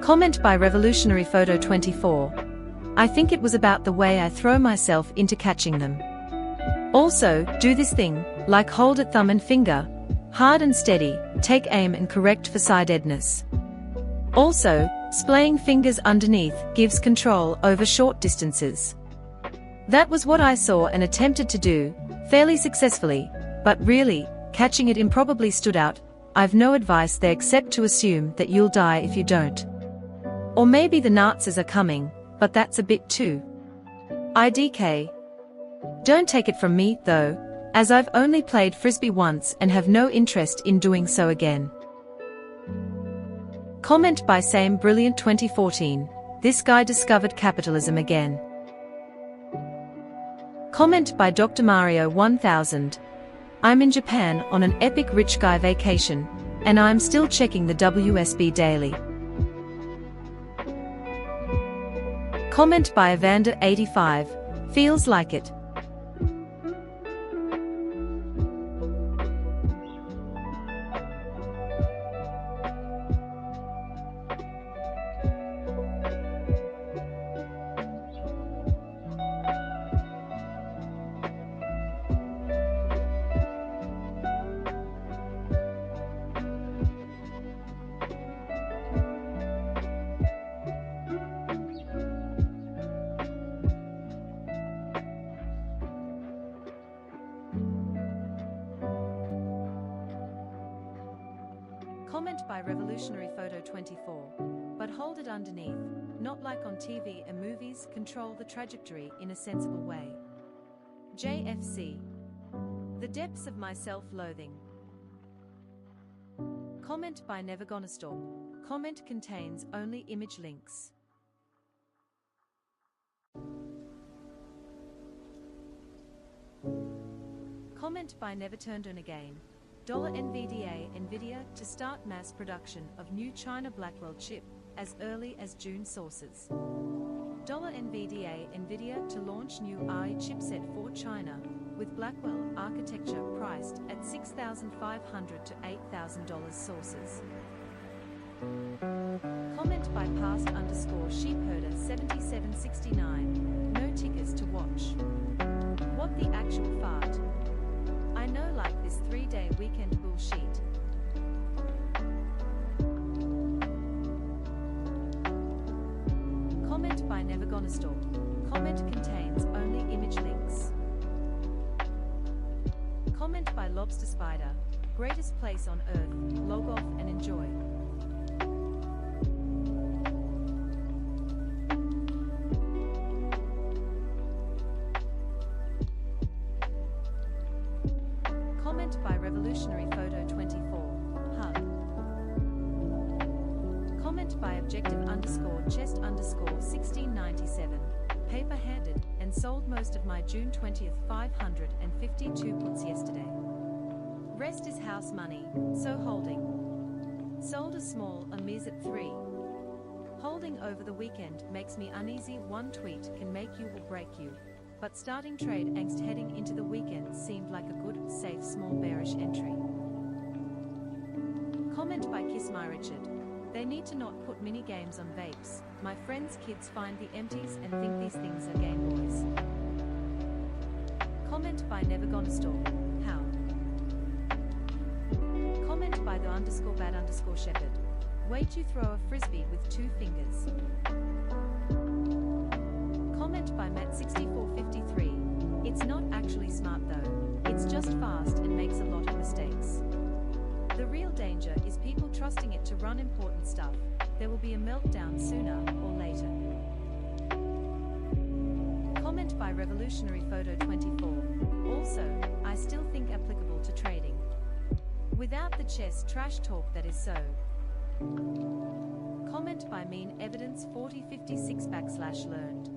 Comment by Revolutionary Photo 24. I think it was about the way I throw myself into catching them. Also, do this thing, like hold it thumb and finger, hard and steady, take aim and correct for sidedness. Also, splaying fingers underneath gives control over short distances. That was what I saw and attempted to do, fairly successfully, but really, catching it improbably stood out. I've no advice there except to assume that you'll die if you don't. Or maybe the Nazis are coming, but that's a bit too IDK. Don't take it from me, though, as I've only played Frisbee once and have no interest in doing so again. Comment by Same Brilliant 2014. This guy discovered capitalism again. Comment by Dr. Mario 1000. I'm in Japan on an epic rich guy vacation, and I'm still checking the WSB daily. Comment by Evander 85. Feels like it. Comment by Revolutionary Photo 24. But hold it underneath, not like on TV and movies, control the trajectory in a sensible way. JFC. The depths of my self-loathing. Comment by Never Gonna Stop. Comment contains only image links. Comment by Never Turned On Again. $NVDA to start mass production of new China Blackwell chip as early as June. Sources. $NVDA to launch new AI chipset for China with Blackwell architecture priced at $6,500 to $8,000. Sources. Comment by past_sheepherder 7769. No tickers to watch. What the actual fart? I know, like this 3-day weekend bullshit. Comment by Never Gonna Stop. Comment contains only image links. Comment by Lobster Spider. Greatest place on earth. Log off and enjoy. Comment by Revolutionary Photo 24. Hug. Comment by Objective_chest_1697. Paper-handed and sold most of my June 20th 552 puts yesterday. Rest is house money, so holding. Sold a small Amise at 3. Holding over the weekend makes me uneasy. One tweet can make you or break you. But starting trade angst heading into the weekend seemed like a good, safe, small bearish entry. Comment by Kiss My Richard. They need to not put mini games on vapes. My friends' kids find the empties and think these things are Game Boys. Comment by Never Gonna Stop. How? Comment by the _bad_shepherd. Wait, you throw a frisbee with 2 fingers. Comment by Matt6453. It's not actually smart though, it's just fast and makes a lot of mistakes. The real danger is people trusting it to run important stuff. There will be a meltdown sooner or later. Comment by Revolutionary Photo 24. Also, I still think applicable to trading. Without the chess trash talk that is so. Comment by Mean Evidence 4056 / learned.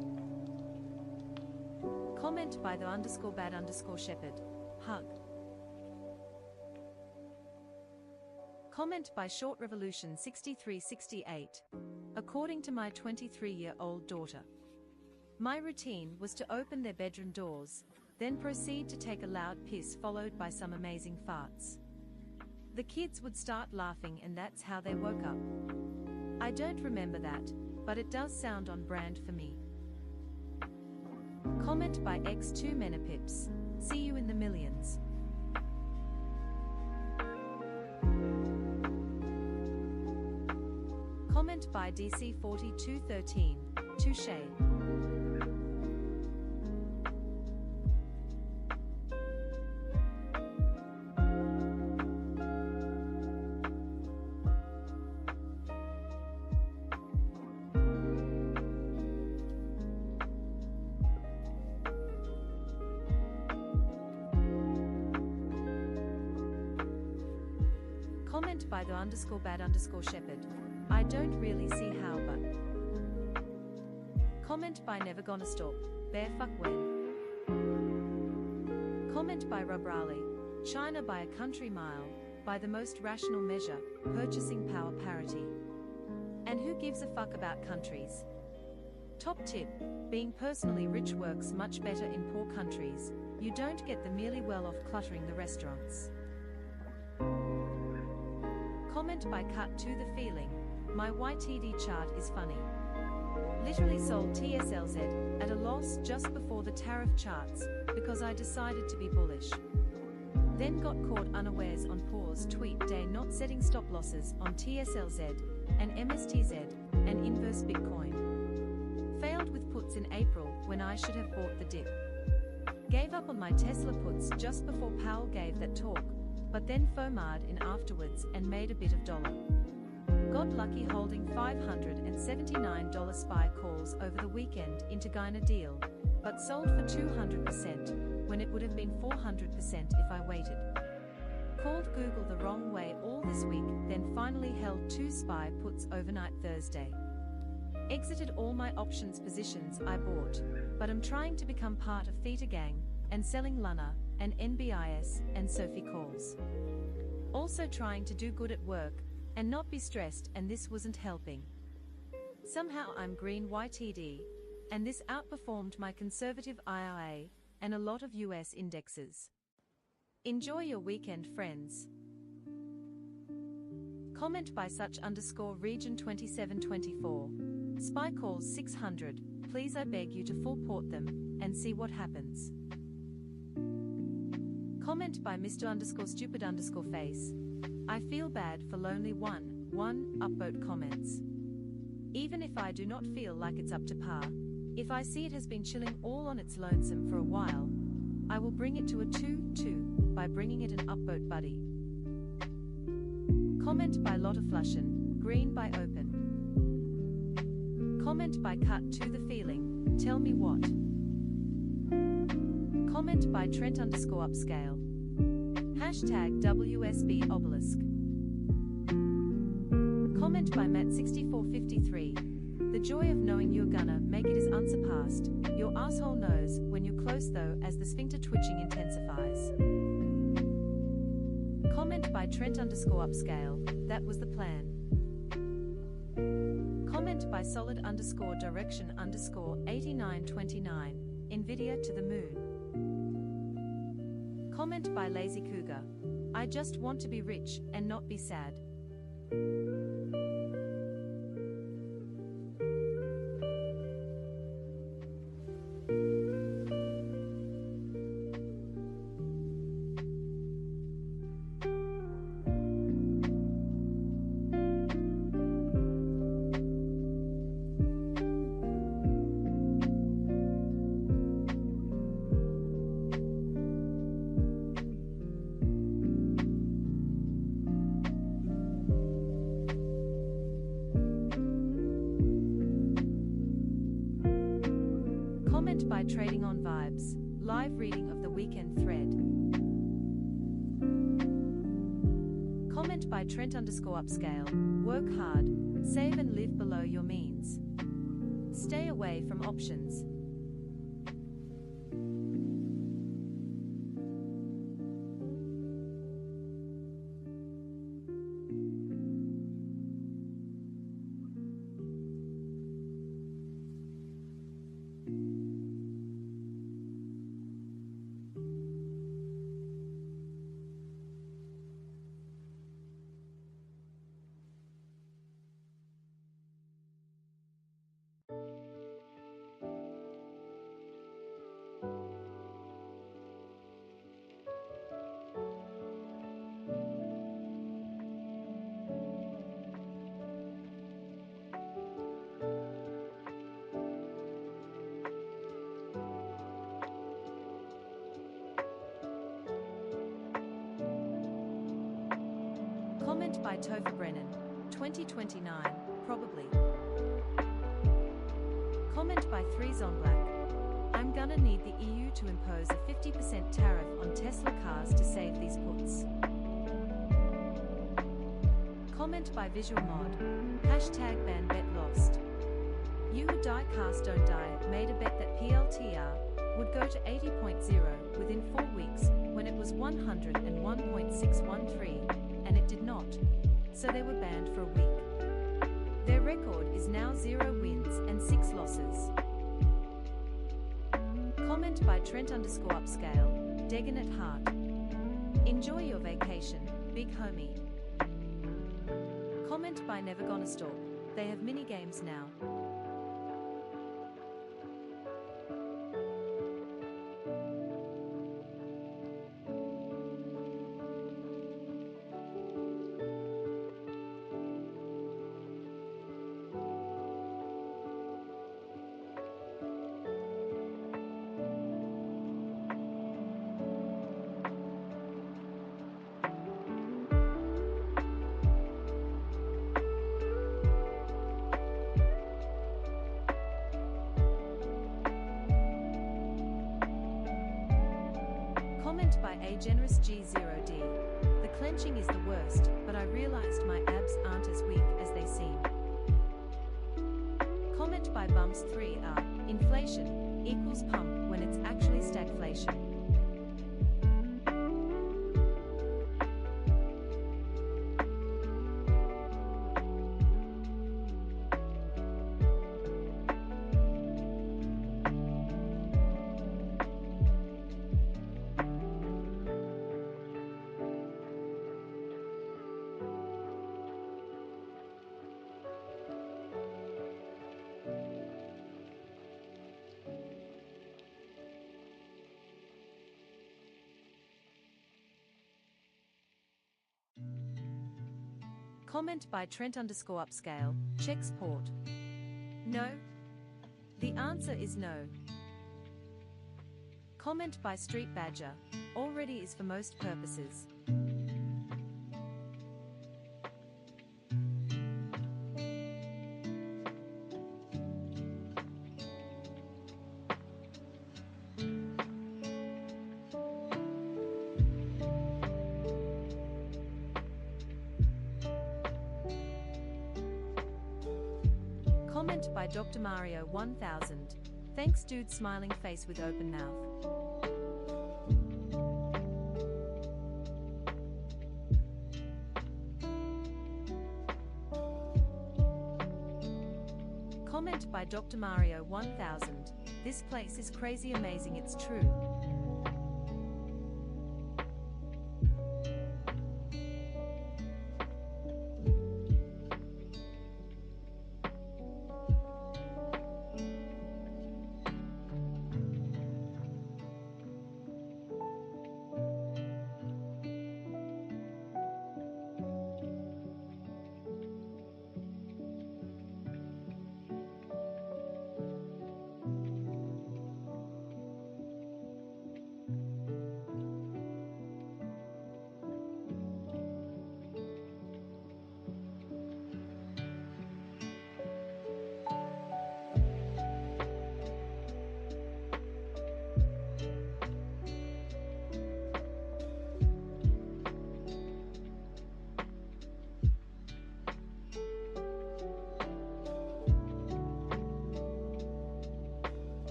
Comment by the _bad_shepherd. Hug. Comment by Short Revolution 6368. According to my 23-year-old daughter, my routine was to open their bedroom doors, then proceed to take a loud piss followed by some amazing farts. The kids would start laughing and that's how they woke up. I don't remember that, but it does sound on brand for me. Comment by X2 Menapips. See you in the millions. Comment by DC4213. Touche. Comment by the_bad_shepherd. I don't really see how, but. Comment by Never Gonna Stop. Bear fuck when. Comment by Rob Raleigh. China by a country mile. By the most rational measure, purchasing power parity. And who gives a fuck about countries? Top tip. Being personally rich works much better in poor countries. You don't get the merely well-off cluttering the restaurants. Comment by Cut to the Feeling. My YTD chart is funny. Literally sold TSLZ at a loss just before the tariff charts because I decided to be bullish. Then got caught unawares on pause tweet day not setting stop losses on TSLZ and MSTZ and inverse Bitcoin. Failed with puts in April when I should have bought the dip. Gave up on my Tesla puts just before Powell gave that talk, but then FOMO'd in afterwards and made a bit of dollar. Got lucky holding $579 SPY calls over the weekend into Gyna deal, but sold for 200% when it would have been 400% if I waited. Called Google the wrong way all this week, then finally held 2 SPY puts overnight Thursday. Exited all my options positions I bought, but I'm trying to become part of Theta Gang and selling Luna and NBIS and Sophie calls. Also trying to do good at work and not be stressed, and this wasn't helping. Somehow I'm green YTD, and this outperformed my conservative IRA and a lot of US indexes. Enjoy your weekend, friends. Comment by such_region 2724. SPY calls 600, please I beg you to full port them, and see what happens. Comment by Mr_stupid_face. I feel bad for lonely one upvote comments. Even if I do not feel like it's up to par, if I see it has been chilling all on its lonesome for a while, I will bring it to a 2-2 by bringing it an upvote buddy. Comment by Lotta Flushin, green by open. Comment by Cut to the Feeling, tell me what. Comment by Trent_upscale. Hashtag WSB obelisk. Comment by Matt6453. The joy of knowing you're gonna make it is unsurpassed. Your asshole knows when you're close though as the sphincter twitching intensifies. Comment by Trent_upscale. That was the plan. Comment by solid_direction_8929. Nvidia to the moon. Comment by Lazy Cougar. I just want to be rich and not be sad. Comment by Trading on Vibes, live reading of the weekend thread. Comment by Trent_upscale, work hard, save and live below your means. Stay away from options. Comment by Topher Brennan, 2029, probably. Comment by Threes on Black. I'm gonna need the EU to impose a 50% tariff on Tesla cars to save these puts. Comment by Visual Mod. Hashtag ban bet lost. You Who Die Cast Don't Die made a bet that PLTR would go to 80.0 within 4 weeks when it was 101.613, and it did not. So they were banned for a week. Their record is now 0 wins and 6 losses. Comment by Trent_upscale, Degan at heart. Enjoy your vacation, big homie. Comment by Never Gonna Stop. They have mini games now. Comment by A Generous G0D. The clenching is the worst, but I realized my abs aren't as weak as they seem. Comment by Bumps3R. Inflation equals pump when it's actually stagflation. Comment by Trent_upscale, checks port. No? The answer is no. Comment by Street Badger, already is for most purposes. Comment by Dr. Mario 1000. Thanks dude, smiling face with open mouth. Comment by Dr. Mario 1000. This place is crazy amazing, it's true.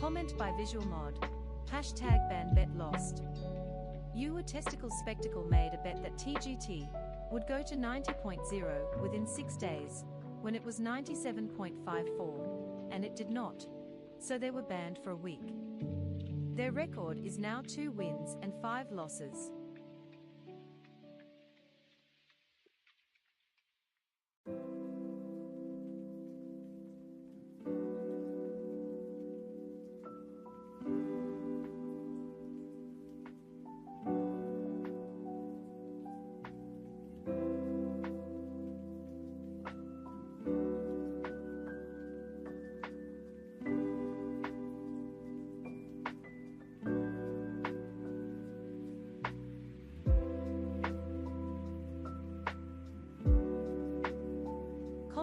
Comment by Visual Mod. Hashtag ban bet lost. You a testicle spectacle made a bet that TGT would go to 90.0 within 6 days, when it was 97.54, and it did not. So they were banned for a week. Their record is now 2 wins and 5 losses.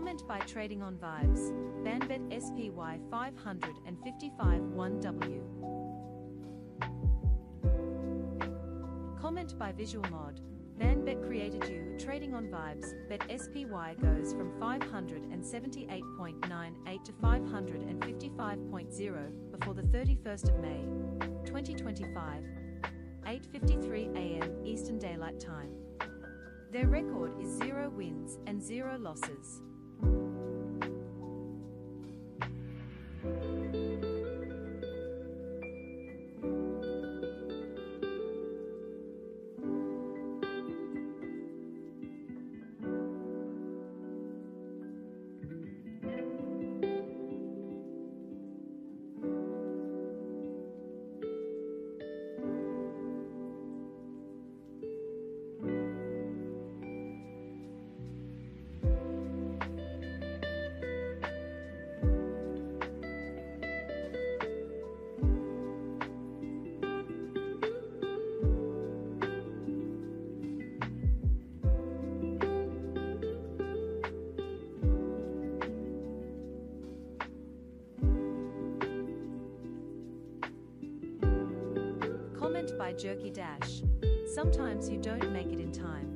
Comment by Trading on Vibes, Banbet SPY 555 1W. Comment by Visual Mod, Banbet created you. Trading on Vibes, Bet SPY goes from 578.98 to 555.0 before the 31st of May, 2025, 8:53 AM Eastern Daylight Time. Their record is 0 wins and 0 losses. Comment by Jerky Dash. Sometimes you don't make it in time.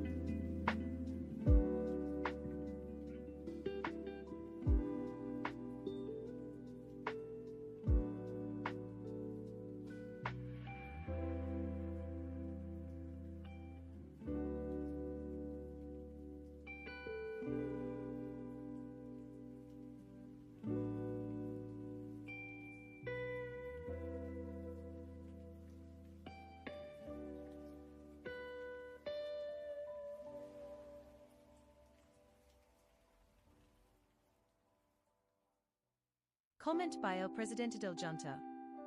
Comment by El Presidente del Junta.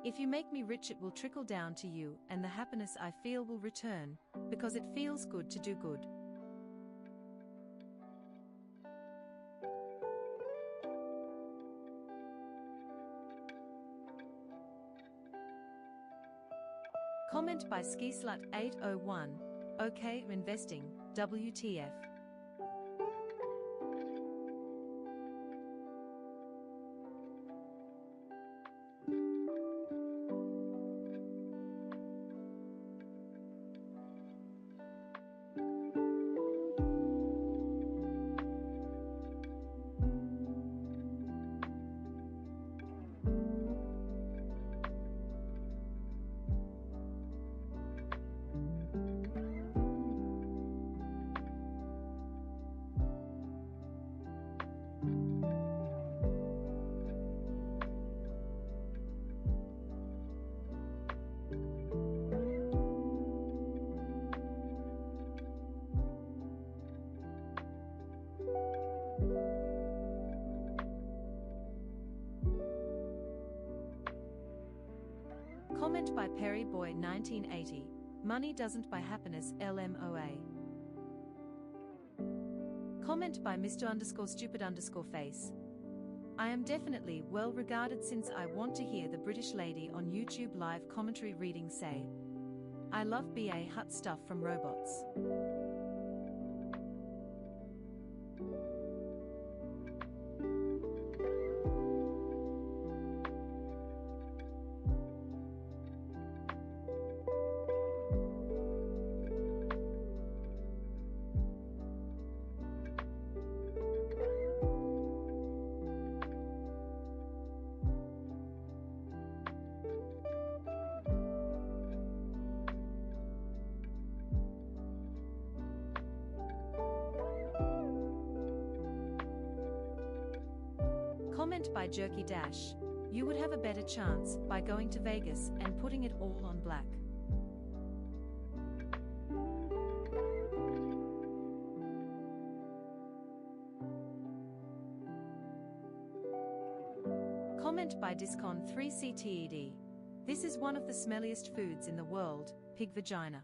If you make me rich, it will trickle down to you, and the happiness I feel will return, because it feels good to do good. Comment by SkiSlut801. Okay, investing, WTF. Comment by Perry Boy 1980. Money doesn't buy happiness, LMOA. Comment by Mr_stupid_face. I am definitely well regarded since I want to hear the British lady on YouTube live commentary reading say, I love BA Hut stuff from robots. Comment by Jerky Dash. You would have a better chance by going to Vegas and putting it all on black. Comment by Discon3CTED. This is one of the smelliest foods in the world, pig vagina.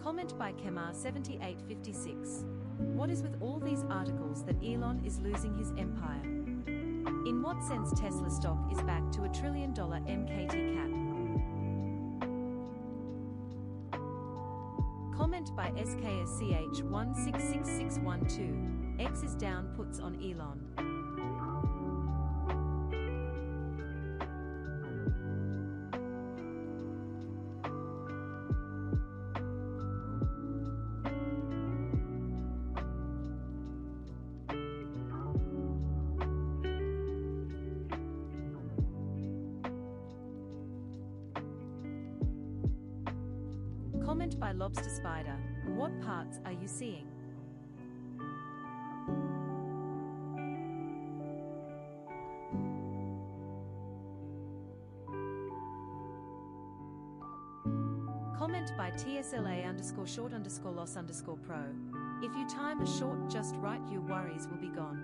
Comment by Kemar7856. What is with all these articles that Elon is losing his empire? In what sense Tesla stock is back to $1 trillion MKT cap? Comment by SKSCH166612. X is down puts on Elon. Comment by Lobster Spider. What parts are you seeing? Comment by TSLA_short_loss_pro. If you time a short just right, your worries will be gone.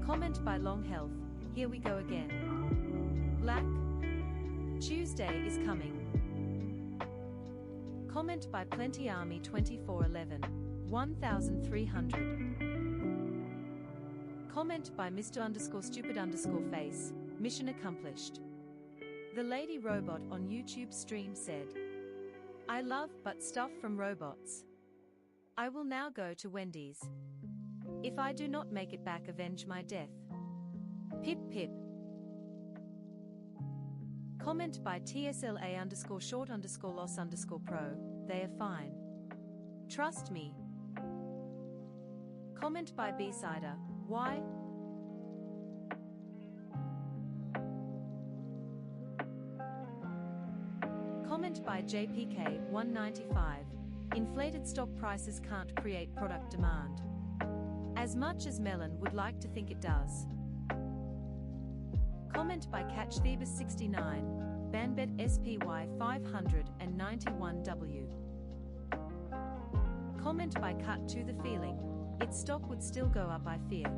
Comment by Long Health. Here we go again. Black Tuesday is coming. Comment by Plenty Army 2411. 1300. Comment by Mr_stupid_face. Mission accomplished. The lady robot on YouTube stream said, I love but stuff from robots. I will now go to Wendy's. If I do not make it back, avenge my death. Pip pip. Comment by TSLA_short_loss_pro. They are fine. Trust me. Comment by B-Sider. Why? Comment by JPK195. Inflated stock prices can't create product demand. As much as Melon would like to think it does. Comment by CatchThebus69. Banbet SPY 591W. Comment by Cut to the Feeling. Its stock would still go up, I fear.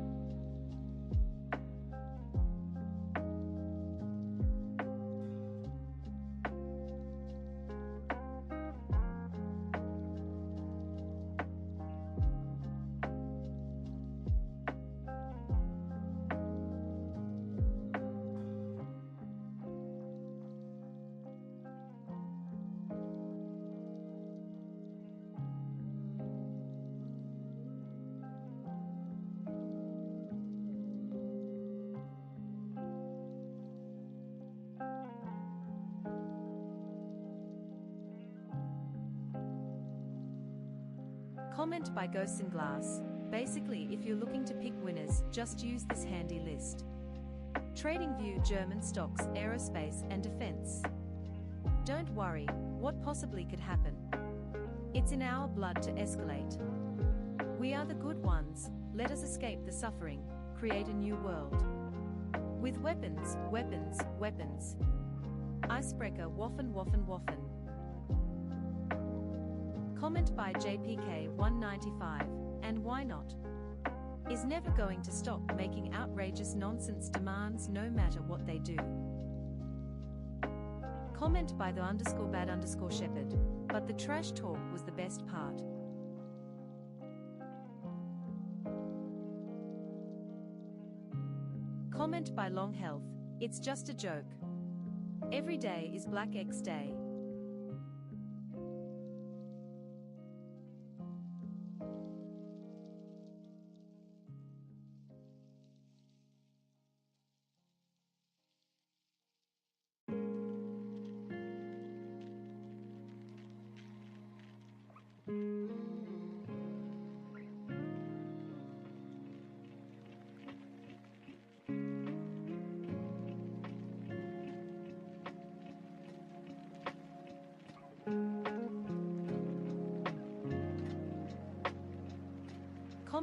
Comment by Ghosts in Glass. Basically, if you're looking to pick winners, just use this handy list. TradingView, German stocks, aerospace and defense. Don't worry, what possibly could happen? It's in our blood to escalate. We are the good ones, let us escape the suffering, create a new world. With weapons, weapons, weapons. Icebreaker, waffen, waffen, waffen. Comment by JPK195, and why not? Is never going to stop making outrageous nonsense demands no matter what they do. Comment by the_bad_shepherd, but the trash talk was the best part. Comment by Long Health, it's just a joke. Every day is Black X Day.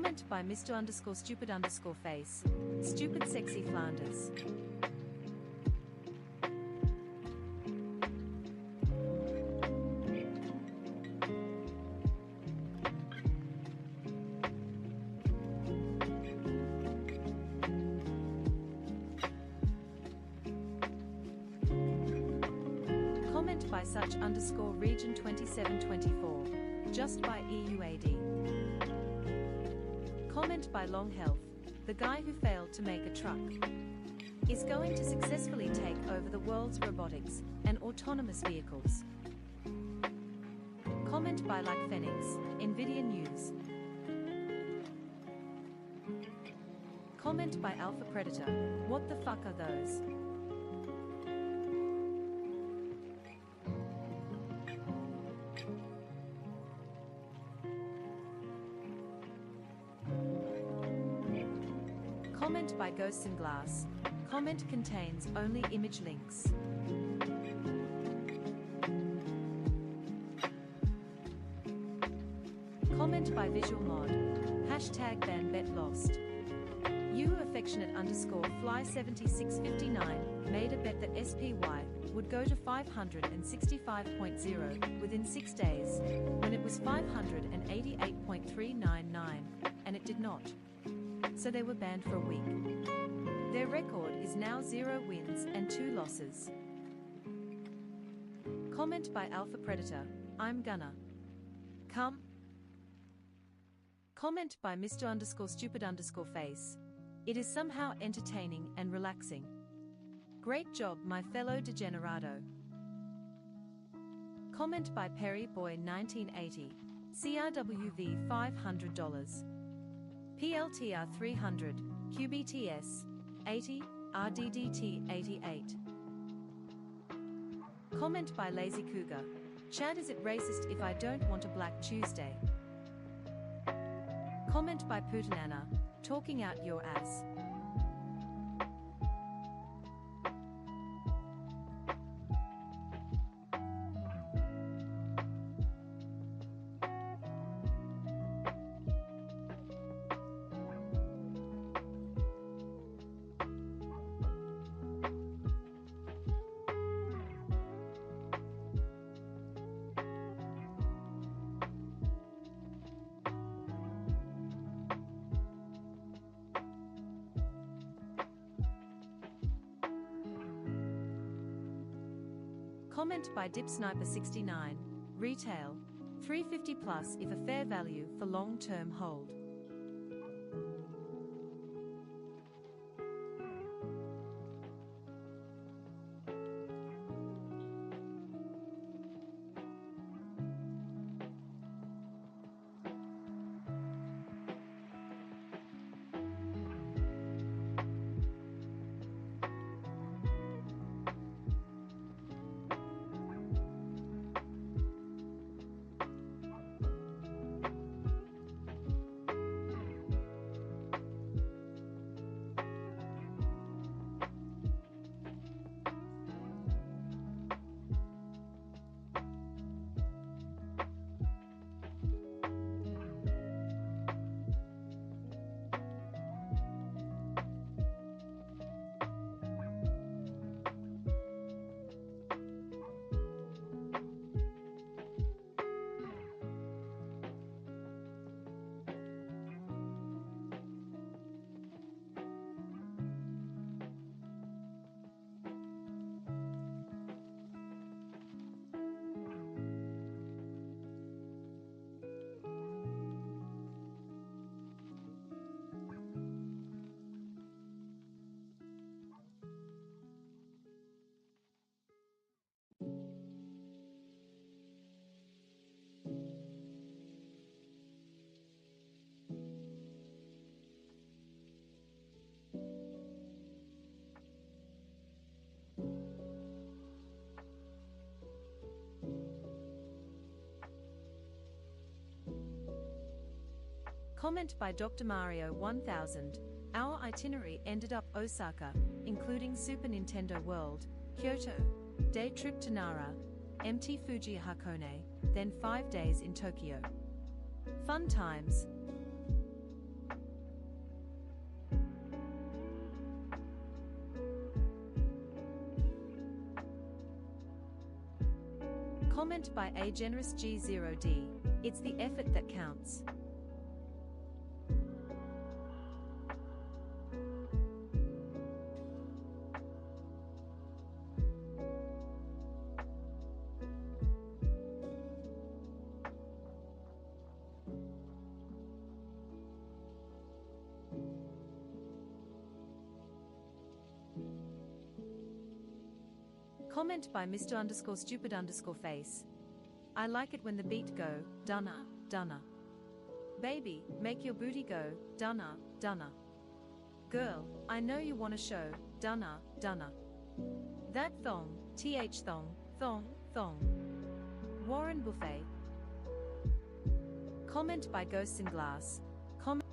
Comment by Mr_Stupid_face. Stupid Sexy Flanders. Comment by such_region 2724. Just by EUAD. Comment by Long Health, the guy who failed to make a truck is going to successfully take over the world's robotics and autonomous vehicles. Comment by Like Phoenix, Nvidia News. Comment by Alpha Predator, what the fuck are those? Comment by Ghosts in Glass. Comment contains only image links. Comment by Visual Mod. Hashtag #BanBetLost. You affectionate_fly7659 made a bet that SPY would go to 565.0 within 6 days, when it was 588.399, and it did not. So they were banned for a week. Their record is now 0 wins and 2 losses. Comment by Alpha Predator, I'm gonna come. Comment by Mr_Stupid_face. It is somehow entertaining and relaxing. Great job, my fellow degenerado. Comment by Perry Boy 1980. CRWV $500. PLTR 300, QBTS 80, RDDT 88. Comment by Lazy Cougar. Chad, is it racist if I don't want a Black Tuesday? Comment by Putanana, talking out your ass. Comment by DipSniper69. Retail, 350 plus if a fair value for long-term hold. Comment by Dr. Mario 1000. Our itinerary ended up Osaka, including Super Nintendo World, Kyoto, day trip to Nara, MT Fuji Hakone, then 5 days in Tokyo. Fun times. Comment by A Generous G0D. It's the effort that counts. Comment by Mr_stupid_face. I like it when the beat go, dunna, dunna. Baby, make your booty go, dunna, dunna. Girl, I know you wanna show, dunna, dunna. That thong, th thong, thong, thong. Warren Buffet. Comment by Ghosts in Glass. Comment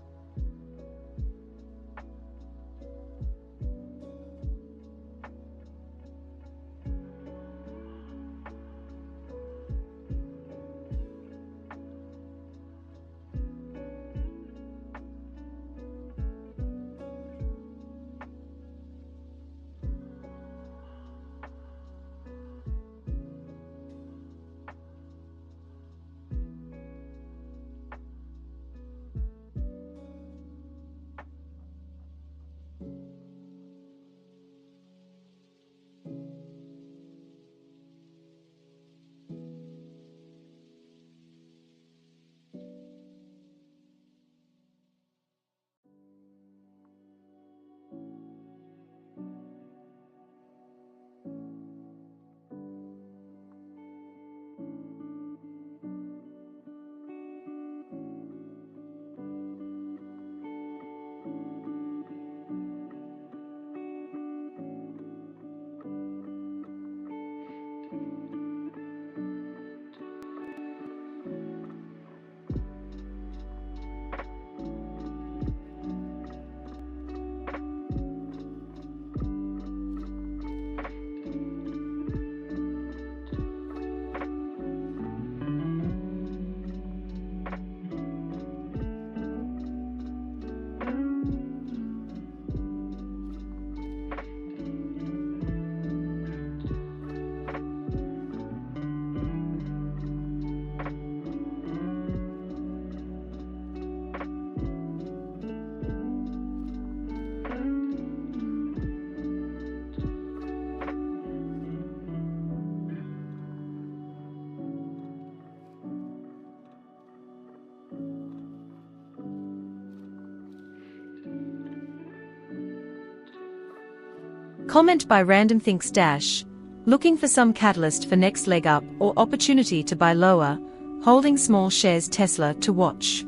Comment by Random Thinks Dash. Looking for some catalyst for next leg up or opportunity to buy lower, holding small shares Tesla to watch.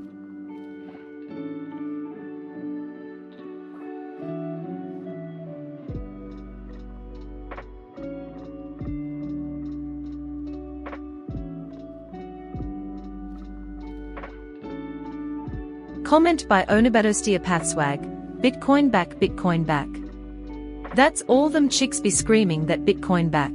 Comment by Onabadosteopathswag. Bitcoin back, Bitcoin back. That's all them chicks be screaming that Bitcoin back.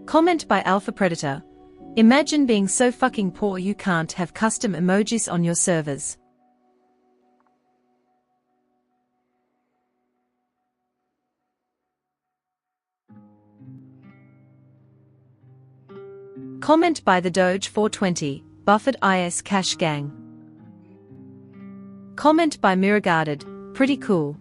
Comment by Alpha Predator. Imagine being so fucking poor you can't have custom emojis on your servers. Comment by the Doge 420, Buffett IS Cash Gang. Comment by Mirrorguarded, pretty cool.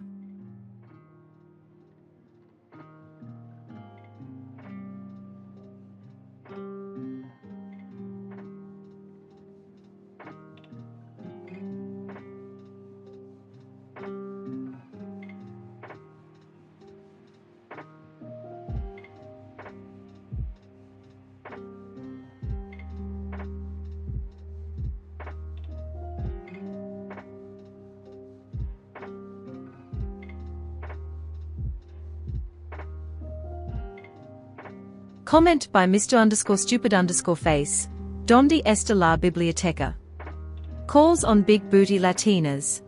Comment by Mr_stupid_face, Donde está la biblioteca? Calls on big booty Latinas.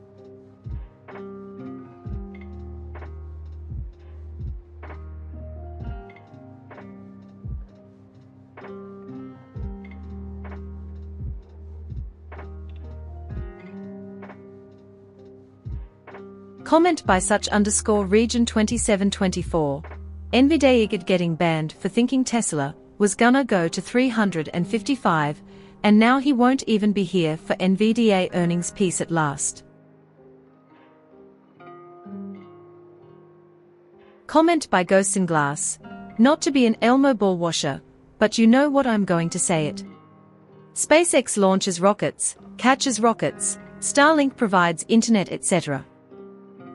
Comment by such_region 2724. Nvidia getting banned for thinking Tesla was gonna go to 355, and now he won't even be here for Nvidia earnings piece at last. Comment by Ghosts in Glass. Not to be an Elmo ball washer, but you know what I'm going to say it. SpaceX launches rockets, catches rockets, Starlink provides internet, etc.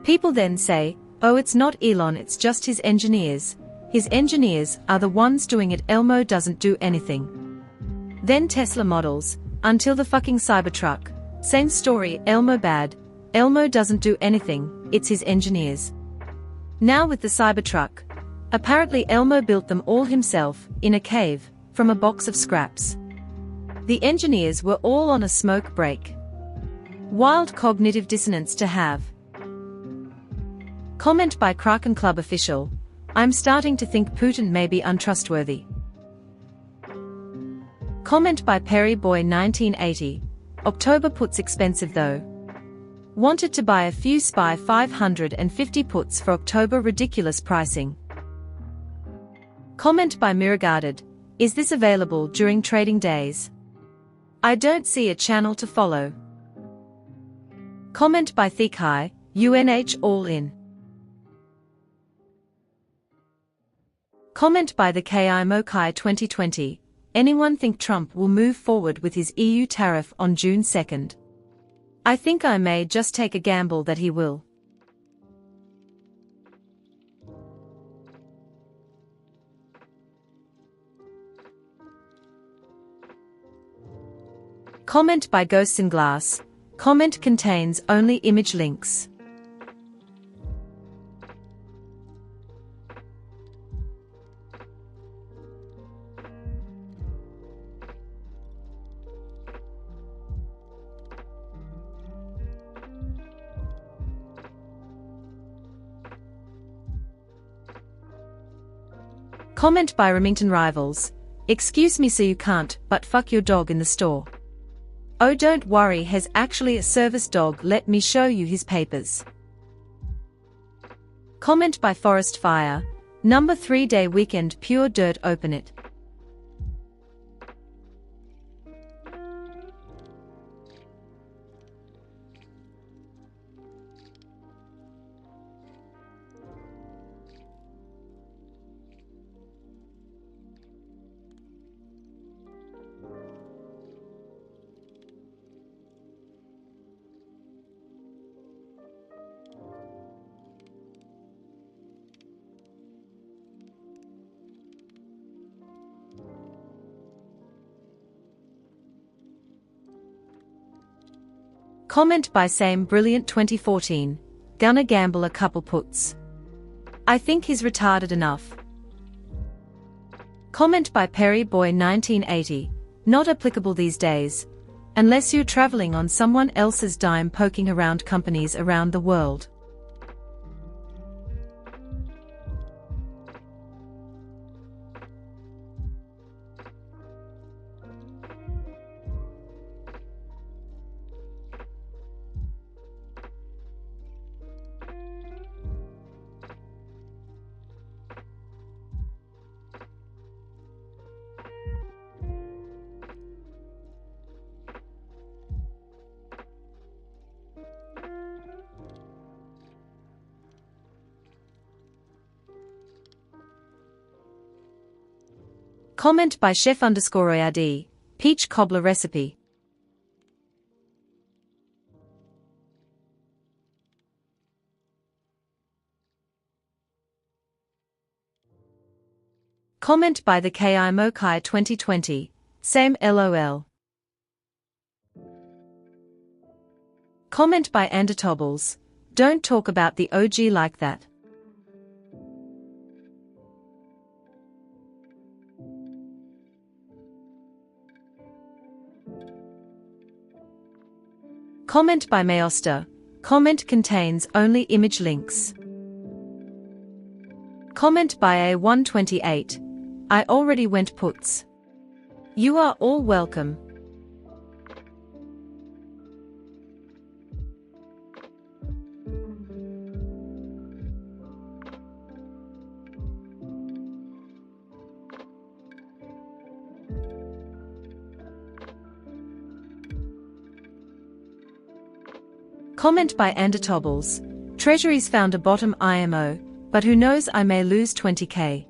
People then say, oh, it's not Elon, it's just his engineers. His engineers are the ones doing it, Elmo doesn't do anything. Then Tesla models, until the fucking Cybertruck. Same story, Elmo bad. Elmo doesn't do anything, it's his engineers. Now with the Cybertruck. Apparently Elmo built them all himself, in a cave, from a box of scraps. The engineers were all on a smoke break. Wild cognitive dissonance to have. Comment by Kraken Club official. I'm starting to think Putin may be untrustworthy. Comment by Perry Boy 1980. October puts expensive though. Wanted to buy a few SPY 550 puts for October, ridiculous pricing. Comment by Mirregarded. Is this available during trading days? I don't see a channel to follow. Comment by Thikai. UNH all in. Comment by the KI Mokai 2020. Anyone think Trump will move forward with his EU tariff on June 2nd? I think I may just take a gamble that he will. Comment by Ghosts in Glass. Comment contains only image links. Comment by Remington Rivals. Excuse me, so you can't but fuck your dog in the store. Oh, don't worry, has actually a service dog, let me show you his papers. Comment by Forest Fire. Number 3-day weekend pure dirt, open it. Comment by Same Brilliant 2014. Gonna gamble a couple puts. I think he's retarded enough. Comment by Perry Boy 1980. Not applicable these days. Unless you're traveling on someone else's dime, poking around companies around the world. Comment by Chef_Oyad. Peach cobbler recipe. Comment by the KI Mokai 2020. Same LOL. Comment by Andertobbles. Don't talk about the OG like that. Comment by Mayoster. Comment contains only image links. Comment by A128. I already went puts. You are all welcome. Comment by Andertobbles. Treasuries found a bottom IMO, but who knows, I may lose 20k.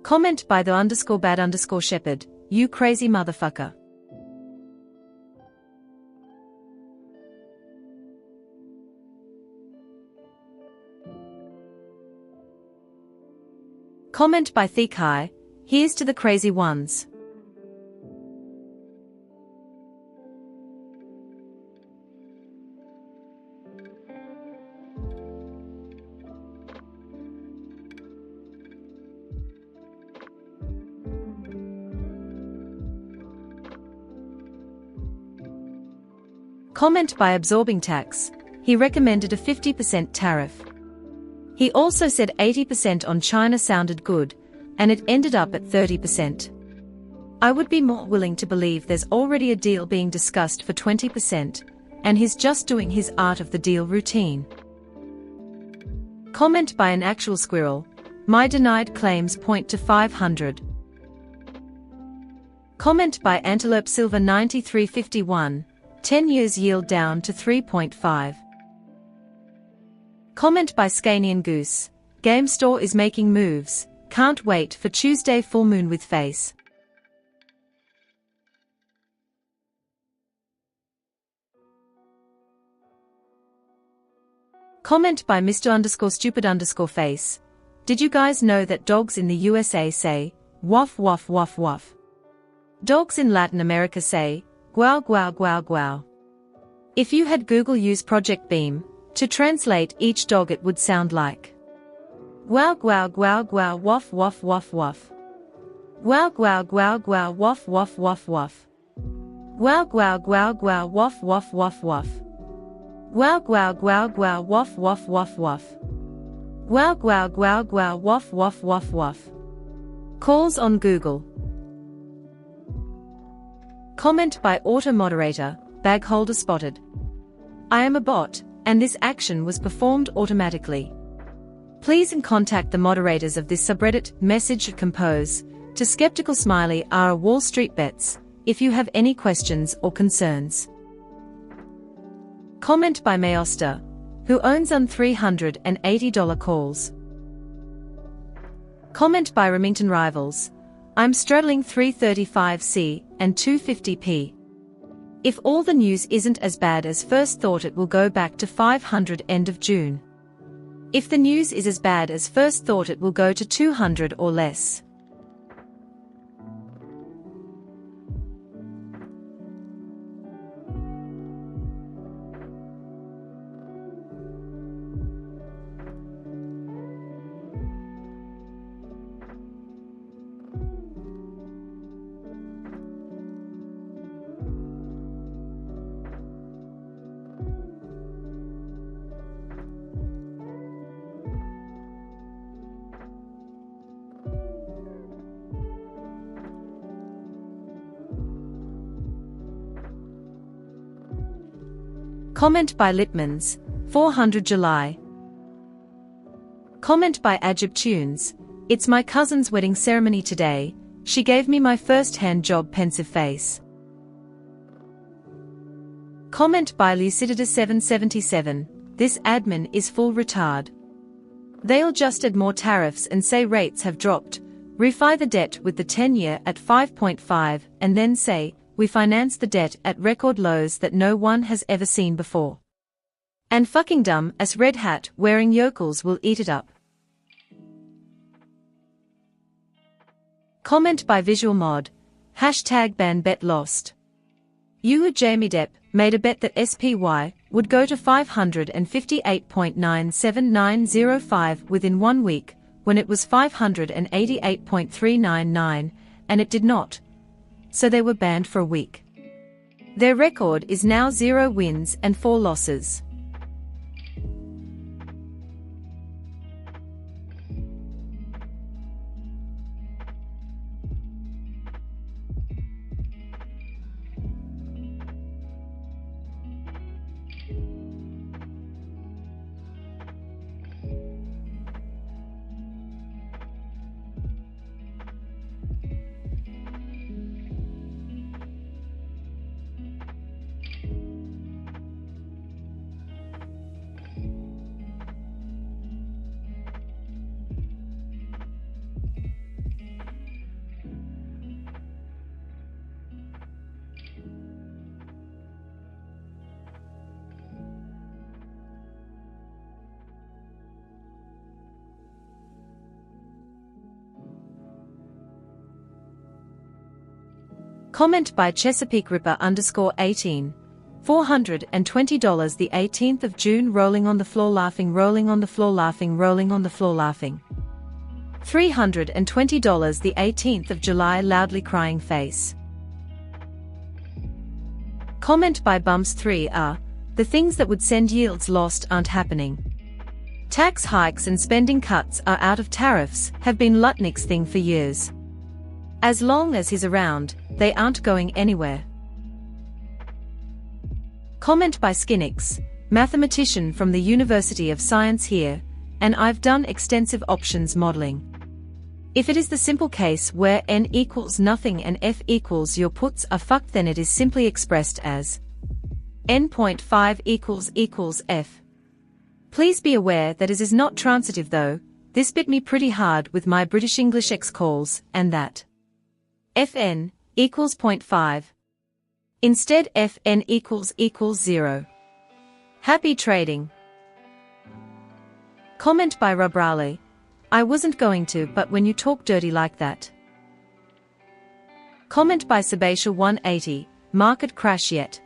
Comment by the _bad_shepherd. You crazy motherfucker. Comment by Thekai. Here's to the crazy ones. Comment by Absorbing Tax. He recommended a 50% tariff. He also said 80% on China sounded good, and it ended up at 30%. I would be more willing to believe there's already a deal being discussed for 20%, and he's just doing his art of the deal routine. Comment by an actual squirrel. My denied claims point to 500. Comment by Antelope Silver 9351. 10 years yield down to 3.5. Comment by Scanian Goose. GameStore is making moves. Can't wait for Tuesday full moon with face. Comment by Mr_stupid_face. Did you guys know that dogs in the USA say, woof woof woof woof? Dogs in Latin America say, guau guau guau guau. If you had Google use Project Beam to translate each dog, it would sound like guau guau guau guau woof woof woof woof. Guau guau guau guau woof woof woof woof. Guau guau guau guau woof woof woof woof. Guau guau guau guau woof woof woof woof. Guau guau guau guau woof woof woof woof. Calls on Google. Comment by Auto Moderator. Bag holder spotted. I am a bot, and this action was performed automatically. Please contact the moderators of this subreddit. Message compose to Skeptical Smiley R. Wall Street Bets if you have any questions or concerns. Comment by Mayoster, who owns $380 calls. Comment by Remington Rivals. I'm straddling 335C and 250p. If all the news isn't as bad as first thought, it will go back to 500 end of June. If the news is as bad as first thought, it will go to 200 or less. Comment by Lipmans, 400 July. Comment by Ajib Tunes. It's my cousin's wedding ceremony today. She gave me my first-hand job, pensive face. Comment by Lucidida 777. This admin is full retard. They'll just add more tariffs and say rates have dropped, refi the debt with the 10-year at 5.5, and then say, we finance the debt at record lows that no one has ever seen before. And fucking dumb as red hat wearing yokels will eat it up. Comment by Visual Mod. Hashtag ban bet lost. Jamie Depp made a bet that SPY would go to 558.97905 within 1 week, when it was 588.399, and it did not. So they were banned for a week. Their record is now 0 wins and 4 losses. Comment by Chesapeake Ripper _18. $420 the 18th of June, rolling on the floor laughing, rolling on the floor laughing, rolling on the floor laughing. $320 the 18th of July, loudly crying face. Comment by Bumps 3 the things that would send yields lost aren't happening. Tax hikes and spending cuts are out of tariffs, have been Lutnick's thing for years. As long as he's around, they aren't going anywhere. Comment by Skinix, mathematician from the University of Science here, and I've done extensive options modeling. If it is the simple case where n equals nothing and f equals your puts are fucked, then it is simply expressed as n.5 equals f. Please be aware that it is not transitive though. This bit me pretty hard with my British English X calls, and that fn equals 0.5. Instead fn equals 0. Happy trading. Comment by Rob Raleigh. I wasn't going to, but when you talk dirty like that. Comment by Sebastian 180. Market crash yet?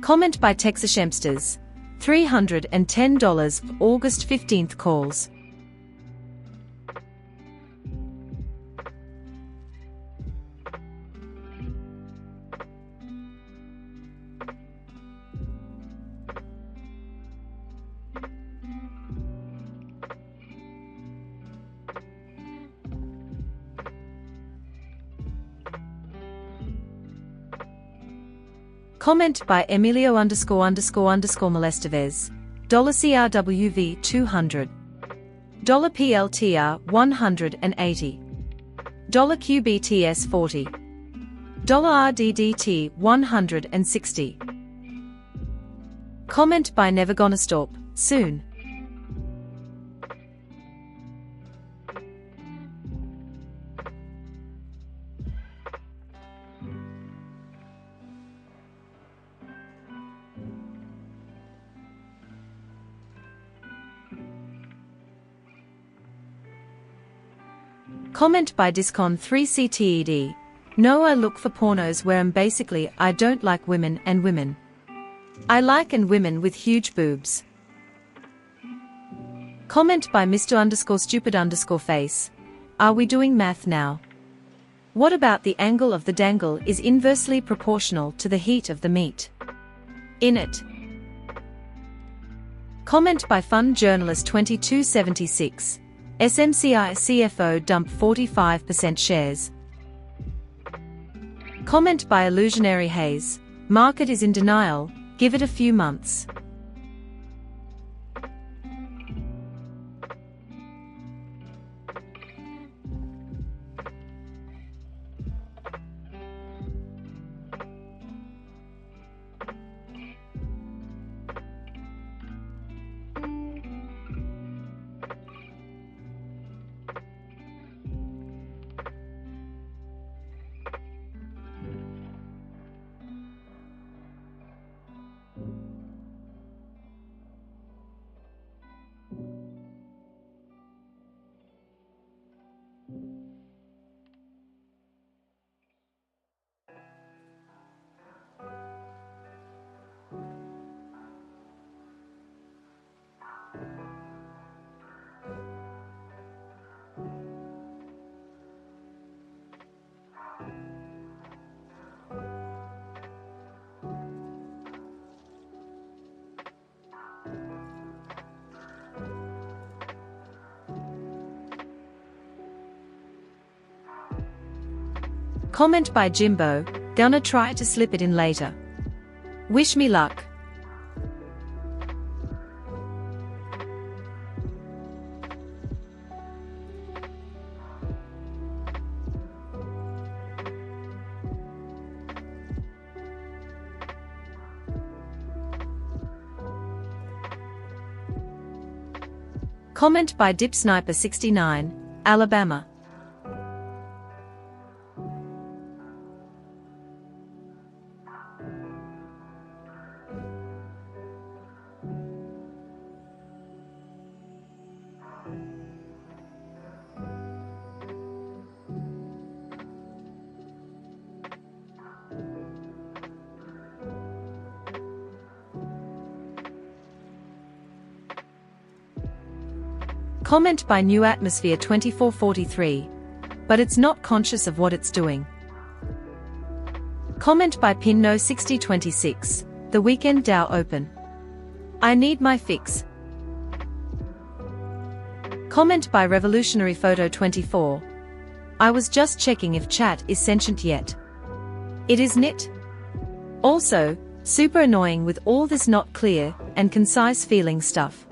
Comment by Texas Shemsters. $310 for August 15th calls. Comment by Emilio ___Molestevez. $CRWV 200. $PLTR 180. $QBTS 40. $RDDT 160. Comment by Never Gonna Stop, soon. Comment by Discon3CTED. No, I look for pornos where basically I don't like women and women. I like and women with huge boobs. Comment by Mr_stupid_face. Are we doing math now? What about the angle of the dangle is inversely proportional to the heat of the meat in it? Comment by Fun Journalist 2276. SMCI CFO dump 45% shares. Comment by Illusionary Haze. Market is in denial, give it a few months. Comment by Jimbo, gonna try to slip it in later. Wish me luck. Comment by DipSniper69, Alabama. Comment by New Atmosphere 2443, but it's not conscious of what it's doing. Comment by Pinno 6026, the weekend Dow Open. I need my fix. Comment by Revolutionary Photo 24. I was just checking if chat is sentient yet. It is nit. Also, super annoying with all this not clear and concise feeling stuff.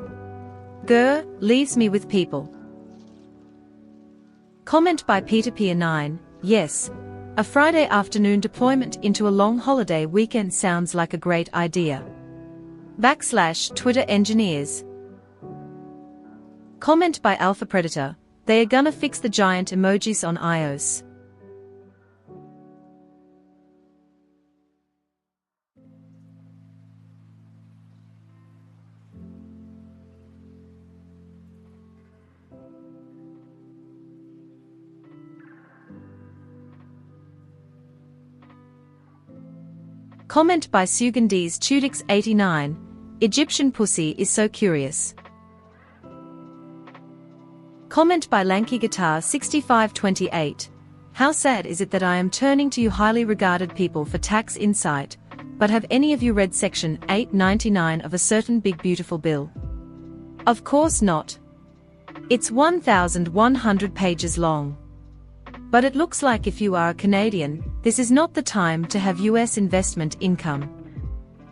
Grr, leaves me with people. Comment by Peter Pier 9, yes, a Friday afternoon deployment into a long holiday weekend sounds like a great idea. / Twitter engineers. Comment by Alpha Predator, they are gonna fix the giant emojis on iOS. Comment by Sugandis Tudix 89, Egyptian pussy is so curious. Comment by Lanky Guitar 6528, how sad is it that I am turning to you highly regarded people for tax insight, but have any of you read section 899 of a certain big beautiful bill? Of course not. It's 1,100 pages long. But it looks like if you are a Canadian, this is not the time to have US investment income.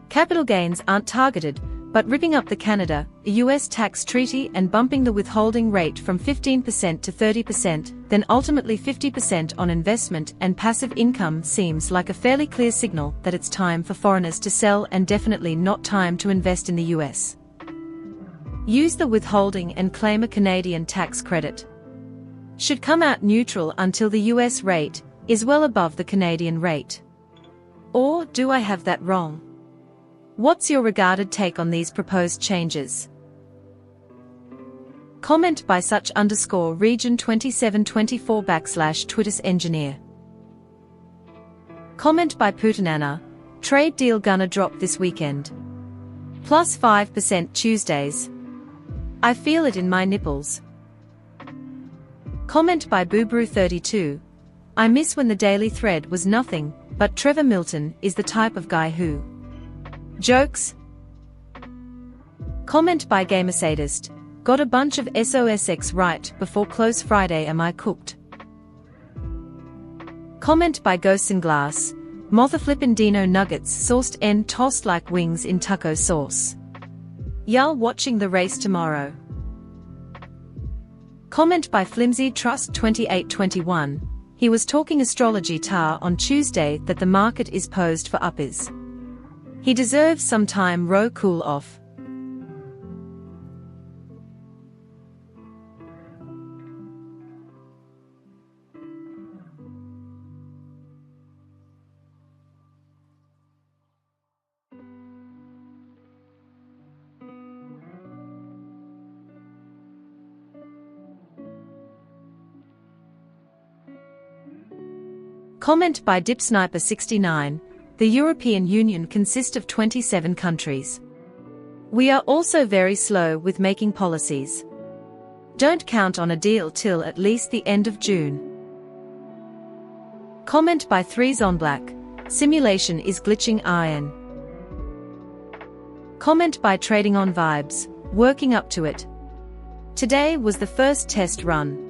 Capital gains aren't targeted, but ripping up the Canada-US tax treaty and bumping the withholding rate from 15% to 30%, then ultimately 50% on investment and passive income seems like a fairly clear signal that it's time for foreigners to sell and definitely not time to invest in the US. Use the withholding and claim a Canadian tax credit. Should come out neutral until the US rate is well above the Canadian rate. Or do I have that wrong? What's your regarded take on these proposed changes? Comment by such_region 2724 / Twitter's engineer. Comment by Putinana, trade deal gonna drop this weekend. Plus 5% Tuesdays. I feel it in my nipples. Comment by Boobrew32, I miss when the daily thread was nothing, but Trevor Milton is the type of guy who jokes. Comment by Gamersadist, got a bunch of SOSX right before close Friday, am I cooked? Comment by Ghosts in Glass, Mother Flippin' Dino nuggets sauced and tossed like wings in taco sauce. Y'all watching the race tomorrow. Comment by Flimsy Trust 2821, he was talking astrology tar on Tuesday that the market is posed for uppers. He deserves some time row cool off. Comment by DipSniper69, the European Union consists of 27 countries. We are also very slow with making policies. Don't count on a deal till at least the end of June. Comment by 3zonblack, simulation is glitching iron. Comment by Trading on Vibes, working up to it. Today was the first test run.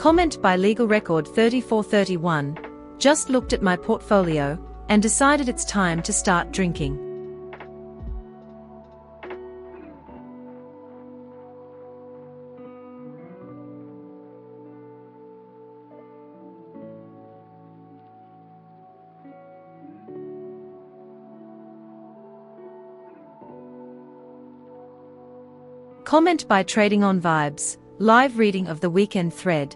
Comment by Legal Record 3431. Just looked at my portfolio and decided it's time to start drinking. Comment by Trading on Vibes. Live reading of the weekend thread.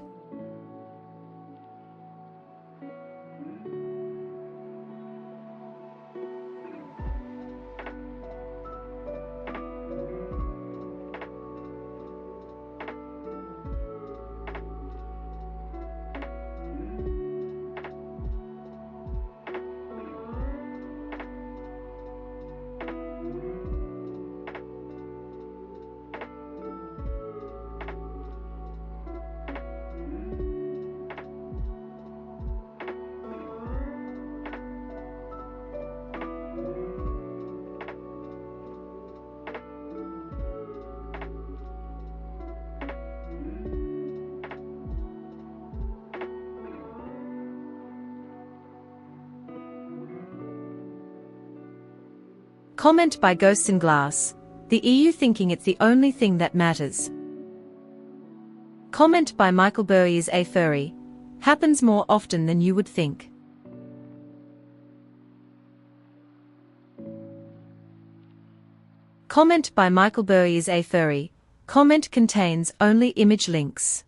Comment by Ghosts in Glass. The EU thinking it's the only thing that matters. Comment by Michael Burries A Furry. Happens more often than you would think. Comment by Michael Burries A Furry. Comment contains only image links.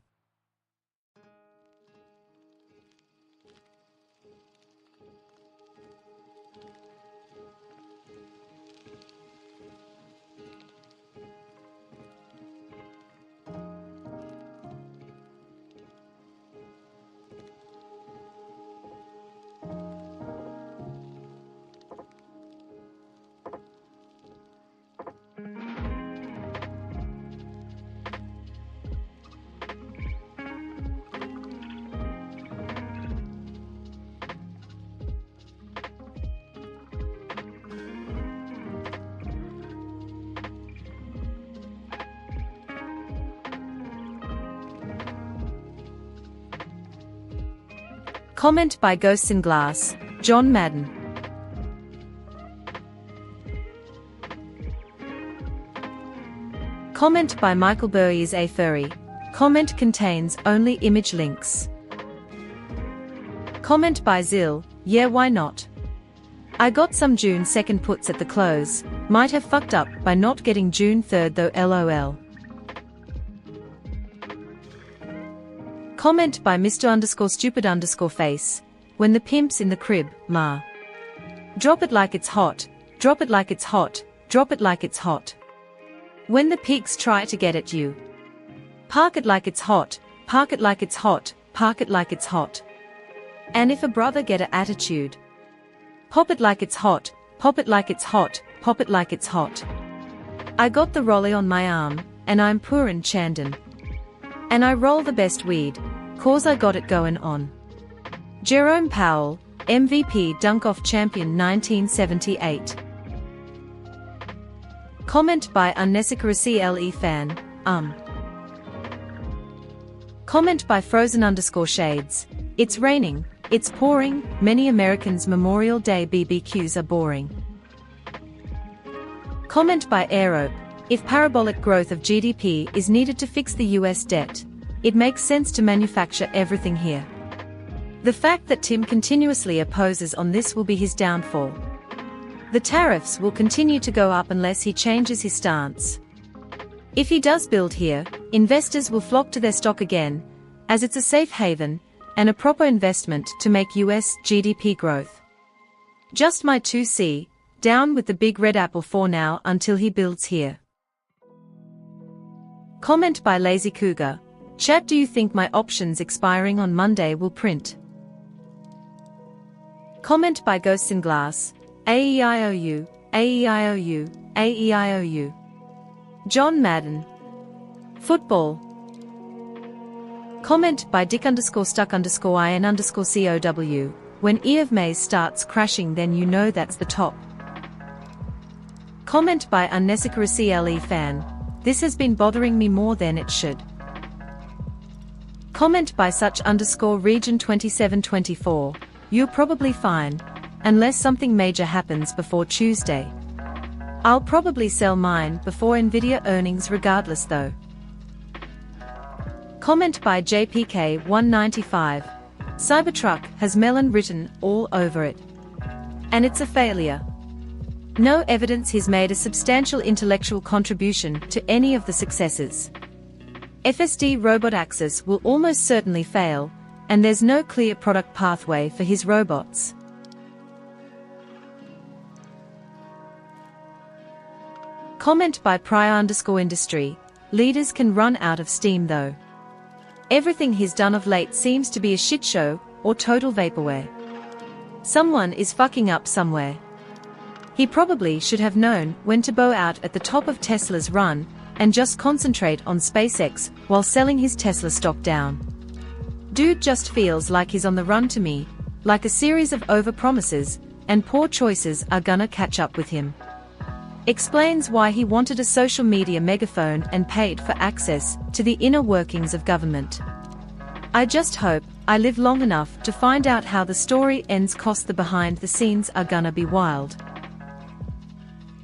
Comment by Ghosts in Glass. John Madden. Comment by Michael Burries A Furry. Comment contains only image links. Comment by Zill. Yeah, why not? I got some June 2nd puts at the close. Might have fucked up by not getting June 3rd though, lol. Comment by Mr_stupid_face. When the pimp's in the crib, ma. Drop it like it's hot, drop it like it's hot, drop it like it's hot. When the pigs try to get at you. Park it like it's hot, park it like it's hot, park it like it's hot. And if a brother get a attitude. Pop it like it's hot, pop it like it's hot, pop it like it's hot. I got the rolly on my arm, and I'm Purin Chandan. And I roll the best weed, cause I got it going on. Jerome Powell, MVP Dunk-Off Champion 1978. Comment by Unnecessary LE Fan, Comment by Frozen_Shades. It's raining, it's pouring, many Americans' Memorial Day BBQs are boring. Comment by Aerope. If parabolic growth of GDP is needed to fix the US debt, it makes sense to manufacture everything here. The fact that Tim continuously opposes on this will be his downfall. The tariffs will continue to go up unless he changes his stance. If he does build here, investors will flock to their stock again, as it's a safe haven and a proper investment to make US GDP growth. Just my 2C, down with the big red apple for now until he builds here. Comment by Lazy Cougar. Chat, do you think my options expiring on Monday will print? Comment by Ghosts in Glass. AEIOU, AEIOU, AEIOU. John Madden. Football. Comment by Dick_stuck_in_COW. When E of Maze starts crashing, then you know that's the top. Comment by Unnecessary LE Fan. This has been bothering me more than it should. Comment by such_region 2724. You're probably fine, unless something major happens before Tuesday. I'll probably sell mine before Nvidia earnings regardless though. Comment by JPK195. Cybertruck has melon written all over it. And it's a failure. No evidence he's made a substantial intellectual contribution to any of the successes. FSD robot axis will almost certainly fail, and there's no clear product pathway for his robots. Comment by Prior_industry. Leaders can run out of steam though. Everything he's done of late seems to be a shit show or total vaporware. Someone is fucking up somewhere. He probably should have known when to bow out at the top of Tesla's run and just concentrate on SpaceX while selling his Tesla stock down. Dude just feels like he's on the run to me, like a series of overpromises, and poor choices are gonna catch up with him. Explains why he wanted a social media megaphone and paid for access to the inner workings of government. I just hope I live long enough to find out how the story ends. Cost the behind the scenes are gonna be wild.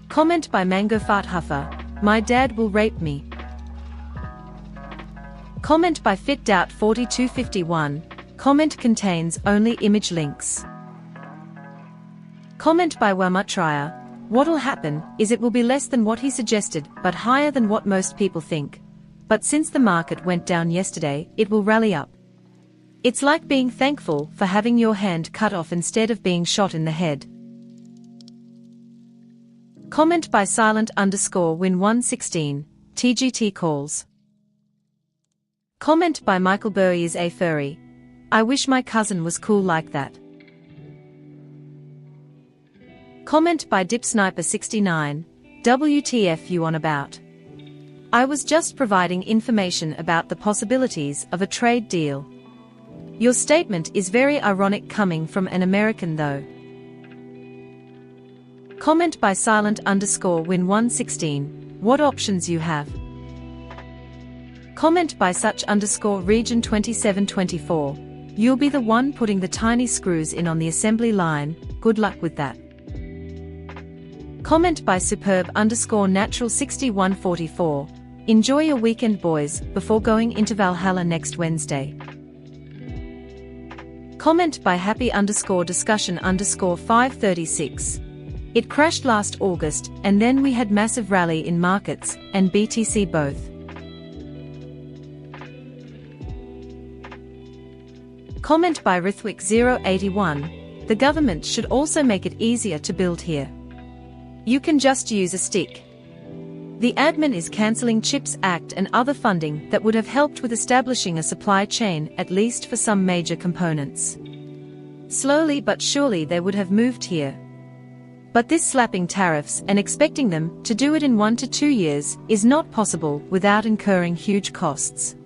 Comment by Mango Fart Huffer. My dad will rape me. Comment by FitDoubt4251. Comment contains only image links. Comment by Wamutraya. What'll happen is it will be less than what he suggested but higher than what most people think. But since the market went down yesterday, it will rally up. It's like being thankful for having your hand cut off instead of being shot in the head. Comment by Silent_Win116. TGT calls. Comment by Michael Burry is a furry. I wish my cousin was cool like that. Comment by DipSniper69. WTF you on about? I was just providing information about the possibilities of a trade deal. Your statement is very ironic coming from an American though. Comment by Silent_Win116. What options you have? Comment by such_region 2724. You'll be the one putting the tiny screws in on the assembly line, good luck with that. Comment by superb_natural 6144. Enjoy your weekend boys before going into Valhalla next Wednesday. Comment by happy_discussion_536. It crashed last August and then we had massive rally in markets and BTC both. Comment by Rithwick081. The government should also make it easier to build here. You can just use a stick. The admin is cancelling CHIPS Act and other funding that would have helped with establishing a supply chain at least for some major components. Slowly but surely they would have moved here. But this slapping tariffs and expecting them to do it in 1 to 2 years is not possible without incurring huge costs.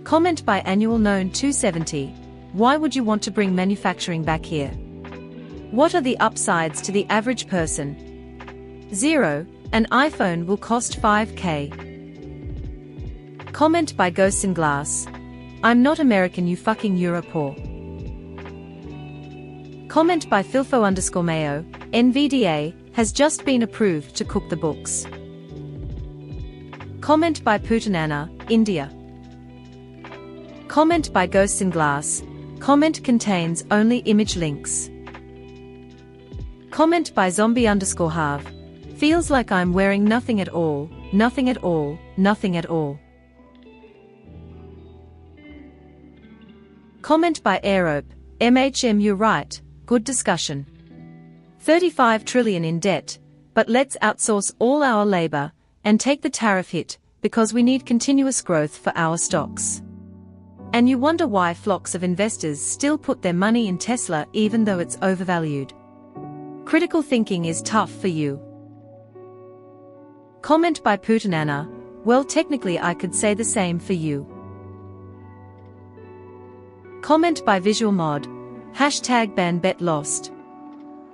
Comment by Annual Known 270. Why would you want to bring manufacturing back here? What are the upsides to the average person? 0. An iPhone will cost $5K. Comment by Ghosts in Glass. I'm not American you fucking Europore. Comment by Filfo_Mayo. NVDA has just been approved to cook the books. Comment by Putanana, India. Comment by Ghosts in Glass. Comment contains only image links. Comment by Zombie_Harv. Feels like I'm wearing nothing at all, nothing at all, nothing at all. Comment by Aerope. MHM you're right, good discussion. 35 trillion in debt, but let's outsource all our labor and take the tariff hit because we need continuous growth for our stocks. And you wonder why flocks of investors still put their money in Tesla even though it's overvalued. Critical thinking is tough for you. Comment by Putanana. Well, technically I could say the same for you. Comment by Visual Mod. #ban bet lost.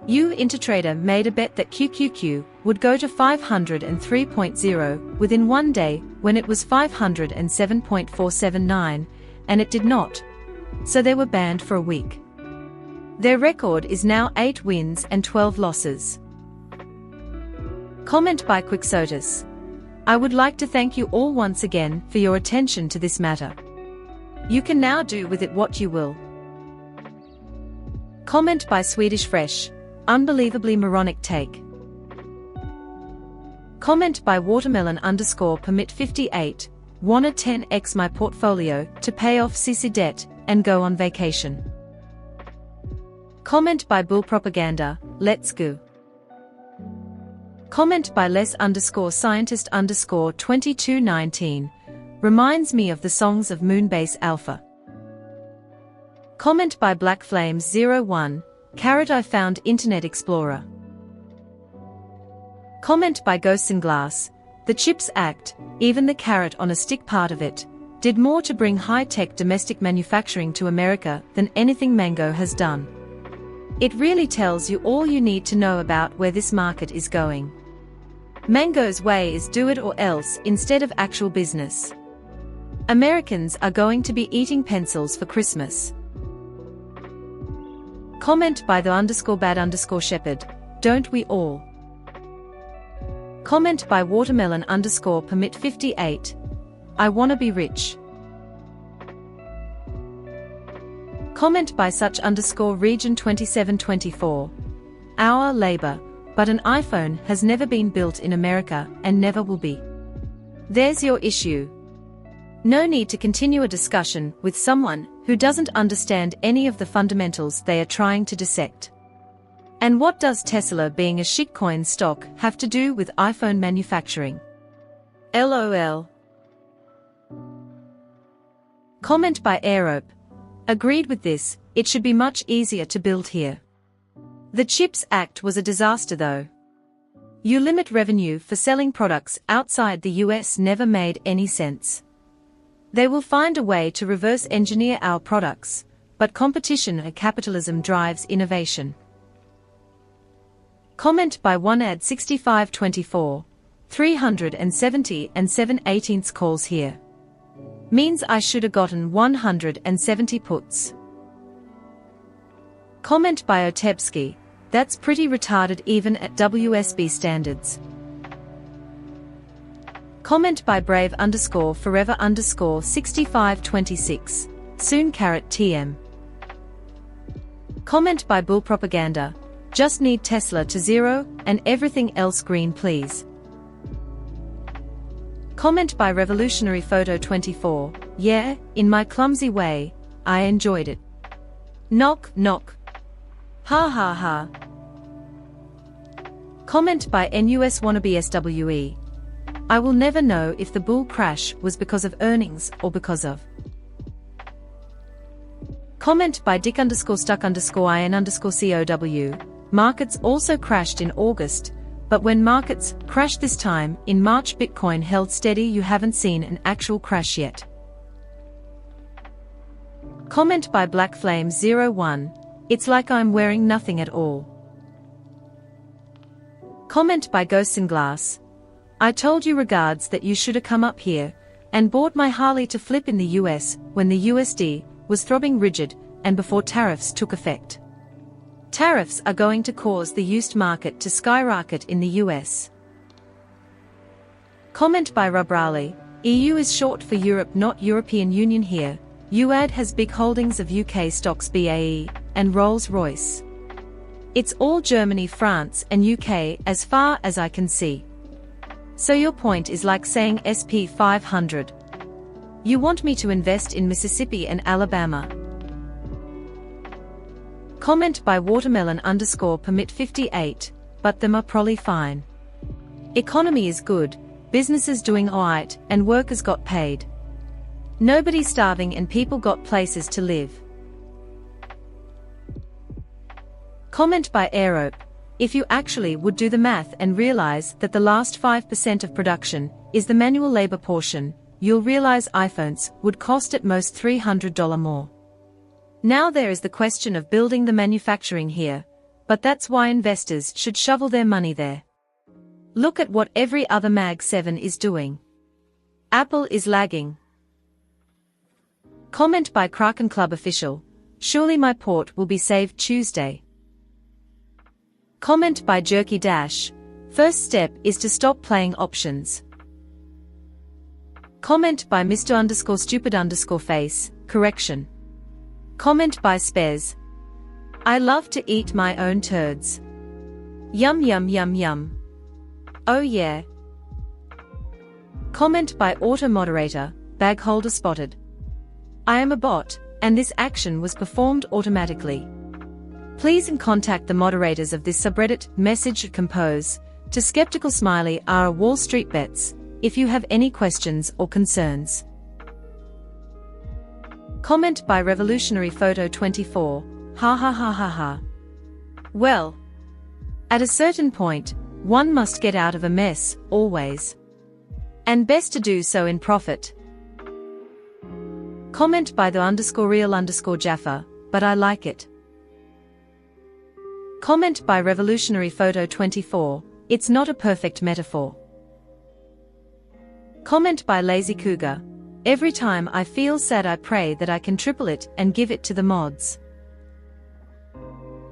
You Intertrader made a bet that QQQ would go to 503.0 within one day when it was 507.479, and it did not. So they were banned for a week. Their record is now 8 wins and 12 losses. Comment by Quixotus. I would like to thank you all once again for your attention to this matter. You can now do with it what you will. Comment by Swedish Fresh. Unbelievably moronic take. Comment by watermelon_permit58. Wanna 10x my portfolio to pay off CC debt and go on vacation. Comment by Bull Propaganda. Let's go. Comment by Les_scientist_2219. Reminds me of the songs of Moonbase Alpha. Comment by Black Flames 01. Carrot I found Internet Explorer. Comment by Ghosts in Glass. The CHIPS Act, even the carrot on a stick part of it, did more to bring high-tech domestic manufacturing to America than anything Mango has done. It really tells you all you need to know about where this market is going. Mango's way is do it or else instead of actual business. Americans are going to be eating pencils for Christmas. Comment by the_bad_shepherd. Don't we all? Comment by watermelon_permit58. I wanna be rich. Comment by such_region 2724. Our labor, but an iPhone has never been built in America and never will be. There's your issue. No need to continue a discussion with someone who doesn't understand any of the fundamentals they are trying to dissect. And what does Tesla being a shitcoin stock have to do with iPhone manufacturing? LOL. Comment by Aerope. Agreed with this, it should be much easier to build here. The CHIPS Act was a disaster though. You limit revenue for selling products outside the US never made any sense. They will find a way to reverse engineer our products, but competition and capitalism drives innovation. Comment by 1ad6524. 370 and 7/18 calls here. Means I should have gotten 170 puts. Comment by Otebsky. That's pretty retarded even at WSB standards. Comment by Brave_forever_6526. Soon carrot TM. Comment by Bull Propaganda. Just need Tesla to 0 and everything else green please. Comment by Revolutionary Photo 24. Yeah, in my clumsy way, I enjoyed it. Knock, knock. Ha ha ha. Comment by NUS Wannabe SWE. I will never know if the bull crash was because of earnings or because of. Comment by Dick_stuck_IN_COW. Markets also crashed in August, but when markets crashed this time in March, Bitcoin held steady. You haven't seen an actual crash yet. Comment by Black Flame 01. It's like I'm wearing nothing at all. Comment by Ghosts in Glass. I told you regards that you should have come up here and bought my Harley to flip in the US when the USD was throbbing rigid and before tariffs took effect. Tariffs are going to cause the used market to skyrocket in the US. Comment by Rubrali. EU is short for Europe, not European Union here. UAD has big holdings of UK stocks BAE and Rolls-Royce. It's all Germany, France and UK as far as I can see. So your point is like saying SP 500. You want me to invest in Mississippi and Alabama. Comment by watermelon_permit58, but them are probably fine. Economy is good, businesses doing alright and workers got paid. Nobody starving and people got places to live. Comment by Aerope. If you actually would do the math and realize that the last 5% of production is the manual labor portion, you'll realize iPhones would cost at most $300 more. Now there is the question of building the manufacturing here, but that's why investors should shovel their money there. Look at what every other Mag 7 is doing. Apple is lagging. Comment by Kraken Club Official. Surely my port will be saved Tuesday. Comment by Jerky Dash. First step is to stop playing options. Comment by Mr_Stupid_face, correction. Comment by Spez. I love to eat my own turds. Yum yum yum yum. Oh yeah. Comment by Auto Moderator, bag holder spotted. I am a bot, and this action was performed automatically. Please contact the moderators of this subreddit, message compose, to Skeptical Smiley R Wall Street Bets, if you have any questions or concerns. Comment by Revolutionary Photo 24, ha ha ha ha ha. Well, at a certain point, one must get out of a mess, always. And best to do so in profit. Comment by the _real_Jaffa, but I like it. Comment by Revolutionary Photo 24, it's not a perfect metaphor. Comment by Lazy Cougar, every time I feel sad I pray that I can triple it and give it to the mods.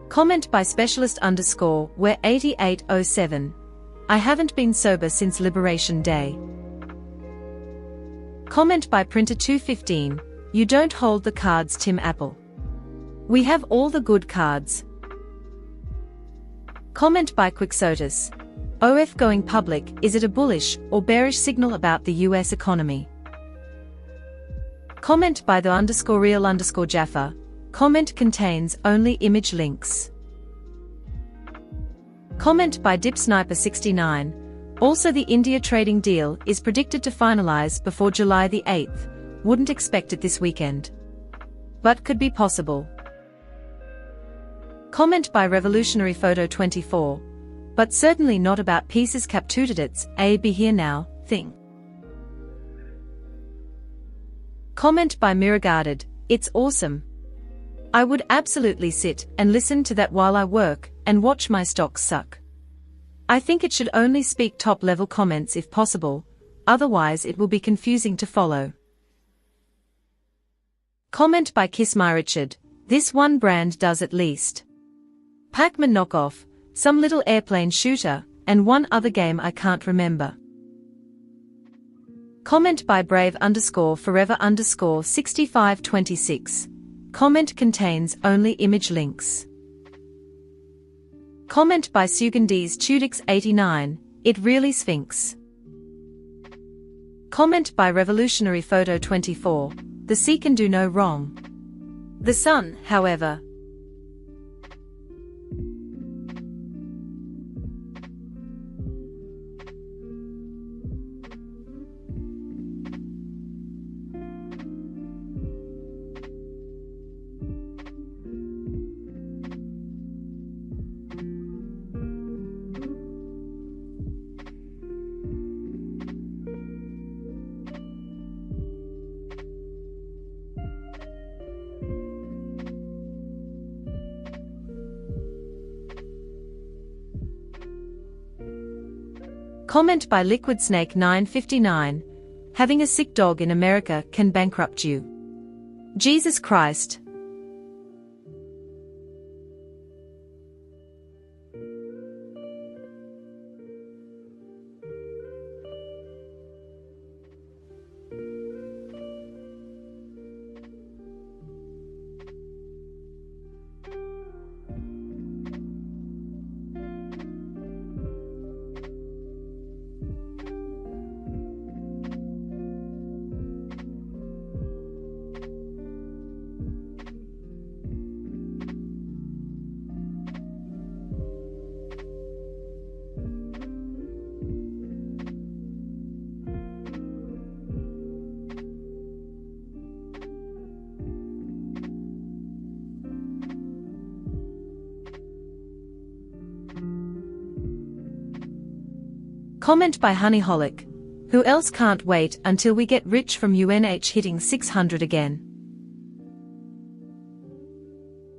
Comment by Specialist_where 8807, I haven't been sober since Liberation Day. Comment by Printer215, you don't hold the cards Tim Apple. We have all the good cards. Comment by Quixotus, OF going public, is it a bullish or bearish signal about the US economy? Comment by the _real_Jaffa, comment contains only image links. Comment by DipSniper69, also the India trading deal is predicted to finalize before July the 8th, wouldn't expect it this weekend. But could be possible. Comment by Revolutionary Photo 24, but certainly not about pieces captudits, a be here now, thing. Comment by Miragarded, it's awesome. I would absolutely sit and listen to that while I work and watch my stocks suck. I think it should only speak top-level comments if possible, otherwise it will be confusing to follow. Comment by Kiss My Richard, this one brand does at least. Pac-Man knockoff, some little airplane shooter, and one other game I can't remember. Comment by Brave_Forever_6526. Comment contains only image links. Comment by Sugandis Tudix89, it really sphinx. Comment by Revolutionary Photo 24, the sea can do no wrong. The sun, however. Comment by Liquid Snake 959, having a sick dog in America can bankrupt you. Jesus Christ. Comment by Honeyholic, who else can't wait until we get rich from UNH hitting 600 again.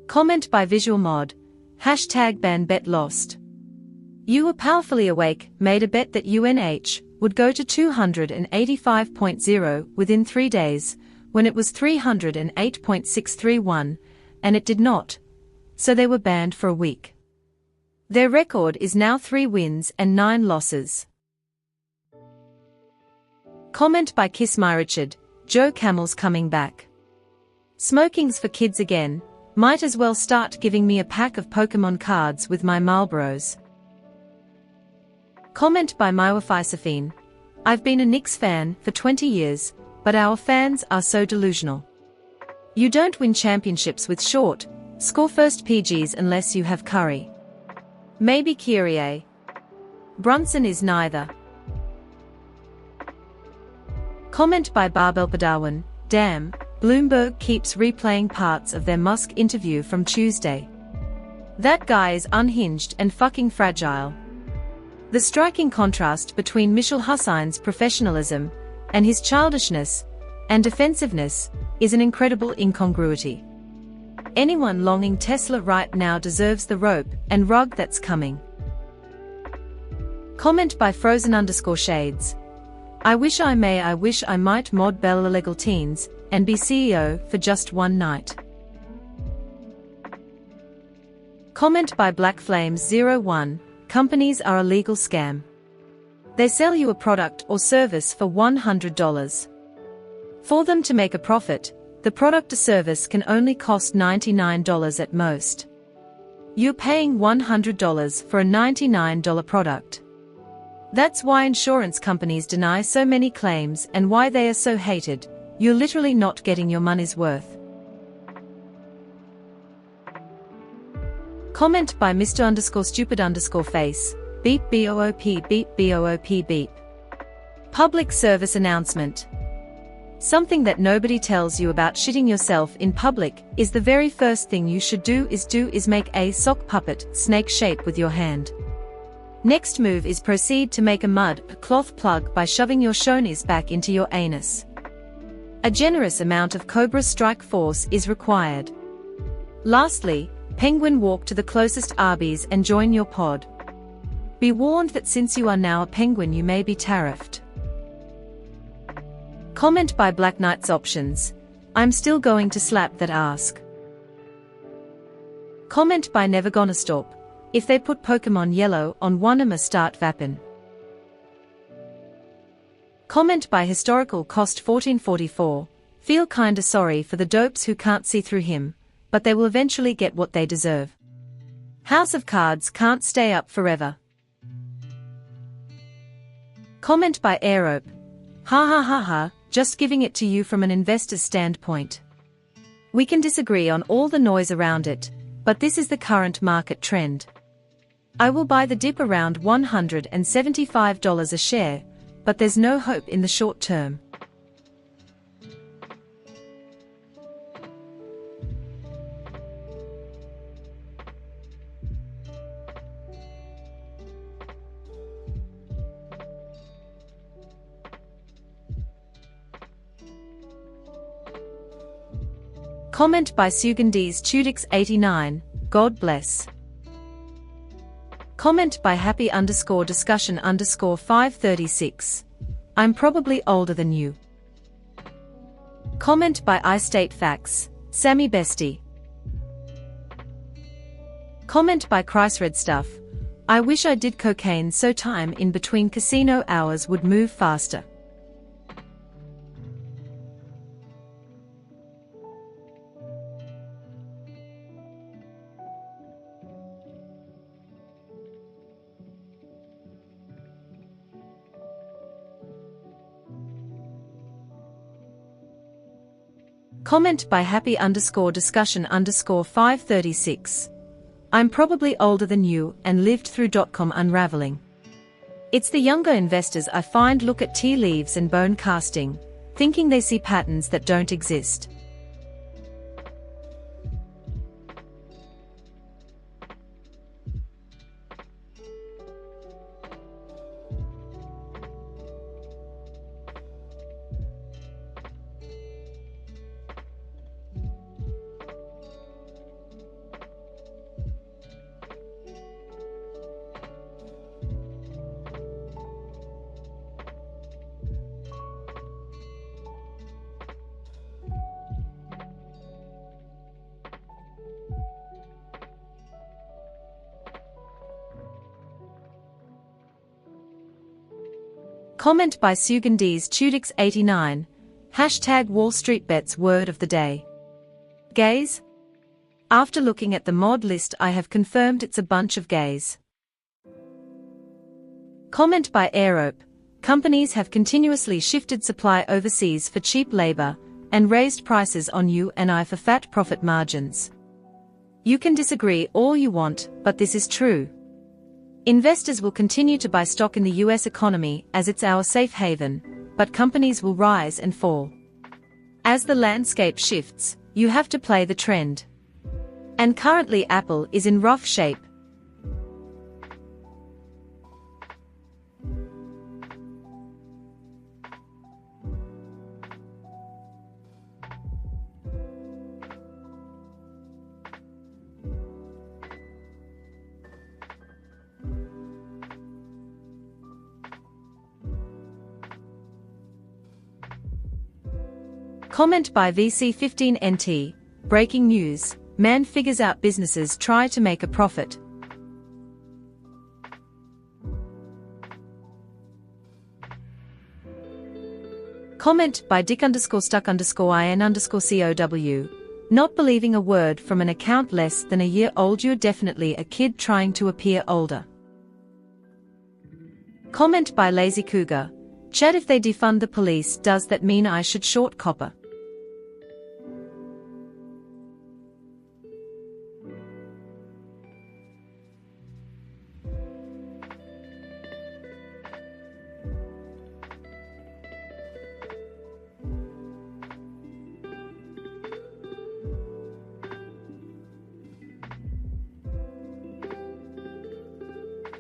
Comment by Visual Mod, hashtag ban bet lost. You were powerfully awake, made a bet that UNH would go to 285.0 within 3 days, when it was 308.631, and it did not, so they were banned for a week. Their record is now 3 wins and 9 losses. Comment by Kiss My Richard, Joe Camel's coming back. Smoking's for kids again, might as well start giving me a pack of Pokemon cards with my Marlboros. Comment by Mywafisophine, I've been a Knicks fan for 20 years, but our fans are so delusional. You don't win championships with short, score-first PGs unless you have Curry. Maybe Kyrie. Brunson is neither. Comment by Barbel Padawan, damn, Bloomberg keeps replaying parts of their Musk interview from Tuesday. That guy is unhinged and fucking fragile. The striking contrast between Michel Hussein's professionalism and his childishness and defensiveness is an incredible incongruity. Anyone longing Tesla right now deserves the rope and rug that's coming. Comment by Frozen_Shades. I wish I might mod Bell Illegal Teens and be CEO for just one night. Comment by Black Flames 01. Companies are a legal scam. They sell you a product or service for $100. For them to make a profit, the product or service can only cost $99 at most. You're paying $100 for a $99 product. That's why insurance companies deny so many claims and why they are so hated. You're literally not getting your money's worth. Comment by Mr_Stupid_Face, beep boop beep boop beep. Public service announcement. Something that nobody tells you about shitting yourself in public is the very first thing you should do is make a sock puppet snake shape with your hand. Next move is proceed to make a mud cloth plug by shoving your chonies back into your anus. A generous amount of Cobra strike force is required. Lastly, penguin walk to the closest Arby's and join your pod. Be warned that since you are now a penguin you may be tariffed. Comment by Black Knight's Options. I'm still going to slap that ask. Comment by Never Gonna Stop. If they put Pokemon Yellow on one I'ma start vappin'. Comment by Historical Cost 1444. Feel kinda sorry for the dopes who can't see through him, but they will eventually get what they deserve. House of Cards can't stay up forever. Comment by Aerope. Ha ha ha ha, just giving it to you from an investor's standpoint. We can disagree on all the noise around it, but this is the current market trend. I will buy the dip around $175 a share, but there's no hope in the short term. Comment by Sugandis Tudix 89, God bless. Comment by Happy_Discussion_536. I'm probably older than you. Comment by iState Facts, Sammy Bestie. Comment by Chrisred Stuff. I wish I did cocaine so time in between casino hours would move faster. Comment by Happy_Discussion_536. I'm probably older than you and lived through .com unraveling. It's the younger investors I find look at tea leaves and bone casting, thinking they see patterns that don't exist. Comment by Sugandis Tudix89, hashtag wallstreetbets word of the day. Gays? After looking at the mod list, I have confirmed it's a bunch of gays. Comment by Aerope, companies have continuously shifted supply overseas for cheap labor, and raised prices on you and I for fat profit margins. You can disagree all you want, but this is true. Investors will continue to buy stock in the US economy as it's our safe haven, but companies will rise and fall. As the landscape shifts, you have to play the trend. And currently Apple is in rough shape. Comment by VC15NT, breaking news, man figures out businesses try to make a profit. Comment by Dick_stuck_in_COW, not believing a word from an account less than a year old. You're definitely a kid trying to appear older. Comment by Lazy Cougar, Chad, if they defund the police, does that mean I should short copper?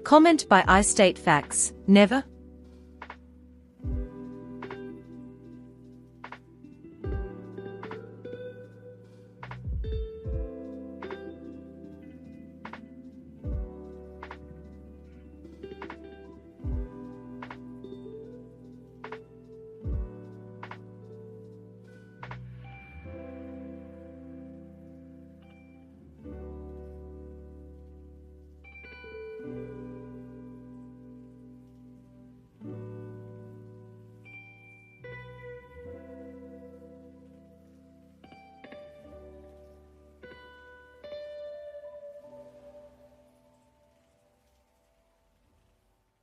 Comment by I State Facts, never.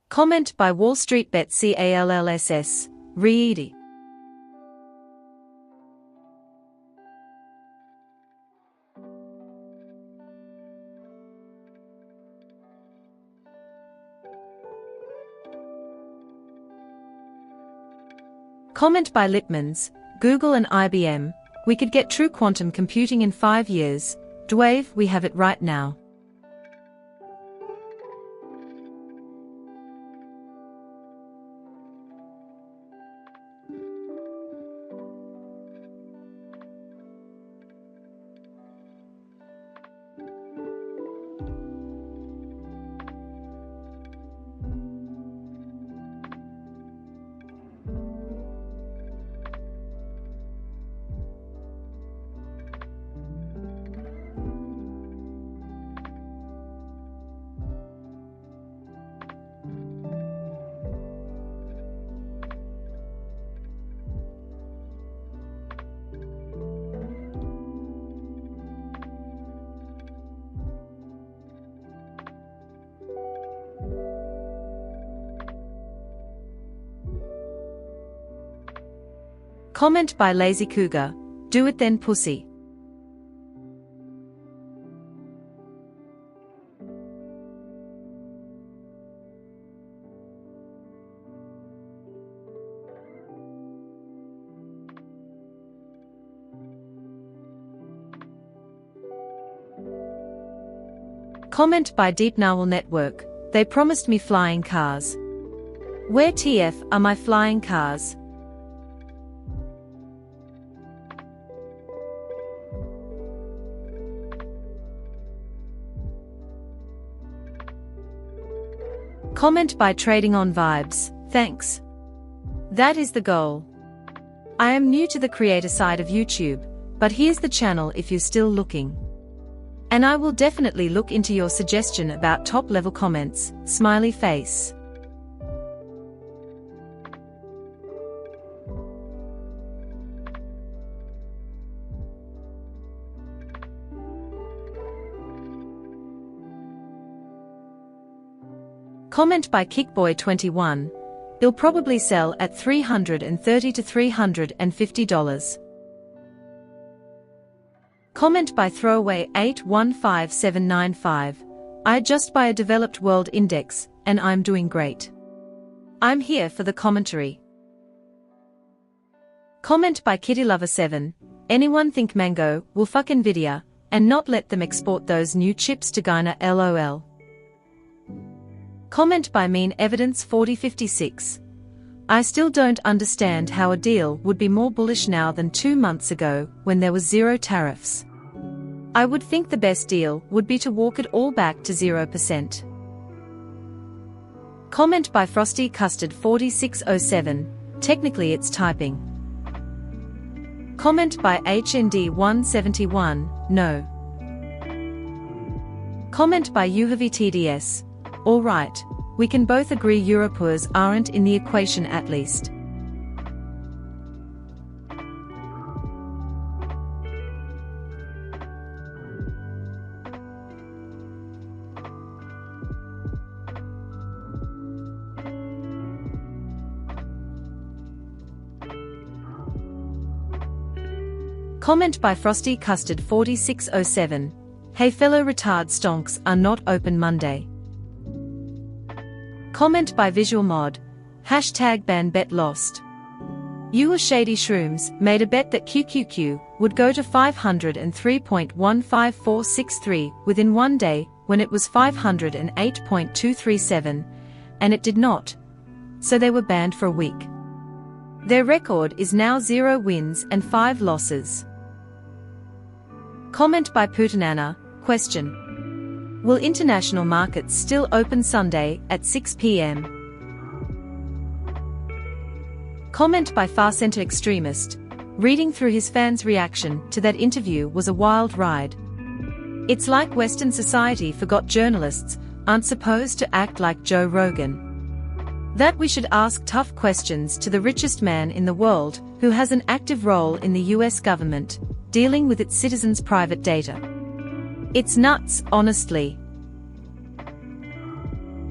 Comment by wallstreetbets CALLSS, Reedy. Comment by Lipmans, Google and IBM, we could get true quantum computing in 5 years, Dwave, we have it right now. Comment by Lazy Cougar, do it then pussy. Comment by Deep Narwhal Network, they promised me flying cars. Where TF are my flying cars? Comment by Trading on Vibes, thanks. That is the goal. I am new to the creator side of YouTube, but here's the channel if you're still looking. And I will definitely look into your suggestion about top level comments, smiley face. Comment by Kickboy21. It'll probably sell at $330 to $350. Comment by Throwaway 815795. I just buy a developed world index, and I'm doing great. I'm here for the commentary. Comment by KittyLover7. Anyone think Mango will fuck Nvidia and not let them export those new chips to China? LOL. Comment by Mean Evidence 4056. I still don't understand how a deal would be more bullish now than 2 months ago when there was zero tariffs. I would think the best deal would be to walk it all back to 0%. Comment by Frosty Custard 4607. Technically it's typing. Comment by HND 171. No. Comment by UHVTDS. Alright, we can both agree Europurs aren't in the equation at least. Comment by Frosty Custard 4607. Hey fellow retard stonks are not open Monday. Comment by Visual Mod. Hashtag ban bet lost. You or Shady Shrooms made a bet that QQQ would go to 503.15463 within 1 day when it was 508.237, and it did not. So they were banned for a week. Their record is now 0 wins and 5 losses. Comment by Putanana. Question. Will international markets still open Sunday at 6 p.m? Comment by Far Center Extremist. Reading through his fans' reaction to that interview was a wild ride. It's like Western society forgot journalists aren't supposed to act like Joe Rogan. That we should ask tough questions to the richest man in the world who has an active role in the US government, dealing with its citizens' private data. It's nuts, honestly.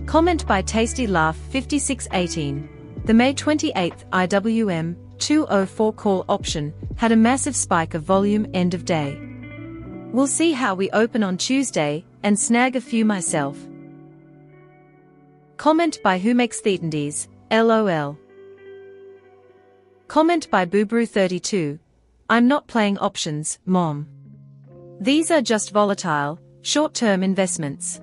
Comment by Tasty Laugh 5618. The May 28th IWM 204 call option had a massive spike of volume end of day. We'll see how we open on Tuesday and snag a few myself. Comment by Who Makes Thetandies, LOL. Comment by Boobrew32. I'm not playing options, mom. These are just volatile, short-term investments.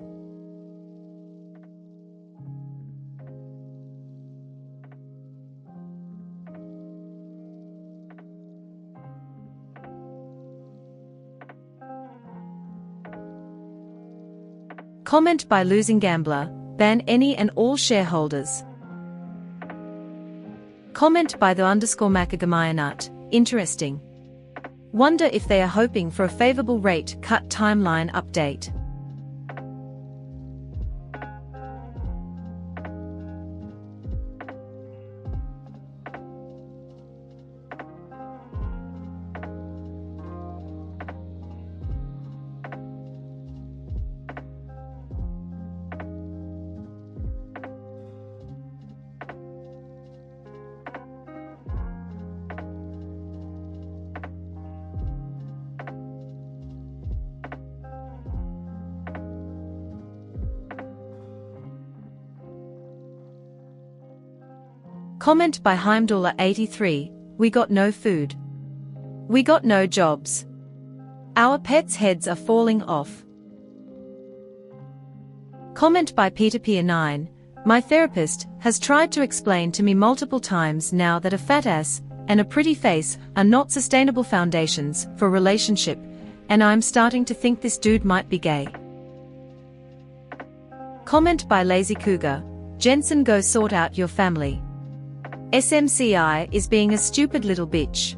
Comment by Losing Gambler. Ban any and all shareholders. Comment by the _Macagamayonut. Interesting. Wonder if they are hoping for a favorable rate cut timeline update. Comment by Heimdullah83. We got no food. We got no jobs. Our pets' heads are falling off. Comment by PeterPier9. My therapist has tried to explain to me multiple times now that a fat ass and a pretty face are not sustainable foundations for a relationship, and I'm starting to think this dude might be gay. Comment by Lazy Cougar. Jensen, go sort out your family. SMCI is being a stupid little bitch.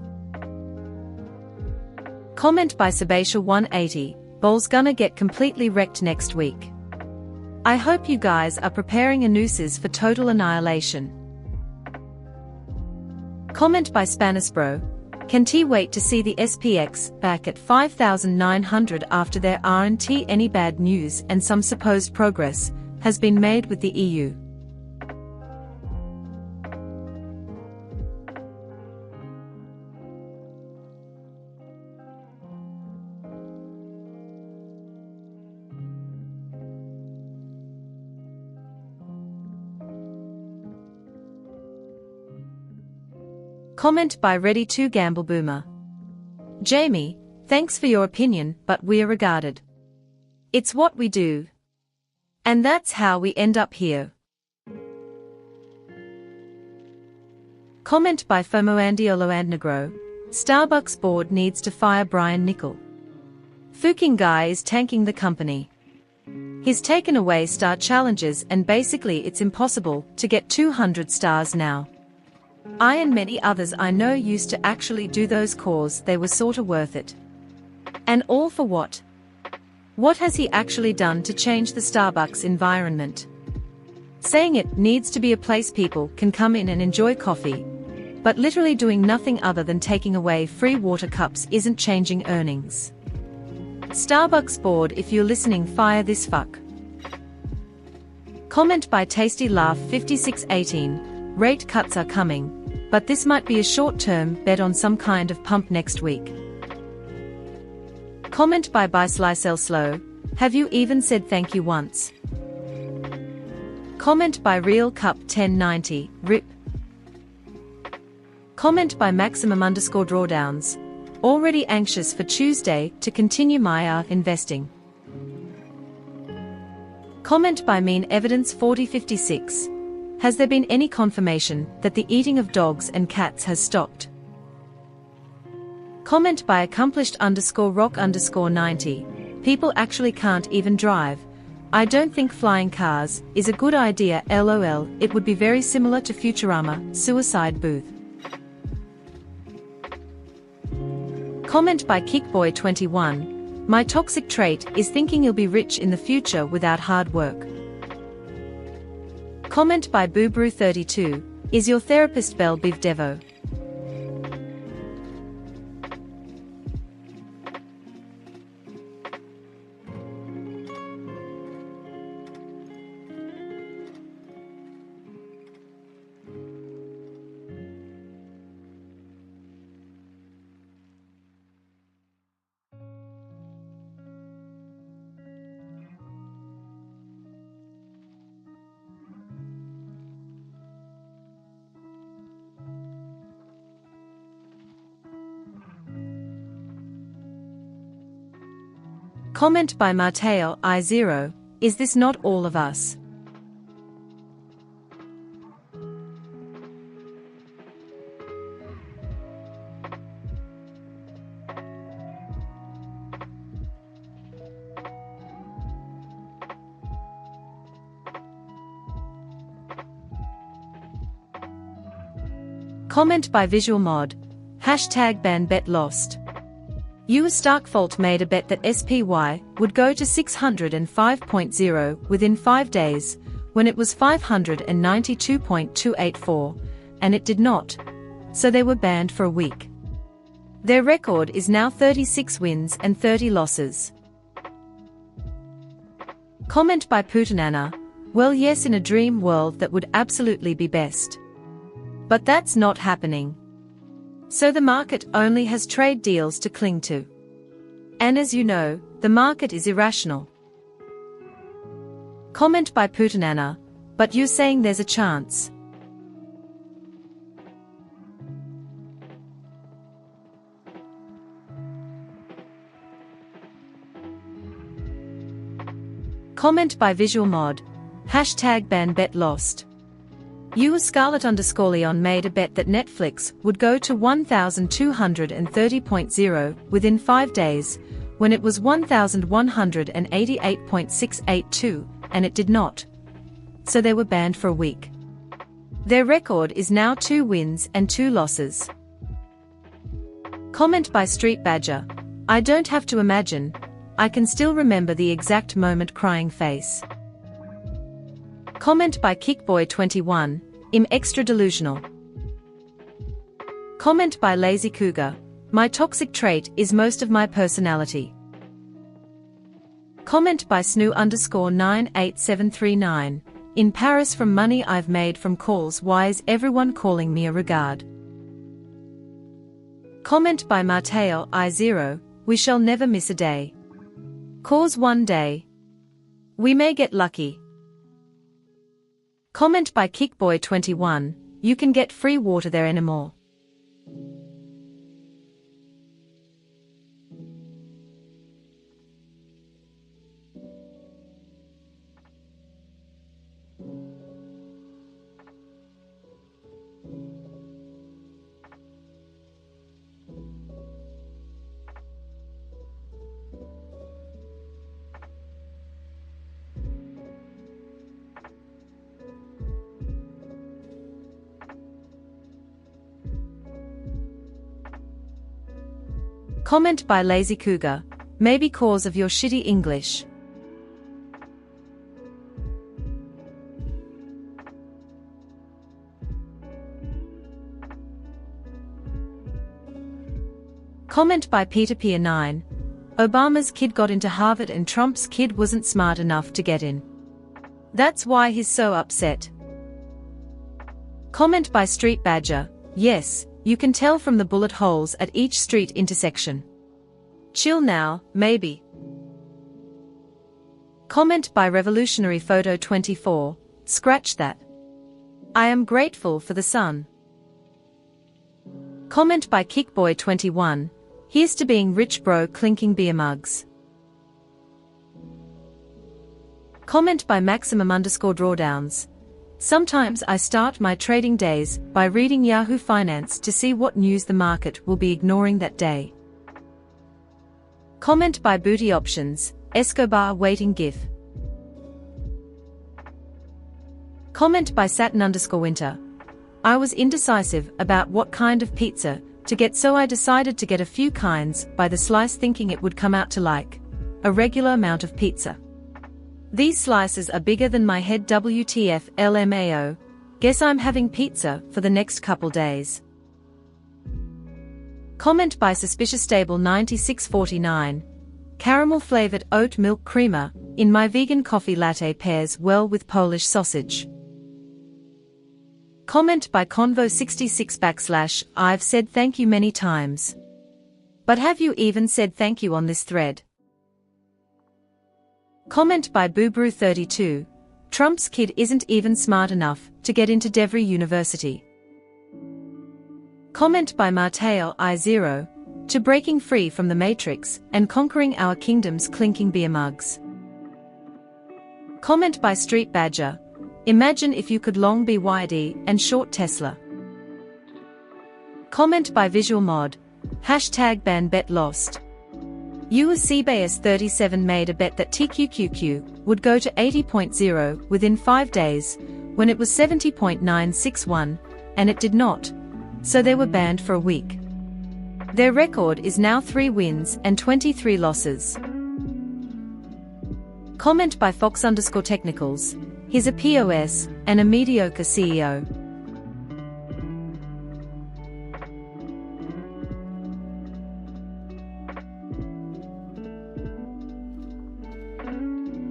Comment by Sebastian180. Bowl's gonna get completely wrecked next week. I hope you guys are preparing a nooses for total annihilation. Comment by Spanisbro. Can T wait to see the SPX back at 5,900 after there aren't any bad news and some supposed progress has been made with the EU. Comment by Ready to Gamble Boomer. Jamie, thanks for your opinion, but we're regarded. It's what we do. And that's how we end up here. Comment by Fomoandiolo Negro. Starbucks board needs to fire Brian Nickel. Fucking guy is tanking the company. He's taken away star challenges and basically it's impossible to get 200 stars now. I and many others I know used to actually do those cause they were sorta worth it. And all for what? What has he actually done to change the Starbucks environment? Saying it needs to be a place people can come in and enjoy coffee, but literally doing nothing other than taking away free water cups isn't changing earnings. Starbucks board, if you're listening, fire this fuck. Comment by Tasty Laugh 5618. Rate cuts are coming, but this might be a short-term bet on some kind of pump next week. Comment by Slicel Slow. Have you even said thank you once? Comment by Real Cup 1090. RIP. Comment by Maximum_Drawdowns. Already anxious for Tuesday to continue my investing. Comment by Mean Evidence 4056. Has there been any confirmation that the eating of dogs and cats has stopped? Comment by Accomplished_Rock_90. People actually can't even drive. I don't think flying cars is a good idea. LOL. It would be very similar to Futurama, Suicide Booth. Comment by Kickboy21. My toxic trait is thinking you'll be rich in the future without hard work. Comment by Boobrew32. Is your therapist Belle Biv Devo? Comment by Mateo I0. Is this not all of us? Comment by Visual Mod. #BanBet lost. US Starkfault made a bet that SPY would go to 605.0 within 5 days, when it was 592.284, and it did not, so they were banned for a week. Their record is now 36 wins and 30 losses. Comment by Putanana. Well, yes, in a dream world that would absolutely be best. But that's not happening. So the market only has trade deals to cling to. And as you know, the market is irrational. Comment by Putanana. But you're saying there's a chance. Comment by Visual Mod. #BanBet lost. US Scarlet_Leon made a bet that Netflix would go to 1,230.0 within 5 days, when it was 1,188.682, and it did not. So they were banned for a week. Their record is now 2 wins and 2 losses. Comment by Street Badger. I don't have to imagine. I can still remember the exact moment, crying face. Comment by Kickboy21. I'm extra delusional. Comment by Lazy Cougar. My toxic trait is most of my personality. Comment by snoo_98739. In Paris from money I've made from calls, why is everyone calling me a regard? Comment by Mateo I0, we shall never miss a day. Cause one day. We may get lucky. Comment by Kickboy21, you can get free water there anymore. Comment by Lazy Cougar, maybe cause of your shitty English. Comment by Peter Pier 9. Obama's kid got into Harvard and Trump's kid wasn't smart enough to get in. That's why he's so upset. Comment by Street Badger, yes, you can tell from the bullet holes at each street intersection. Chill now, maybe. Comment by Revolutionary Photo 24, scratch that. I am grateful for the sun. Comment by Kickboy 21, here's to being rich bro clinking beer mugs. Comment by Maximum_drawdowns. Sometimes I start my trading days by reading Yahoo Finance to see what news the market will be ignoring that day. Comment by Booty Options, Escobar waiting gif. Comment by Saturn_Winter. I was indecisive about what kind of pizza to get, so I decided to get a few kinds by the slice, thinking it would come out to like a regular amount of pizza. These slices are bigger than my head, WTF LMAO, guess I'm having pizza for the next couple days. Comment by Suspicious Stable 9649, caramel flavored oat milk creamer in my vegan coffee latte pairs well with Polish sausage. Comment by Convo66 / I've said thank you many times. But have you even said thank you on this thread? Comment by Boobrew32, Trump's kid isn't even smart enough to get into Devry University. Comment by Mateo I0, to breaking free from the Matrix and conquering our kingdoms clinking beer mugs. Comment by Street Badger, imagine if you could long BYD and short Tesla. Comment by Visual Mod, hashtag ban bet lost. USCBS37 made a bet that TQQQ would go to 80.0 within 5 days, when it was 70.961, and it did not, so they were banned for a week. Their record is now 3 wins and 23 losses. Comment by Fox_Technicals, he's a POS and a mediocre CEO.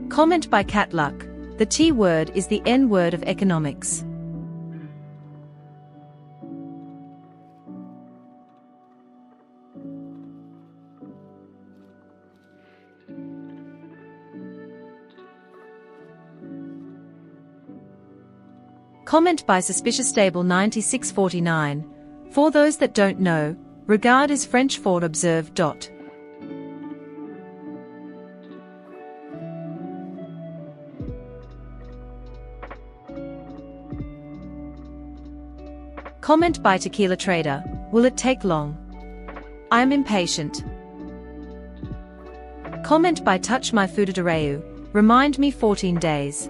Comment by Catluck, the T word is the N word of economics. Comment by Suspicious Stable 9649, for those that don't know, regard is French for observe. Comment by Tequila Trader, will it take long? I am impatient. Comment by Touch My Fudadareu, remind me 14 days.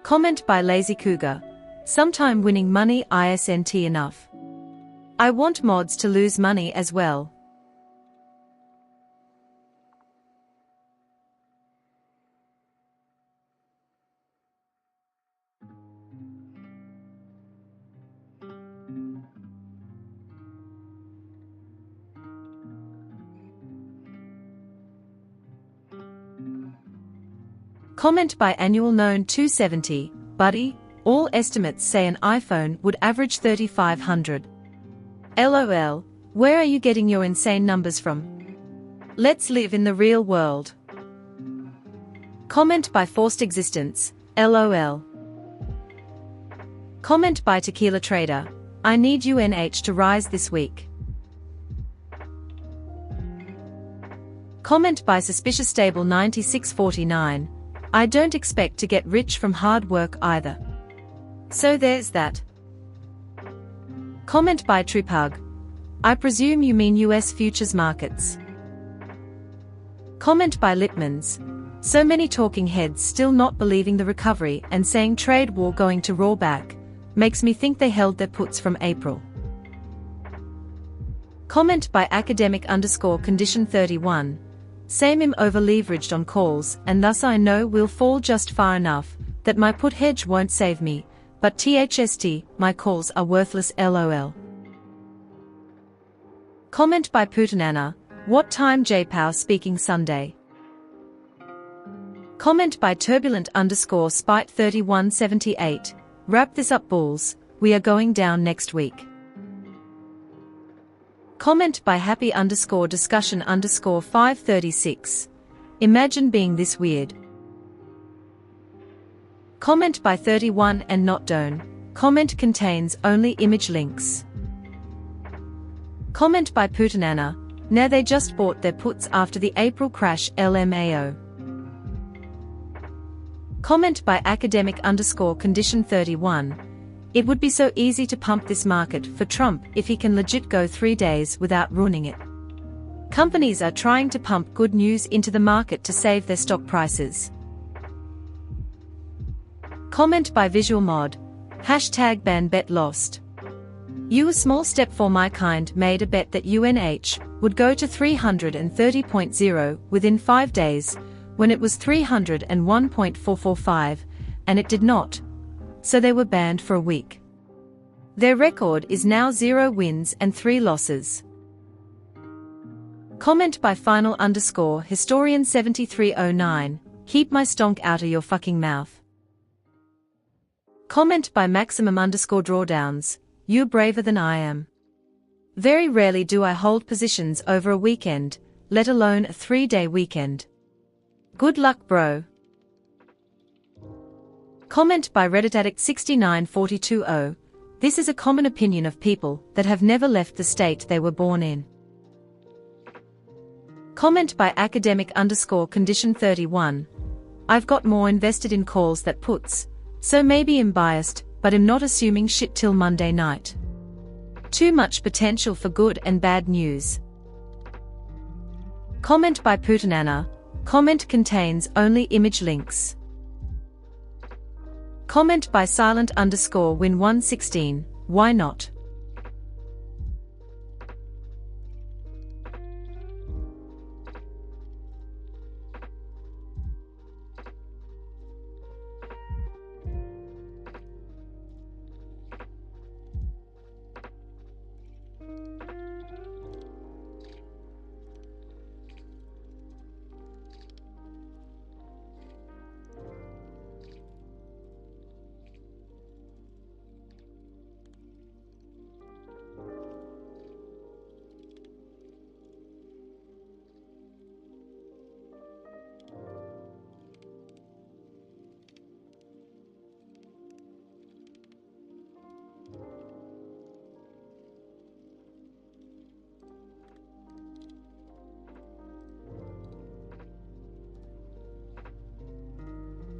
Comment by Lazy Cougar. Sometime winning money isn't enough. I want mods to lose money as well. Comment by Annual Known 270, buddy, all estimates say an iPhone would average 3,500. LOL, where are you getting your insane numbers from? Let's live in the real world. Comment by Forced Existence, LOL. Comment by Tequila Trader, I need UNH to rise this week. Comment by Suspicious Stable 9649, I don't expect to get rich from hard work either. So there's that. Comment by Tripug. I presume you mean US futures markets. Comment by Lipmans. So many talking heads still not believing the recovery and saying trade war going to roar back, makes me think they held their puts from April. Comment by Academic_Condition 31. Same im over-leveraged on calls and thus I know we'll fall just far enough that my put hedge won't save me, but THST, my calls are worthless LOL. Comment by Putinana, what time JPow speaking Sunday? Comment by Turbulent_Spite 3178, wrap this up bulls, we are going down next week. Comment by Happy_Discussion_536. Imagine being this weird. Comment by 31 and not Doan. Comment contains only image links. Comment by Putinana. Now they just bought their puts after the April crash LMAO. Comment by Academic_Condition 31. It would be so easy to pump this market for Trump if he can legit go 3 days without ruining it. Companies are trying to pump good news into the market to save their stock prices. Comment by Visual Mod. Hashtag ban bet lost. You a small step for my kind made a bet that UNH would go to 330.0 within 5 days, when it was 301.445, and it did not. So they were banned for a week. Their record is now 0 wins and 3 losses. Comment by Final_Historian 7309, keep my stonk out of your fucking mouth. Comment by Maximum_Drawdowns, you're braver than I am. Very rarely do I hold positions over a weekend, let alone a 3-day weekend. Good luck, bro. Comment by RedditAddict69420. This is a common opinion of people that have never left the state they were born in. Comment by Academic_Condition 31. I've got more invested in calls that puts, so maybe I'm biased, but I'm not assuming shit till Monday night. Too much potential for good and bad news. Comment by Putinana. Comment contains only image links. Comment by Silent_Win116, why not?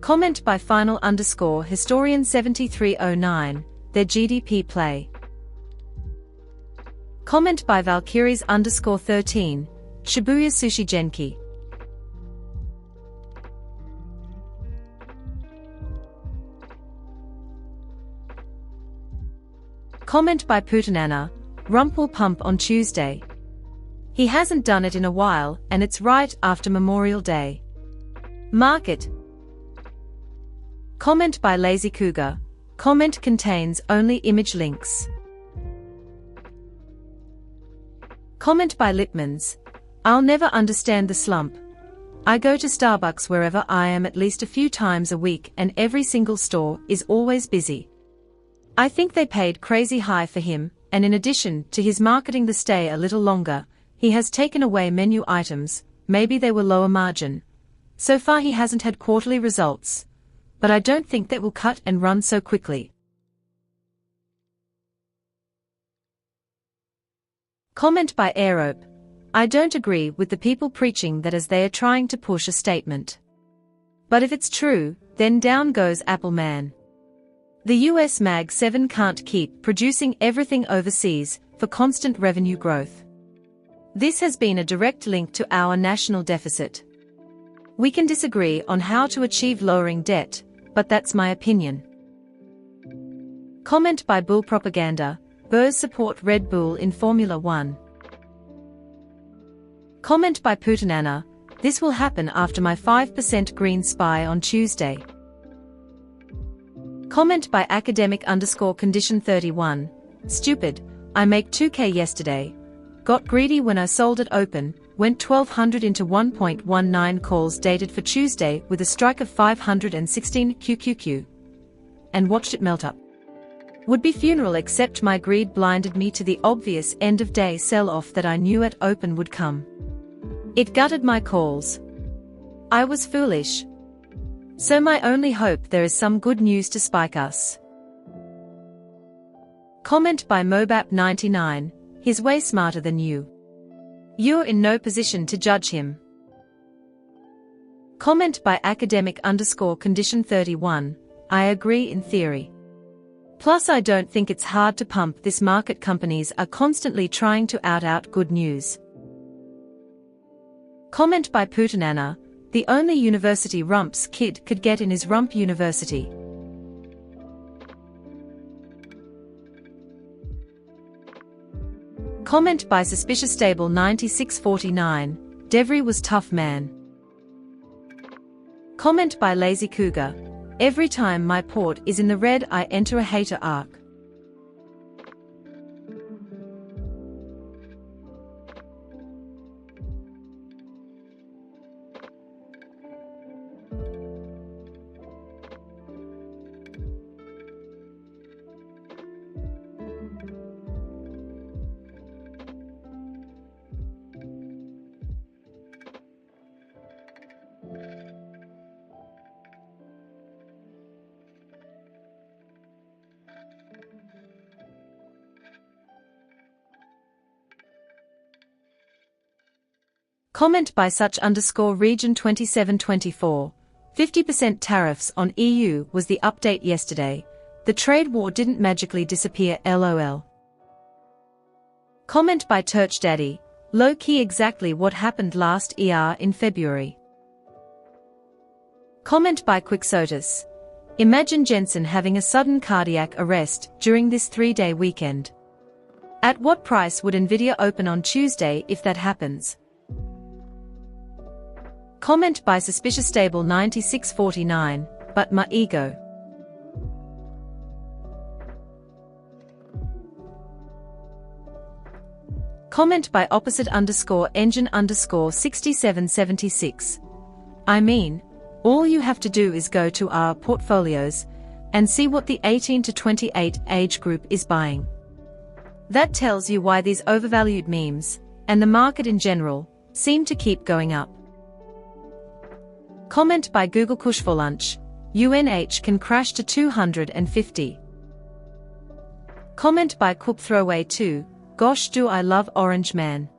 Comment by Final_Historian 7309, their GDP play. Comment by Valkyries_13, Shibuya Sushi Genki. Comment by Putinana, Rumpel pump on Tuesday. He hasn't done it in a while, and it's right after Memorial Day. Market. Comment by Lazy Cougar. Comment contains only image links. Comment by Lipmans. I'll never understand the slump. I go to Starbucks wherever I am at least a few times a week, and every single store is always busy. I think they paid crazy high for him, and in addition to his marketing the stay a little longer, he has taken away menu items, maybe they were lower margin. So far he hasn't had quarterly results, but I don't think that will cut and run so quickly. Comment by Aerope. I don't agree with the people preaching that as they are trying to push a statement. But if it's true, then down goes Apple Man. The US Mag 7 can't keep producing everything overseas for constant revenue growth. This has been a direct link to our national deficit. We can disagree on how to achieve lowering debt, but that's my opinion. Comment by Bull Propaganda. Burrs support Red Bull in Formula 1. Comment by Putinana. This will happen after my 5% green spy on Tuesday. Comment by academic_condition 31. Stupid, I make 2K yesterday. Got greedy when I sold at open, went 1200 into 1.19 calls dated for Tuesday with a strike of 516 QQQ. And watched it melt up. Would be funeral, except my greed blinded me to the obvious end-of-day sell-off that I knew at open would come. It gutted my calls. I was foolish. So my only hope there is some good news to spike us. Comment by Mobap99, he's way smarter than you. You're in no position to judge him. Comment by academic_condition 31, I agree in theory. Plus I don't think it's hard to pump this market. Companies are constantly trying to out good news. Comment by Putinana, the only university Rump's kid could get in is Rump University. Comment by Suspicious Stable 9649, Devry was tough man. Comment by Lazy Cougar. Every time my port is in the red I enter a hater arc. Comment by such_region 2724. 50% tariffs on EU was the update yesterday. The trade war didn't magically disappear, lol. Comment by Turch Daddy. Low key exactly what happened last year in February. Comment by Quixotus. Imagine Jensen having a sudden cardiac arrest during this 3-day weekend. At what price would Nvidia open on Tuesday if that happens? Comment by Suspicious Stable 9649, but my ego. Comment by opposite_engine_6776. I mean, all you have to do is go to our portfolios and see what the 18 to 28 age group is buying. That tells you why these overvalued memes, and the market in general, seem to keep going up. Comment by Google Kush for lunch. UNH can crash to 250. Comment by Cook Throwaway 2. Gosh, do I love Orange Man.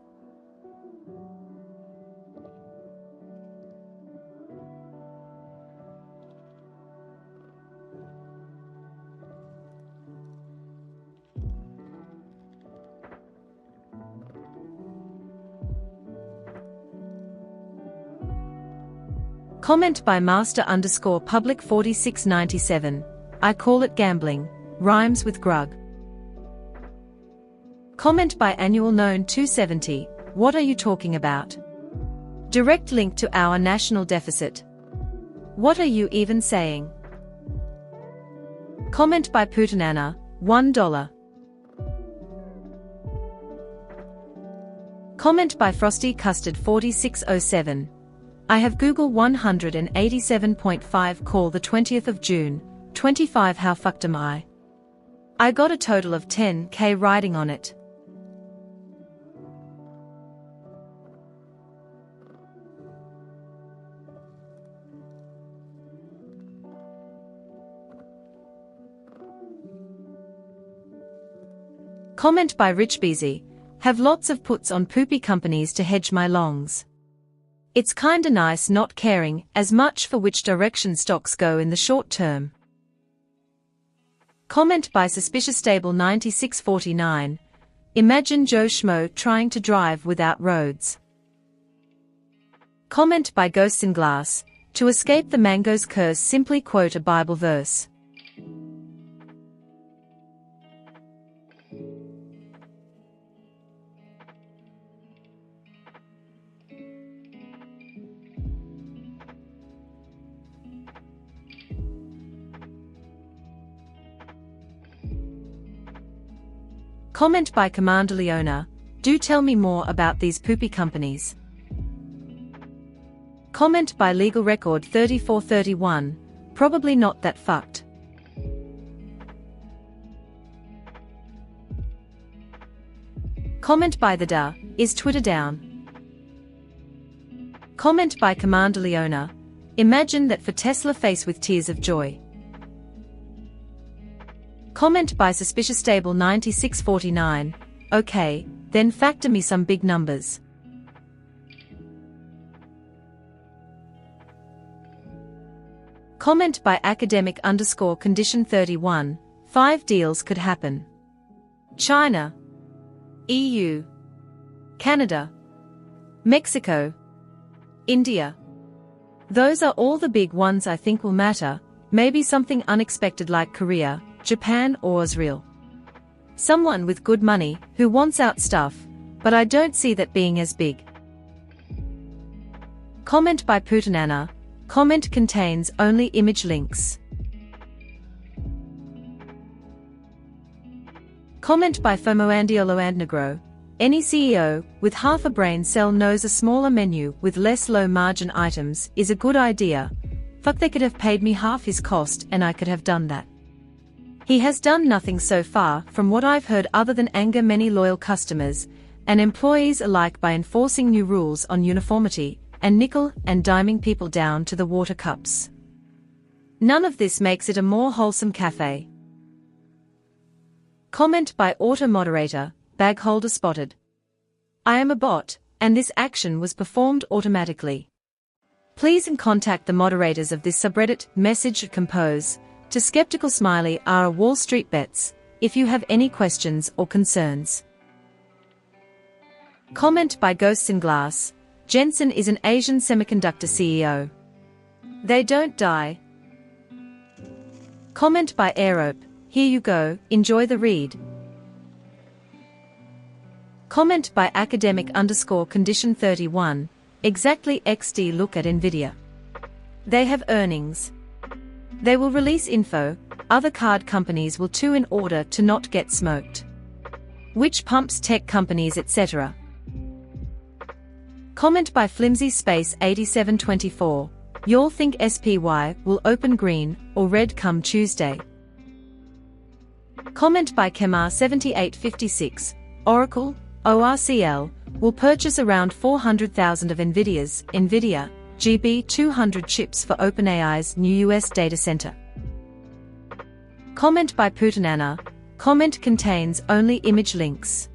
Comment by Master_Public 4697. I call it gambling. Rhymes with grug. Comment by Annual Known 270, what are you talking about? Direct link to our national deficit. What are you even saying? Comment by Putanana, $1. Comment by Frosty Custard 4607. I have Google 187.5 call the 20th of June, 25 how fucked am I? I got a total of 10K riding on it. Comment by Rich Beezy. Have lots of puts on poopy companies to hedge my longs. It's kinda nice not caring as much for which direction stocks go in the short term. Comment by Suspicious Stable 9649. Imagine Joe Schmo trying to drive without roads. Comment by Ghosts in Glass. To escape the mango's curse, simply quote a Bible verse. Comment by Commander Leona. Do tell me more about these poopy companies. Comment by Legal Record 3431. Probably not that fucked. Comment by The Da. Is Twitter down? Comment by Commander Leona. Imagine that for Tesla face with tears of joy. Comment by Suspicious Stable 9649. Okay, then factor me some big numbers. Comment by Academic_Condition 31. 5 deals could happen. China, EU, Canada, Mexico, India. Those are all the big ones I think will matter, maybe something unexpected like Korea, Japan or Israel. Someone with good money who wants out stuff, but I don't see that being as big. Comment by Putanana. Comment contains only image links. Comment by Fomoandiolo and Negro. Any CEO with half a brain cell knows a smaller menu with less low margin items is a good idea. Fuck, they could have paid me half his cost and I could have done that. He has done nothing so far from what I've heard other than anger many loyal customers and employees alike by enforcing new rules on uniformity and nickel and diming people down to the water cups. None of this makes it a more wholesome cafe. Comment by Auto Moderator. Bag holder spotted. I am a bot, and this action was performed automatically. Please contact the moderators of this subreddit. Message compose to Skeptical Smiley are Wall Street Bets if you have any questions or concerns. Comment by Ghosts in Glass. Jensen is an Asian semiconductor CEO. They don't die. Comment by Aerope. Here you go, enjoy the read. Comment by Academic_Condition 31. Exactly XD. Look at Nvidia. They have earnings. They will release info, other card companies will too in order to not get smoked. Which pumps tech companies etc. Comment by Flimsy Space 8724. Y'all think SPY will open green or red come Tuesday? Comment by Kemar 7856. Oracle, ORCL, will purchase around 400,000 of Nvidia GB200 chips for OpenAI's new US data center. Comment by Putanana. Comment contains only image links.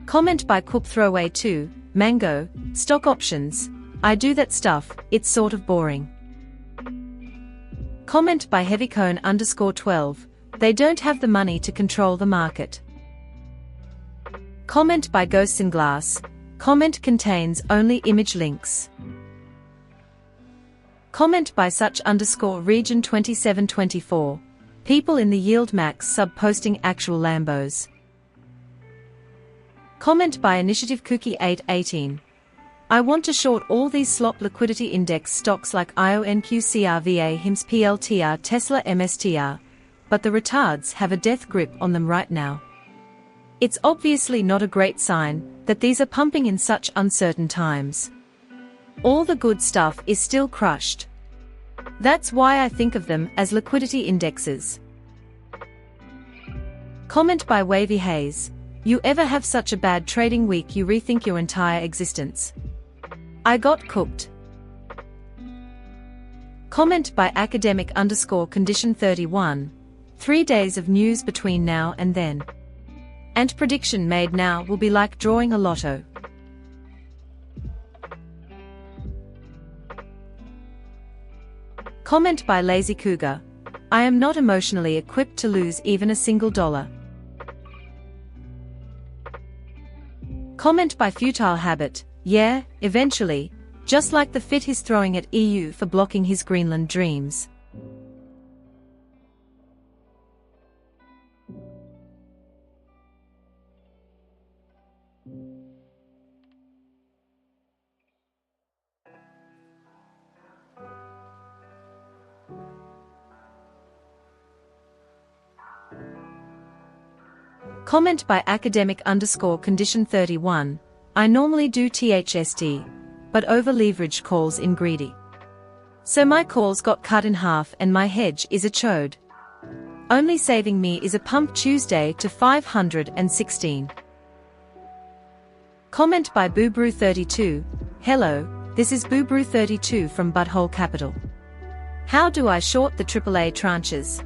Comment by Coop Throwaway 2. Mango, stock options. I do that stuff, it's sort of boring. Comment by Heavycone_12. They don't have the money to control the market. Comment by Ghosts in Glass. Comment contains only image links. Comment by Such_Region 2724. People in the Yield Max sub posting actual Lambos. Comment by Initiative Cookie 818. I want to short all these slop liquidity index stocks like IONQCRVA, HIMS, PLTR, Tesla, MSTR, but the retards have a death grip on them right now. It's obviously not a great sign that these are pumping in such uncertain times. All the good stuff is still crushed. That's why I think of them as liquidity indexes. Comment by Wavy Haze. You ever have such a bad trading week you rethink your entire existence? I got cooked. Comment by academic_condition 31. 3 days of news between now and then. And prediction made now will be like drawing a lotto. Comment by Lazy Cougar. I am not emotionally equipped to lose even a single dollar. Comment by Futile Habit. Yeah, eventually, just like the fit he's throwing at EU for blocking his Greenland dreams. Comment by academic_condition 31. I normally do THST, but over-leveraged calls in greedy. So my calls got cut in half and my hedge is a chode. Only saving me is a pump Tuesday to 516. Comment by Boobrew32. Hello, this is Boobrew32 from Butthole Capital. How do I short the AAA tranches?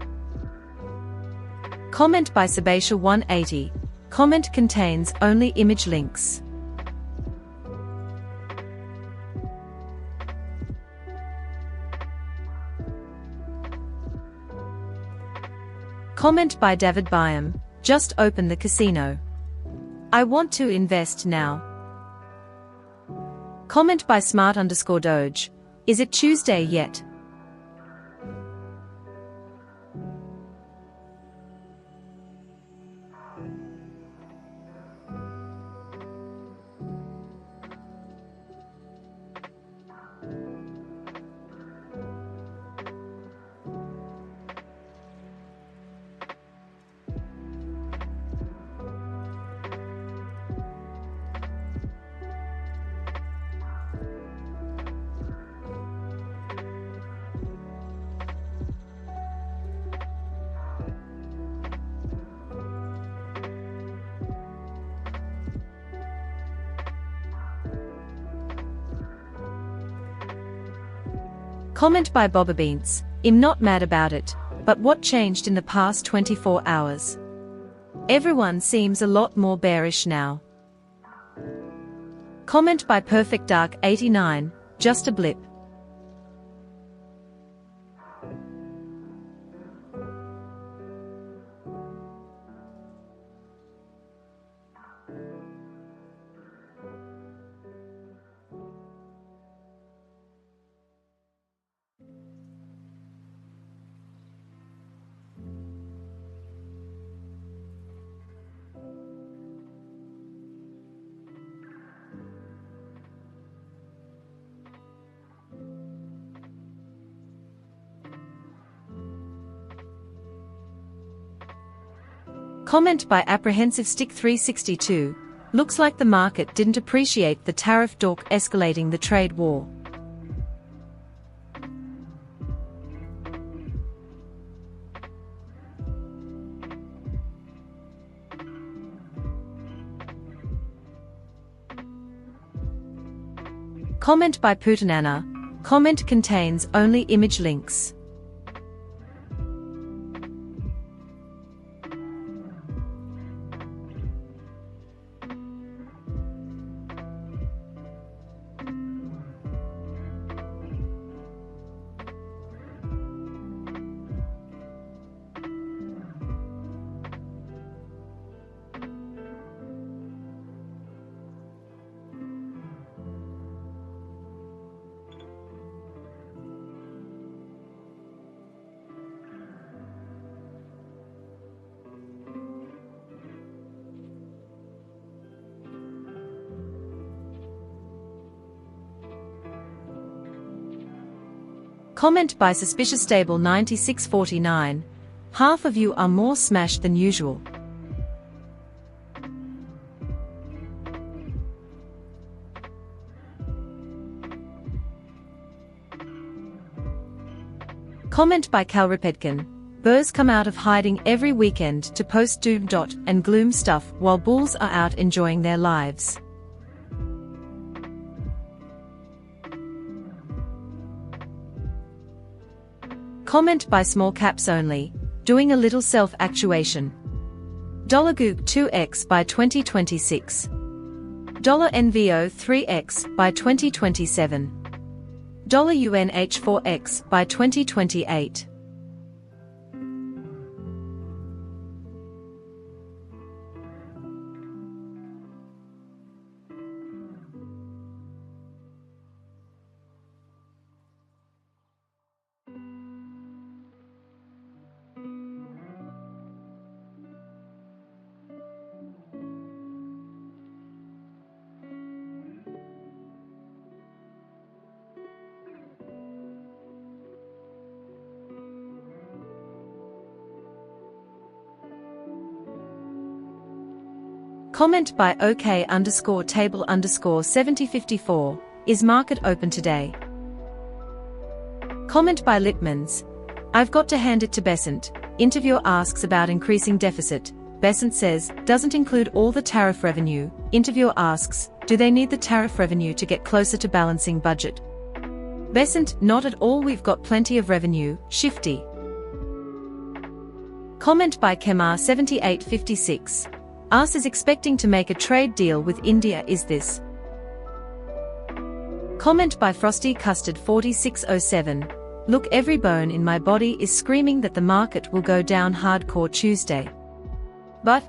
Comment by Sebastian 180. Comment contains only image links. Comment by David Byam. Just open the casino. I want to invest now. Comment by Smart_Doge. Is it Tuesday yet? Comment by Boba Beans. I'm not mad about it, but what changed in the past 24 hours? Everyone seems a lot more bearish now. Comment by Perfect Dark 89. Just a blip. Comment by Apprehensive Stick 362. Looks like the market didn't appreciate the tariff talk escalating the trade war. Comment by Putanana. Comment contains only image links. Comment by Suspicious Stable 9649. Half of you are more smashed than usual. Comment by Calripedkin. Burrs come out of hiding every weekend to post doom and gloom stuff while bulls are out enjoying their lives. Comment by Small Caps Only. Doing a little self-actuation. $Goog 2x by 2026. $NVO 3x by 2027. $UNH 4x by 2028. Comment by OK_table_7054. Is market open today? Comment by Lipmans. I've got to hand it to Besant. Interviewer asks about increasing deficit. Besant says, doesn't include all the tariff revenue. Interviewer asks, do they need the tariff revenue to get closer to balancing budget? Besant, not at all, we've got plenty of revenue. Shifty. Comment by Kemar 7856. Us is expecting to make a trade deal with India, is this? Comment by Frosty Custard 4607. Look, every bone in my body is screaming that the market will go down hardcore Tuesday. But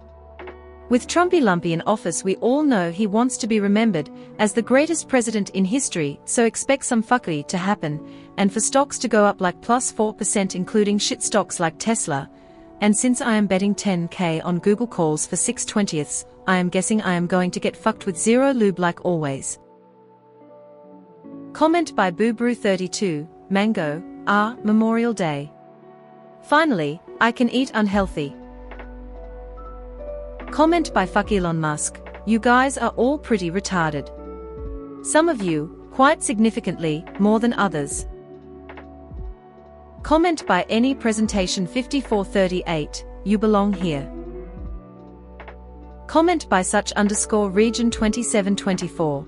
with Trumpy Lumpy in office, we all know he wants to be remembered as the greatest president in history, so expect some fuckery to happen, and for stocks to go up like plus 4%, including shit stocks like Tesla. And since I am betting 10k on Google calls for 6/20ths, I am guessing I am going to get fucked with zero lube like always. Comment by Boobrew32. Mango, Memorial Day. Finally, I can eat unhealthy. Comment by Fuck Elon Musk. You guys are all pretty retarded. Some of you, quite significantly, more than others. Comment by Any Presentation 5438, you belong here. Comment by Such_Region 2724.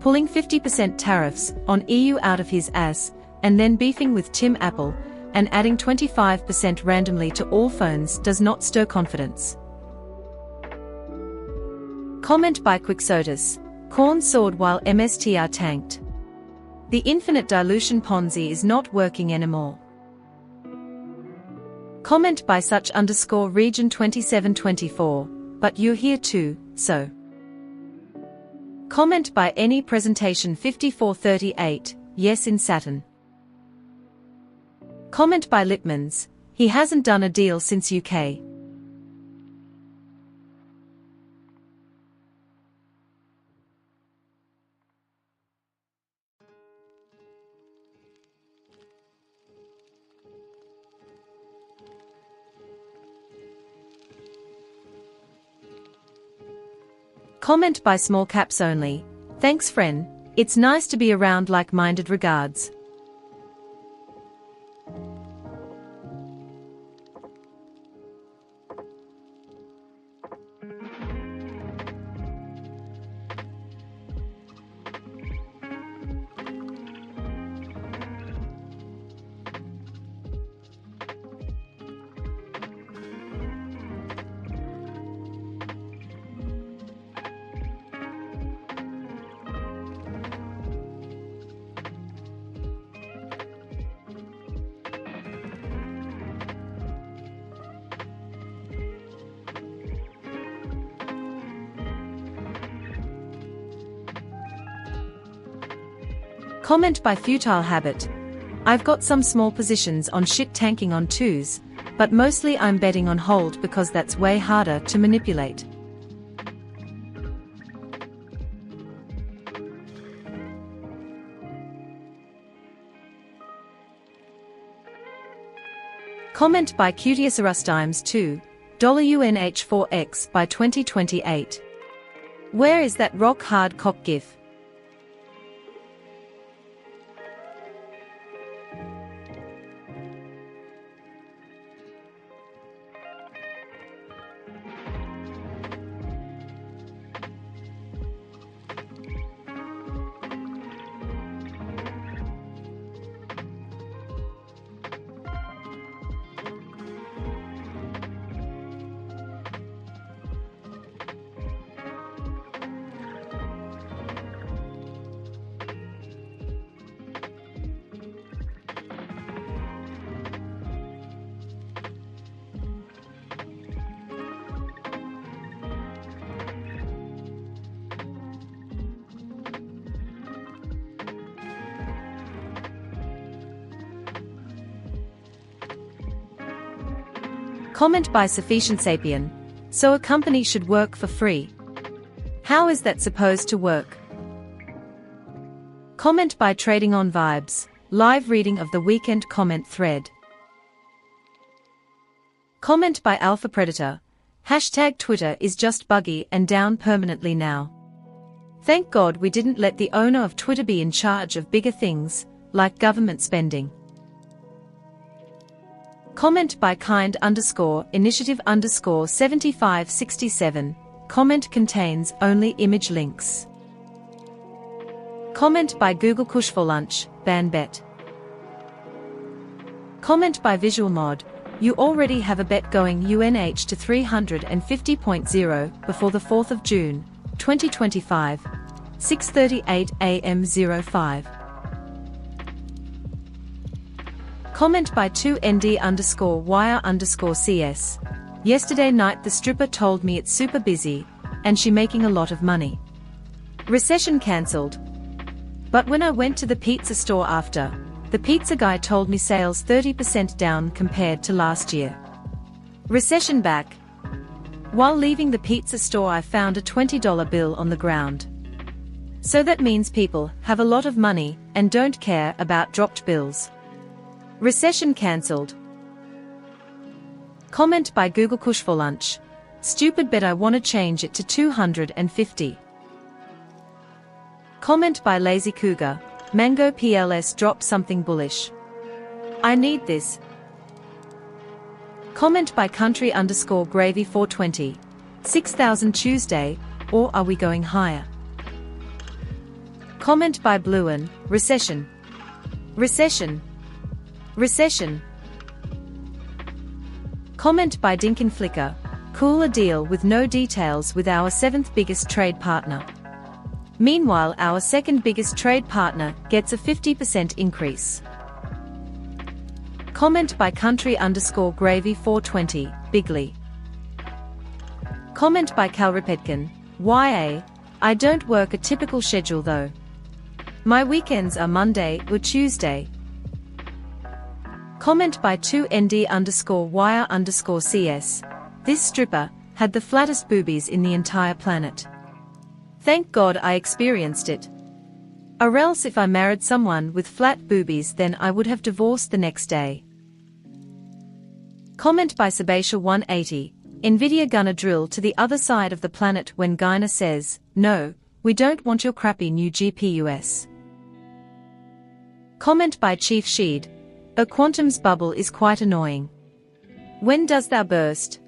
Pulling 50% tariffs on EU out of his ass, and then beefing with Tim Apple, and adding 25% randomly to all phones does not stir confidence. Comment by Quixotus. Corn soared while MSTR tanked. The infinite dilution Ponzi is not working anymore. Comment by Such_Region 2724, but you're here too, so. Comment by Any Presentation 5438, yes in Saturn. Comment by Lipmans. He hasn't done a deal since UK. Comment by Small Caps Only. Thanks friend, it's nice to be around like-minded, regards. Comment by Futile Habit. I've got some small positions on shit tanking on twos, but mostly I'm betting on hold because that's way harder to manipulate. Comment by Cutiusarus 2, $UNH4X by 2028. Where is that rock hard cock gif? Comment by Sufficient Sapien. So a company should work for free. How is that supposed to work? Comment by Trading on Vibes. Live reading of the weekend comment thread. Comment by Alpha Predator. Hashtag Twitter is just buggy and down permanently now. Thank God we didn't let the owner of Twitter be in charge of bigger things, like government spending. Comment by kind_initiative_7567. Comment contains only image links. Comment by Google Kush for Lunch, ban bet. Comment by Visual Mod. You already have a bet going UNH to 350.0 before the 4th of June, 2025, 6:38 AM 05. Comment by 2ND_wire_CS. Yesterday night the stripper told me it's super busy, and she making a lot of money. Recession cancelled. But when I went to the pizza store after, the pizza guy told me sales 30% down compared to last year. Recession back. While leaving the pizza store I found a $20 bill on the ground. So that means people have a lot of money and don't care about dropped bills. Recession cancelled. Comment by Google Kush for Lunch. Stupid bet I wanna change it to 250. Comment by Lazy Cougar. Mango PLS drop something bullish. I need this. Comment by Country_Gravy 420. 6,000 Tuesday, or are we going higher? Comment by Bluin. Recession. Recession. Recession. Comment by Dinkin Flicker. Cool a deal with no details with our 7th biggest trade partner. Meanwhile our 2nd biggest trade partner gets a 50% increase. Comment by Country_Gravy 420, Bigly. Comment by Calripetkin. YA. I don't work a typical schedule though. My weekends are Monday or Tuesday. Comment by 2ND_wire_CS. This stripper had the flattest boobies in the entire planet. Thank God I experienced it. Or else if I married someone with flat boobies then I would have divorced the next day. Comment by Sebastian 180. Nvidia gonna drill to the other side of the planet when Gyna says, no, we don't want your crappy new GPUs. Comment by Chief Sheed. A quantum's bubble is quite annoying. When does thou burst?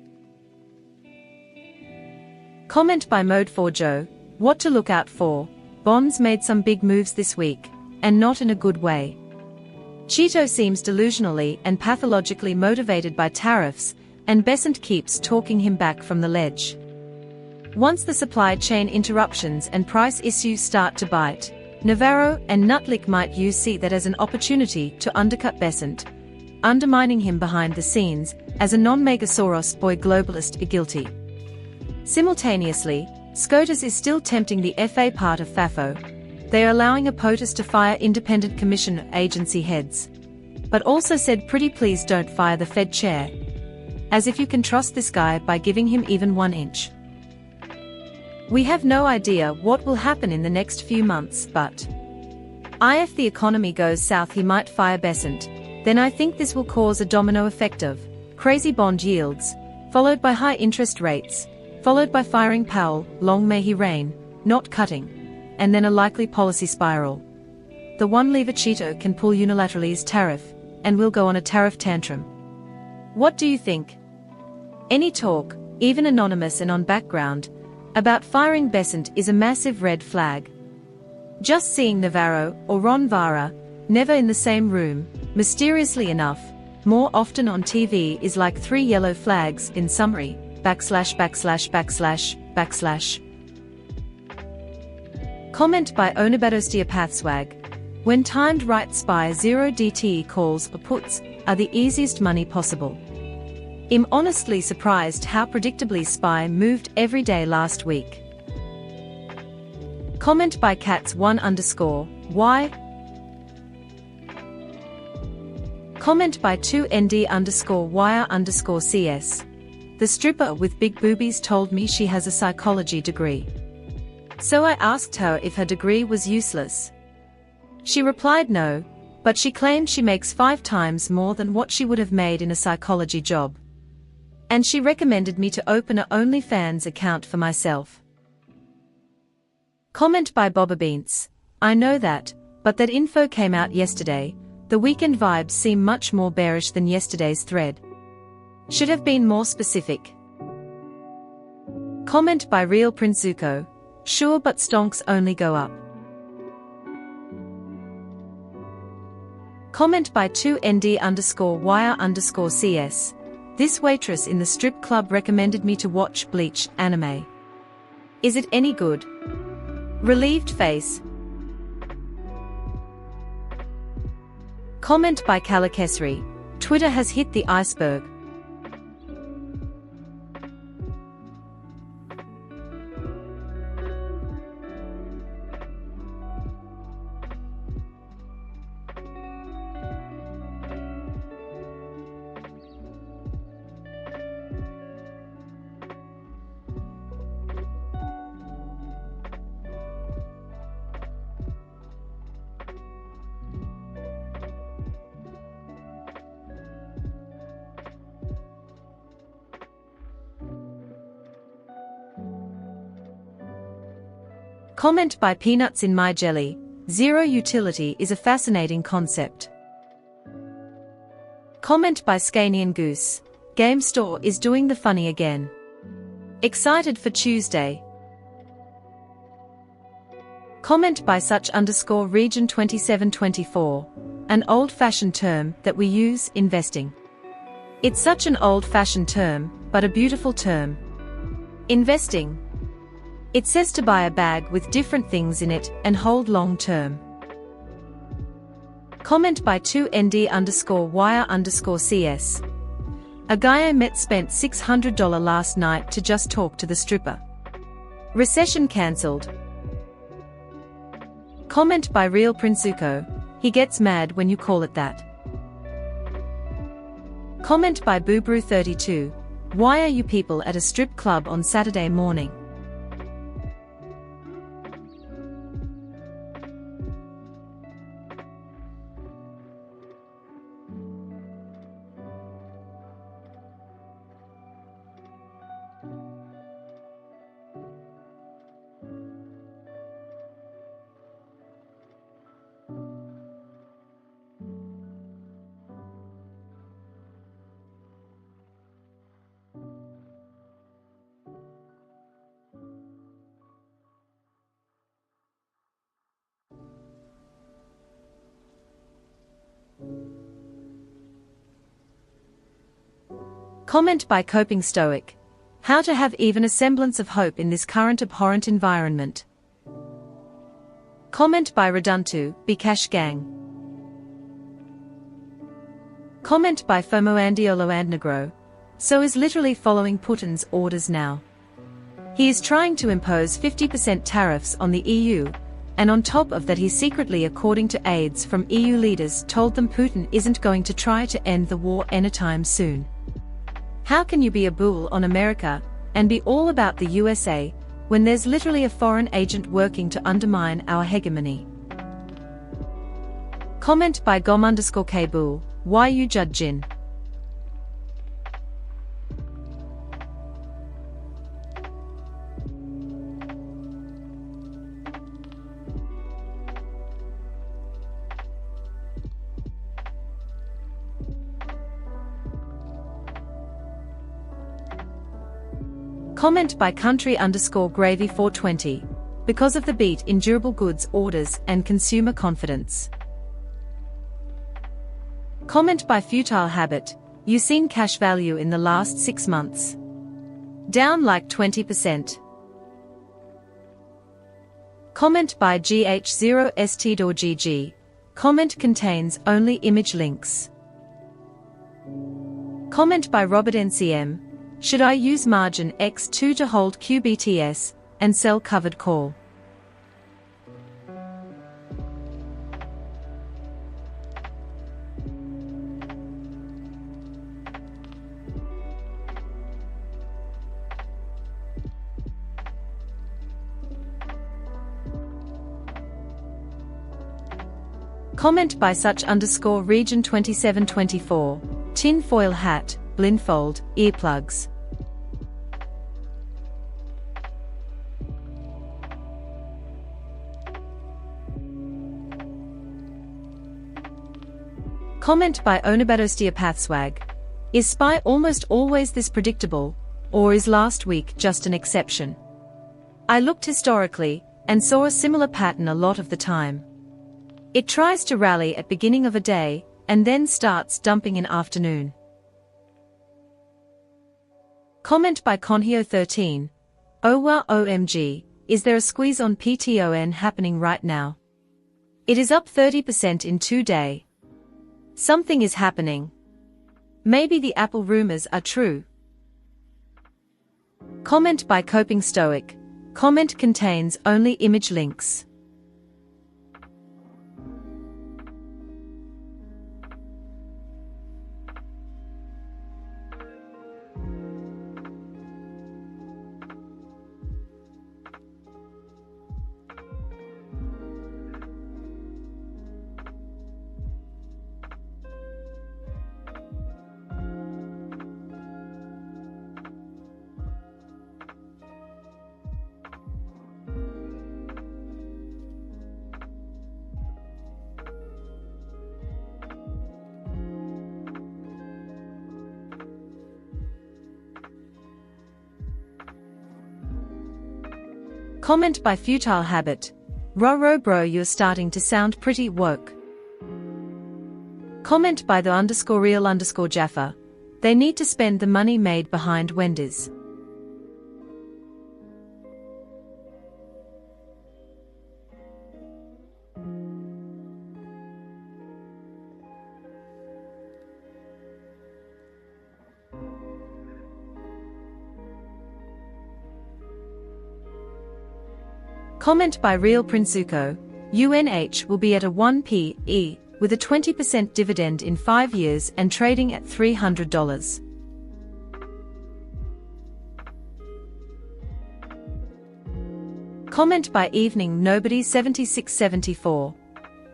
Comment by Mode4Joe. What to look out for. Bonds made some big moves this week, and not in a good way. Cheeto seems delusionally and pathologically motivated by tariffs, and Besant keeps talking him back from the ledge. Once the supply chain interruptions and price issues start to bite, Navarro and Nutlick might see that as an opportunity to undercut Besant, undermining him behind the scenes as a non-Megasaurus boy globalist guilty. Simultaneously, SCOTUS is still tempting the FA part of FAFO. They are allowing a POTUS to fire independent commission agency heads. But also said pretty please don't fire the Fed chair. As if you can trust this guy by giving him even 1 inch. We have no idea what will happen in the next few months, but if the economy goes south he might fire Besant, then I think this will cause a domino effect of crazy bond yields, followed by high interest rates, followed by firing Powell, long may he reign, not cutting, and then a likely policy spiral. The one lever Cheeto can pull unilaterally is tariff, and we'll go on a tariff tantrum. What do you think? Any talk, even anonymous and on background, about firing Besant is a massive red flag. Just seeing Navarro or Ron Vara, never in the same room, mysteriously enough, more often on TV is like 3 yellow flags in summary, //////. Comment by Onabadosteopathswag. When timed right SPY 0 DTE calls or puts are the easiest money possible. I'm honestly surprised how predictably SPY moved every day last week. Comment by Cats1_. Comment by 2ND_wire_CS. The stripper with big boobies told me she has a psychology degree. So I asked her if her degree was useless. She replied no, but she claimed she makes 5 times more than what she would have made in a psychology job. And she recommended me to open a OnlyFans account for myself. Comment by Bobabeans. I know that, but that info came out yesterday. The weekend vibes seem much more bearish than yesterday's thread. Should have been more specific. Comment by Real Prinzuko. Sure, but stonks only go up. Comment by 2ND_wire_CS. This waitress in the strip club recommended me to watch Bleach anime. Is it any good? Relieved face. Comment by Kalakesri. Twitter has hit the iceberg. Comment by Peanuts in My Jelly. Zero utility is a fascinating concept. Comment by Scanian Goose. GameStore is doing the funny again. Excited for Tuesday. Comment by such_region 2724. An old-fashioned term that we use, investing. It's such an old-fashioned term, but a beautiful term. Investing. It says to buy a bag with different things in it and hold long term. Comment by 2ND_wire_CS. A guy I met spent $600 last night to just talk to the stripper. Recession cancelled. Comment by Real Prinzuko. He gets mad when you call it that. Comment by Boobrew32. Why are you people at a strip club on Saturday morning? Comment by Coping Stoic. How to have even a semblance of hope in this current abhorrent environment. Comment by Reduntu, Bcash Gang. Comment by Fomoandiolo and Negro. So is literally following Putin's orders now. He is trying to impose 50% tariffs on the EU, and on top of that he secretly, according to aides from EU leaders, told them Putin isn't going to try to end the war anytime soon. How can you be a bull on America and be all about the USA when there's literally a foreign agent working to undermine our hegemony? Comment by Gom_Kbull. why you judgin'? Comment by country_gravy420. Because of the beat in durable goods orders and consumer confidence. Comment by futile habit. You seen cash value in the last 6 months. Down like 20%. Comment by GH0ST.GG. Comment contains only image links. Comment by Robert NCM. Should I use margin X2 to hold QBTS and sell covered call? Comment by such_region 2724. Tin foil hat, blindfold, earplugs. Comment by Osteopathswag. Is SPY almost always this predictable, or is last week just an exception? I looked historically, and saw a similar pattern a lot of the time. It tries to rally at beginning of a day, and then starts dumping in afternoon. Comment by Conhio13. Oh wow OMG, is there a squeeze on PTON happening right now? It is up 30% in 2 days. Something is happening. Maybe the Apple rumors are true. Comment by Coping Stoic. Comment contains only image links. Comment by Futile Habit. Bro, you're starting to sound pretty woke. Comment by the_real_Jaffa. They need to spend the money made behind Wendy's. Comment by Real Prinsuko. UNH will be at a 1 PE, with a 20% dividend in 5 years and trading at $300. Comment by Evening Nobody 7674.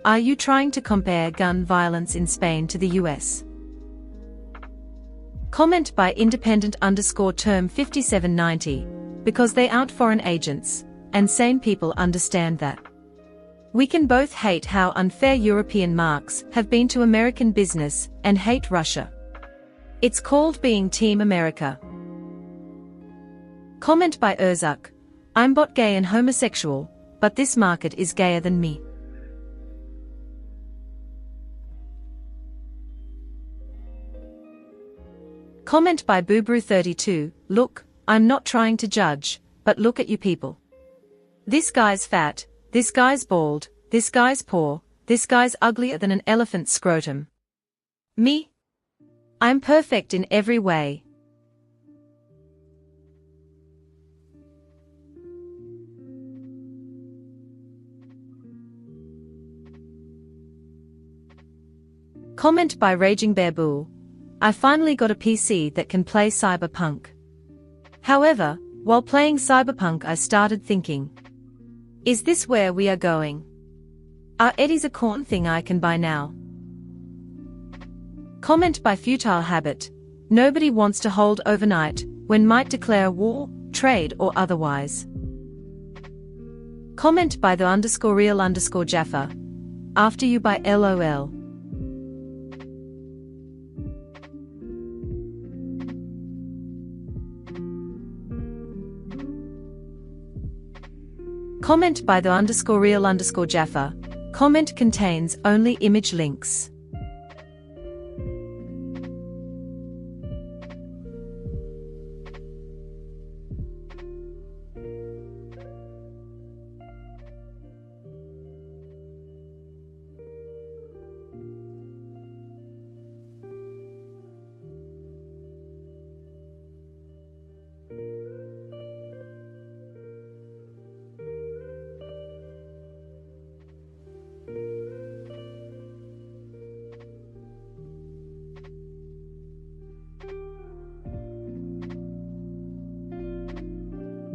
Are you trying to compare gun violence in Spain to the US? Comment by Independent_term 5790. Because they aren't foreign agents, and sane people understand that. We can both hate how unfair European marks have been to American business and hate Russia. It's called being Team America. Comment by Urzuk. I'm bot gay and homosexual, but this market is gayer than me. Comment by Boobrew32. Look, I'm not trying to judge, but look at you people. This guy's fat, this guy's bald, this guy's poor, this guy's uglier than an elephant's scrotum. Me? I'm perfect in every way. Comment by Raging Bear Bull. I finally got a PC that can play Cyberpunk. However, while playing Cyberpunk I started thinking, is this where we are going? Are Eddie's a corn thing I can buy now? Comment by Futile Habit. Nobody wants to hold overnight, when might declare war, trade or otherwise. Comment by the_real_Jaffa. After you by LOL. Comment by the_real_Jaffa. Comment contains only image links.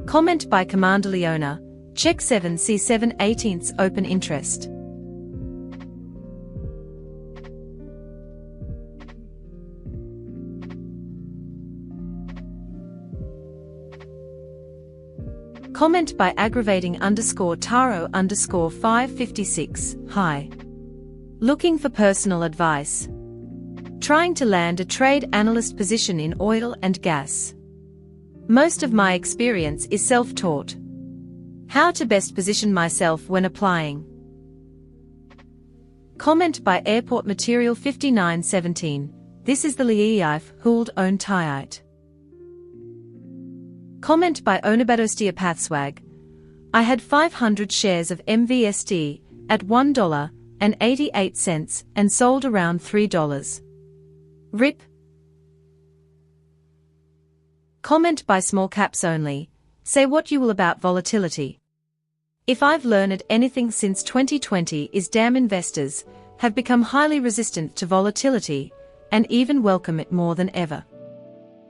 Comment by Commander Leona. Check 7C7/18 open interest. Comment by aggravating_Taro_556. Hi. Looking for personal advice. Trying to land a trade analyst position in oil and gas. Most of my experience is self-taught. How to best position myself when applying. Comment by Airport Material 5917. This is the Liif Huld own Taiite. Comment by Onabadostia Pathswag. I had 500 shares of MVSD at $1.88 and sold around $3. RIP. Comment by Small Caps Only. Say what you will about volatility. If I've learned anything since 2020 is damn investors have become highly resistant to volatility and even welcome it more than ever.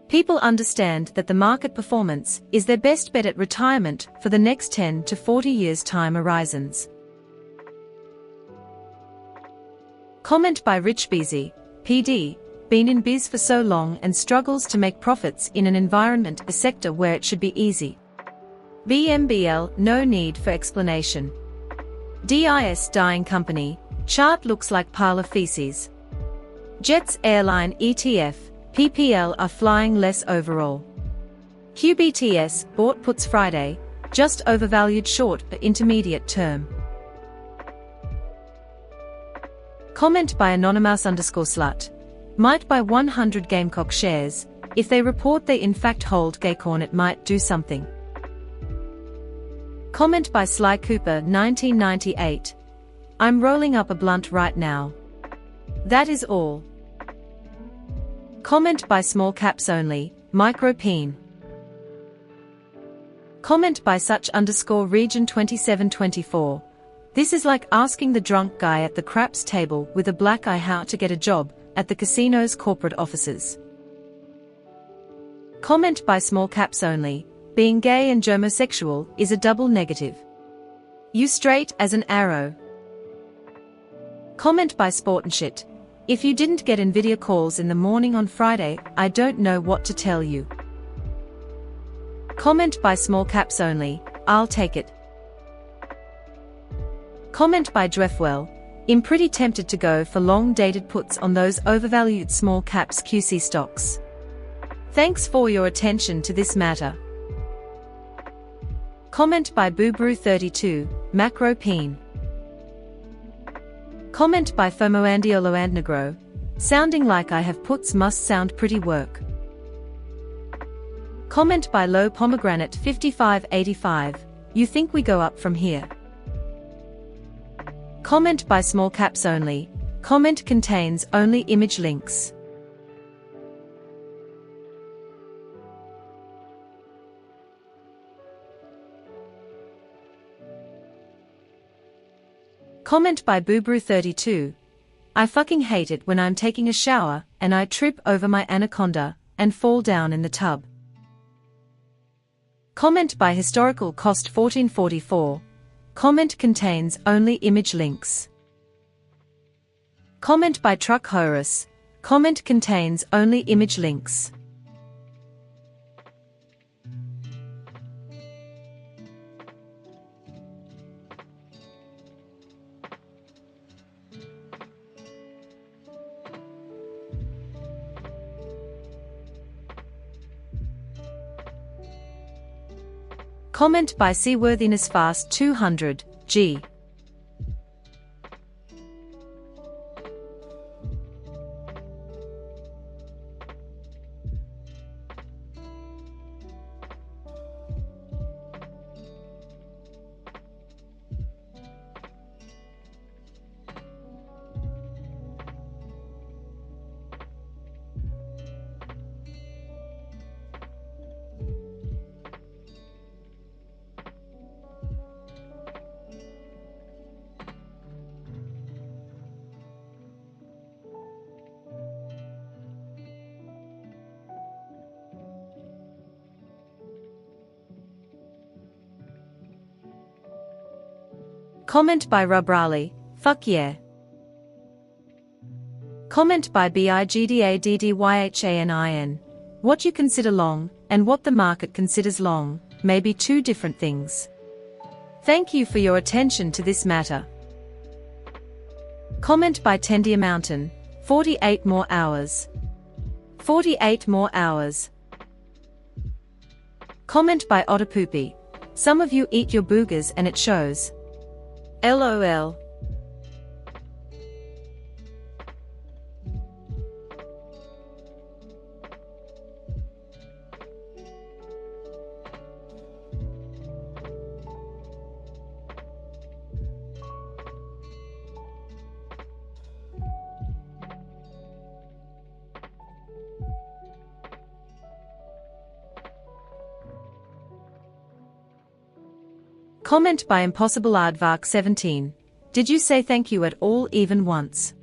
People understand that the market performance is their best bet at retirement for the next 10 to 40 years time horizons. Comment by Rich Beasy. PD. Been in biz for so long and struggles to make profits in an environment, a sector where it should be easy. BMBL, no need for explanation. DIS dying company, chart looks like pile of feces. Jets airline ETF, PPL are flying less overall. QBTS, bought puts Friday, just overvalued short for intermediate term. Comment by Anonymous_slut. Might buy 100 Gamecock shares. If they report they in fact hold Gaycorn, it might do something. Comment by Sly Cooper 1998. I'm rolling up a blunt right now. That is all. Comment by Small Caps Only, Micropeen. Comment by such_region 2724. This is like asking the drunk guy at the craps table with a black eye how to get a job at the casino's corporate offices. Comment by Small Caps Only. Being gay and homosexual is a double negative. You straight as an arrow. Comment by Sport and Shit. If you didn't get Nvidia calls in the morning on Friday, I don't know what to tell you. Comment by Small Caps Only. I'll take it. Comment by Drefwell. I'm pretty tempted to go for long-dated puts on those overvalued small caps QC stocks. Thanks for your attention to this matter. Comment by Boobrew32, Macropeen. Comment by Fomoandioloandnegro. Sounding like I have puts must sound pretty work. Comment by Low Pomegranate 5585. You think we go up from here? Comment by Small Caps Only. Comment contains only image links. Comment by Boobrew32. I fucking hate it when I'm taking a shower and I trip over my anaconda and fall down in the tub. Comment by Historical Cost 1444. Comment contains only image links. Comment by Truck Horus. Comment contains only image links. Comment by Seaworthiness Fast 200, G. Comment by Rubrali, fuck yeah. Comment by Bigdaddydyanin. What you consider long, and what the market considers long, may be two different things. Thank you for your attention to this matter. Comment by Tendia Mountain, 48 more hours. 48 more hours. Comment by Otterpoopy. Some of you eat your boogers and it shows. LOL. Comment by Impossible Aardvark 17. Did you say thank you at all even once?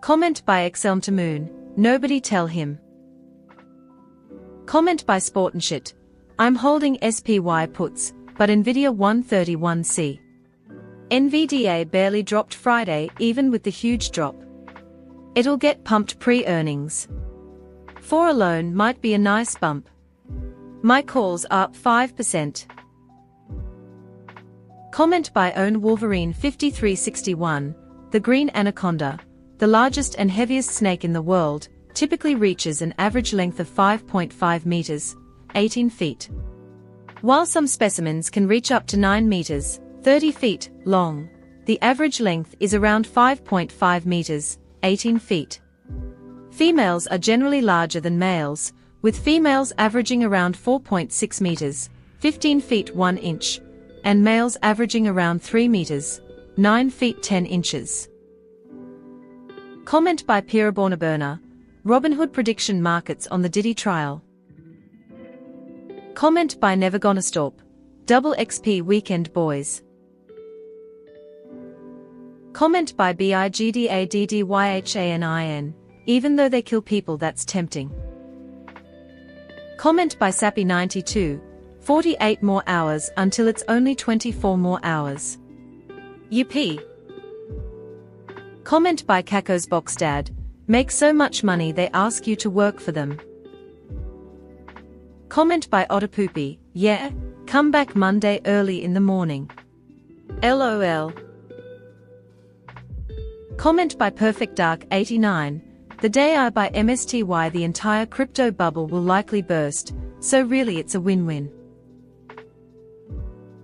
Comment by Exelm to Moon. Nobody tell him. Comment by Sportandshit. I'm holding SPY puts, but Nvidia 131C. NVDA barely dropped Friday even with the huge drop. It'll get pumped pre-earnings. 4 alone might be a nice bump. My calls are up 5%. Comment by Own Wolverine 5361. The green anaconda, the largest and heaviest snake in the world, typically reaches an average length of 5.5 meters, 18 feet. While some specimens can reach up to 9 meters, 30 feet, long, the average length is around 5.5 meters, 18 feet. Females are generally larger than males, with females averaging around 4.6 meters, 15 feet 1 inch, and males averaging around 3 meters, 9 feet 10 inches. Comment by Pirabornaburner. Robinhood prediction markets on the Diddy trial. Comment by Never Gonna Stop. Double XP weekend boys. Comment by Bigdaddydyanin. Even though they kill people that's tempting. Comment by Sappy92. 48 more hours until it's only 24 more hours. Yippee. Comment by Kakos Boxdad. Make so much money they ask you to work for them. Comment by Otterpoopy. Yeah, come back Monday early in the morning. LOL. Comment by Perfect Dark 89. The day I buy MSTY the entire crypto bubble will likely burst, so really it's a win-win.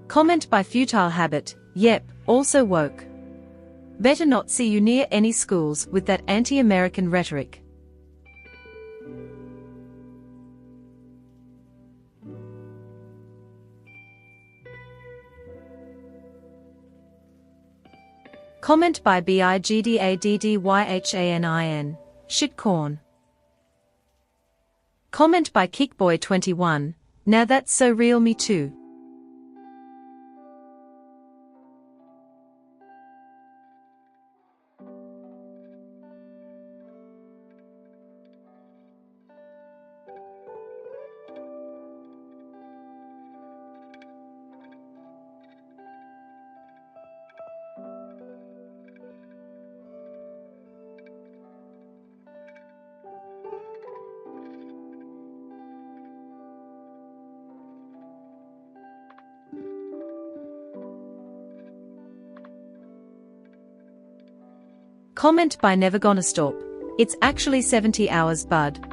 Comment by Futile Habit. Yep, also woke. Better not see you near any schools with that anti-American rhetoric. Comment by Bigdaddydyanin. Shitcorn. Comment by Kickboy21. Now that's so real, me too. Comment by Never Gonna Stop. It's actually 70 hours, bud.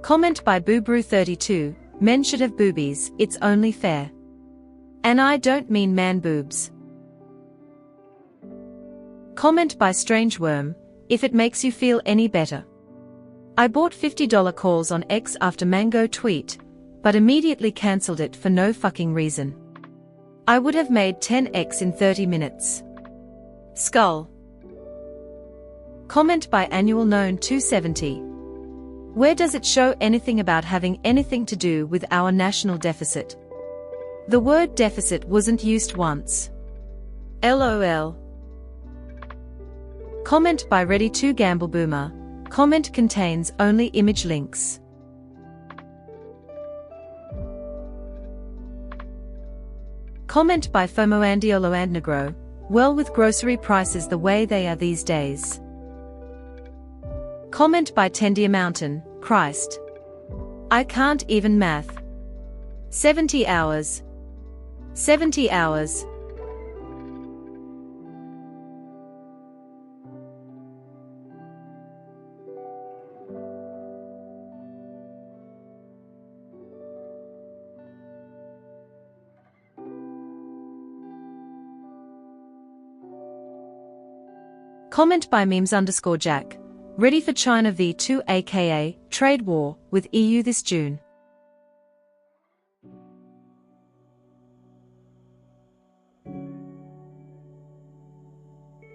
Comment by Boobrew32, men should have boobies, it's only fair. And I don't mean man boobs. Comment by Strangeworm, if it makes you feel any better. I bought $50 calls on X after Mango tweet, but immediately cancelled it for no fucking reason. I would have made 10x in 30 minutes. Skull. Comment by Annual Known 270. Where does it show anything about having anything to do with our national deficit? The word deficit wasn't used once. LOL. Comment by Ready to Gamble Boomer. Comment contains only image links. Comment by Fomoandiolo and Negro. Well, with grocery prices the way they are these days. Comment by Tendia Mountain, Christ. I can't even math. 70 hours. 70 hours. Comment by Memes_Jack. Ready for China v2 aka trade war with EU this June.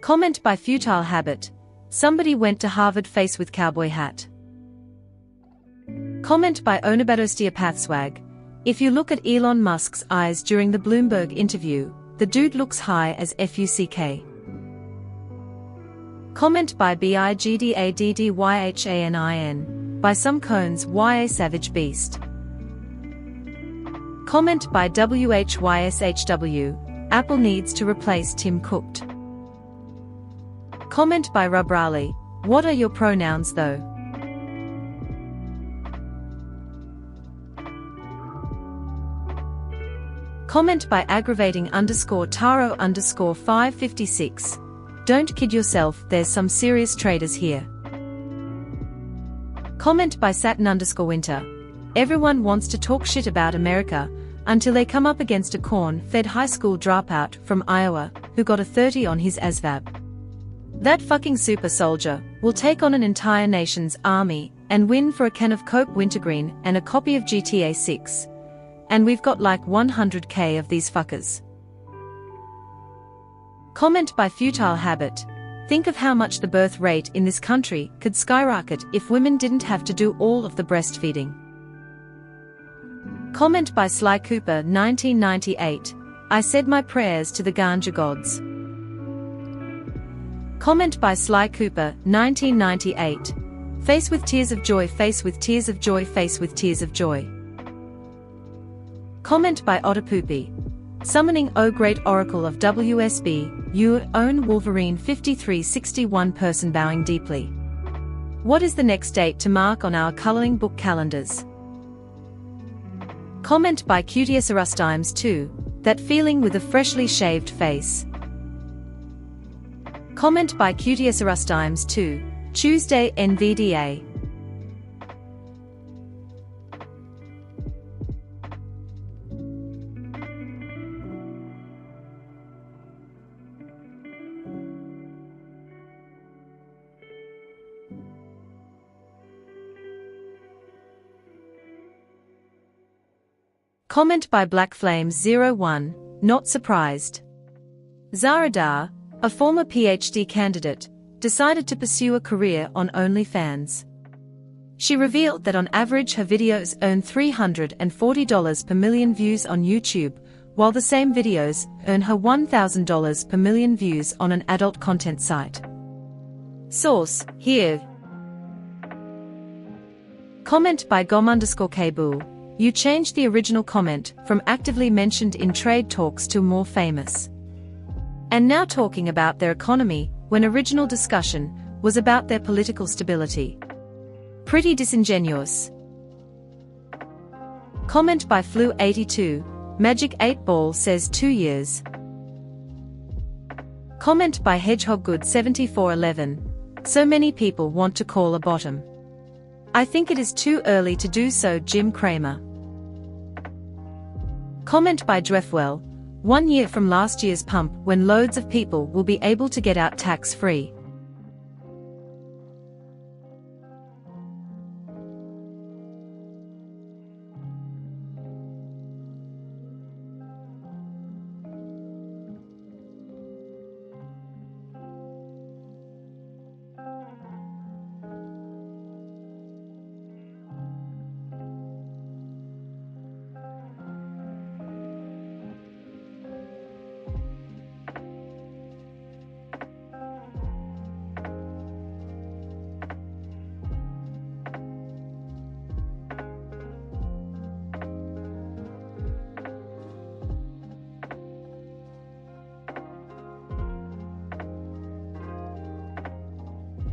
Comment by Futile Habit. Somebody went to Harvard face with cowboy hat. Comment by Onabatostia Pathswag. If you look at Elon Musk's eyes during the Bloomberg interview, the dude looks high as FUCK. Comment by BIGDADDYHANIN. By some cones YA Savage Beast. Comment by WHYSHW. Apple needs to replace Tim Cooked. Comment by Rubrali. What are your pronouns though? Comment by Aggravating_Taro_556. Don't kid yourself, there's some serious traders here. Comment by Saturn_Winter. Everyone wants to talk shit about America, until they come up against a corn-fed high school dropout from Iowa, who got a 30 on his ASVAB. That fucking super soldier will take on an entire nation's army, and win for a can of Coke Wintergreen and a copy of GTA 6. And we've got like 100k of these fuckers. Comment by Futile Habit. Think of how much the birth rate in this country could skyrocket if women didn't have to do all of the breastfeeding. Comment by Sly Cooper 1998. I said my prayers to the ganja gods. Comment by Sly Cooper 1998. Face with tears of joy, face with tears of joy, face with tears of joy. Comment by Otterpoopy. Summoning O Great Oracle of WSB, your own Wolverine 5361 person bowing deeply. What is the next date to mark on our coloring book calendars? Comment by Cutiosaurus 2, that feeling with a freshly shaved face. Comment by Cutiosaurus 2, Tuesday NVDA. Comment by BlackFlames01, not surprised. Zara Dar, a former PhD candidate, decided to pursue a career on OnlyFans. She revealed that on average her videos earn $340 per million views on YouTube, while the same videos earn her $1,000 per million views on an adult content site. Source, here. Comment by gom_kboo. You changed the original comment from actively mentioned in trade talks to more famous. And now talking about their economy, when original discussion was about their political stability. Pretty disingenuous. Comment by Flu82, Magic 8 Ball says 2 years. Comment by HedgehogGood7411, so many people want to call a bottom. I think it is too early to do so, Jim Cramer. Comment by Drefwell, 1 year from last year's pump when loads of people will be able to get out tax-free.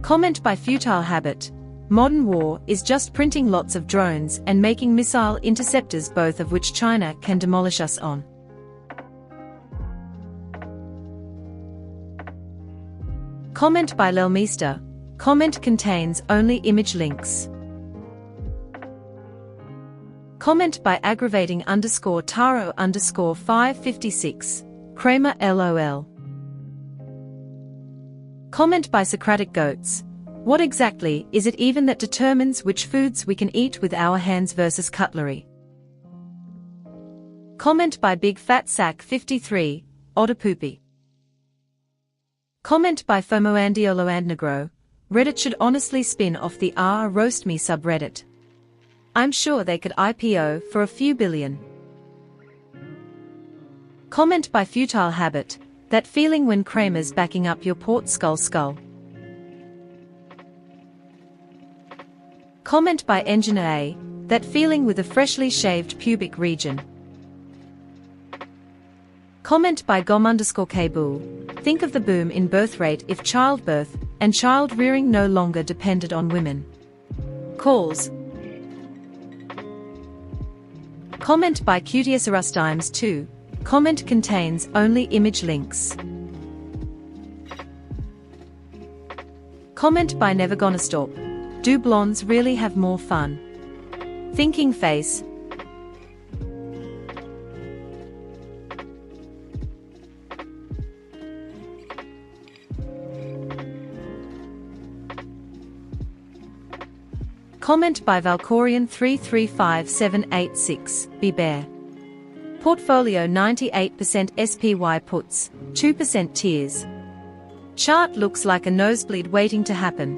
Comment by Futile Habit. Modern war is just printing lots of drones and making missile interceptors, both of which China can demolish us on. Comment by Lelmeester. Comment contains only image links. Comment by aggravating_Taro_556. Kramer LOL. Comment by Socratic Goats. What exactly is it even that determines which foods we can eat with our hands versus cutlery? Comment by Big Fat Sack 53, Otterpoopy. Comment by FOMOAndioloandNegro. Reddit should honestly spin off the Roast Me subreddit. I'm sure they could IPO for a few billion. Comment by Futile Habit. That feeling when Kramer's backing up your port skull. Comment by Engineer A. That feeling with a freshly shaved pubic region. Comment by gom_kboo. Think of the boom in birth rate if childbirth and child rearing no longer depended on women. Calls. Comment by QTSRustimes2. Comment contains only image links. Comment by Never Gonna Stop. Do blondes really have more fun? Thinking face. Comment by Valkorian335786, Be Bear. Portfolio 98% SPY puts, 2% tiers. Chart looks like a nosebleed waiting to happen.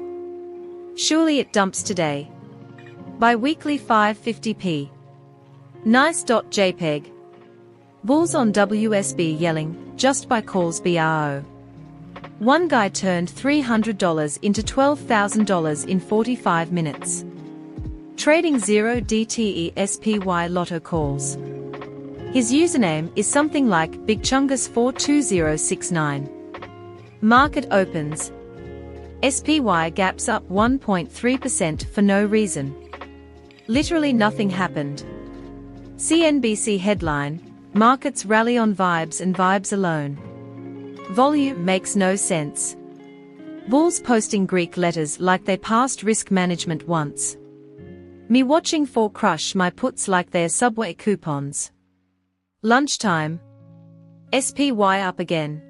Surely it dumps today. Bi-weekly 550p. Nice.jpg. Bulls on WSB yelling, just by calls BRO. One guy turned $300 into $12,000 in 45 minutes. Trading 0 DTE SPY lotto calls. His username is something like BigChungus42069. Market opens. SPY gaps up 1.3% for no reason. Literally nothing happened. CNBC headline, Markets rally on vibes and vibes alone. Volume makes no sense. Bulls posting Greek letters like they passed risk management once. Me watching for crush my puts like they're Subway coupons. Lunchtime. SPY up again.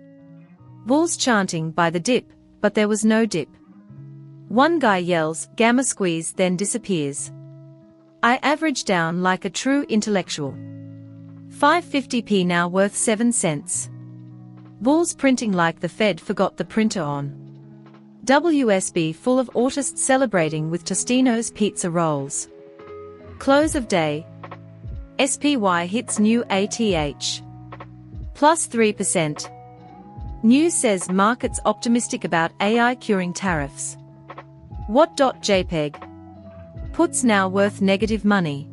Bulls chanting by the dip, but there was no dip. One guy yells, gamma squeeze, then disappears. I average down like a true intellectual. 550p now worth 7 cents. Bulls printing like the Fed forgot the printer on. WSB full of autists celebrating with Tostino's pizza rolls. Close of day. SPY hits new ATH. plus 3%. News says markets optimistic about AI curing tariffs. What.jpg? Puts now worth negative money.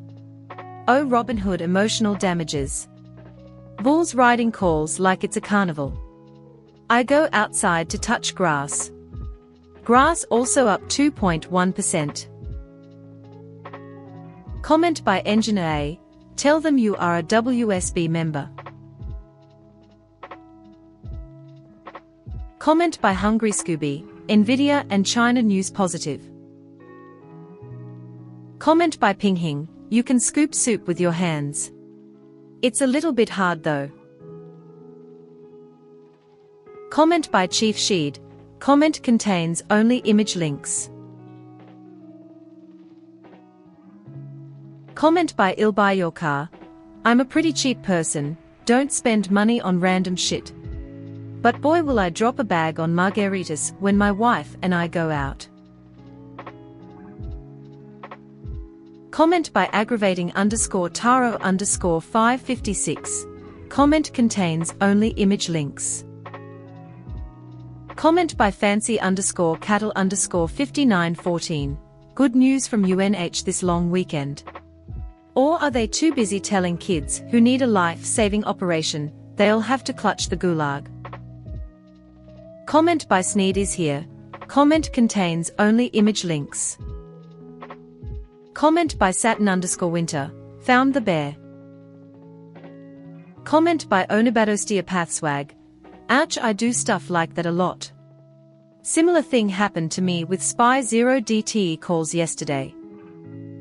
Oh, Robinhood emotional damages. Bulls riding calls like it's a carnival. I go outside to touch grass. Grass also up 2.1%. Comment by Engineer A. Tell them you are a WSB member. Comment by Hungry Scooby. Nvidia and China news positive. Comment by Pinghing. You can scoop soup with your hands. It's a little bit hard though. Comment by Chief Sheed. Comment contains only image links. Comment by I'll buy your car. I'm a pretty cheap person, don't spend money on random shit. But boy will I drop a bag on margaritas when my wife and I go out. Comment by aggravating _Taro _556. Comment contains only image links. Comment by fancy _cattle _5914. Good news from UNH this long weekend. Or are they too busy telling kids who need a life-saving operation, they'll have to clutch the gulag? Comment by Sneed is here. Comment contains only image links. Comment by Saturn _winter, found the bear. Comment by Onabadosteopathswag. Ouch, I do stuff like that a lot. Similar thing happened to me with Spy 0 DTE calls yesterday.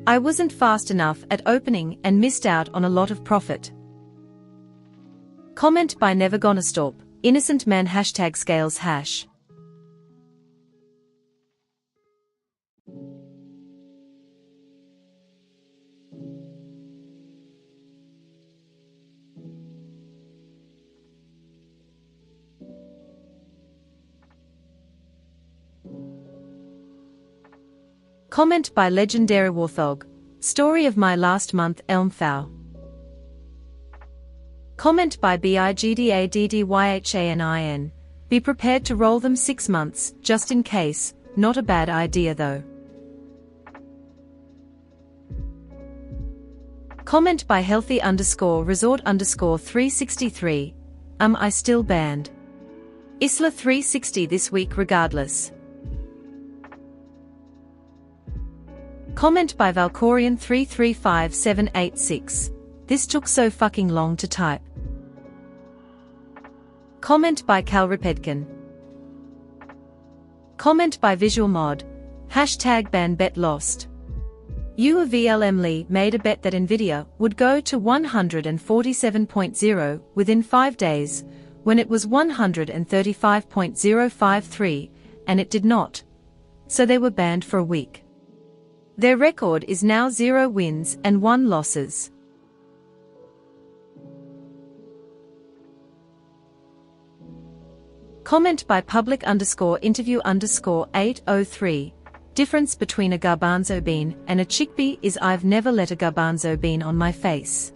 I wasn't fast enough at opening and missed out on a lot of profit. Comment by Never Gonna Stop, innocent man #scales hash. Comment by Legendary Warthog. Story of my last month Elmfow. Comment by BIGDADDYHANIN. Be prepared to roll them 6 months, just in case, not a bad idea though. Comment by Healthy _Resort _363. I still banned Isla 360 this week regardless. Comment by Valkorian 335786. This took so fucking long to type. Comment by Calripedkin. Comment by Visual Mod. #ban bet lost. UVLM Lee made a bet that Nvidia would go to 147.0 within 5 days, when it was 135.053, and it did not. So they were banned for a week. Their record is now 0 wins and 1 losses. Comment by public _interview _803. Difference between a garbanzo bean and a chickpea is I've never let a garbanzo bean on my face.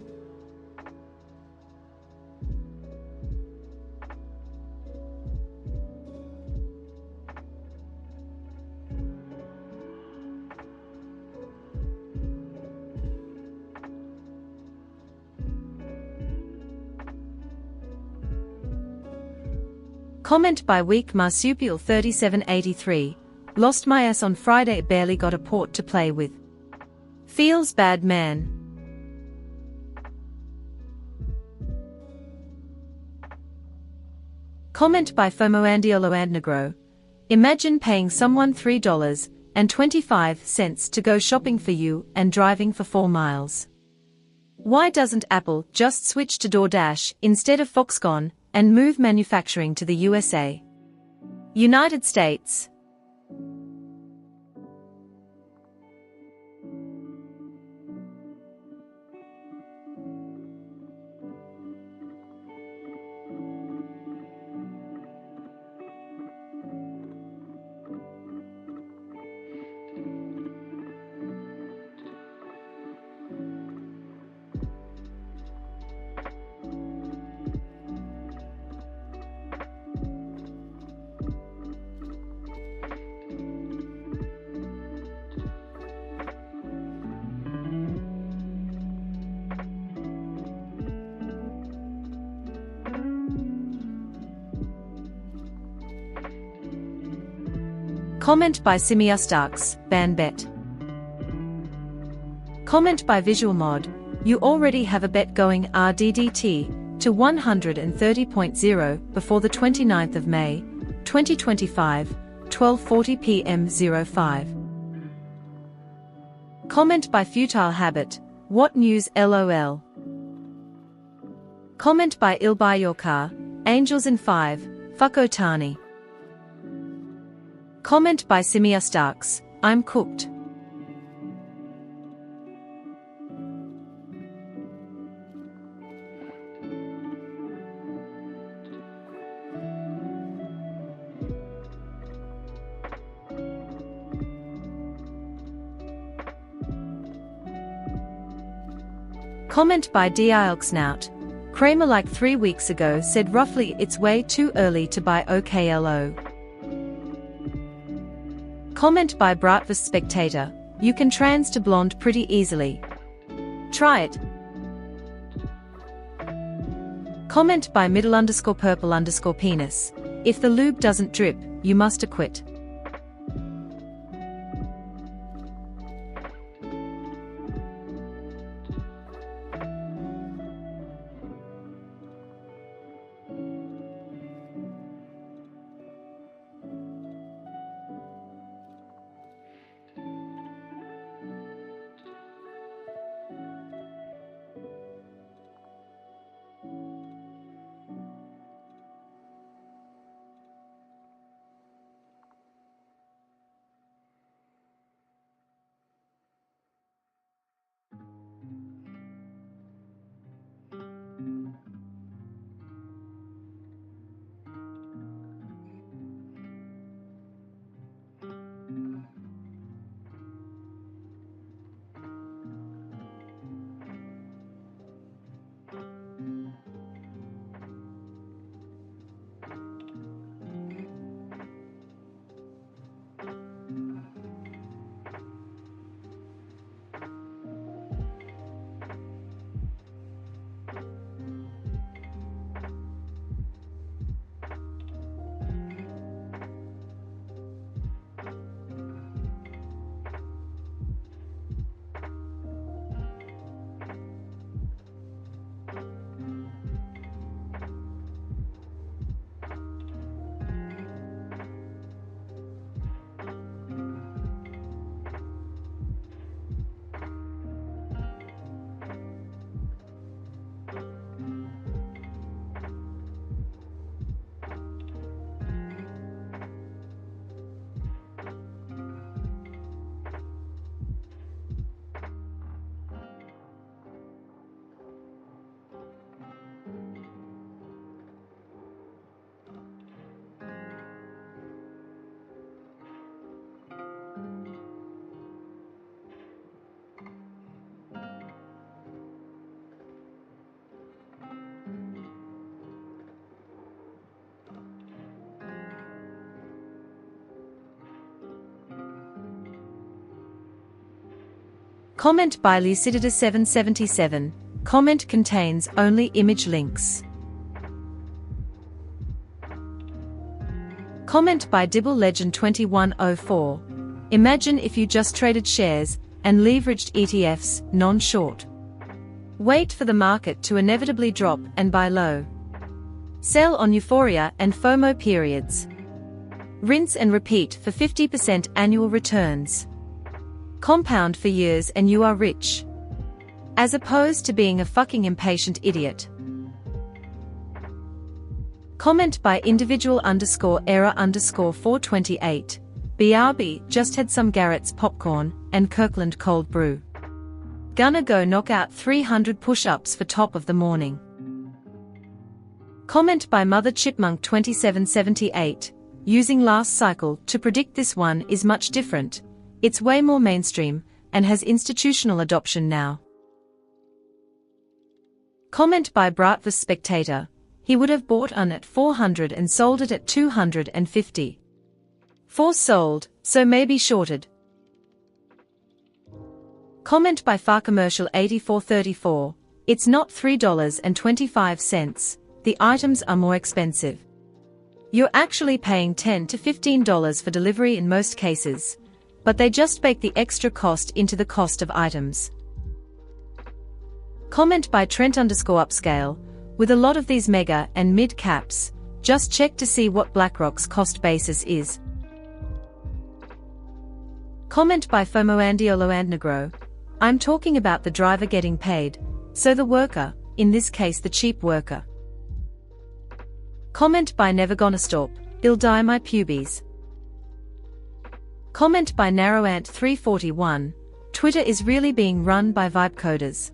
Comment by Weak Marsupial 3783. Lost my ass on Friday, barely got a port to play with. Feels bad, man. Comment by FOMOandioloandnegro. Imagine paying someone $3.25 to go shopping for you and driving for 4 miles. Why doesn't Apple just switch to DoorDash instead of Foxconn and move manufacturing to the USA? United States. Comment by Simiustarks, ban bet. Comment by Visual Mod, you already have a bet going RDDT to 130.0 before the 29th of May, 2025, 12:40 p.m. 05. Comment by Futile Habit, what news LOL. Comment by I'll buy your car, Angels in 5, fuck Otani. Comment by Simiustarks, I'm cooked. Comment by Dilksnout. Kramer like 3 weeks ago said roughly it's way too early to buy OKLO. Comment by Bratwurst Spectator, you can trans to blonde pretty easily. Try it. Comment by middle_purple_penis, if the lube doesn't drip, you must acquit. Comment by Lucidida777, comment contains only image links. Comment by Dibble Legend 2104, imagine if you just traded shares and leveraged ETFs, non-short. Wait for the market to inevitably drop and buy low. Sell on euphoria and FOMO periods. Rinse and repeat for 50% annual returns. Compound for years and you are rich. As opposed to being a fucking impatient idiot. Comment by individual_error_428. BRB just had some Garrett's popcorn and Kirkland cold brew. Gonna go knock out 300 push-ups for top of the morning. Comment by Mother Chipmunk 2778. Using last cycle to predict this one is much different. It's way more mainstream, and has institutional adoption now. Comment by Bratwurst Spectator, he would have bought an at 400 and sold it at 250. Force sold, so maybe shorted. Comment by Far Commercial 8434, it's not $3.25, the items are more expensive. You're actually paying $10 to $15 for delivery in most cases, but they just bake the extra cost into the cost of items. Comment by Trent_upscale, with a lot of these mega and mid caps, just check to see what BlackRock's cost basis is. Comment by FOMO and Negro. I'm talking about the driver getting paid, so the worker, in this case the cheap worker. Comment by Never Gonna Stop, I'll dye my pubes. Comment by NarrowAnt341, Twitter is really being run by vibe coders.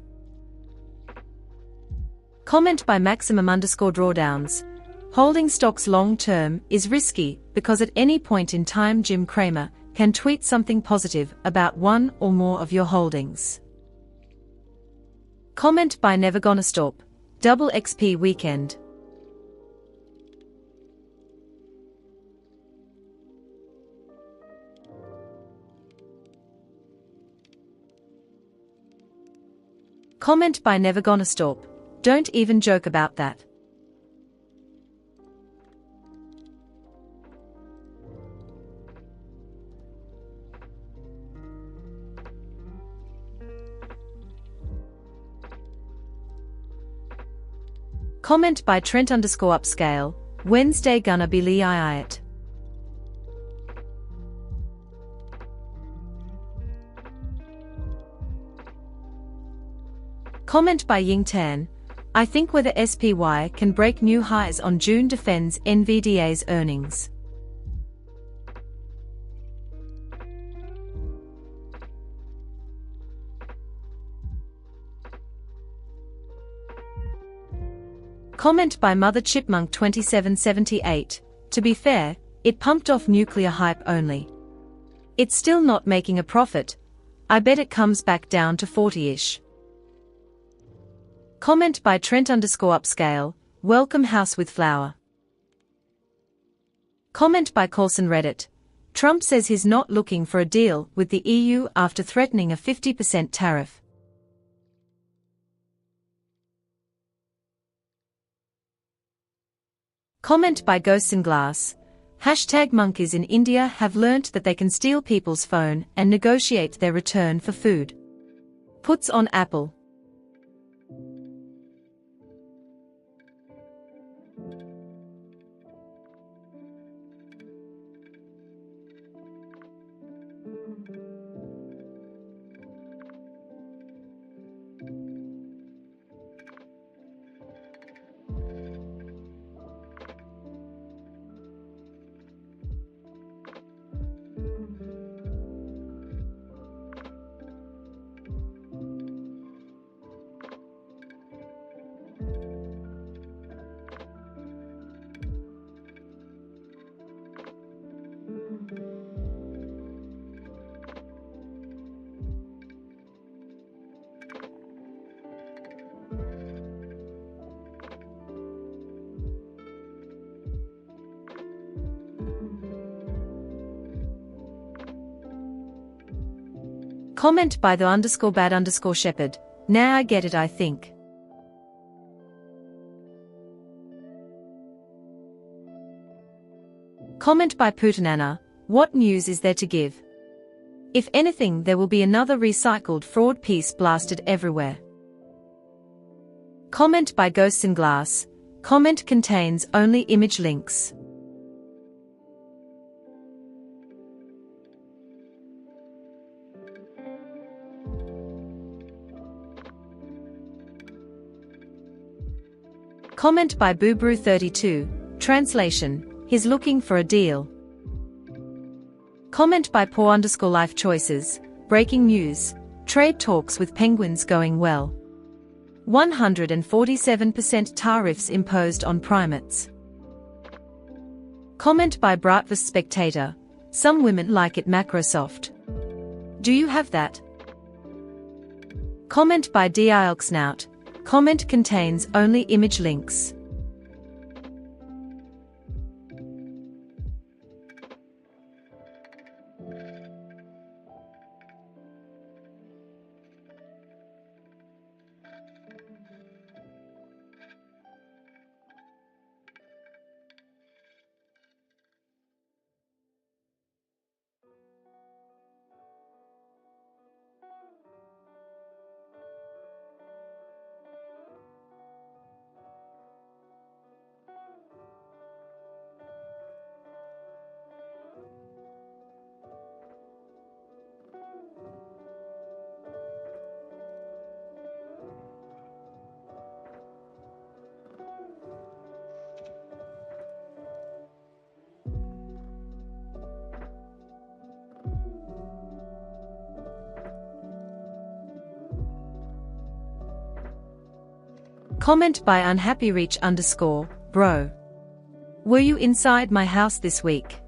Comment by Maximum_drawdowns, holding stocks long term is risky because at any point in time Jim Cramer can tweet something positive about one or more of your holdings. Comment by Never Gonna Stop, Double XP Weekend. Comment by Never Gonna Stop, don't even joke about that. Comment by Trent_upscale, Wednesday gonna be Lee it. Comment by Ying Tan, I think whether SPY can break new highs on June defends NVDA's earnings. Comment by Mother Chipmunk 2778, to be fair, it pumped off nuclear hype only. It's still not making a profit. I bet it comes back down to 40-ish. Comment by Trent_upscale, welcome house with flower. Comment by Coulson Reddit, Trump says he's not looking for a deal with the EU after threatening a 50% tariff. Comment by Ghosts in Glass, #monkeys in India have learnt that they can steal people's phone and negotiate their return for food. Puts on Apple. Comment by the_bad_shepherd, now I get it I think. Comment by Putinana, what news is there to give? If anything there will be another recycled fraud piece blasted everywhere. Comment by Ghosts in Glass, comment contains only image links. Comment by Boobrew32, translation, he's looking for a deal. Comment by Poor_life choices, breaking news, trade talks with penguins going well. 147% tariffs imposed on primates. Comment by Bratwurst Spectator, some women like it Macrosoft. Do you have that? Comment by Dilksnout, comment contains only image links. Comment by unhappyreach_, bro. Were you inside my house this week?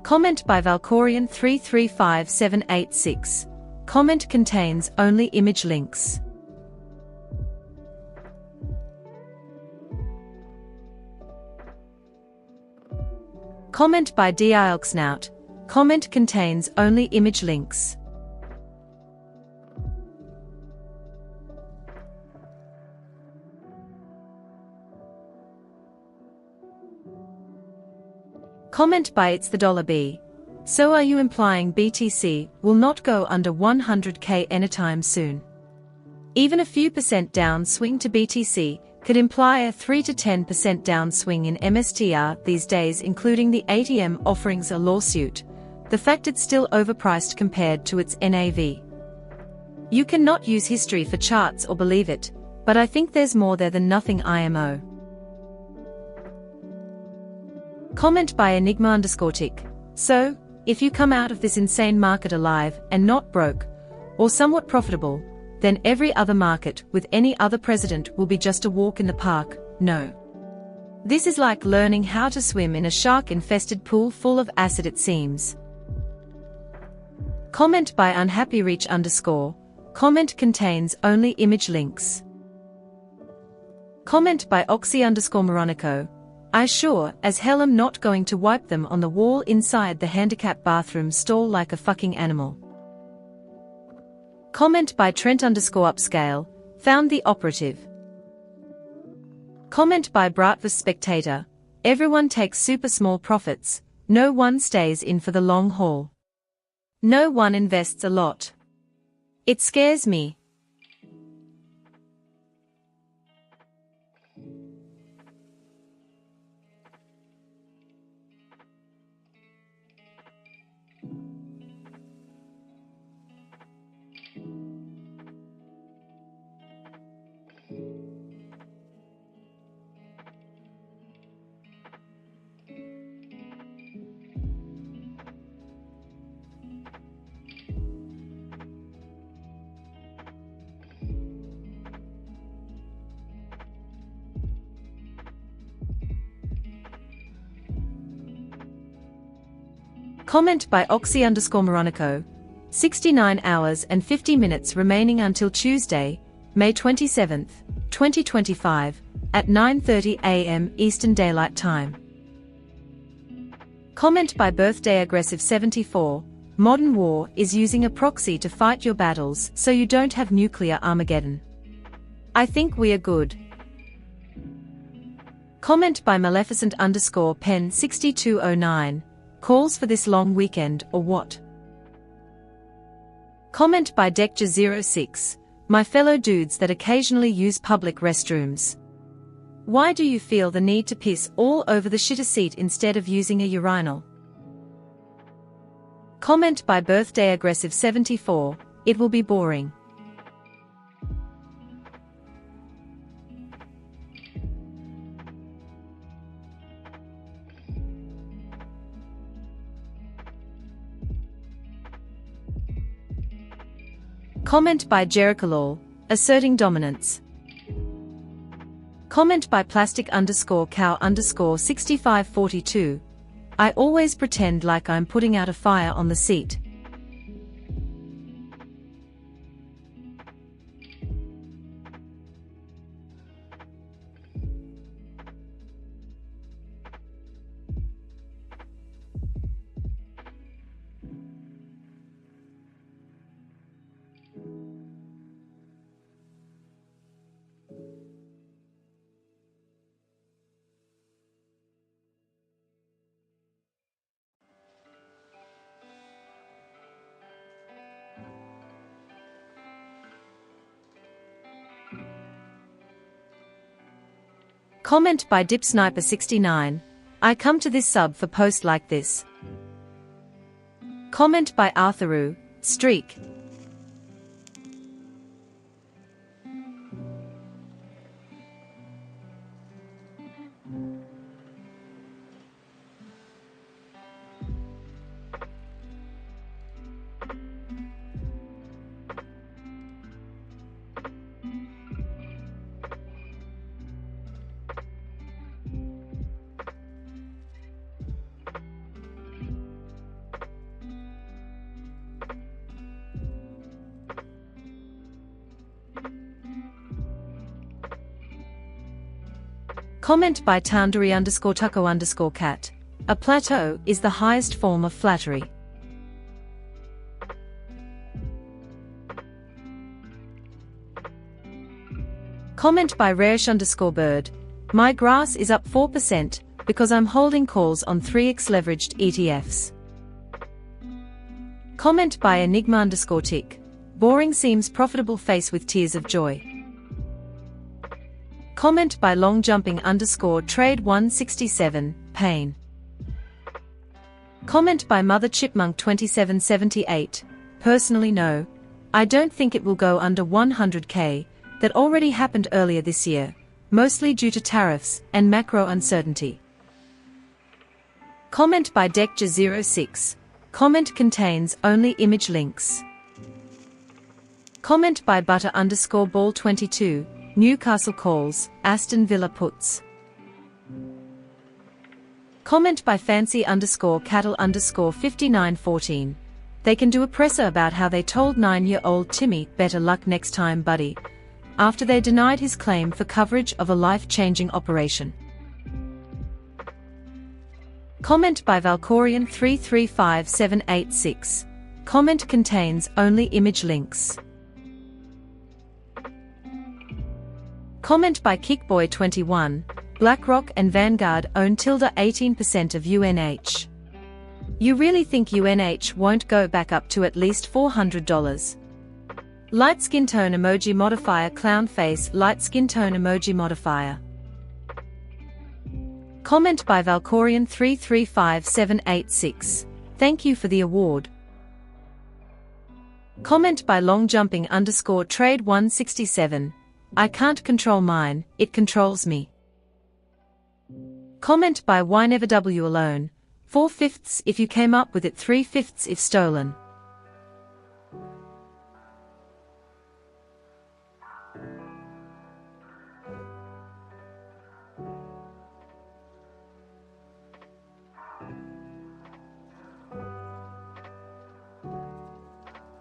Comment by Valkorian335786. Comment contains only image links. Comment by Dilksnout. Comment contains only image links. Comment by It's the $B. So are you implying BTC will not go under 100k anytime soon? Even a few percent downswing to BTC could imply a 3 to 10% downswing in MSTR these days, including the ATM offerings a lawsuit, the fact it's still overpriced compared to its NAV. You cannot use history for charts or believe it, but I think there's more there than nothing IMO. Comment by Enigma_tick. So, if you come out of this insane market alive and not broke, or somewhat profitable, then every other market with any other president will be just a walk in the park. No. This is like learning how to swim in a shark-infested pool full of acid, it seems. Comment by unhappyreach_. Comment contains only image links. Comment by Oxy_Moronico. I sure as hell am not going to wipe them on the wall inside the handicap bathroom stall like a fucking animal. Comment by Trent_upscale, found the operative. Comment by Bratvis Spectator, everyone takes super small profits, no one stays in for the long haul. No one invests a lot. It scares me. Comment by Oxy_Moronico. 69 hours and 50 minutes remaining until Tuesday, May 27, 2025, at 9:30 a.m. Eastern Daylight Time. Comment by BirthdayAggressive74. Modern war is using a proxy to fight your battles so you don't have nuclear Armageddon. I think we are good. Comment by Maleficent_Pen6209. Calls for this long weekend or what? Comment by Dekja06. My fellow dudes that occasionally use public restrooms. Why do you feel the need to piss all over the shitter seat instead of using a urinal? Comment by BirthdayAggressive74. It will be boring. Comment by Jericolol, asserting dominance. Comment by Plastic_Cow_6542. I always pretend like I'm putting out a fire on the seat. Comment by DipSniper69. I come to this sub for post like this. Comment by Arthuru, streak. Comment by Toundary_Tucko_cat. A plateau is the highest form of flattery. Comment by Rareish_bird. My grass is up 4% because I'm holding calls on 3x leveraged ETFs. Comment by Enigma_tick. Boring seems profitable face with tears of joy. Comment by Long_Jumping_Trade 167, pain. Comment by Mother Chipmunk 2778. Personally no. I don't think it will go under 100k, that already happened earlier this year, mostly due to tariffs and macro uncertainty. Comment by Deckja06. Comment contains only image links. Comment by Butter_Ball22. Newcastle calls, Aston Villa puts. Comment by Fancy_Cattle_5914. They can do a presser about how they told 9-year-old Timmy, better luck next time buddy, after they denied his claim for coverage of a life-changing operation. Comment by Valkorian335786. Comment contains only image links. Comment by Kickboy21. BlackRock and Vanguard own 18% of UNH. You really think UNH won't go back up to at least $400? Light skin tone emoji modifier clown face light skin tone emoji modifier. Comment by Valkorian335786. Thank you for the award. Comment by Long_Jumping_Trade 167. I can't control mine, it controls me. Comment by WhyNeverW alone. 4/5 if you came up with it, 3/5 if stolen.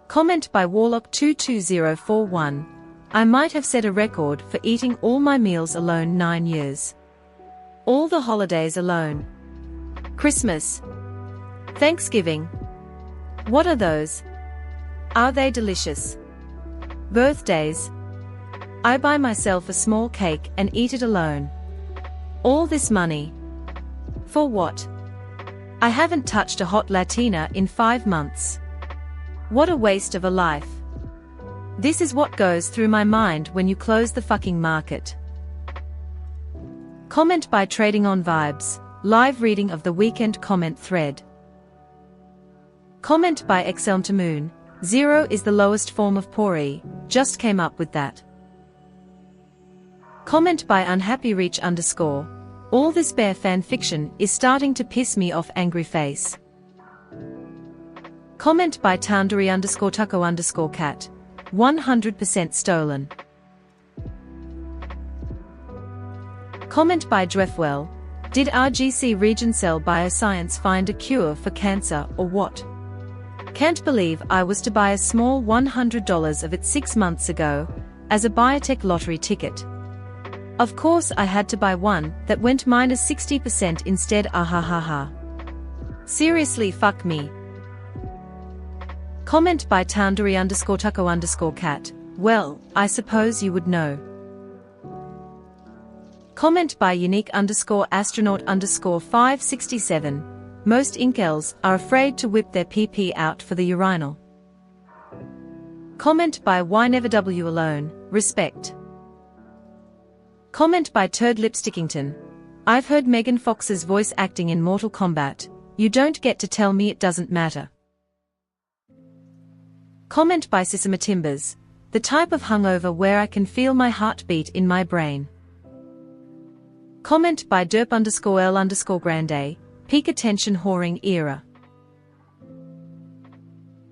Comment by Warlock22041. I might have set a record for eating all my meals alone 9 years. All the holidays alone. Christmas. Thanksgiving. What are those? Are they delicious? Birthdays. I buy myself a small cake and eat it alone. All this money. For what? I haven't touched a hot Latina in 5 months. What a waste of a life. This is what goes through my mind when you close the fucking market. Comment by Trading on Vibes. Live reading of the weekend comment thread. Comment by Exelm to Moon. 0 is the lowest form of Pori, just came up with that. Comment by UnhappyReach_. All this bear fan fiction is starting to piss me off angry face. Comment by Toundary_Tucko_cat. 100% stolen. Comment by Drefwell. Did RGC Regencell Bioscience find a cure for cancer or what? Can't believe I was to buy a small $100 of it 6 months ago, as a biotech lottery ticket. Of course I had to buy one that went minus 60% instead ahahaha. Seriously fuck me. Comment by Toundary_Tucko_cat. Well, I suppose you would know. Comment by Unique_Astronaut_567. Most incels are afraid to whip their PP out for the urinal. Comment by WhyNeverW alone. Respect. Comment by Turd Lipstickington. I've heard Megan Fox's voice acting in Mortal Kombat. You don't get to tell me it doesn't matter. Comment by Sisima Timbers. The type of hungover where I can feel my heartbeat in my brain. Comment by Derp_L_Grande. Peak attention whoring era.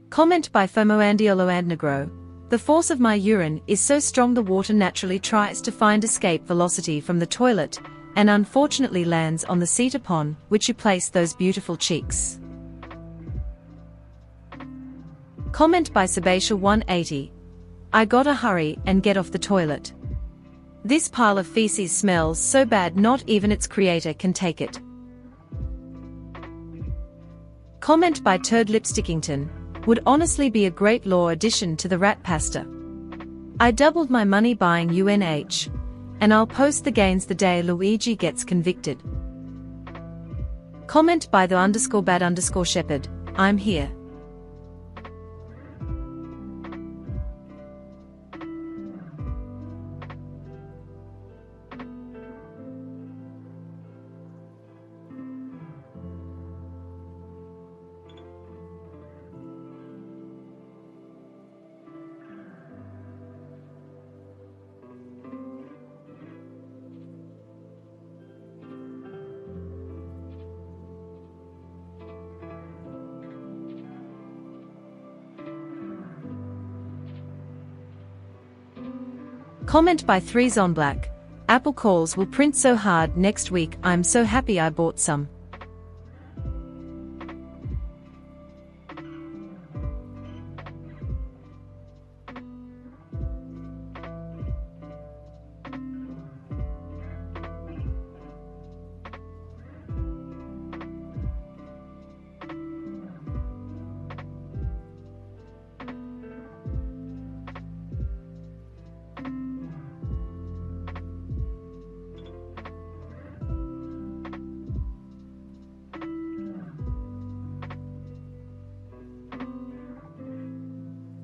Comment by FOMOAndioloandnegro. The force of my urine is so strong the water naturally tries to find escape velocity from the toilet, and unfortunately lands on the seat upon which you place those beautiful cheeks. Comment by Sebastian180. I gotta hurry and get off the toilet. This pile of feces smells so bad not even its creator can take it. Comment by Turd Lipstickington, would honestly be a great law addition to the rat pasta. I doubled my money buying UNH. And I'll post the gains the day Luigi gets convicted. Comment by the_bad_shepherd, I'm here. Comment by 3zonblack, Apple calls will print so hard next week, I'm so happy I bought some.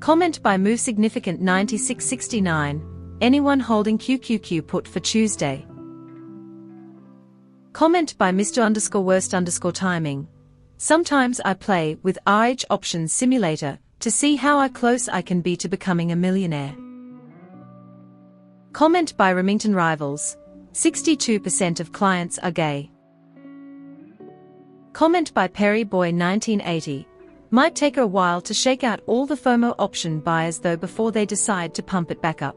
Comment by Move Significant 9669, anyone holding QQQ put for Tuesday. Comment by Mr_worst_timing. Sometimes I play with RH Options Simulator to see how close I can be to becoming a millionaire. Comment by Remington Rivals, 62% of clients are gay. Comment by Perry Boy 1980. Might take a while to shake out all the FOMO option buyers though before they decide to pump it back up.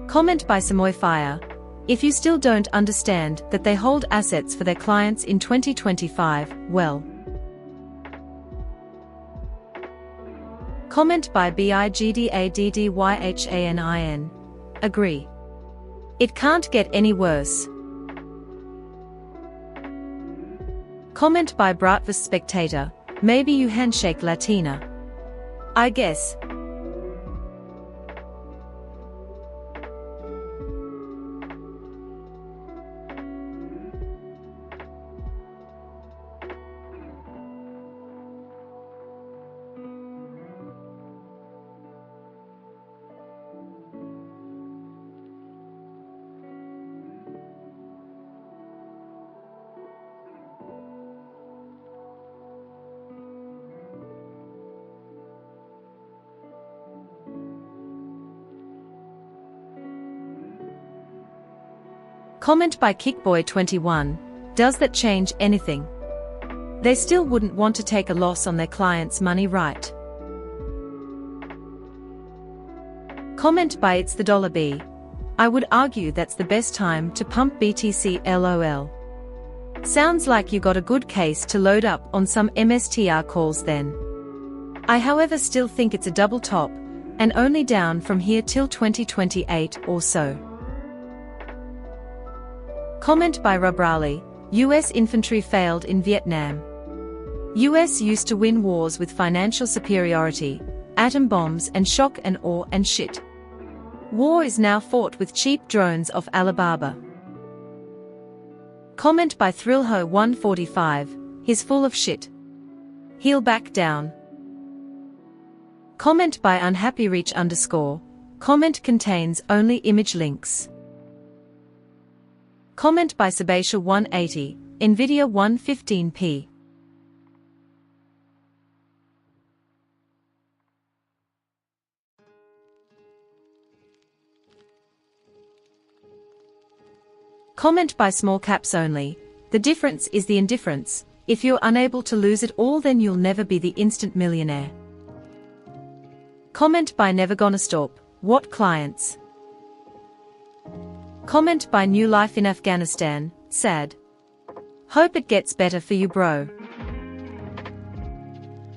Comment by Samoy Fire. If you still don't understand that they hold assets for their clients in 2025, well. Comment by BIGDADDYHANIN. Agree. It can't get any worse. Comment by Bratvis Spectator. Maybe you handshake Latina. I guess. Comment by Kickboy21, does that change anything? They still wouldn't want to take a loss on their clients' money, right? Comment by It's the Dollar B. I would argue that's the best time to pump BTC LOL. Sounds like you got a good case to load up on some MSTR calls then. I however still think it's a double top, and only down from here till 2028 or so. Comment by Rob Rowley, US infantry failed in Vietnam. US used to win wars with financial superiority, atom bombs and shock and awe and shit. War is now fought with cheap drones off Alibaba. Comment by Thrillho145, he's full of shit. He'll back down. Comment by UnhappyReach_, comment contains only image links. Comment by Sebatia180, Nvidia 115p. Comment by Small Caps Only, the difference is the indifference, if you're unable to lose it all then you'll never be the instant millionaire. Comment by Never Gonna Stop, what clients? Comment by New Life in Afghanistan, sad. Hope it gets better for you, bro.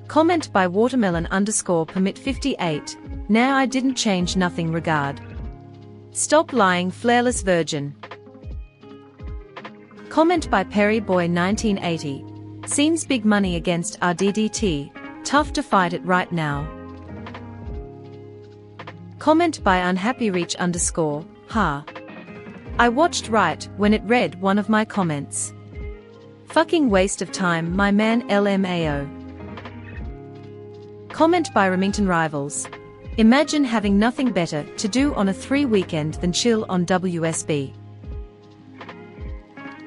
Comment by watermelon_permit58. Now I didn't change nothing regard. Stop lying, flareless virgin. Comment by Perryboy1980. Seems big money against RDDT. Tough to fight it right now. Comment by unhappyreach_. Ha. I watched right when it read one of my comments. Fucking waste of time, my man LMAO. Comment by Remington Rivals. Imagine having nothing better to do on a 3 weekend than chill on WSB.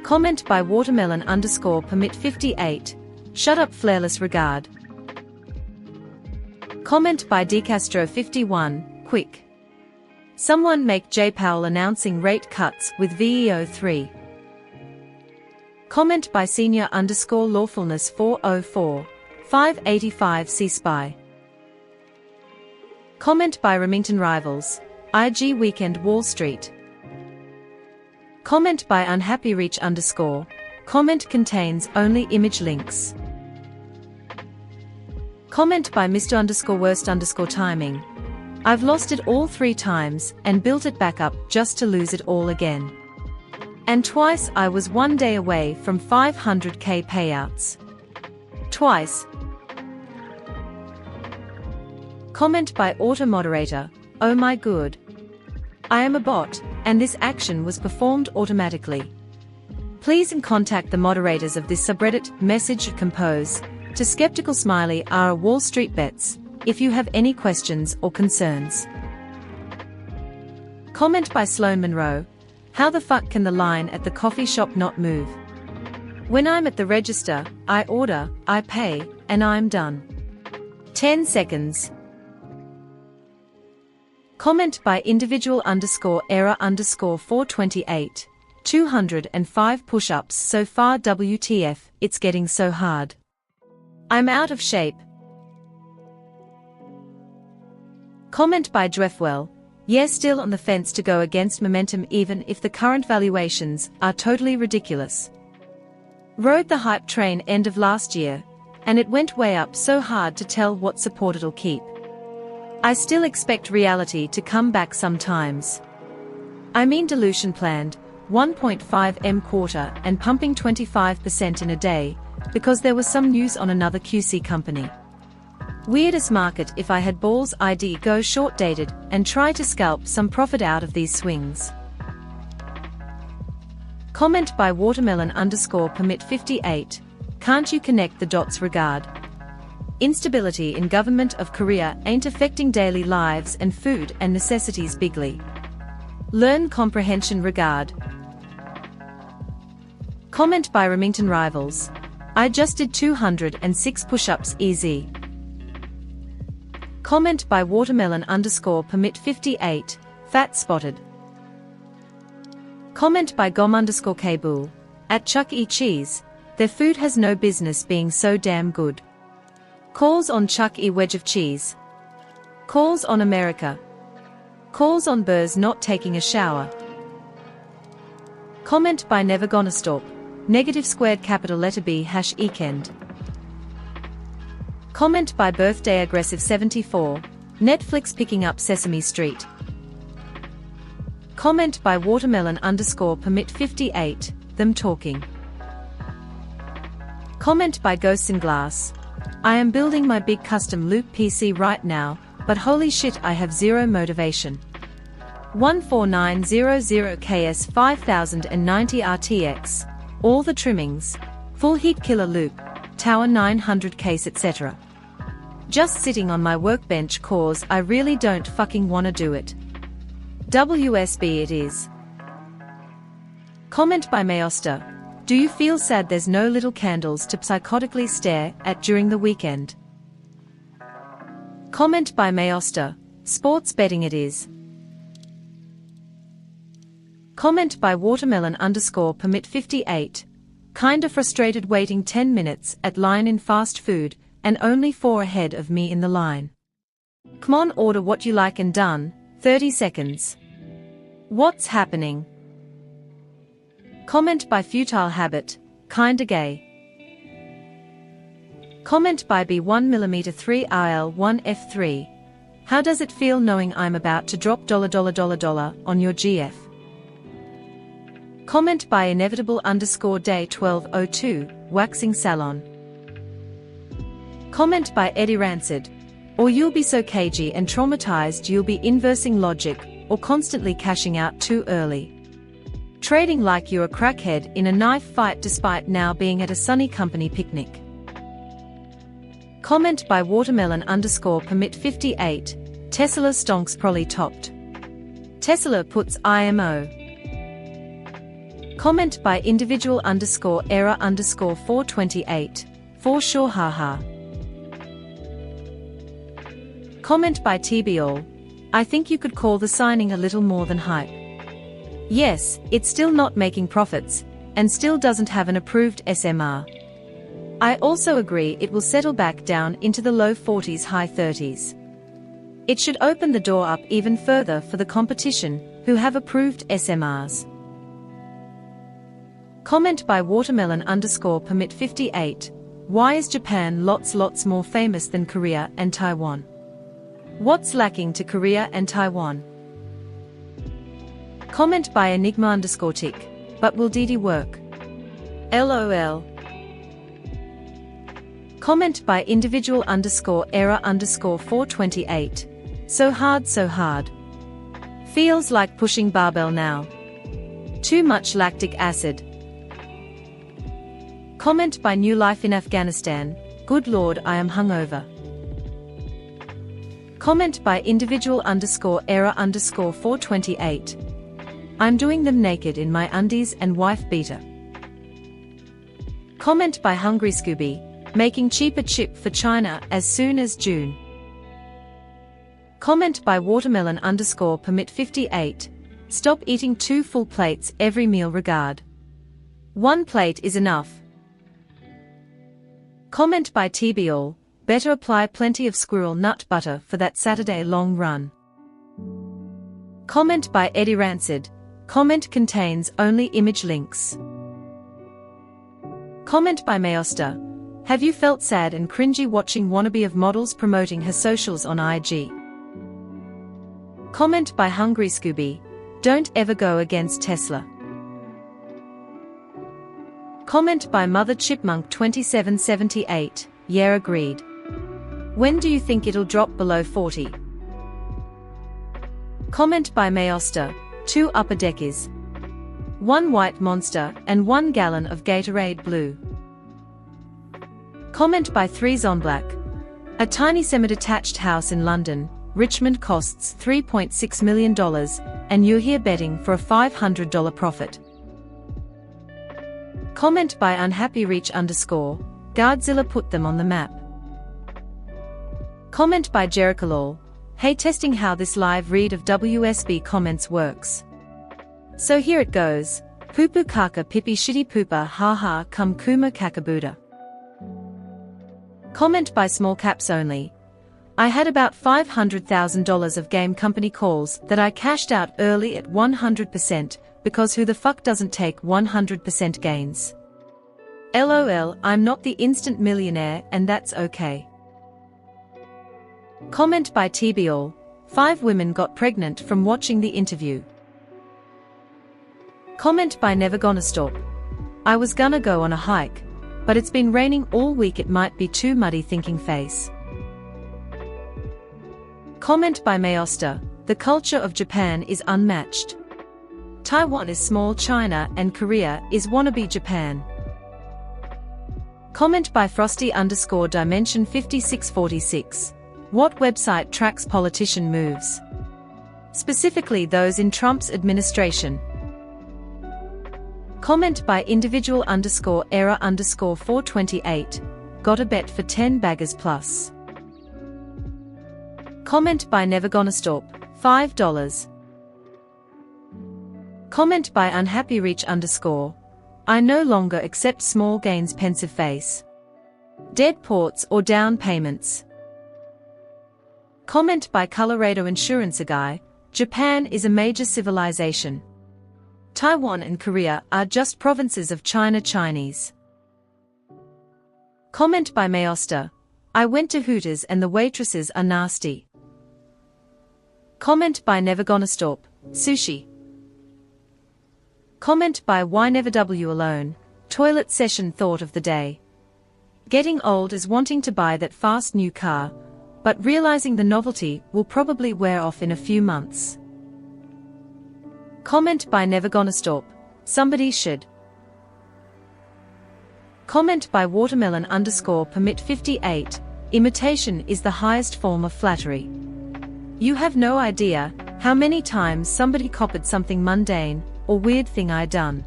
Comment by watermelon_permit58. Shut up, flareless regard. Comment by DCastro51. Quick. Someone make J Powell announcing rate cuts with VEO3. Comment by senior_lawfulness404. 585 C-Spy. Comment by Remington Rivals. IG Weekend Wall Street. Comment by unhappyreach_. Comment contains only image links. Comment by Mr_worst_timing. I've lost it all 3 times and built it back up just to lose it all again. And twice I was 1 day away from 500k payouts. Twice. Comment by auto-moderator. Oh my good. I am a bot, and this action was performed automatically. Please contact the moderators of this subreddit, message compose, to Skeptical Smiley R. Wall Street Bets, if you have any questions or concerns. Comment by Sloan Monroe. How the fuck can the line at the coffee shop not move? When I'm at the register, I order, I pay, and I'm done. 10 seconds. Comment by individual_error_428. 205 push-ups so far, WTF, it's getting so hard. I'm out of shape. Comment by Drefwell. Yeah, still on the fence to go against momentum even if the current valuations are totally ridiculous. Rode the hype train end of last year, and it went way up so hard to tell what support it'll keep. I still expect reality to come back sometimes. I mean dilution planned, 1.5M quarter and pumping 25% in a day, because there was some news on another QC company. Weirdest market. If I had balls, I'd go short dated and try to scalp some profit out of these swings. Comment by watermelon_permit58. Can't you connect the dots regard? Instability in government of Korea ain't affecting daily lives and food and necessities bigly. Learn comprehension regard. Comment by Remington Rivals. I just did 206 push-ups easy. Comment by watermelon_permit58. Fat spotted. Comment by gom_Kabul. At Chuck E. Cheese, their food has no business being so damn good. Calls on Chuck E. Wedge of cheese. Calls on America. Calls on Burrs not taking a shower. Comment by Never Gonna Stop. Negative squared capital letter B hash ekend. Comment by Birthday Aggressive 74. Netflix picking up Sesame Street. Comment by watermelon_permit58. Them talking. Comment by Ghosts in Glass. I am building my big custom loop PC right now, but holy shit, I have zero motivation. 14900KS 5090 RTX. All the trimmings. Full heat killer loop. Tower 900 case etc. Just sitting on my workbench cause I really don't fucking wanna do it. WSB it is. Comment by Mayoster. Do you feel sad there's no little candles to psychotically stare at during the weekend? Comment by Mayoster. Sports betting it is. Comment by watermelon_permit58. Kinda frustrated waiting 10 minutes at line in fast food, and only 4 ahead of me in the line. Come on, order what you like and done, 30 seconds. What's happening? Comment by Futile Habit. kinda gay. Comment by B1mm3IL1F3. How does it feel knowing I'm about to drop $$ on your GF? Comment by inevitable_day1202, waxing salon. Comment by Eddie Rancid. Or you'll be so cagey and traumatized you'll be inversing logic, or constantly cashing out too early. Trading like you're a crackhead in a knife fight despite now being at a sunny company picnic. Comment by watermelon_permit58, Tesla stonks probably topped. Tesla puts IMO. Comment by individual_error_428, for sure haha. Comment by TBAll. I think you could call the signing a little more than hype. Yes, it's still not making profits, and still doesn't have an approved SMR. I also agree it will settle back down into the low 40s, high 30s. It should open the door up even further for the competition, who have approved SMRs. Comment by watermelon_permit58. Why is Japan lots more famous than Korea and Taiwan? What's lacking to Korea and Taiwan? Comment by enigma_tick. But will DD work? LOL. Comment by individual_error_428. So hard. Feels like pushing barbell now. Too much lactic acid. Comment by New Life in Afghanistan. Good lord, I am hungover. Comment by individual_error_428. I'm doing them naked in my undies and wife beater. Comment by Hungry Scooby. Making cheaper chip for China as soon as June. Comment by watermelon_permit58. Stop eating 2 full plates every meal regard. 1 plate is enough. Comment by TBAll. Better apply plenty of squirrel nut butter for that Saturday long run. Comment by Eddie Rancid. Comment contains only image links. Comment by Mayoster. Have you felt sad and cringy watching wannabe of models promoting her socials on IG? Comment by Hungry Scooby. Don't ever go against Tesla. Comment by Mother Chipmunk 2778. Yeah, agreed. When do you think it'll drop below 40? Comment by Mayoster. 2 upper deckies. 1 white monster and 1 gallon of Gatorade Blue. Comment by 3zonblack. A tiny semi-detached house in London, Richmond costs $3.6 million, and you're here betting for a $500 profit. Comment by unhappyreach_. Godzilla put them on the map. Comment by Jerikalol. Hey, testing how this live read of WSB comments works. So here it goes. Poo-poo kaka pipi shitty poopa haha cum kuma kakabuda. Comment by Small Caps Only. I had about $500,000 of game company calls that I cashed out early at 100% because who the fuck doesn't take 100% gains? LOL, I'm not the instant millionaire and that's okay. Comment by TBAll. 5 women got pregnant from watching the interview. Comment by Never Gonna Stop. I was gonna go on a hike, but it's been raining all week, it might be too muddy thinking face. Comment by Mayoster. The culture of Japan is unmatched. Taiwan is small China and Korea is wannabe Japan. Comment by Frosty_Dimension 5646. What website tracks politician moves? Specifically those in Trump's administration. Comment by individual_error_428. Got a bet for 10 baggers plus. Comment by Never Gonna Stop. $5. Comment by unhappyreach_. I no longer accept small gains pensive face. Dead ports or down payments. Comment by Colorado Insurance Guy. Japan is a major civilization. Taiwan and Korea are just provinces of China Chinese. Comment by Mayoster. I went to Hooters and the waitresses are nasty. Comment by Never Gonna Stop. Sushi. Comment by Why Never W Alone. Toilet session thought of the day. Getting old is wanting to buy that fast new car, but realizing the novelty will probably wear off in a few months. Comment by Never Gonna Stop. Somebody should. Comment by Watermelon_permit 58. Imitation is the highest form of flattery. You have no idea how many times somebody copied something mundane or weird thing I done,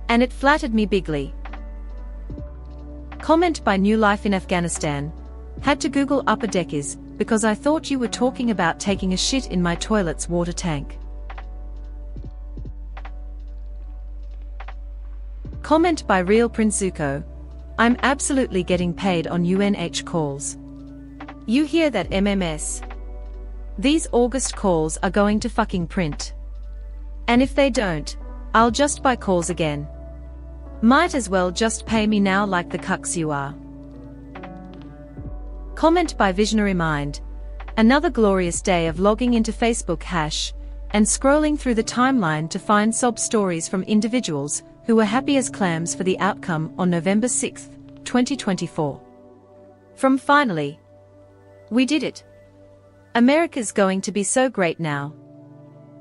and it flattered me bigly. Comment by New Life in Afghanistan. Had to Google upper deckers because I thought you were talking about taking a shit in my toilet's water tank. Comment by Real Prince Zuko. I'm absolutely getting paid on UNH calls. You hear that, MMS? These August calls are going to fucking print. And if they don't, I'll just buy calls again. Might as well just pay me now like the cucks you are. Comment by Visionary Mind. Another glorious day of logging into Facebook hash and scrolling through the timeline to find sob stories from individuals who were happy as clams for the outcome on November 6, 2024. From finally. We did it. America's going to be so great now.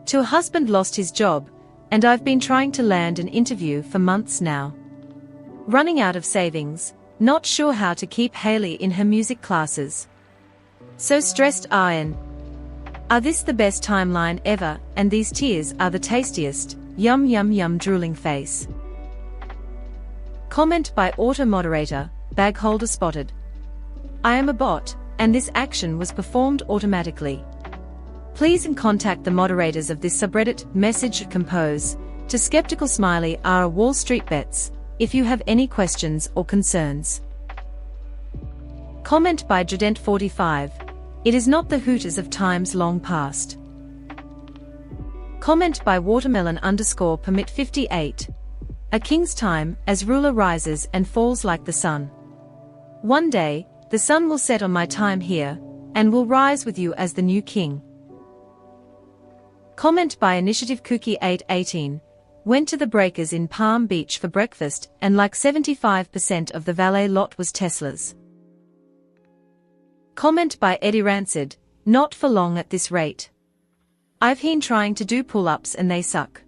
To a husband lost his job, and I've been trying to land an interview for months now. Running out of savings, not sure how to keep Haley in her music classes. So stressed. Are this the best timeline ever, and these tears are the tastiest, yum yum yum drooling face. Comment by Auto Moderator, Bag Holder Spotted. I am a bot, and this action was performed automatically. Please contact the moderators of this subreddit, message compose, to Skeptical Smiley R. Wall Street Bets, if you have any questions or concerns. Comment by Jadent45. It is not the Hooters of times long past. Comment by Watermelon_permit 58. A king's time, as ruler rises and falls like the sun. One day, the sun will set on my time here, and will rise with you as the new king. Comment by Initiative Cookie 818. Went to the Breakers in Palm Beach for breakfast, and like 75% of the valet lot was Teslas. Comment by Eddie Rancid. Not for long at this rate. I've been trying to do pull-ups and they suck.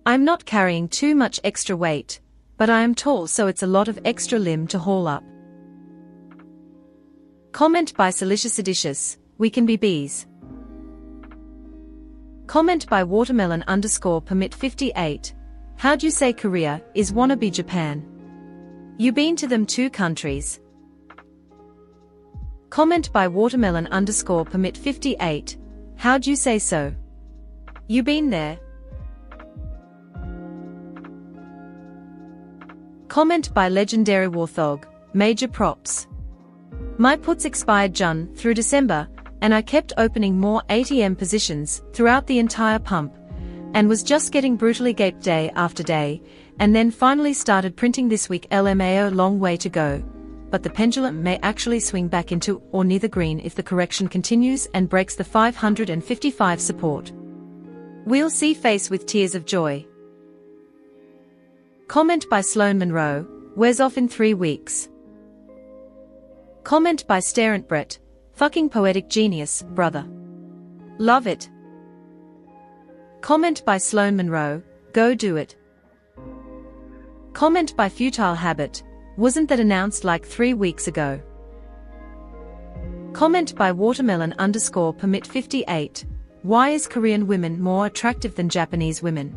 I'm not carrying too much extra weight, but I am tall, so it's a lot of extra limb to haul up. Comment by Silicious Seditious. We can be bees. Comment by Watermelon_permit 58. How'd you say Korea is wannabe Japan? You been to them two countries. Comment by Watermelon_permit 58. How'd you say so? You been there? Comment by Legendary Warthog. Major props. My puts expired June through December, and I kept opening more ATM positions throughout the entire pump, and was just getting brutally gaped day after day, and then finally started printing this week. LMAO, long way to go, but the pendulum may actually swing back into or near the green if the correction continues and breaks the 555 support. We'll see. Face with tears of joy. Comment by Sloan Monroe. Wears off in 3 weeks. Comment by Starent Brett. Fucking poetic genius, brother. Love it. Comment by Sloan Monroe. Go do it. Comment by Futile Habit. Wasn't that announced like 3 weeks ago? Comment by Watermelon_permit 58. Why is Korean women more attractive than Japanese women?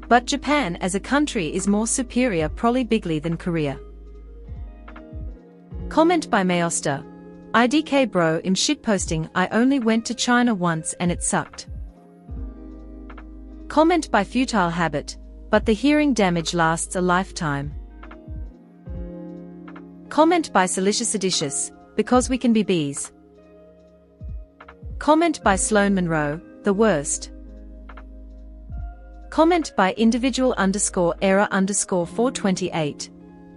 But Japan as a country is more superior, probably bigly, than Korea. Comment by Mayoster. IDK bro, I'm shitposting. I only went to China once and it sucked. Comment by Futile Habit. But the hearing damage lasts a lifetime. Comment by Silicious Seditious. Because we can be bees. Comment by Sloan Monroe. The worst. Comment by Individual_error_428.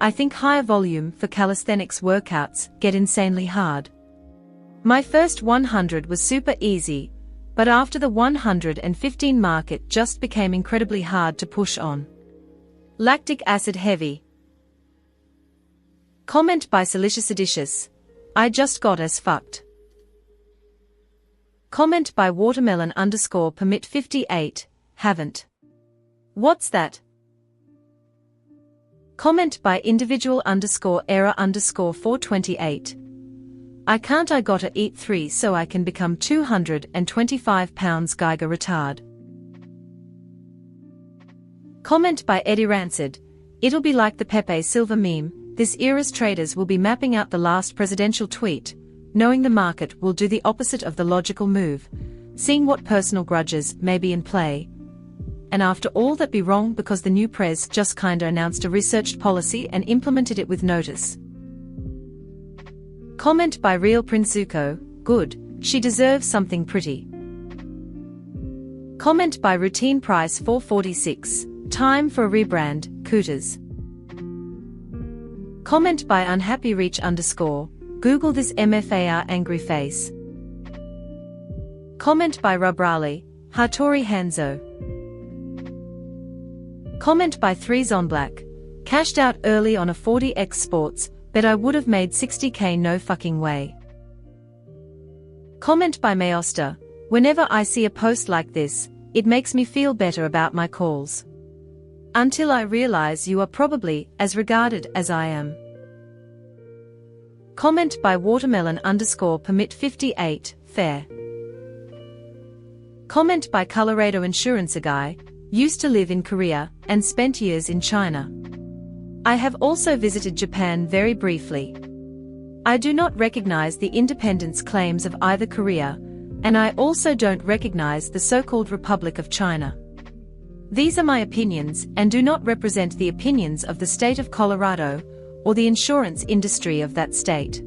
I think higher volume for calisthenics workouts get insanely hard. My first 100 was super easy, but after the 115 mark it just became incredibly hard to push on. Lactic acid heavy. Comment by Silicious. I just got as fucked. Comment by watermelon_permit58, haven't. What's that? Comment by individual_error_428. I gotta eat 3 so I can become 225 pounds Geiger retard. Comment by Eddie Rancid. It'll be like the Pepe Silva meme, this era's traders will be mapping out the last presidential tweet, knowing the market will do the opposite of the logical move, seeing what personal grudges may be in play, and after all that be wrong because the new prez just kinda announced a researched policy and implemented it with notice. Comment by Real Prinzuko, good, she deserves something pretty. Comment by Routine Price 446, time for a rebrand, Cooters. Comment by Unhappy Reach_, Google this MFAR angry face. Comment by Rubrali, Hattori Hanzo. Comment by 3zonblack, cashed out early on a 40x sports, bet I would have made 60k no fucking way. Comment by Mayosta, whenever I see a post like this, it makes me feel better about my calls. Until I realize you are probably as regarded as I am. Comment by watermelon_permit58, fair. Comment by Colorado Insurance, a guy, used to live in Korea, and spent years in China. I have also visited Japan very briefly. I do not recognize the independence claims of either Korea, and I also don't recognize the so-called Republic of China. These are my opinions and do not represent the opinions of the state of Colorado, or the insurance industry of that state.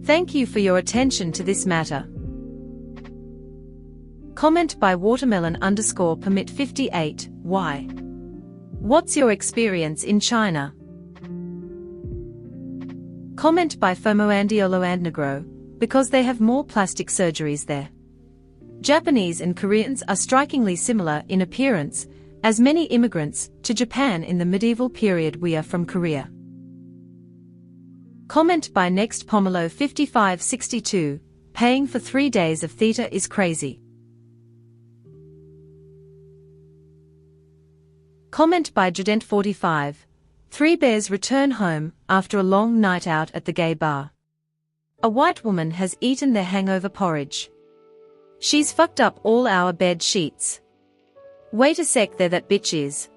Thank you for your attention to this matter. Comment by watermelon_permit58, why? What's your experience in China? Comment by Fomoandiolo and Negro, because they have more plastic surgeries there. Japanese and Koreans are strikingly similar in appearance, as many immigrants to Japan in the medieval period we are from Korea. Comment by Next Pomelo 5562, paying for 3 days of theater is crazy. Comment by Jadent45, 3 bears return home after a long night out at the gay bar. A white woman has eaten their hangover porridge. She's fucked up all our bed sheets. Wait a sec, there that bitch is.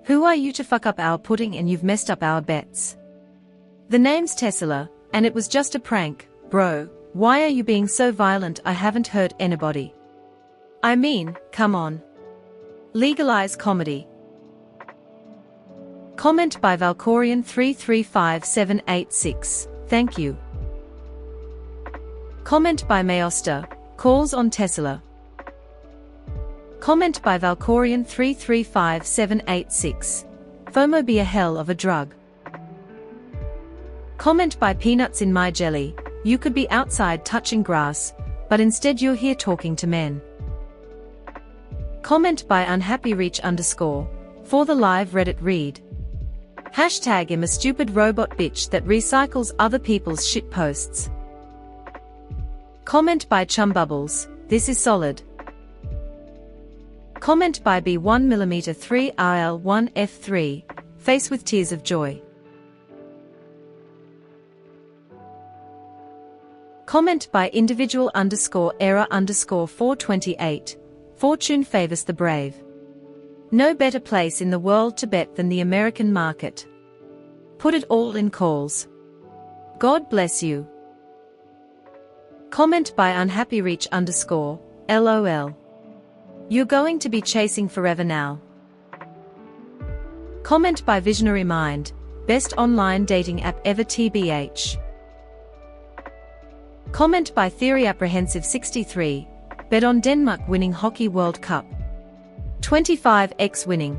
Who are you to fuck up our pudding and you've messed up our bets? The name's Tesla, and it was just a prank, bro, why are you being so violent? I haven't hurt anybody. I mean, come on. Legalize comedy. Comment by Valkorian335786, thank you. Comment by Mayosta, calls on Tesla. Comment by Valkorian335786, FOMO be a hell of a drug. Comment by Peanuts in my jelly, you could be outside touching grass, but instead you're here talking to men. Comment by Unhappy Reach_, for the live Reddit read. Hashtag I'm a stupid robot bitch that recycles other people's shit posts. Comment by Chumbubbles, this is solid. Comment by B1mm3RL1F3, face with tears of joy. Comment by individual_error_428, fortune favors the brave. No better place in the world to bet than the American market. Put it all in calls. God bless you. Comment by Unhappy Reach_, LOL. You're going to be chasing forever now. Comment by Visionary Mind, best online dating app ever TBH. Comment by Theory Apprehensive 63, bet on Denmark winning Hockey World Cup. 25x winning.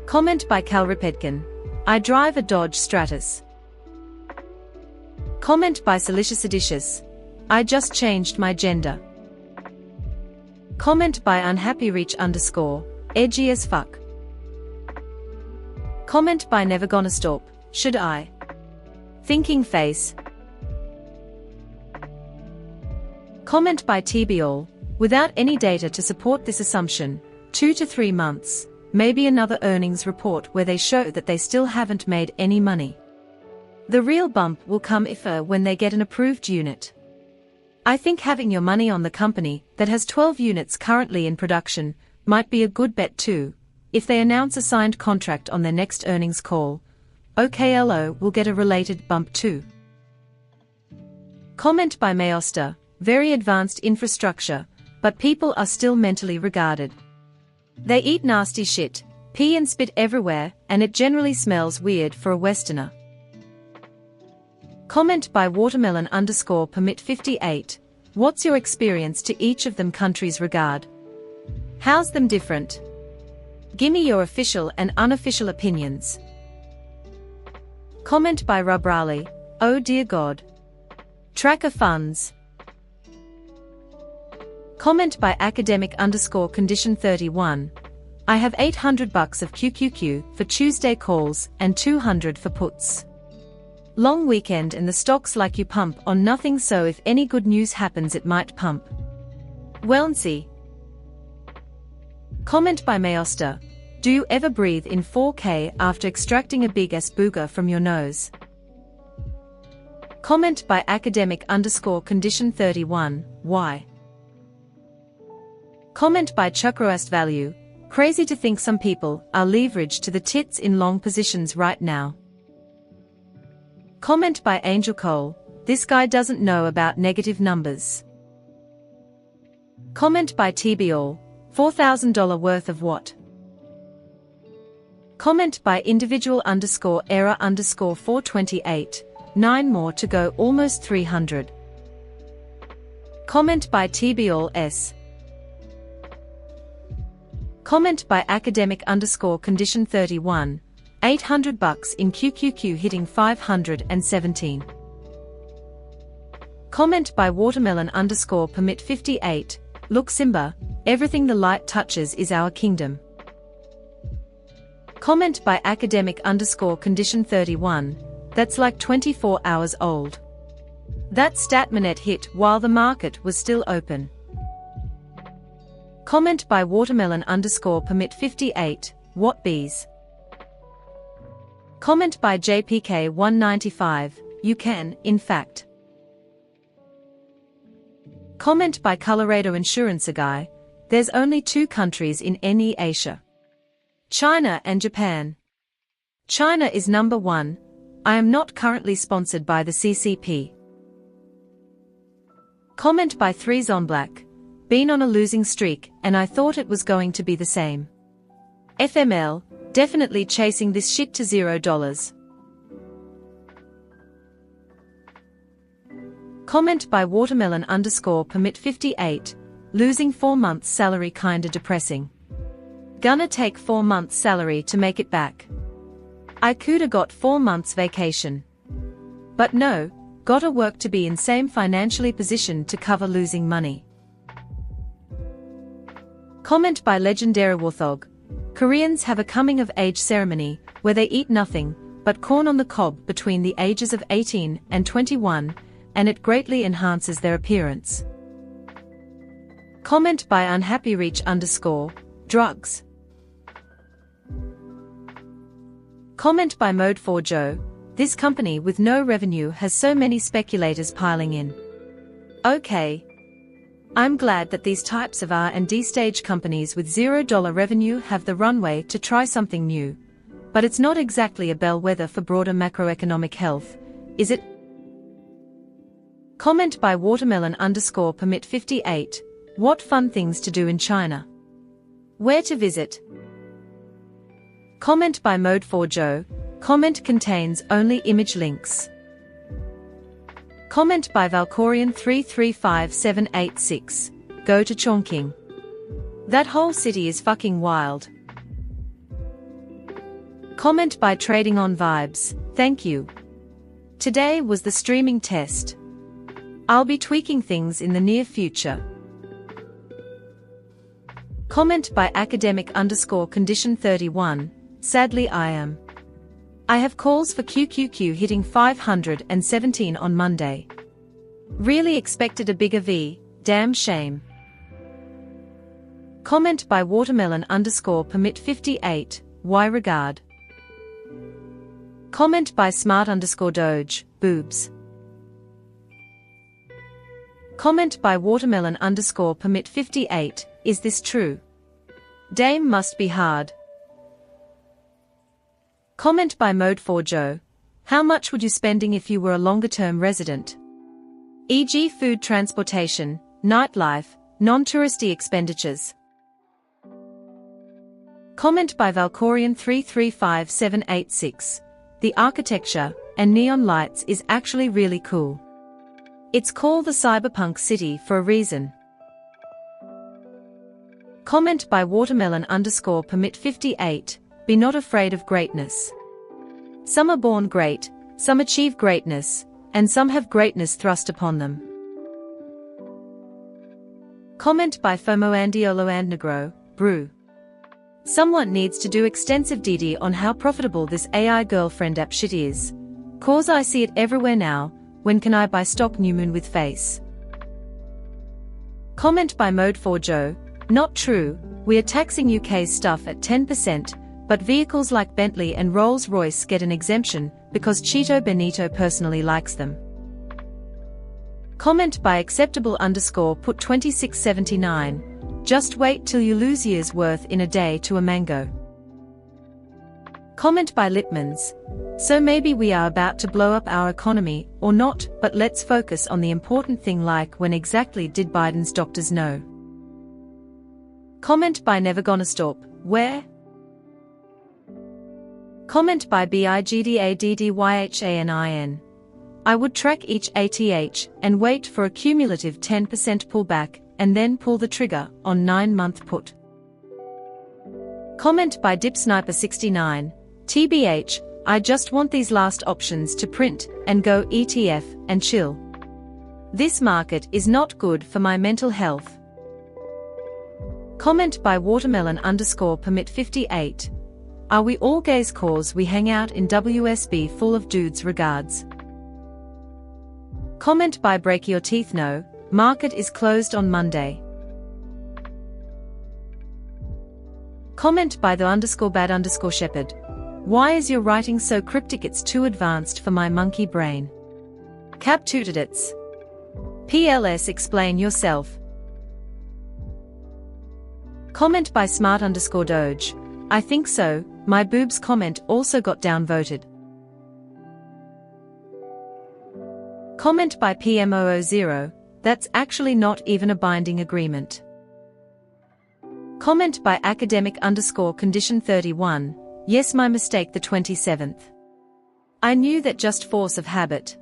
Comment by Kalripedkin, I drive a Dodge Stratus. Comment by Salicious. I just changed my gender. Comment by unhappyreach_, edgy as fuck. Comment by never gonna stop, should I? Thinking face. Comment by TBAll, without any data to support this assumption, 2 to 3 months, maybe another earnings report where they show that they still haven't made any money. The real bump will come when they get an approved unit. I think having your money on the company that has 12 units currently in production might be a good bet too. If they announce a signed contract on their next earnings call, OKLO will get a related bump too. Comment by Mayoster, very advanced infrastructure, but people are still mentally regarded. They eat nasty shit, pee and spit everywhere, and it generally smells weird for a Westerner. Comment by watermelon_permit58, what's your experience to each of them countries regard? How's them different? Gimme your official and unofficial opinions. Comment by Rubrali, oh dear God. Tracker funds. Comment by academic_condition31, I have $800 of QQQ for Tuesday calls and 200 for puts. Long weekend and the stocks like you pump on nothing, so if any good news happens it might pump. Wellnsey. Comment by Mayoster, do you ever breathe in 4K after extracting a big ass booger from your nose? Comment by academic_condition31, why? Comment by Chuckroast Value, crazy to think some people are leveraged to the tits in long positions right now. Comment by Angel Cole, this guy doesn't know about negative numbers. Comment by TBAll, $4,000 worth of what? Comment by individual_error_428, 9 more to go, almost 300. Comment by TBAll S. Comment by academic_condition31, $800 in QQQ hitting 517. Comment by watermelon_permit58, look Simba, everything the light touches is our kingdom. Comment by academic_condition31, that's like 24 hours old. That Statmanet hit while the market was still open. Comment by watermelon_permit58, what bees? Comment by JPK195, you can, in fact. Comment by Colorado Insurance Guy, there's only 2 countries in NE Asia. China and Japan. China is number 1. I am not currently sponsored by the CCP. Comment by 3zonblack, been on a losing streak and I thought it was going to be the same. FML, definitely chasing this shit to $0. Comment by watermelon_permit58, losing 4 months salary kinda depressing. Gonna take 4 months salary to make it back. I coulda got 4 months vacation. But no, gotta work to be in same financially position to cover losing money. Comment by Legendary Warthog, Koreans have a coming of age ceremony where they eat nothing but corn on the cob between the ages of 18 and 21, and it greatly enhances their appearance. Comment by unhappyreach_, drugs. Comment by Mode4Joe, this company with no revenue has so many speculators piling in. Okay. I'm glad that these types of R&D stage companies with $0 revenue have the runway to try something new. But it's not exactly a bellwether for broader macroeconomic health, is it? Comment by watermelon_permit58, what fun things to do in China? Where to visit? Comment by Mode4Joe, comment contains only image links. Comment by Valkorian335786, go to Chongqing. That whole city is fucking wild. Comment by Trading on Vibes, thank you. Today was the streaming test. I'll be tweaking things in the near future. Comment by academic_condition31, sadly I am. I have calls for QQQ hitting 517 on Monday. Really expected a bigger V, damn shame. Comment by watermelon_permit58, why regard? Comment by smart_doge, boobs. Comment by watermelon_permit58, is this true? Dame must be hard. Comment by Mode4Joe, how much would you spending if you were a longer-term resident? E.g. food transportation, nightlife, non-touristy expenditures. Comment by Valkorian335786, the architecture and neon lights is actually really cool. It's called the Cyberpunk City for a reason. Comment by watermelon_permit58, be not afraid of greatness. Some are born great, some achieve greatness, and some have greatness thrust upon them. Comment by FOMOandioloandnegro, brew. Someone needs to do extensive DD on how profitable this AI girlfriend app shit is. Cause I see it everywhere now, when can I buy stock new moon with face? Comment by Mode4Joe, not true, we are taxing UK's stuff at 10%, but vehicles like Bentley and Rolls-Royce get an exemption because Cheeto Benito personally likes them. Comment by acceptable_put2679, just wait till you lose years' worth in a day to a mango. Comment by Lipmans, so maybe we are about to blow up our economy, or not, but let's focus on the important thing like when exactly did Biden's doctors know? Comment by Never Gonna Stop, where? Comment by BIGDADDYHANIN. I would track each ATH and wait for a cumulative 10% pullback and then pull the trigger on 9-month put. Comment by DipSniper69, TBH, I just want these last options to print and go ETF and chill. This market is not good for my mental health. Comment by watermelon_permit58. Are we all gays cause we hang out in WSB full of dudes regards? Comment by Break Your Teeth No, market is closed on Monday. Comment by the_bad_shepherd. Why is your writing so cryptic? It's too advanced for my monkey brain. Cap tutedits. PLS explain yourself. Comment by smart_doge. I think so, my boobs comment also got downvoted. Comment by PM000, that's actually not even a binding agreement. Comment by academic_condition31, yes my mistake the 27th. I knew that just force of habit.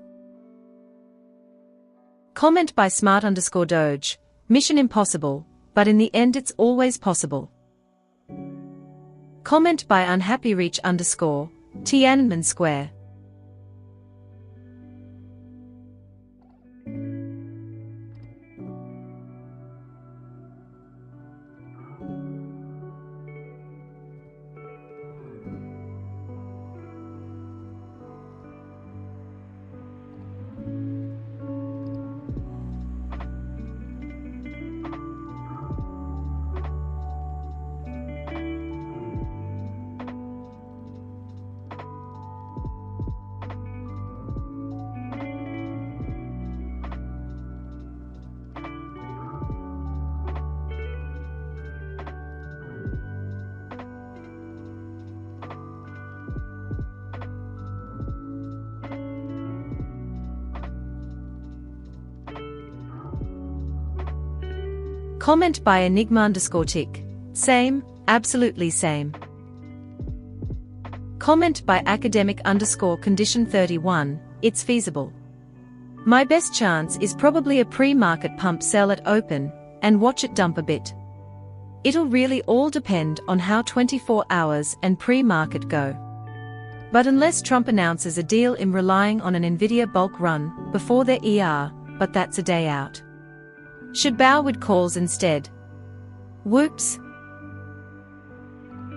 Comment by smart_doge, mission impossible, but in the end it's always possible. Comment by unhappyreach_Tiananmen Square. Comment by Enigma_tick. Same, absolutely same. Comment by academic_condition31, it's feasible. My best chance is probably a pre-market pump sell at open, and watch it dump a bit. It'll really all depend on how 24 hours and pre-market go. But unless Trump announces a deal, I'm relying on an Nvidia bulk run before their ER, but that's a day out. Should bow with calls instead. Whoops.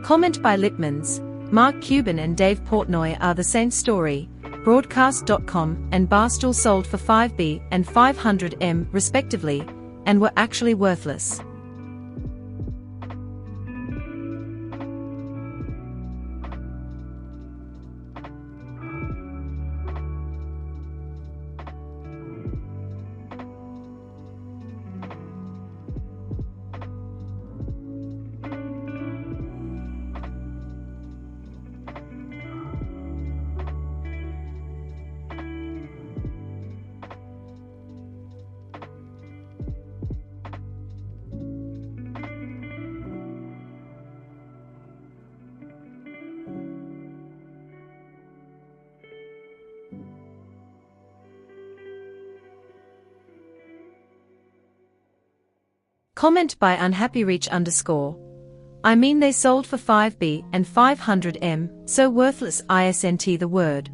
Comment by Lipmans. Mark Cuban and Dave Portnoy are the same story. Broadcast.com and Barstool sold for 5B and 500M respectively, and were actually worthless. Comment by unhappyreach_. I mean, they sold for 5B and 500M, so worthless isn't the word.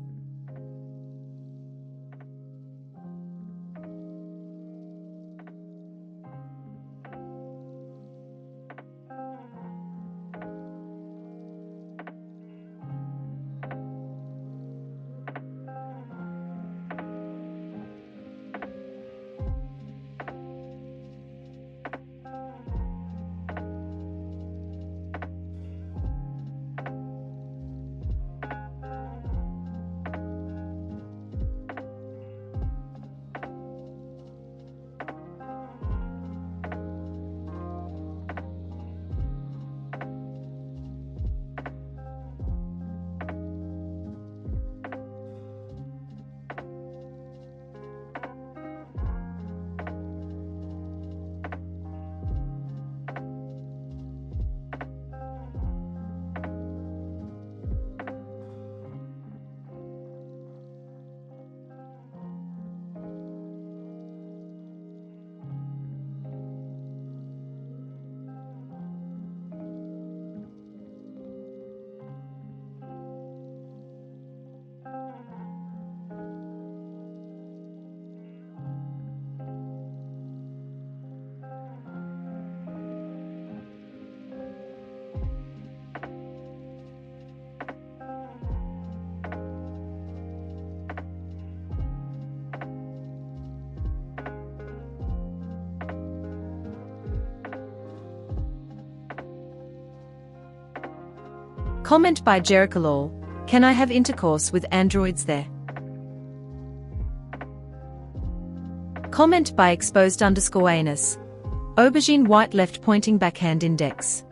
Comment by Jerikalal. Can I have intercourse with androids there? Comment by exposed_anus. Aubergine white left pointing backhand index.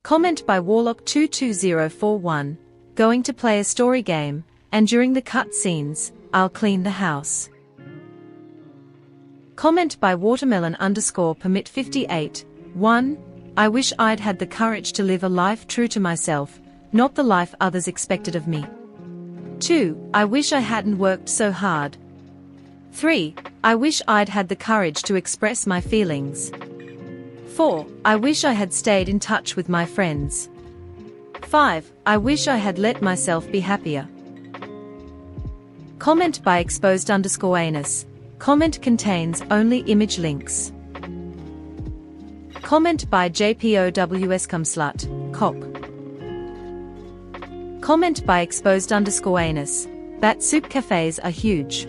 Comment by Warlock22041. Going to play a story game, and during the cut scenes, I'll clean the house. Comment by Watermelon_permit58. 1. I wish I'd had the courage to live a life true to myself, not the life others expected of me. 2. I wish I hadn't worked so hard. 3. I wish I'd had the courage to express my feelings. 4. I wish I had stayed in touch with my friends. 5. I wish I had let myself be happier. Comment by exposed_anus. Comment contains only image links. Comment by JPOWScumslut, cock. Comment by exposed_anus. Bat soup cafes are huge.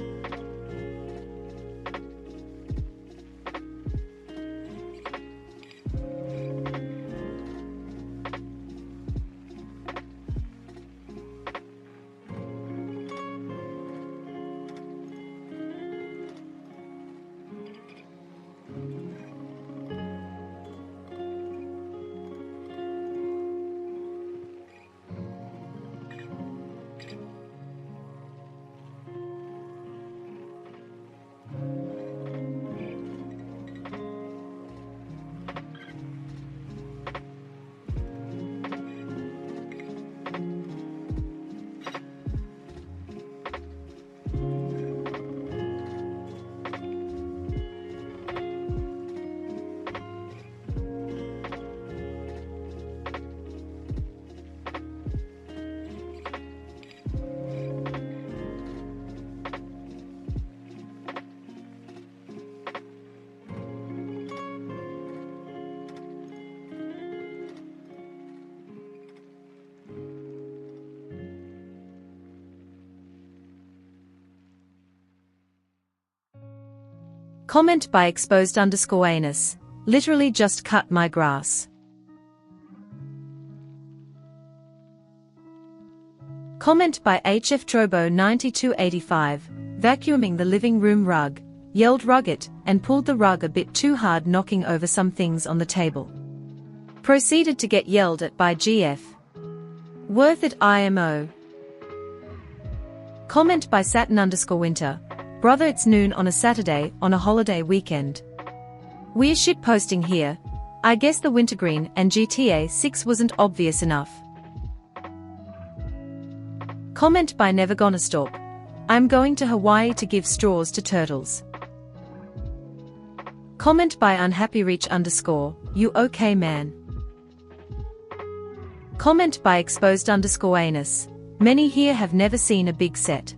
Comment by exposed_anus. Literally just cut my grass. Comment by HF Trobo 9285. Vacuuming the living room rug. Yelled rug it, and pulled the rug a bit too hard, knocking over some things on the table. Proceeded to get yelled at by GF. Worth it IMO. Comment by Saturn_winter. Brother, it's noon on a Saturday on a holiday weekend. We're shitposting here. I guess the wintergreen and GTA 6 wasn't obvious enough. Comment by Never Gonna Stop. I'm going to Hawaii to give straws to turtles. Comment by UnhappyReach_. You okay, man? Comment by exposed_anus. Many here have never seen a big set.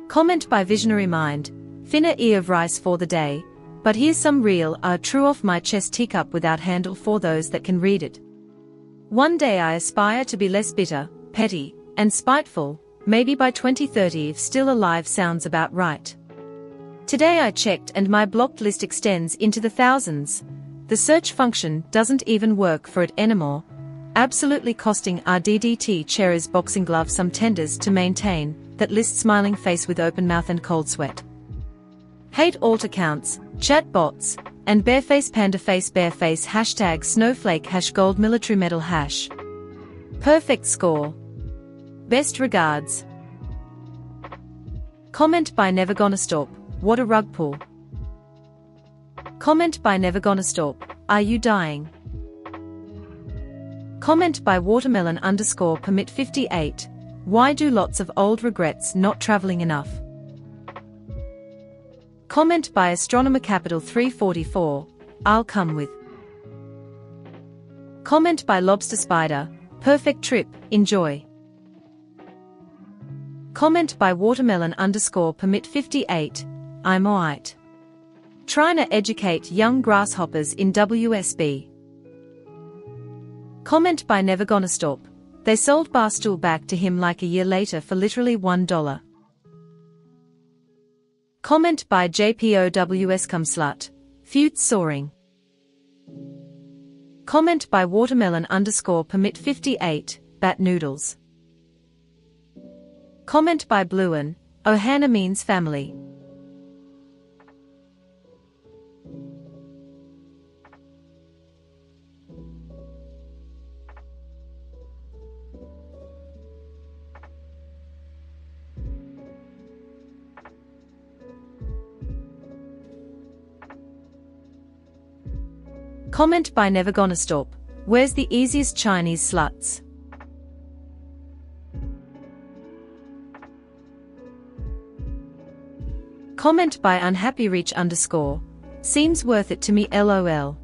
Comment by Visionary Mind. Thinner ear of rice for the day, but here's some real, true off my chest teacup without handle for those that can read it. One day I aspire to be less bitter, petty, and spiteful, maybe by 2030 if still alive sounds about right. Today I checked and my blocked list extends into the thousands. The search function doesn't even work for it anymore, absolutely costing our DDT Cherry's boxing glove some tenders to maintain that list, smiling face with open mouth and cold sweat. Hate alt accounts, chat bots, and bareface bareface hashtag snowflake #gold military medal hash. Perfect score. Best regards. Comment by Never Gonna Stop. What a rug pull. Comment by Never Gonna Stop. Are you dying? Comment by watermelon_permit 58. Why do lots of old regrets not traveling enough? Comment by Astronomer Capital 344. I'll come with. Comment by Lobster Spider. Perfect trip, enjoy. Comment by watermelon_permit 58. I'm alright. Trying to educate young grasshoppers in WSB. Comment by Never Gonna Stop. They sold Barstool back to him like a year later for literally $1. Comment by JPOWS come slut. Feud soaring. Comment by watermelon_permit 58. Bat noodles. Comment by Bluin. Ohana means family. Comment by Never Gonna Stop. Where's the easiest Chinese sluts? Comment by UnhappyReach_. Seems worth it to me LOL.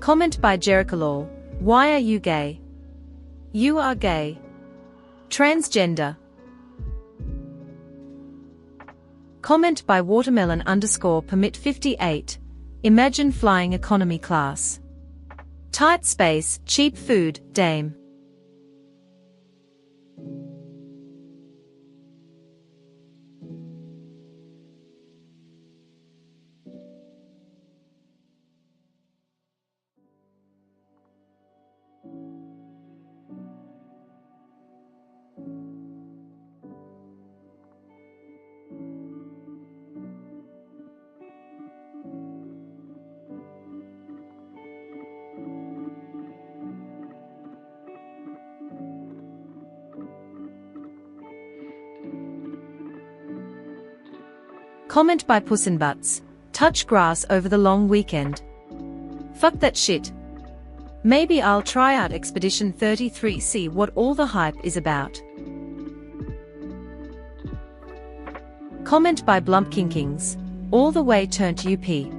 Comment by Jericho. Why are you gay? You are gay. Transgender. Comment by watermelon_permit 58. Imagine flying economy class. Tight space, cheap food, dame. Comment by Pussinbutts. Touch grass over the long weekend. Fuck that shit. Maybe I'll try out Expedition 33, see what all the hype is about. Comment by Blumpkinkings. All the way turned UP.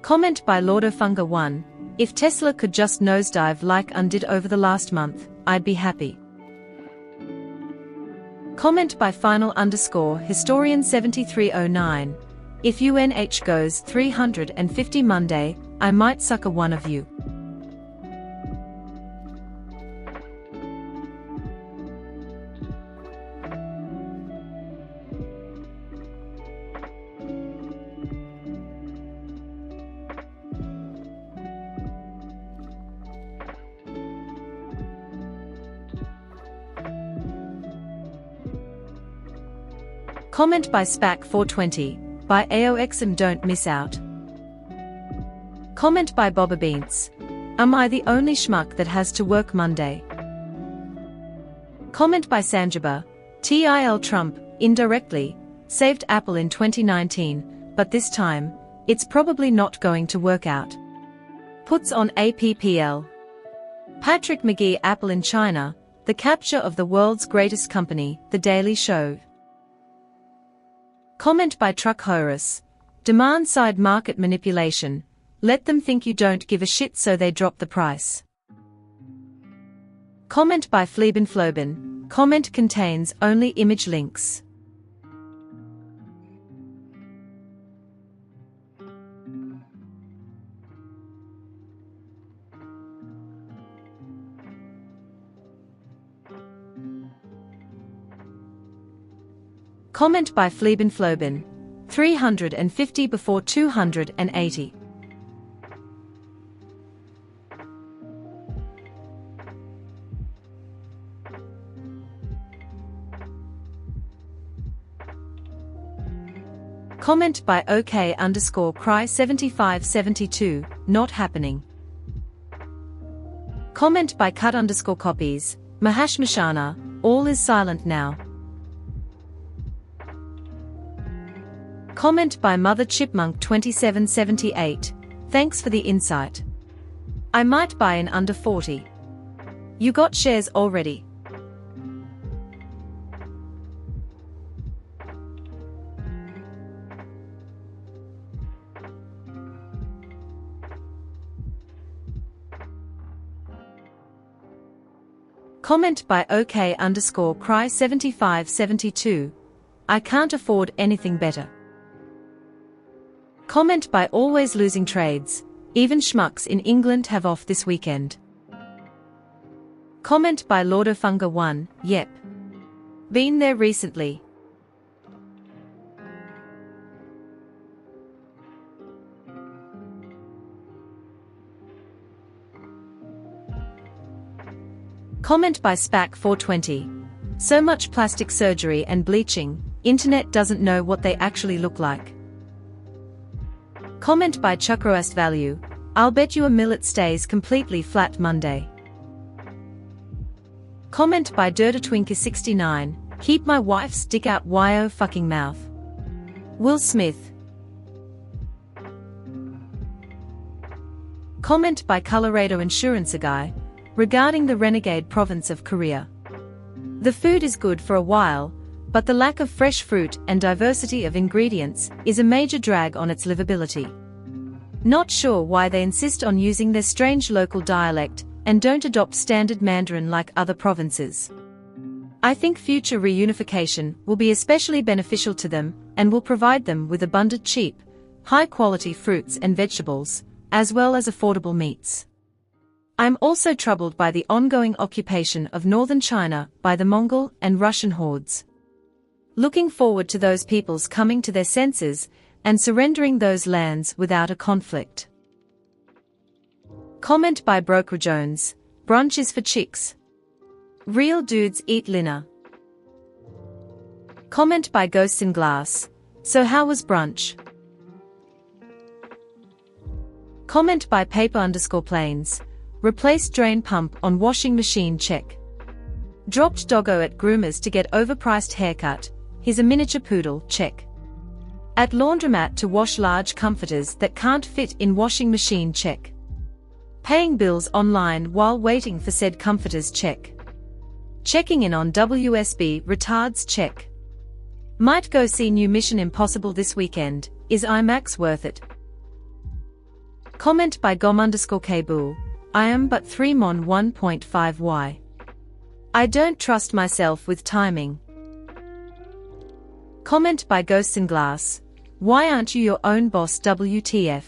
Comment by Lordofunga1. If Tesla could just nosedive like undid over the last month, I'd be happy. Comment by Final_Historian7309. If UNH goes 350 Monday, I might sucker one of you. Comment by Spac420. By AOXM, don't miss out. Comment by Bobabeans. Am I the only schmuck that has to work Monday? Comment by Sanjaba. TIL Trump, indirectly, saved Apple in 2019, but this time, it's probably not going to work out. Puts on APPL. Patrick McGee. Apple in China, the capture of the world's greatest company, The Daily Show. Comment by Truck Horus. Demand-side market manipulation. Let them think you don't give a shit so they drop the price. Comment by Flebenfloben. Comment contains only image links. Comment by Flebenfloben. 350 before 280. Comment by OK_Cry7572, not happening. Comment by Cut_Copies. Mahashmashana, all is silent now. Comment by Mother Chipmunk 2778. Thanks for the insight. I might buy in under 40. You got shares already. Comment by OK_Cry7572. I can't afford anything better. Comment by Always Losing Trades. Even schmucks in England have off this weekend. Comment by Lordofunga1. Yep. Been there recently. Comment by Spac420. So much plastic surgery and bleaching, internet doesn't know what they actually look like. Comment by Chuckroast Value. I'll bet you a millet stays completely flat Monday. Comment by Dirtatwinker69. Keep my wife's dick out yo fucking mouth. Will Smith. Comment by Colorado Insurance Guy. Regarding the renegade province of Korea. The food is good for a while, but the lack of fresh fruit and diversity of ingredients is a major drag on its livability. Not sure why they insist on using their strange local dialect and don't adopt standard Mandarin like other provinces. I think future reunification will be especially beneficial to them and will provide them with abundant cheap, high-quality fruits and vegetables, as well as affordable meats. I'm also troubled by the ongoing occupation of northern China by the Mongol and Russian hordes. Looking forward to those peoples coming to their senses and surrendering those lands without a conflict. Comment by Broker Jones, brunch is for chicks. Real dudes eat dinner. Comment by Ghosts in Glass, so how was brunch? Comment by Paper_Planes, replaced drain pump on washing machine check. Dropped doggo at groomers to get overpriced haircut, he's a miniature poodle check. At laundromat to wash large comforters that can't fit in washing machine check. Paying bills online while waiting for said comforters check. Checking in on WSB retards check. Might go see new Mission Impossible this weekend, is IMAX worth it? Comment by Gom_Kabul, I am but 3 mon 1.5y. I don't trust myself with timing. Comment by Ghosts in Glass, why aren't you your own boss WTF?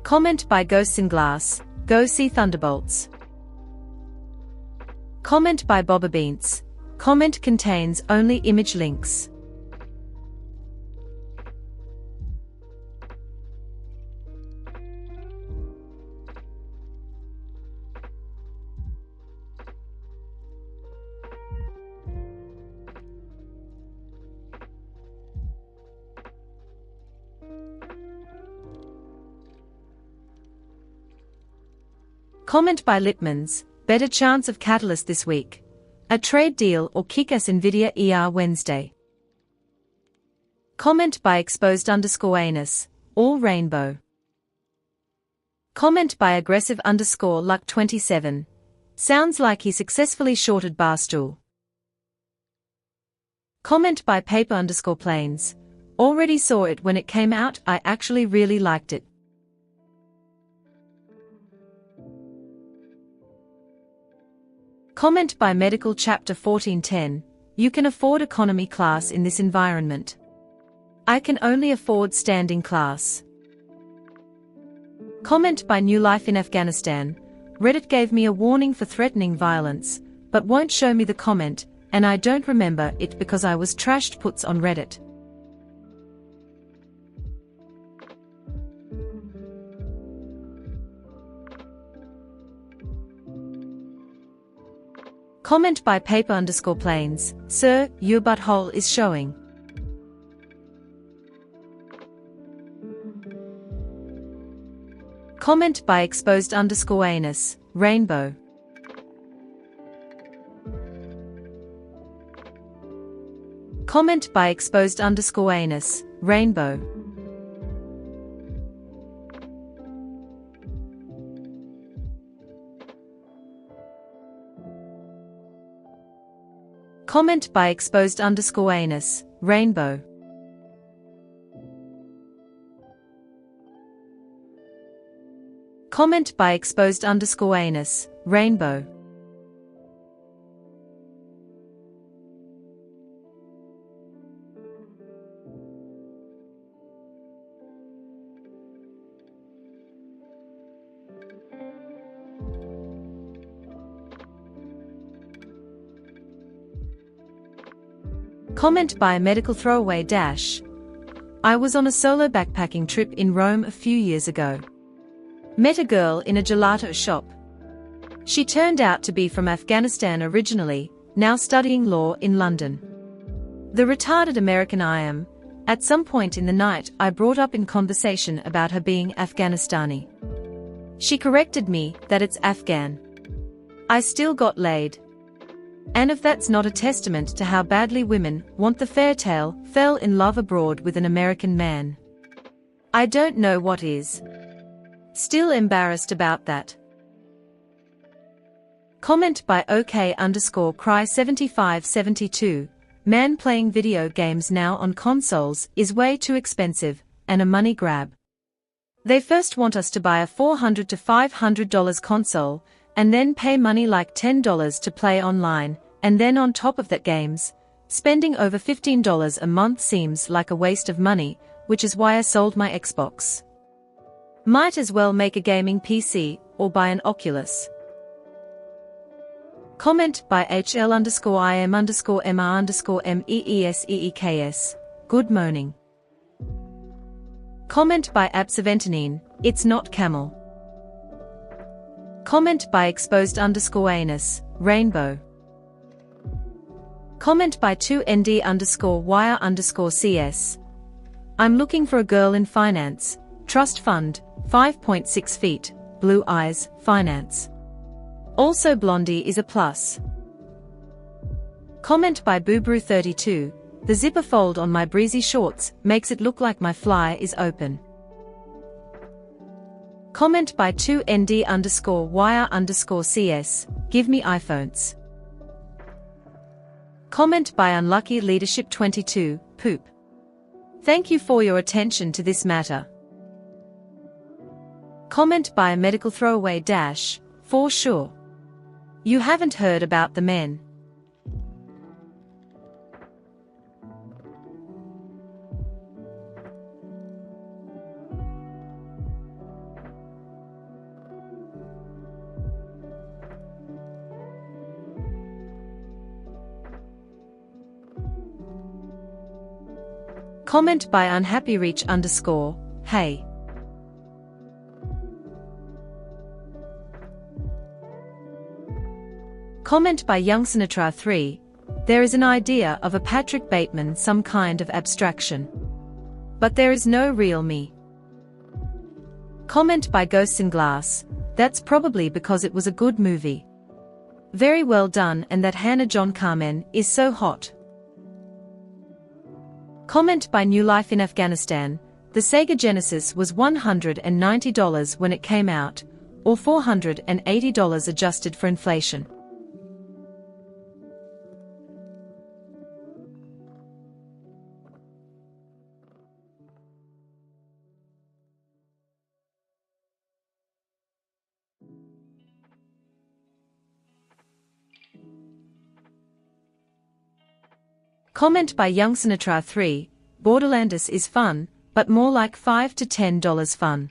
Comment by Ghosts in Glass, go see Thunderbolts. Comment by Boba Beans, comment contains only image links. Comment by Lipmans, better chance of catalyst this week. A trade deal or kick-ass Nvidia Wednesday. Comment by Exposed_Anus, all rainbow. Comment by Aggressive_Luck27. Sounds like he successfully shorted Barstool. Comment by Paper_Planes. Already saw it when it came out, I actually really liked it. Comment by Medical Chapter 1410, you can afford economy class in this environment. I can only afford standing class. Comment by New Life in Afghanistan, Reddit gave me a warning for threatening violence, but won't show me the comment, and I don't remember it because I was trashed puts on Reddit. Comment by Paper_Planes, sir, your butthole is showing. Comment by Exposed_Anus, rainbow. Comment by Exposed_Anus, rainbow. Comment by Exposed_Anus, rainbow. Comment by Exposed_Anus, rainbow. Comment by Medical Throwaway Dash. I was on a solo backpacking trip in Rome a few years ago. Met a girl in a gelato shop. She turned out to be from Afghanistan originally, now studying law in London. The retarded American I am, at some point in the night I brought up in conversation about her being Afghanistani. She corrected me that it's Afghan. I still got laid. And if that's not a testament to how badly women want the fairy tale, fell in love abroad with an American man, I don't know what is. Still embarrassed about that. Comment by OK_cry7572. Man, playing video games now on consoles is way too expensive and a money grab. They first want us to buy a $400 to $500 console and then pay money like $10 to play online, and then on top of that games. Spending over $15 a month seems like a waste of money, which is why I sold my Xbox. Might as well make a gaming PC or buy an Oculus. Comment by HL_IM_MR_MEESEEKS. Good morning. Comment by Absaventanine, it's not camel. Comment by exposed_anus, rainbow. Comment by 2ND_wire_CS. I'm looking for a girl in finance, trust fund, 5.6 feet, blue eyes, finance. Also blondie is a plus. Comment by Boobrew32, the zipper fold on my breezy shorts makes it look like my fly is open. Comment by 2ND_wire_CS, give me iPhones. Comment by Unlucky Leadership 22, poop. Thank you for your attention to this matter. Comment by a medical throwaway dash, for sure. You haven't heard about the men. Comment by unhappyreach_, hey. Comment by YoungSinatra3, there is an idea of a Patrick Bateman, some kind of abstraction. But there is no real me. Comment by Ghosts in Glass, that's probably because it was a good movie. Very well done, and that Hannah John Carmen is so hot. Comment by New Life in Afghanistan, the Sega Genesis was $190 when it came out, or $480 adjusted for inflation. Comment by YoungSinatra3, Borderlanders is fun, but more like $5 to $10 fun.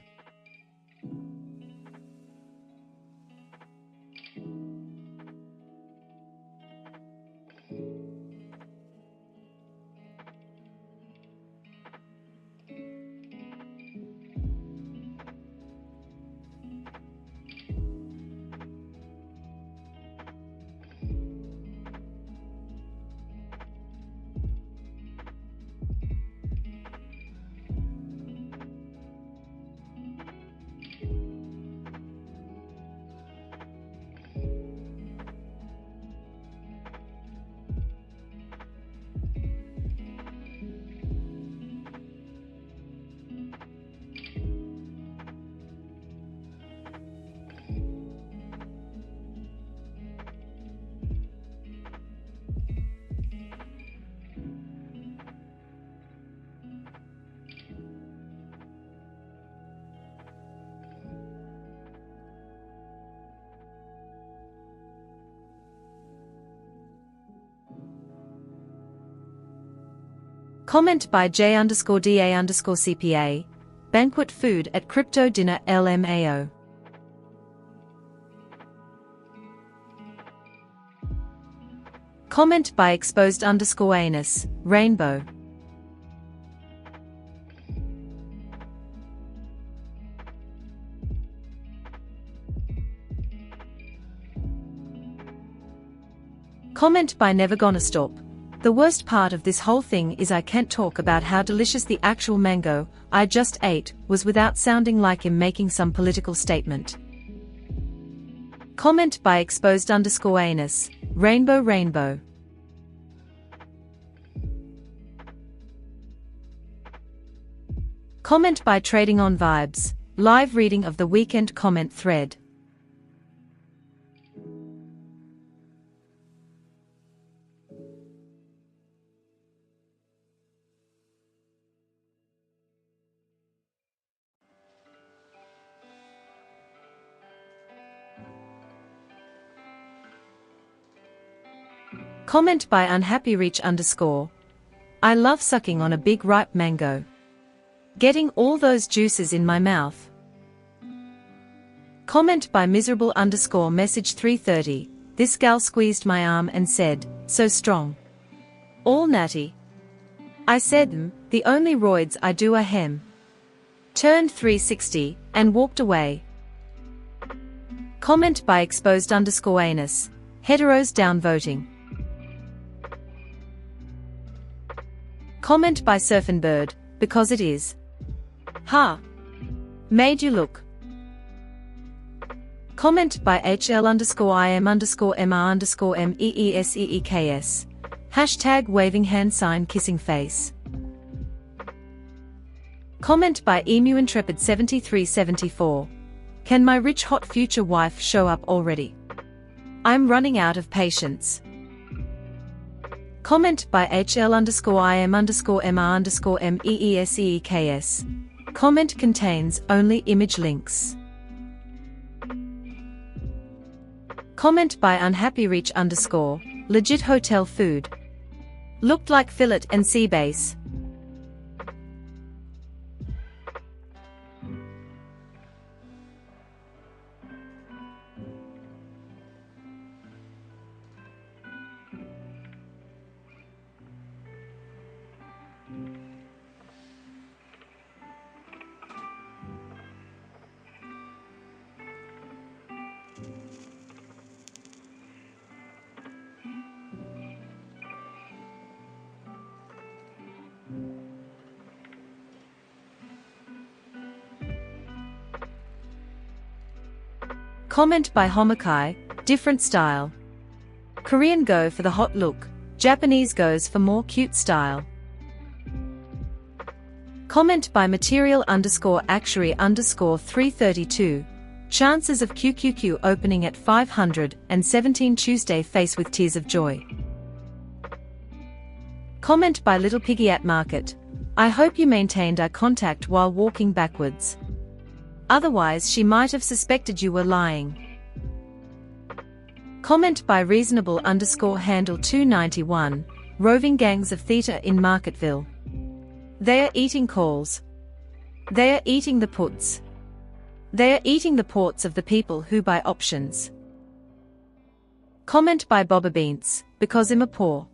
Comment by J_DA_CPA, banquet food at crypto dinner LMAO. Comment by exposed_anus, rainbow. Comment by Never Gonna Stop. The worst part of this whole thing is I can't talk about how delicious the actual mango I just ate was without sounding like I'm making some political statement. Comment by exposed underscore anus, rainbow rainbow. Comment by trading on vibes, live reading of the weekend comment thread. Comment by unhappy reach underscore. I love sucking on a big ripe mango. Getting all those juices in my mouth. Comment by miserable underscore message 330. This gal squeezed my arm and said, so strong. All natty. I said, the only roids I do are hem. Turned 360, and walked away. Comment by exposed underscore anus. Heteros down voting. Comment by Surfin' Bird, because it is. Ha! Made you look. Comment by HL underscore IM underscore MR underscore MEESEEKS. Hashtag waving hand sign kissing face. Comment by Emu Intrepid 7374. Can my rich hot future wife show up already? I'm running out of patience. Comment by HL underscore IM underscore MR underscore MEESEEKS. Comment contains only image links. Comment by unhappy reach underscore. Legit hotel food. Looked like fillet and sea bass. Comment by Homokai, different style. Korean go for the hot look, Japanese goes for more cute style. Comment by material underscore actuary underscore 332. Chances of QQQ opening at 517 Tuesday face with tears of joy. Comment by Little Piggy at Market. I hope you maintained eye contact while walking backwards. Otherwise she might have suspected you were lying. Comment by reasonable underscore handle 291. Roving gangs of theatre in Marketville. They are eating calls. They are eating the puts. They are eating the ports of the people who buy options. Comment by Boba Beans, because I'm a poor.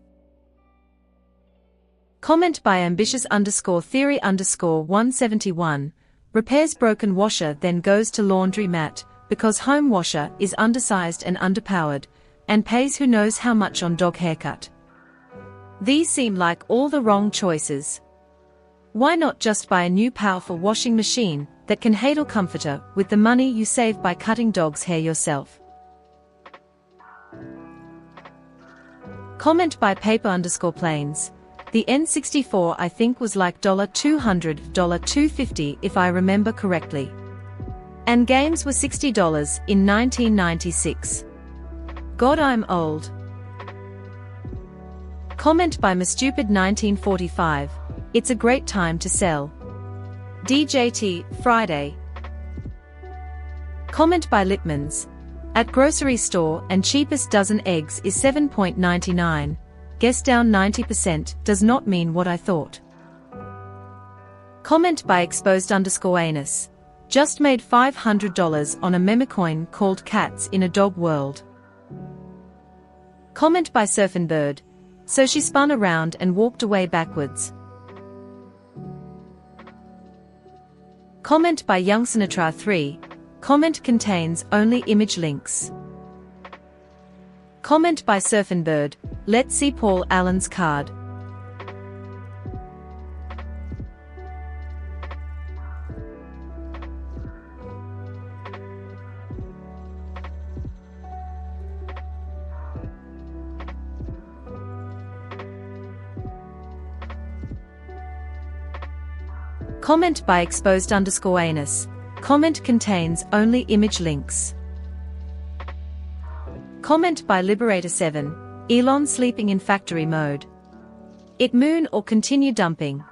Comment by ambitious underscore theory underscore 171. Repairs broken washer then goes to laundry mat, because home washer is undersized and underpowered, and pays who knows how much on dog haircut. These seem like all the wrong choices. Why not just buy a new powerful washing machine that can handle comforter with the money you save by cutting dog's hair yourself? Comment by paper underscore planes. The N64 I think was like $200, $250 if I remember correctly. And games were $60 in 1996. God, I'm old. Comment by Mastupid 1945. It's a great time to sell. DJT, Friday. Comment by Lipman's. At grocery store and cheapest dozen eggs is $7.99. Guess down 90% does not mean what I thought. Comment by exposed underscore anus. Just made $500 on a memecoin called Cats in a Dog World. Comment by Surfin' Bird. So she spun around and walked away backwards. Comment by Young Sinatra 3. Comment contains only image links. Comment by Surfin' Bird. Let's see Paul Allen's card. Comment by exposed_anus. Comment contains only image links. Comment by Liberator7. Elon sleeping in factory mode. It moon or continue dumping.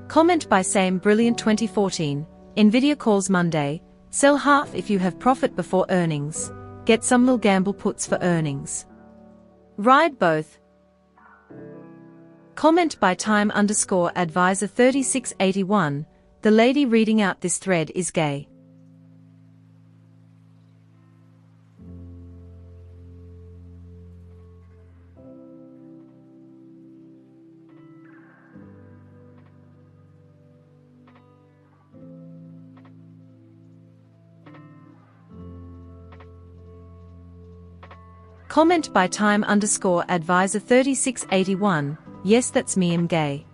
Comment by Same Brilliant 2014. Nvidia calls Monday. Sell half if you have profit before earnings. Get some little gamble puts for earnings. Ride both. Comment by Time_Advisor 3681. The lady reading out this thread is gay. Comment by Time_Advisor 3681. Yes, that's me, I'm gay.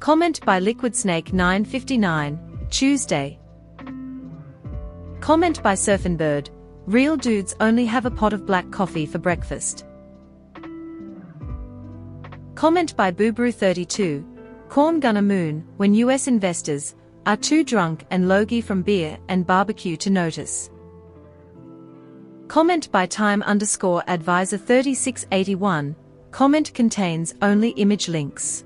Comment by Liquid Snake 959, Tuesday. Comment by Surfin' Bird. Real dudes only have a pot of black coffee for breakfast. Comment by Boobrew 32. Corn gonna moon when US investors are too drunk and logy from beer and barbecue to notice. Comment by Time_Advisor 3681. Comment contains only image links.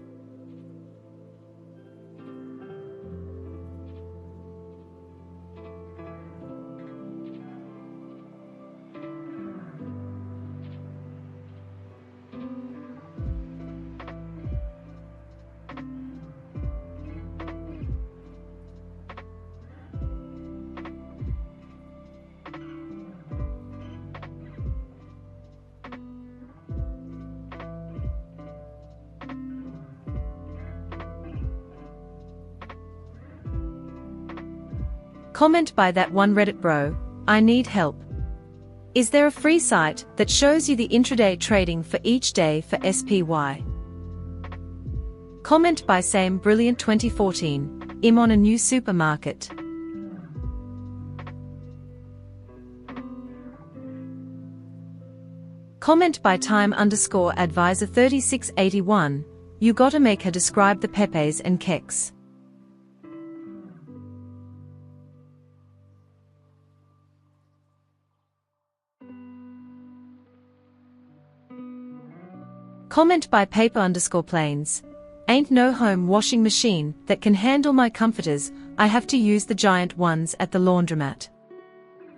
Comment by That One Reddit Bro. I need help. Is there a free site that shows you the intraday trading for each day for SPY? Comment by Same Brilliant 2014. I'm on a new supermarket. Comment by Time_Advisor 3681. You gotta make her describe the pepes and keks. Comment by Paper_Planes. Ain't no home washing machine that can handle my comforters, I have to use the giant ones at the laundromat.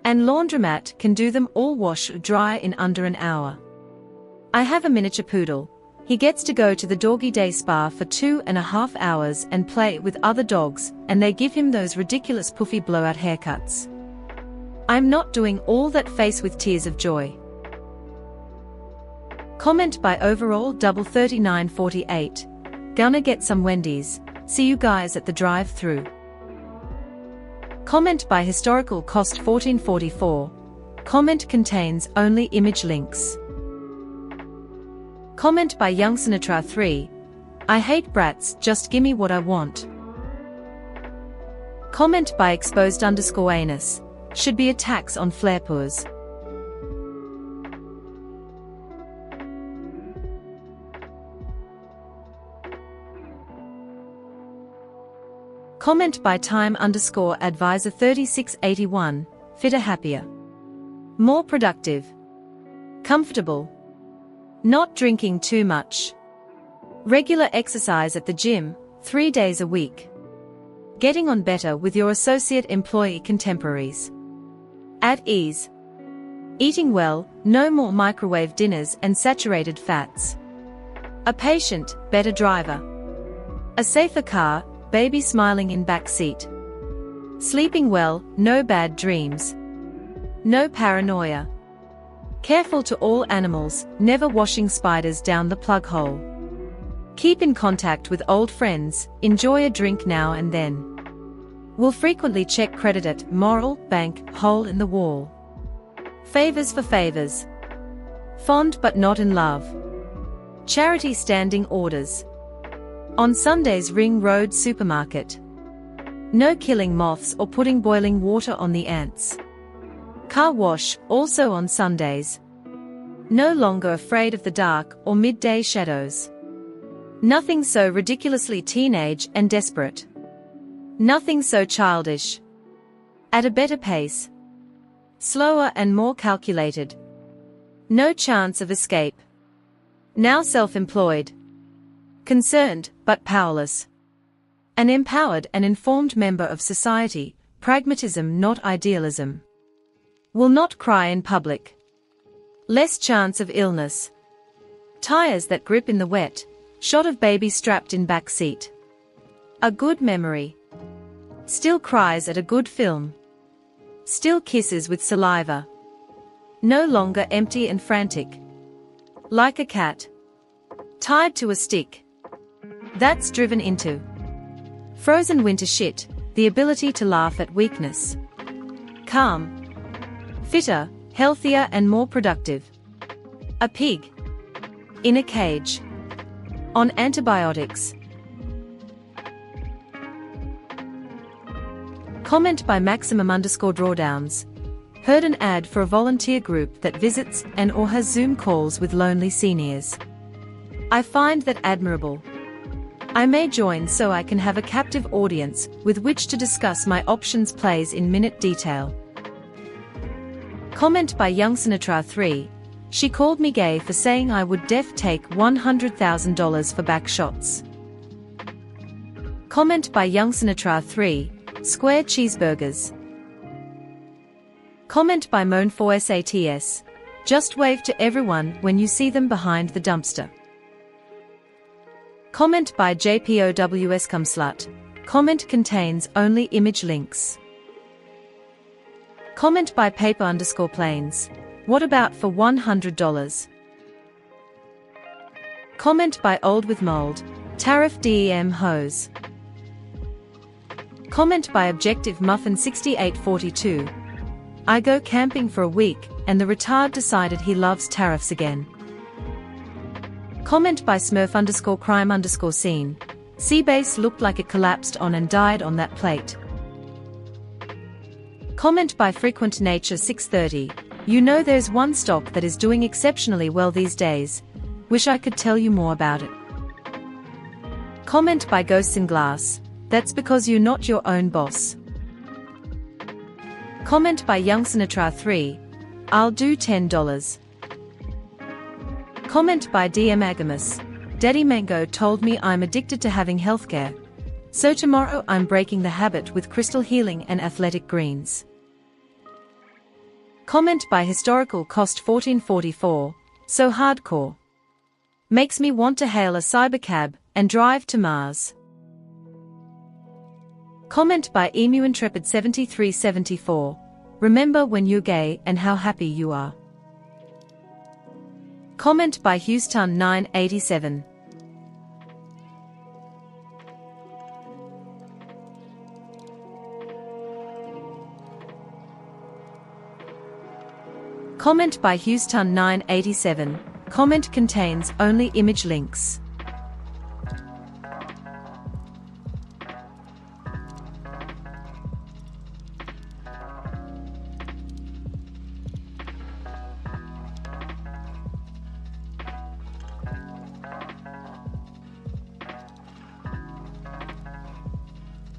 And laundromat can do them all wash dry in under an hour. I have a miniature poodle. He gets to go to the doggy day spa for 2.5 hours and play with other dogs, and they give him those ridiculous puffy blowout haircuts. I'm not doing all that face with tears of joy. Comment by Overall Double 3948. Gonna get some Wendy's. See you guys at the drive-thru. Comment by Historical Cost 1444. Comment contains only image links. Comment by Young Sinatra 3. I hate brats, just gimme what I want. Comment by Exposed_Anus. Should be a tax on flairpurs. Comment by Time_Advisor 3681. Fitter, happier. More productive. Comfortable. Not drinking too much. Regular exercise at the gym, 3 days a week. Getting on better with your associate employee contemporaries. At ease. Eating well, no more microwave dinners and saturated fats. A patient, better driver. A safer car, baby smiling in back seat. Sleeping well, no bad dreams. No paranoia. Careful to all animals, never washing spiders down the plug hole. Keep in contact with old friends, enjoy a drink now and then. Will frequently check credit at moral, bank, hole in the wall. Favors for favors. Fond but not in love. Charity standing orders. On Sundays Ring Road Supermarket. No killing moths or putting boiling water on the ants. Car wash, also on Sundays. No longer afraid of the dark or midday shadows. Nothing so ridiculously teenage and desperate. Nothing so childish. At a better pace. Slower and more calculated. No chance of escape. Now self-employed. Concerned, but powerless. An empowered and informed member of society, pragmatism not idealism. Will not cry in public. Less chance of illness. Tires that grip in the wet, shot of baby strapped in back seat. A good memory. Still cries at a good film. Still kisses with saliva. No longer empty and frantic. Like a cat. Tied to a stick. That's driven into. Frozen winter shit, the ability to laugh at weakness. Calm. Fitter, healthier and more productive. A pig. In a cage. On antibiotics. Comment by Maximum_Drawdowns. Heard an ad for a volunteer group that visits and or has Zoom calls with lonely seniors. I find that admirable. I may join so I can have a captive audience with which to discuss my options plays in minute detail. Comment by Young Sinatra 3. She called me gay for saying I would take $100,000 for back shots. Comment by Young Sinatra 3. Square cheeseburgers. Comment by Moan4SATS. Just wave to everyone when you see them behind the dumpster. Comment by JPOWS Come Slut. Comment contains only image links. Comment by Paper_Planes. What about for $100? Comment by Old with Mold. Tariff DEM hose. Comment by Objective Muffin 6842. I go camping for a week, and the retard decided he loves tariffs again. Comment by Smurf_crime_scene. Seabase looked like it collapsed on and died on that plate. Comment by Frequent Nature 630. You know there's one stock that is doing exceptionally well these days. Wish I could tell you more about it. Comment by Ghosts in Glass. That's because you're not your own boss. Comment by Young Sinatra 3. I'll do $10. Comment by DM Agamus. Daddy Mango told me I'm addicted to having healthcare. So tomorrow I'm breaking the habit with crystal healing and athletic greens. Comment by Historical Cost 1444. So hardcore. Makes me want to hail a cybercab and drive to Mars. Comment by Emu Intrepid 7374. Remember when you're gay and how happy you are. Comment by Houston 987. Comment by Houston 987. Comment contains only image links.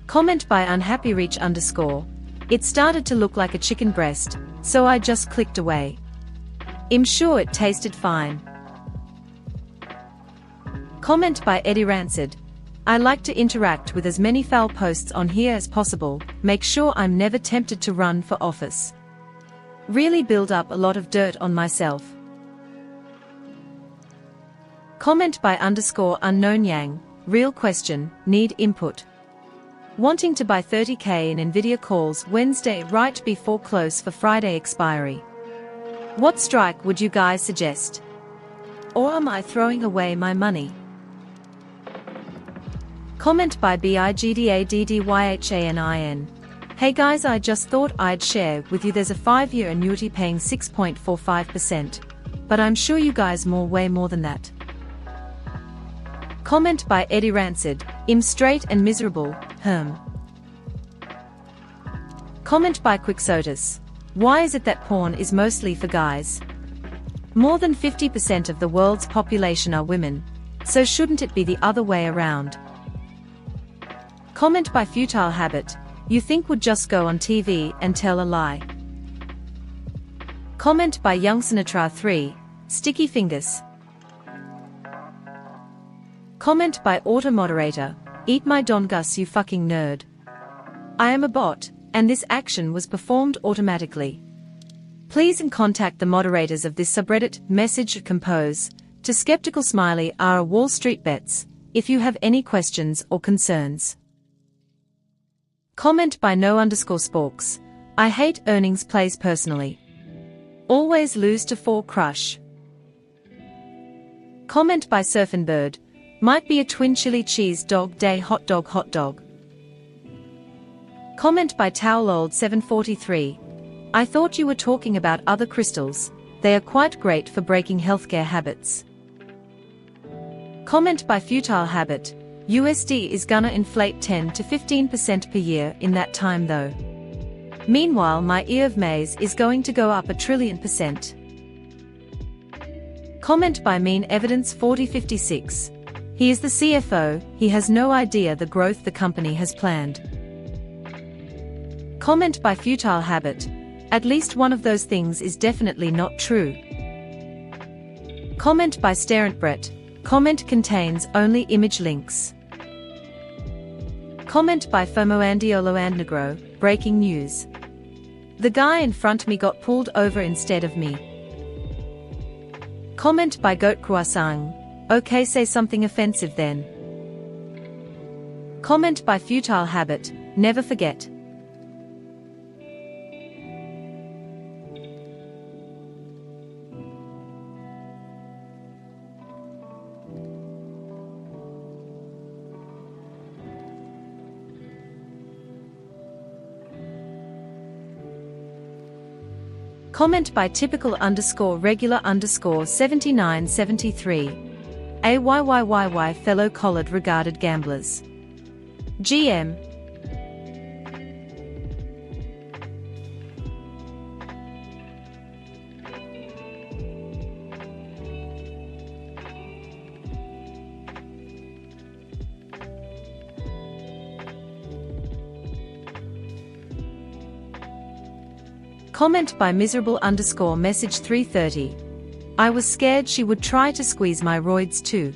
Comment by UnhappyReach_. It started to look like a chicken breast, so I just clicked away. I'm sure it tasted fine. Comment by Eddie Rancid. I like to interact with as many foul posts on here as possible, make sure I'm never tempted to run for office. Really build up a lot of dirt on myself. Comment by _unknown yang. Real question, need input. Wanting to buy 30k in Nvidia calls Wednesday right before close for Friday expiry. What strike would you guys suggest? Or am I throwing away my money? Comment by BIGDADDYHANIN. Hey guys, I just thought I'd share with you there's a 5-year annuity paying 6.45%, but I'm sure you guys way more than that. Comment by Eddie Rancid, I'm straight and miserable, Comment by Quixotus. Why is it that porn is mostly for guys? More than 50% of the world's population are women, so shouldn't it be the other way around? Comment by Futile Habit. You think would just go on TV and tell a lie. Comment by Young Sinatra 3, Sticky Fingers. Comment by Auto Moderator, Eat my dongus you fucking nerd. I am a bot, and this action was performed automatically. Please contact the moderators of this subreddit, message compose, to Skeptical Smiley R Wall Street Bets, if you have any questions or concerns. Comment by No_Sporks. I hate earnings plays personally. Always lose to 4 crush. Comment by Surfin' Bird. Might be a twin chili cheese dog day hot dog hot dog. Comment by Towlold 743. I thought you were talking about other crystals, they are quite great for breaking healthcare habits. Comment by Futile Habit. USD is gonna inflate 10 to 15% per year in that time though. Meanwhile my ear of maize is going to go up 1 trillion%. Comment by Mean Evidence 4056. He is the CFO, he has no idea the growth the company has planned. Comment by Futile Habit. At least one of those things is definitely not true. Comment by Starent Brett. Comment contains only image links. Comment by Fomoandiolo and Negro. Breaking news. The guy in front of me got pulled over instead of me. Comment by Goat Croissant. Okay, say something offensive then. Comment by Futile Habit. Never forget. Comment by typical_regular_7973. AYYYY fellow collared regarded gamblers. GM. Comment by miserable_message 330. I was scared she would try to squeeze my roids too.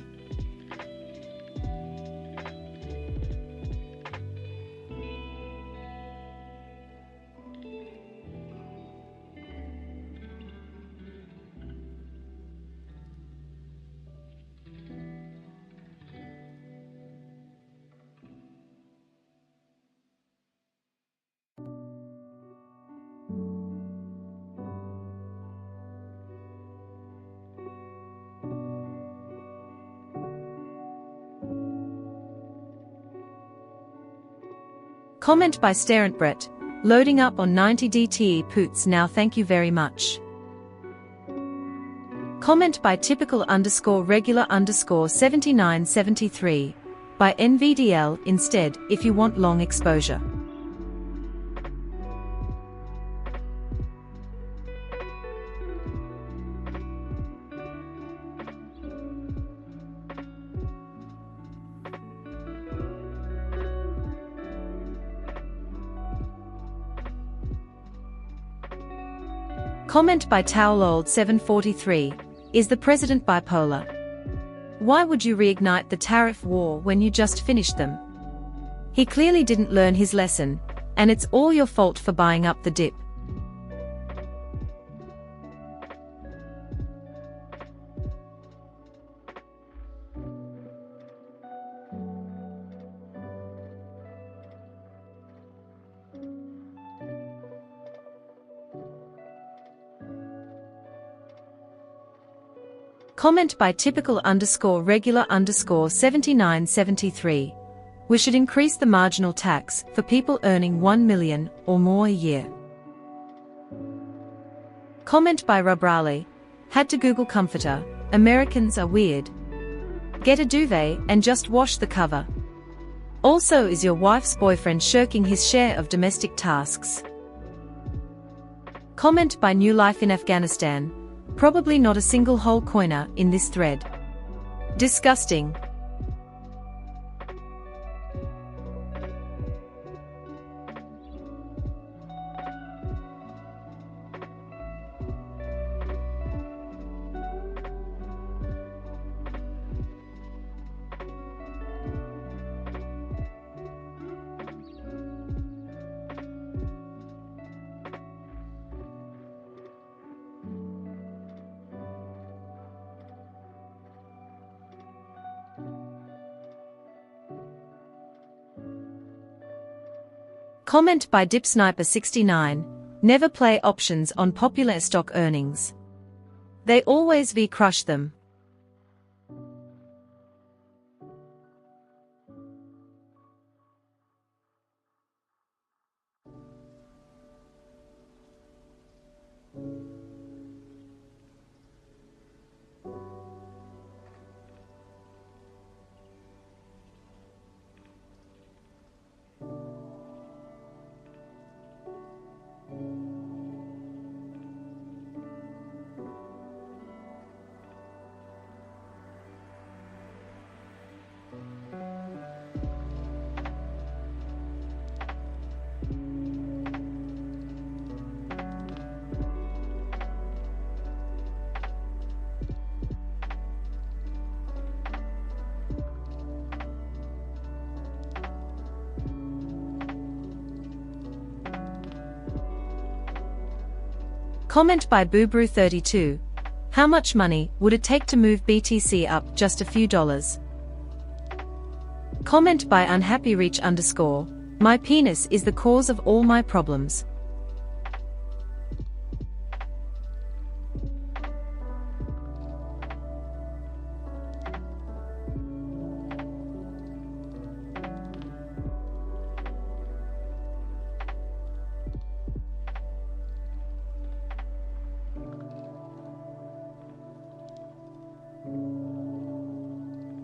Comment by Starent Brett. Loading up on 90 DTE poots now, thank you very much. Comment by typical_regular_7973. By NVDL instead if you want long exposure. Comment by Towlold 743. Is the president bipolar? Why would you reignite the tariff war when you just finished them? He clearly didn't learn his lesson, and it's all your fault for buying up the dip. Comment by typical_regular_7973. We should increase the marginal tax for people earning 1 million or more a year. Comment by Rubrali. Had to Google comforter. Americans are weird. Get a duvet and just wash the cover. Also, is your wife's boyfriend shirking his share of domestic tasks? Comment by New Life in Afghanistan. Probably not a single whole coiner in this thread. Disgusting. Comment by DipSniper69. Never play options on popular stock earnings. They always crush them. Comment by Boobrew32. How much money would it take to move BTC up just a few dollars? Comment by UnhappyReach_. My penis is the cause of all my problems.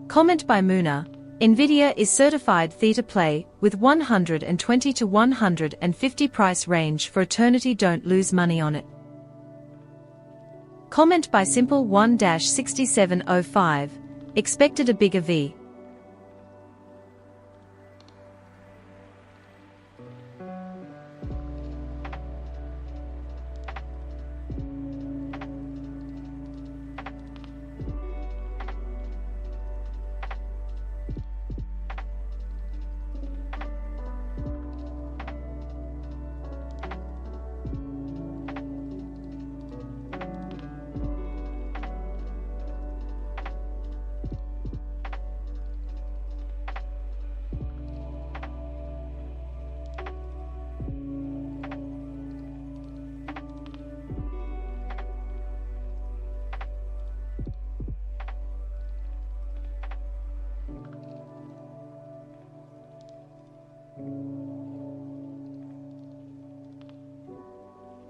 Comment by Muna. Nvidia is certified Theta Play with 120 to 150 price range for eternity. Don't lose money on it. Comment by Simple 1-6705. Expected a bigger V.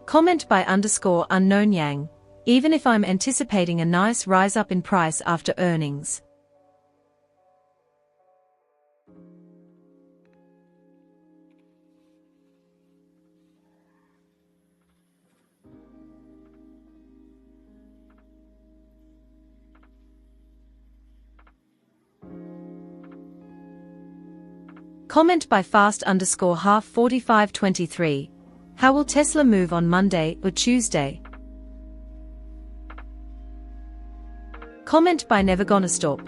Comment by _unknown Yang. Even if I'm anticipating a nice rise up in price after earnings. Comment by fast_half4523. How will Tesla move on Monday or Tuesday? Comment by Never Gonna Stop.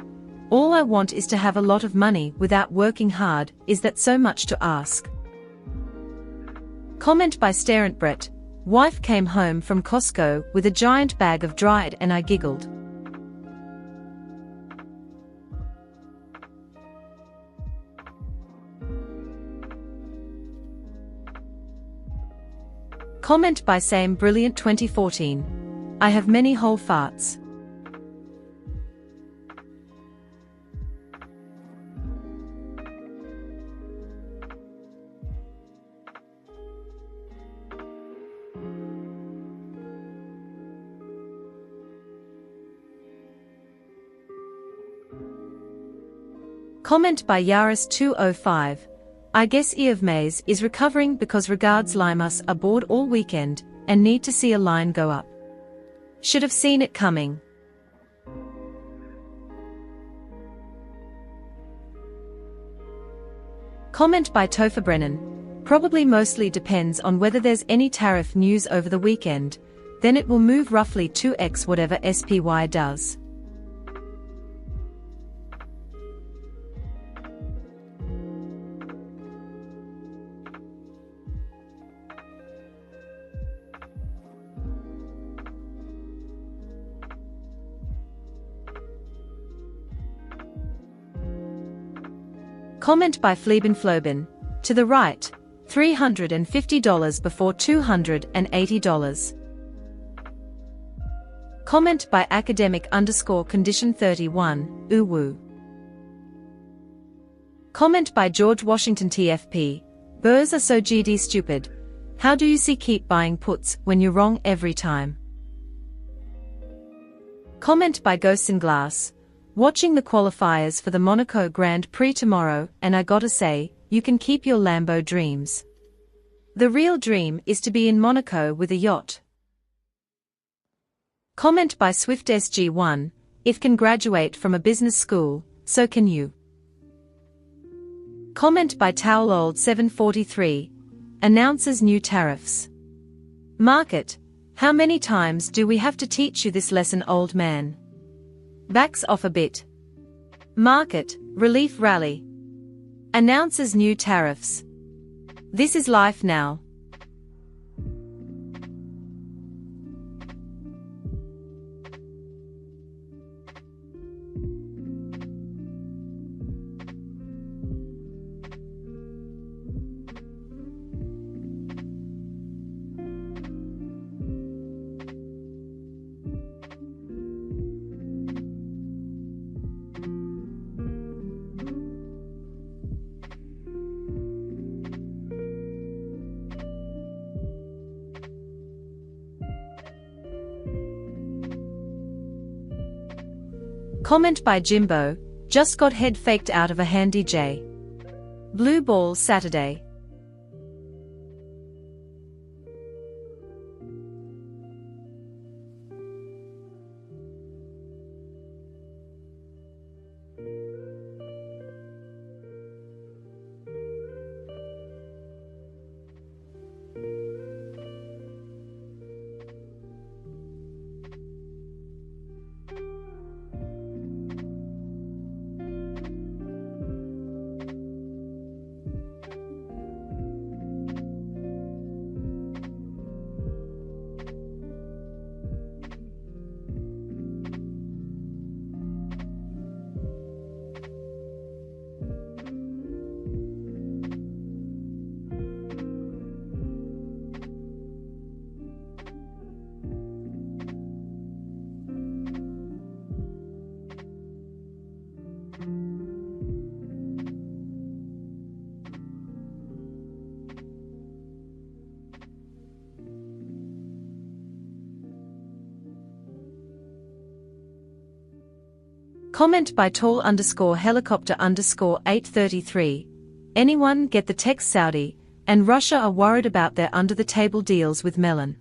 All I want is to have a lot of money without working hard. Is that so much to ask? Comment by Starent Brett. Wife came home from Costco with a giant bag of dried and I giggled. Comment by Same Brilliant 2014. I have many whole farts. Comment by Yaris205. I guess Eov Mays is recovering because regards Limas are bored all weekend and need to see a line go up. Should have seen it coming. Comment by Topher Brennan. Probably mostly depends on whether there's any tariff news over the weekend, then it will move roughly 2x whatever SPY does. Comment by Fleabin Flobin. To the right, $350 before $280. Comment by academic_condition31, Uwu. Comment by George Washington TFP. Burrs are so GD stupid. How do you see keep buying puts when you're wrong every time? Comment by Ghosts in Glass. Watching the qualifiers for the Monaco Grand Prix tomorrow, and I gotta say, you can keep your Lambo dreams. The real dream is to be in Monaco with a yacht. Comment by Swift SG1. If can graduate from a business school, so can you. Comment by TowelOld743. Announces new tariffs. Market. How many times do we have to teach you this lesson, old man? Backs off a bit. Market, relief rally. Announces new tariffs. This is life now. Comment by Jimbo. Just got head faked out of a handy J. Blue ball Saturday. Comment by tall_helicopter_833. Anyone get the text? Saudi and Russia are worried about their under-the-table deals with Melon.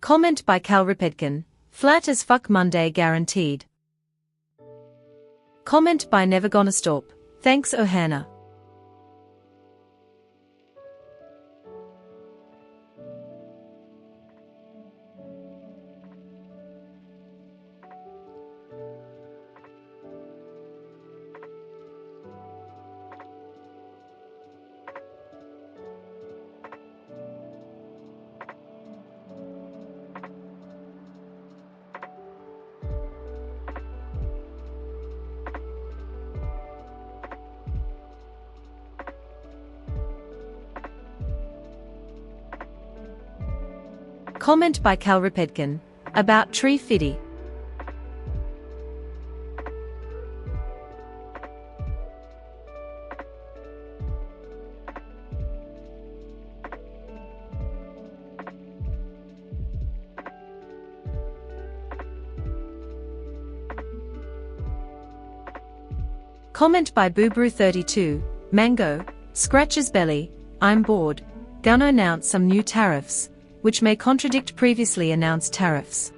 Comment by Cal Ripedkin. Flat as fuck Monday guaranteed. Comment by Never Gonna Stop. Thanks Ohana. Comment by Cal Ripedkin. About Tree Fiddy. Comment by Boobrew32, Mango, scratches belly, I'm bored, gonna announce some new tariffs, which may contradict previously announced tariffs.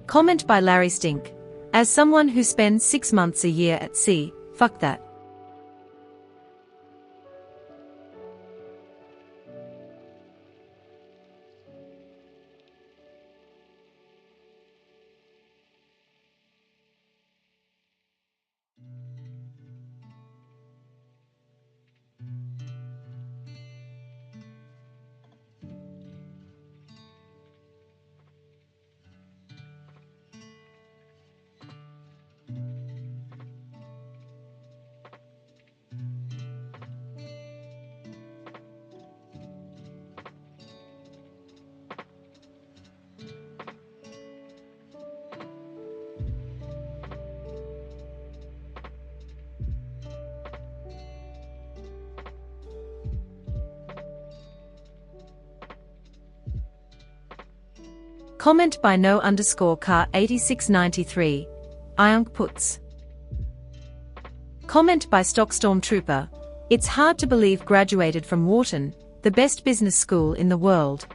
Comment by Larry Stink. As someone who spends 6 months a year at sea, fuck that. Comment by no_car8693, Ionk puts. Comment by Stockstormtrooper. It's hard to believe graduated from Wharton, the best business school in the world.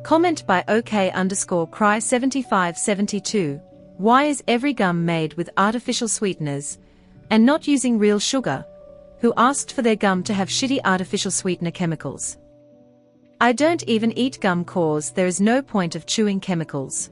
Comment by OK_cry7572. Why is every gum made with artificial sweeteners and not using real sugar? Who asked for their gum to have shitty artificial sweetener chemicals? I don't even eat gum cause there is no point of chewing chemicals.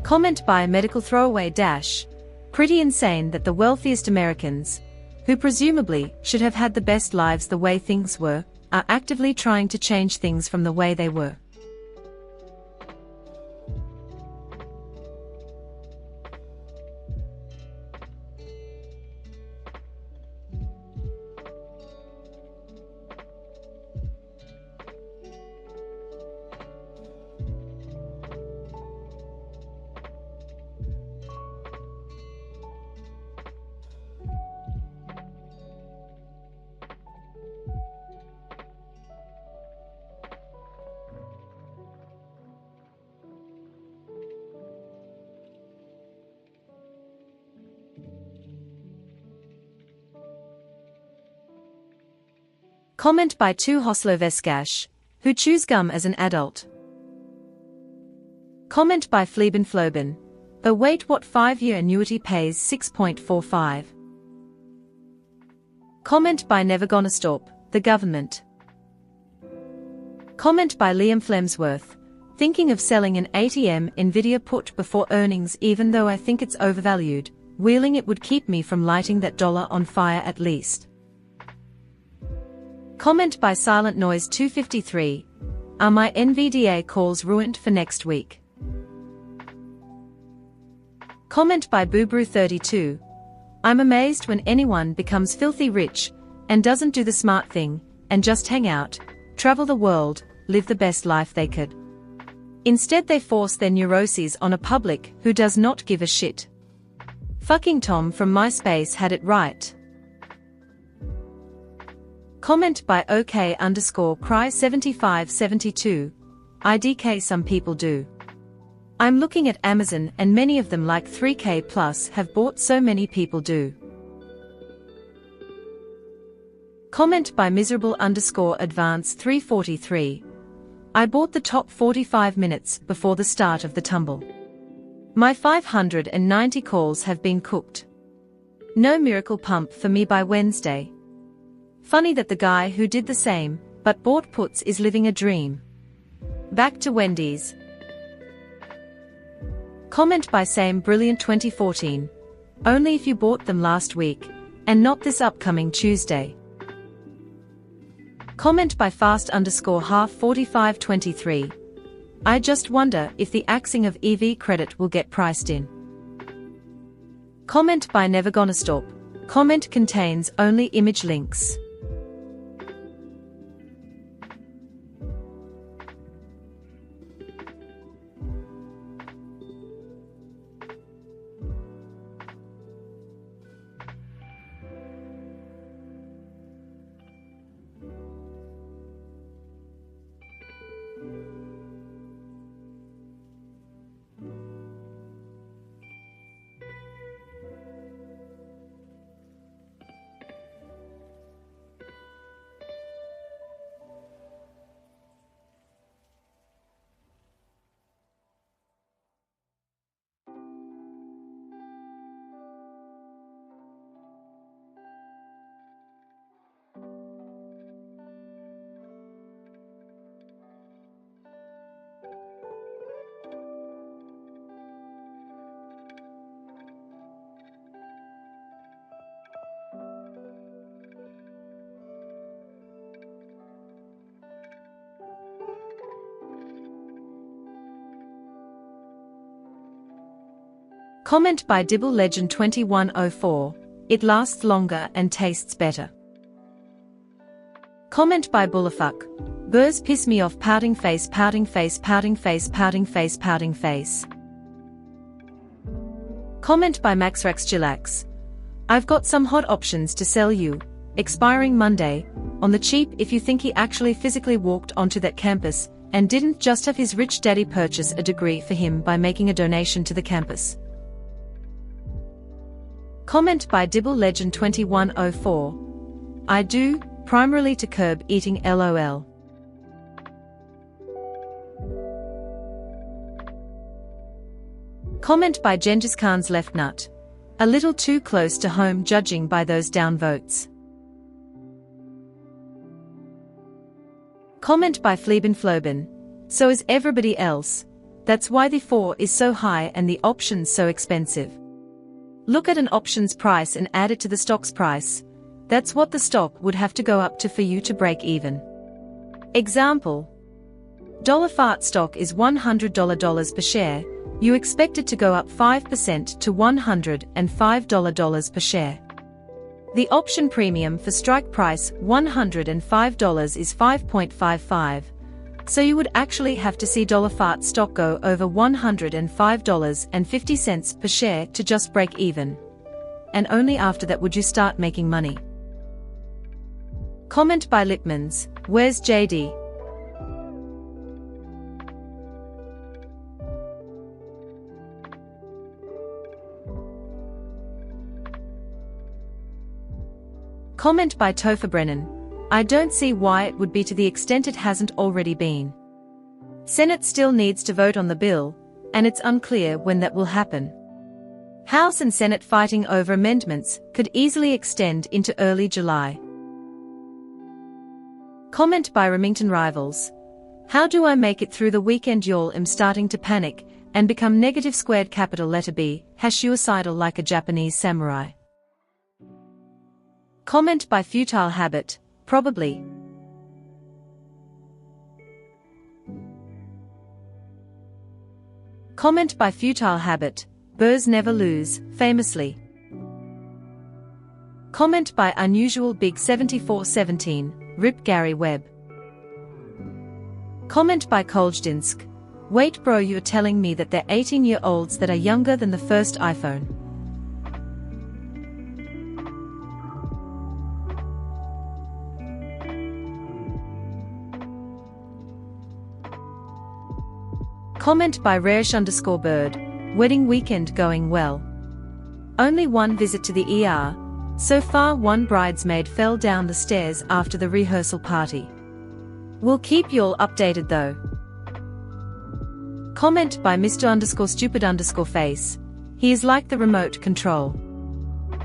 Comment by Medical Throwaway Dash. Pretty insane that the wealthiest Americans, who presumably should have had the best lives the way things were, are actively trying to change things from the way they were. Comment by 2Hosloveskash, who chews gum as an adult. Comment by Flebenfloben. Oh wait, what 5-year annuity pays 6.45? Comment by Never Gonna Stop, the government. Comment by Liam Flemsworth. Thinking of selling an ATM Nvidia put before earnings even though I think it's overvalued. Wheeling it would keep me from lighting that dollar on fire at least. Comment by Silent Noise 253. Are my NVDA calls ruined for next week? Comment by Boobrew32. I'm amazed when anyone becomes filthy rich and doesn't do the smart thing and just hang out, travel the world, live the best life they could. Instead they force their neuroses on a public who does not give a shit. Fucking Tom from MySpace had it right. Comment by OK_cry7572. IDK some people do. I'm looking at Amazon and many of them like 3K plus have bought, so many people do. Comment by miserable_advance343. I bought the top 45 minutes before the start of the tumble. My 590 calls have been cooked. No miracle pump for me by Wednesday. Funny that the guy who did the same, but bought puts, is living a dream. Back to Wendy's. Comment by Same Brilliant 2014. Only if you bought them last week, and not this upcoming Tuesday. Comment by Fast_half4523. I just wonder if the axing of EV credit will get priced in. Comment by Never Gonna Stop. Comment contains only image links. Comment by Dibble Legend 2104. It lasts longer and tastes better. Comment by Bullafuck. Burrs piss me off, pouting face, pouting face, pouting face, pouting face, pouting face. Comment by MaxRaxGilax. I've got some hot options to sell you, expiring Monday, on the cheap if you think he actually physically walked onto that campus and didn't just have his rich daddy purchase a degree for him by making a donation to the campus. Comment by Dibble Legend 2104. I do, primarily to curb eating LOL. Comment by Genghis Khan's left nut. A little too close to home judging by those downvotes. Comment by Fleabin Flobin. So is everybody else. That's why the 4 is so high and the options so expensive. Look at an option's price and add it to the stock's price. That's what the stock would have to go up to for you to break even. Example. $fart stock is $100 per share. You expect it to go up 5% to $105 per share. The option premium for strike price $105 is 5.55. So you would actually have to see $fart stock go over $105.50 per share to just break even. And only after that would you start making money. Comment by Lipmans. Where's JD? Comment by Topher Brennan. I don't see why it would be to the extent it hasn't already been. Senate still needs to vote on the bill, and it's unclear when that will happen. House and Senate fighting over amendments could easily extend into early July. Comment by Remington Rivals. How do I make it through the weekend? Y'all am starting to panic and become negative squared capital letter B, suicidal like a Japanese samurai. Comment by Futile Habit. Probably. Comment by Futile Habit. Burrs never lose, famously. Comment by Unusual Big 7417. Rip Gary Webb. Comment by Koljdinsk. Wait bro, you're telling me that they're 18-year-olds that are younger than the first iPhone. Comment by Raresh_bird. Wedding weekend going well. Only one visit to the ER. So far one bridesmaid fell down the stairs after the rehearsal party. We'll keep you all updated though. Comment by Mr_stupid_face. He is like the remote control.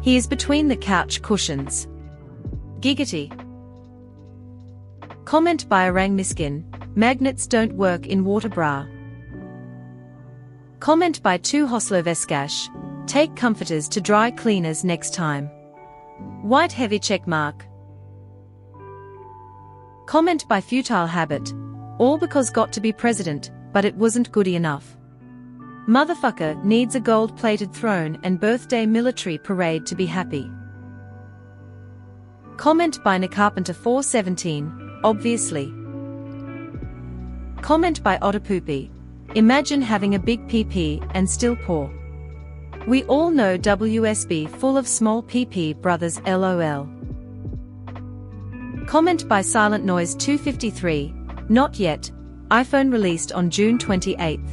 He is between the couch cushions. Giggity. Comment by Orang Miskin. Magnets don't work in water bra. Comment by Tu Hosloveskash. Take comforters to dry cleaners next time. White heavy checkmark. Comment by Futile Habit. All because got to be president, but it wasn't goody enough. Motherfucker needs a gold-plated throne and birthday military parade to be happy. Comment by Nicarpenter 417. Obviously. Comment by Otterpoopy. Imagine having a big PP and still poor. We all know WSB full of small PP brothers LOL. Comment by Silent Noise 253. Not yet. iPhone released on June 28th.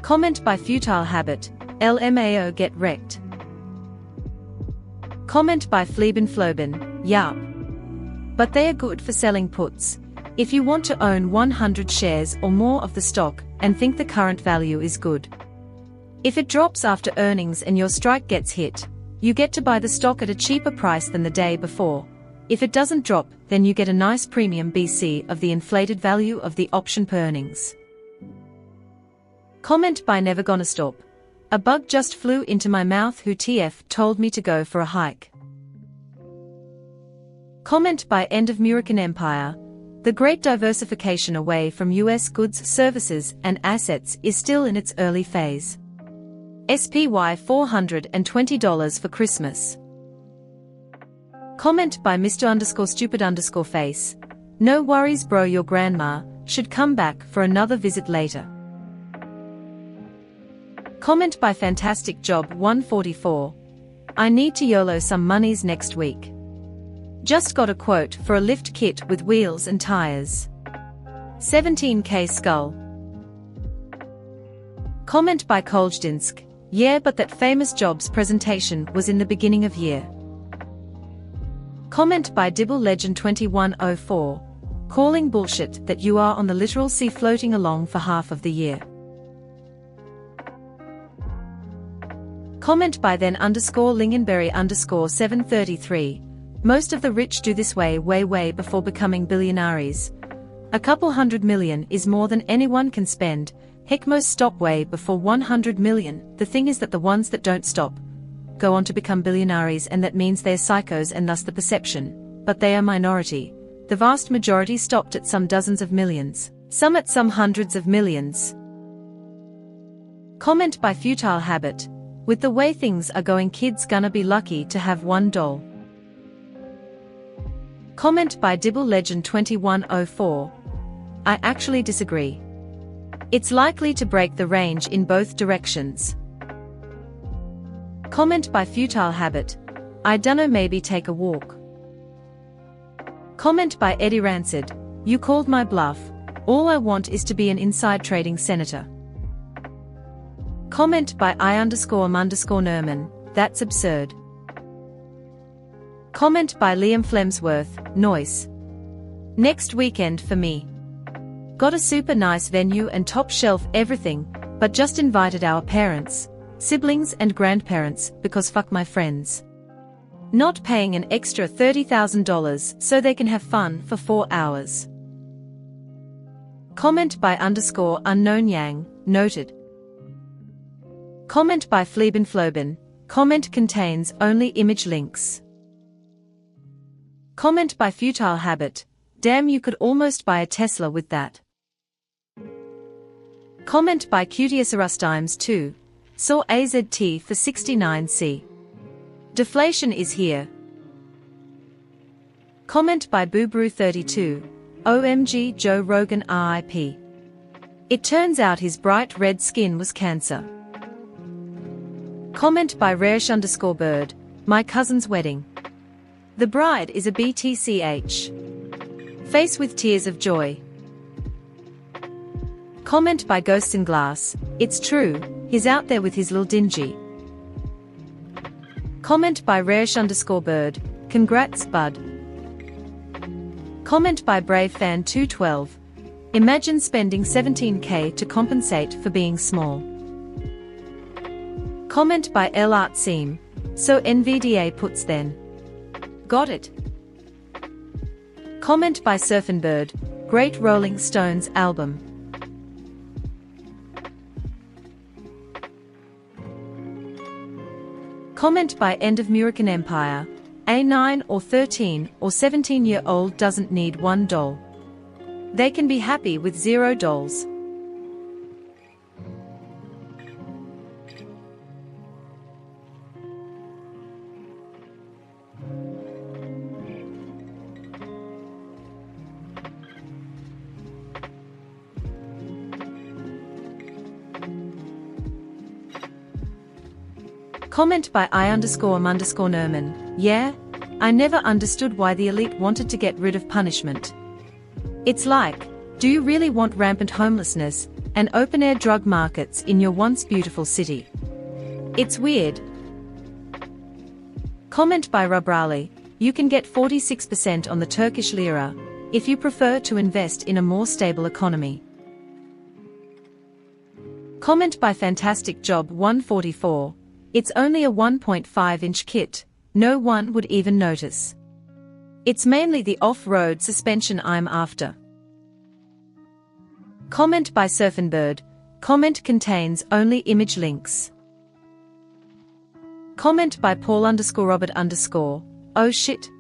Comment by Futile Habit. LMAO get wrecked. Comment by Fleabin Flobin. Yup. But they are good for selling puts. If you want to own 100 shares or more of the stock and think the current value is good. If it drops after earnings and your strike gets hit, you get to buy the stock at a cheaper price than the day before. If it doesn't drop, then you get a nice premium BC of the inflated value of the option per earnings. Comment by Never Gonna Stop. A bug just flew into my mouth who TF told me to go for a hike. Comment by End of Murican Empire. The great diversification away from US goods, services, and assets is still in its early phase. SPY $420 for Christmas. Comment by Mr_stupid_face. No worries bro, your grandma should come back for another visit later. Comment by Fantastic Job 144. I need to YOLO some monies next week. Just got a quote for a lift kit with wheels and tires. 17k skull. Comment by Koljdinsk. Yeah, but that famous Jobs presentation was in the beginning of year. Comment by Dibble Legend 2104. Calling bullshit that you are on the literal sea floating along for half of the year. Comment by then_Lingonberry_733. Most of the rich do this way before becoming billionaires. A couple $100 million is more than anyone can spend. Heck, most stop way before $100 million. The thing is that the ones that don't stop go on to become billionaires, and that means they're psychos and thus the perception. But they are minority. The vast majority stopped at some dozens of millions, some at some hundreds of millions. Comment by Futile Habit. With the way things are going, kids gonna be lucky to have one doll. Comment by Dibble Legend 2104. I actually disagree. It's likely to break the range in both directions. Comment by Futile Habit. I dunno, maybe take a walk. Comment by Eddie Rancid. You called my bluff. All I want is to be an inside trading senator. Comment by I_M_Nerman. That's absurd. Comment by Liam Flemsworth. Noise. Next weekend for me. Got a super nice venue and top shelf everything, but just invited our parents, siblings and grandparents because fuck my friends. Not paying an extra $30,000 so they can have fun for 4 hours. Comment by _unknown yang. Noted. Comment by Fleabin Flobin. Comment contains only image links. Comment by Futile Habit. Damn, you could almost buy a Tesla with that. Comment by Cutiusarus 2. Saw AZT for 69C. Deflation is here. Comment by Boobrew32. OMG Joe Rogan RIP. It turns out his bright red skin was cancer. Comment by Raresh_bird. My cousin's wedding. The bride is a BTCH. Face with tears of joy. Comment by Ghosts in Glass, it's true, he's out there with his lil dingy. Comment by Rareish_bird, congrats bud. Comment by BraveFan212, imagine spending 17k to compensate for being small. Comment by LArtSeam, so NVDA puts then. Got it. Comment by Surfinbird, great Rolling Stones album. Comment by End of Murican Empire, a 9 or 13 or 17-year-old doesn't need one doll. They can be happy with 0 dolls. Comment by I_Nerman, yeah, I never understood why the elite wanted to get rid of punishment. It's like, do you really want rampant homelessness and open-air drug markets in your once beautiful city? It's weird. Comment by Rubrali, you can get 46% on the Turkish lira, if you prefer to invest in a more stable economy. Comment by Fantastic Job 144, it's only a 1.5-inch kit, no one would even notice. It's mainly the off-road suspension I'm after. Comment by Surfinbird, comment contains only image links. Comment by Paul_Robert_, oh shit.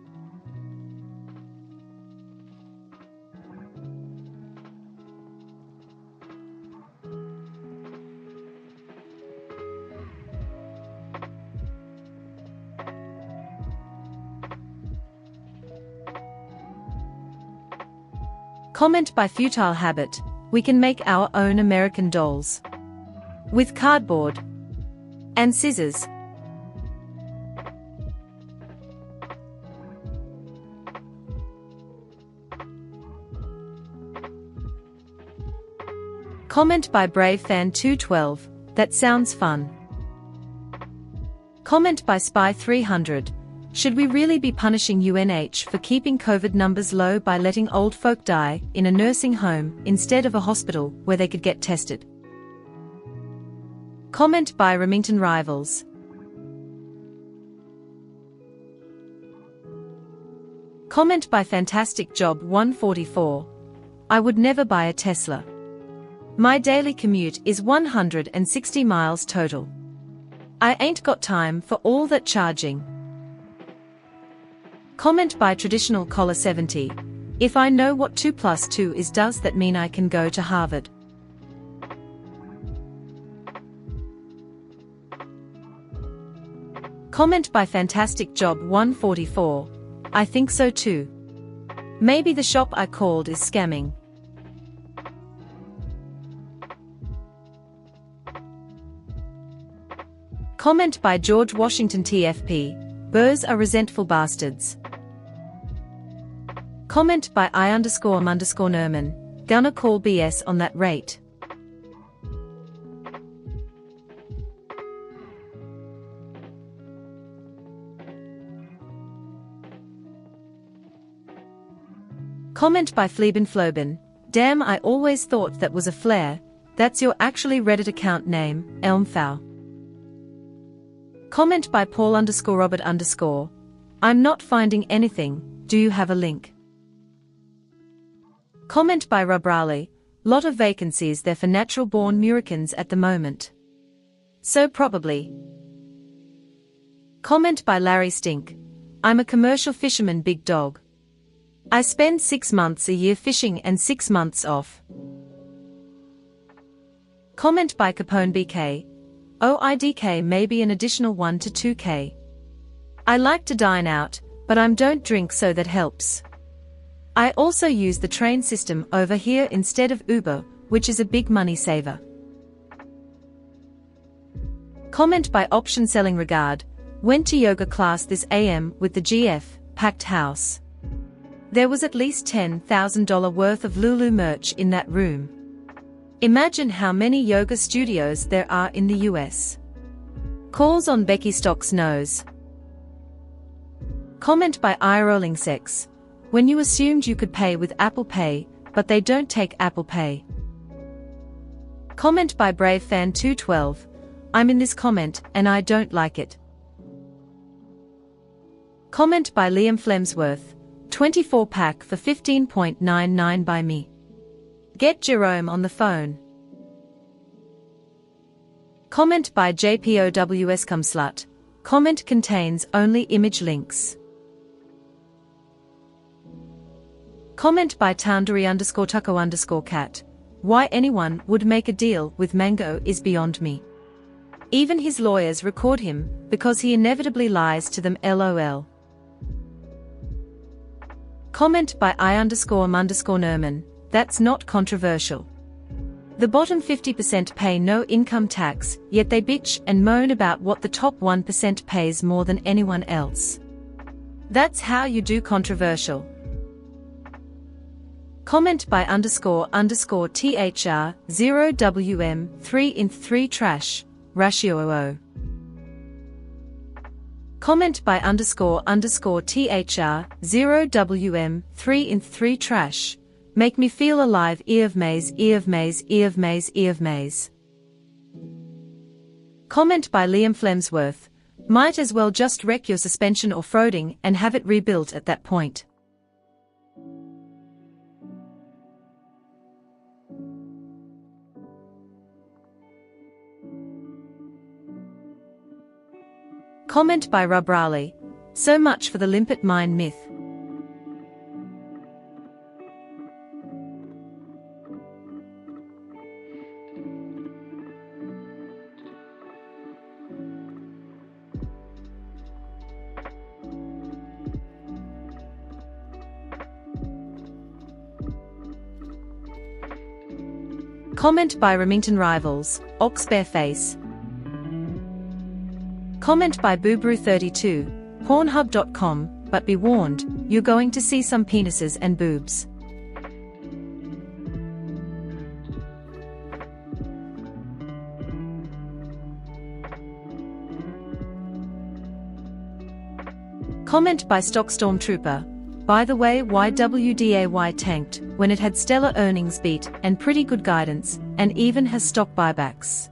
Comment by Futile Habit, we can make our own American dolls. With cardboard and scissors. Comment by BraveFan212, that sounds fun. Comment by Spy300, should we really be punishing UNH for keeping COVID numbers low by letting old folk die in a nursing home instead of a hospital where they could get tested? Comment by Remington Rivals. Comment by Fantastic Job 144, I would never buy a Tesla. My daily commute is 160 miles total. I ain't got time for all that charging. Comment by Traditional Collar 70, if I know what 2 + 2 is, does that mean I can go to Harvard? Comment by Fantastic Job 144, I think so too. Maybe the shop I called is scamming. Comment by George Washington TFP, Burrs are resentful bastards. Comment by I_Nerman, gonna call BS on that rate. Comment by Flebenfloben, damn, I always thought that was a flare, that's your actually Reddit account name, Elmfau. Comment by Paul_Robert_, I'm not finding anything, do you have a link? Comment by Rubrali, lot of vacancies there for natural-born Muricans at the moment. So probably. Comment by Larry Stink, I'm a commercial fisherman big dog. I spend 6 months a year fishing and 6 months off. Comment by Capone BK, OIDK maybe an additional 1 to 2k. I like to dine out, but I don't drink, so that helps. I also use the train system over here instead of Uber, which is a big money saver. Comment by Option Selling Regard, went to yoga class this AM with the GF, packed house. There was at least $10,000 worth of Lulu merch in that room. Imagine how many yoga studios there are in the US. Calls on Becky Stock's nose. Comment by Eye-rolling sex. When you assumed you could pay with Apple Pay, but they don't take Apple Pay. Comment by Brave Fan 212. I'm in this comment and I don't like it. Comment by Liam Flemsworth. 24-pack for $15.99 by me. Get Jerome on the phone. Comment by JPOWS Come Slut. Comment contains only image links. Comment by Toundary_Tucko_cat. Why anyone would make a deal with Mango is beyond me. Even his lawyers record him, because he inevitably lies to them lol. Comment by I_Nerman. That's not controversial. The bottom 50% pay no income tax, yet they bitch and moan about what the top 1% pays more than anyone else. That's how you do controversial. Comment by __THR 0WM 3 trash, ratio 00. Comment by __THR 0WM 3 trash. Make me feel alive, ear of maize. Comment by Liam Flemsworth. Might as well just wreck your suspension or frauding and have it rebuilt at that point. Comment by Rob Raleigh. So much for the limpet mine myth. Comment by Remington Rivals, Oxbearface. Comment by Boobrew32, Pornhub.com, but be warned, you're going to see some penises and boobs. Comment by Stock Stormtrooper. By the way, YWDAY tanked when it had stellar earnings beat and pretty good guidance, and even has stock buybacks.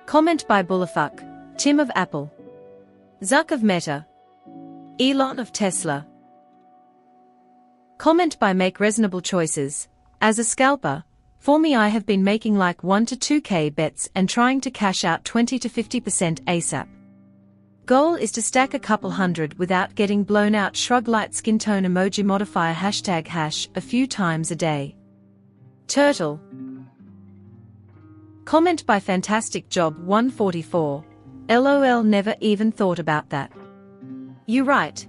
Comment by Bullafuck, Tim of Apple, Zuck of Meta, Elon of Tesla. Comment by Make Reasonable Choices. As a scalper, for me I have been making like 1 to 2k bets and trying to cash out 20 to 50% ASAP. Goal is to stack a couple hundred without getting blown out. Shrug light skin tone emoji modifier hashtag hash a few times a day. Turtle. Comment by Fantastic Job 144. LOL, never even thought about that. You right.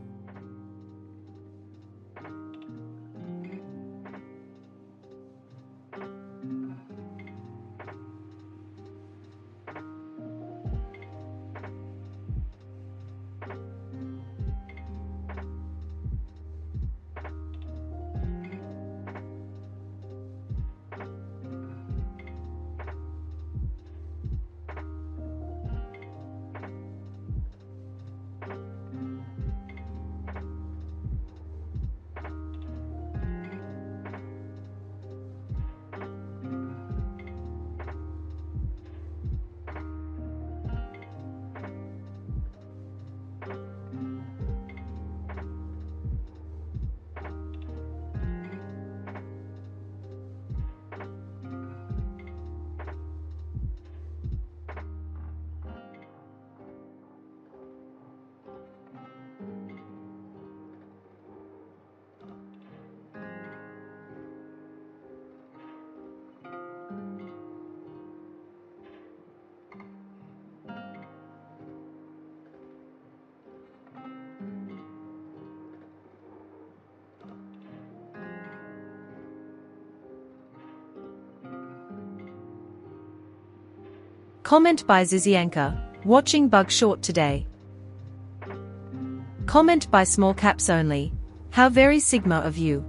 Comment by Zizianka, watching Bug Short today. Comment by Small Caps Only, how very Sigma of you.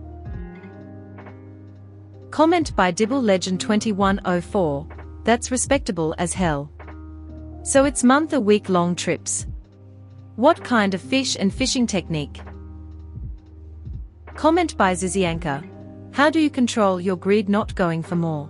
Comment by Dibble Legend 2104, that's respectable as hell. So it's month or week long trips. What kind of fish and fishing technique? Comment by Zizianka, how do you control your greed not going for more?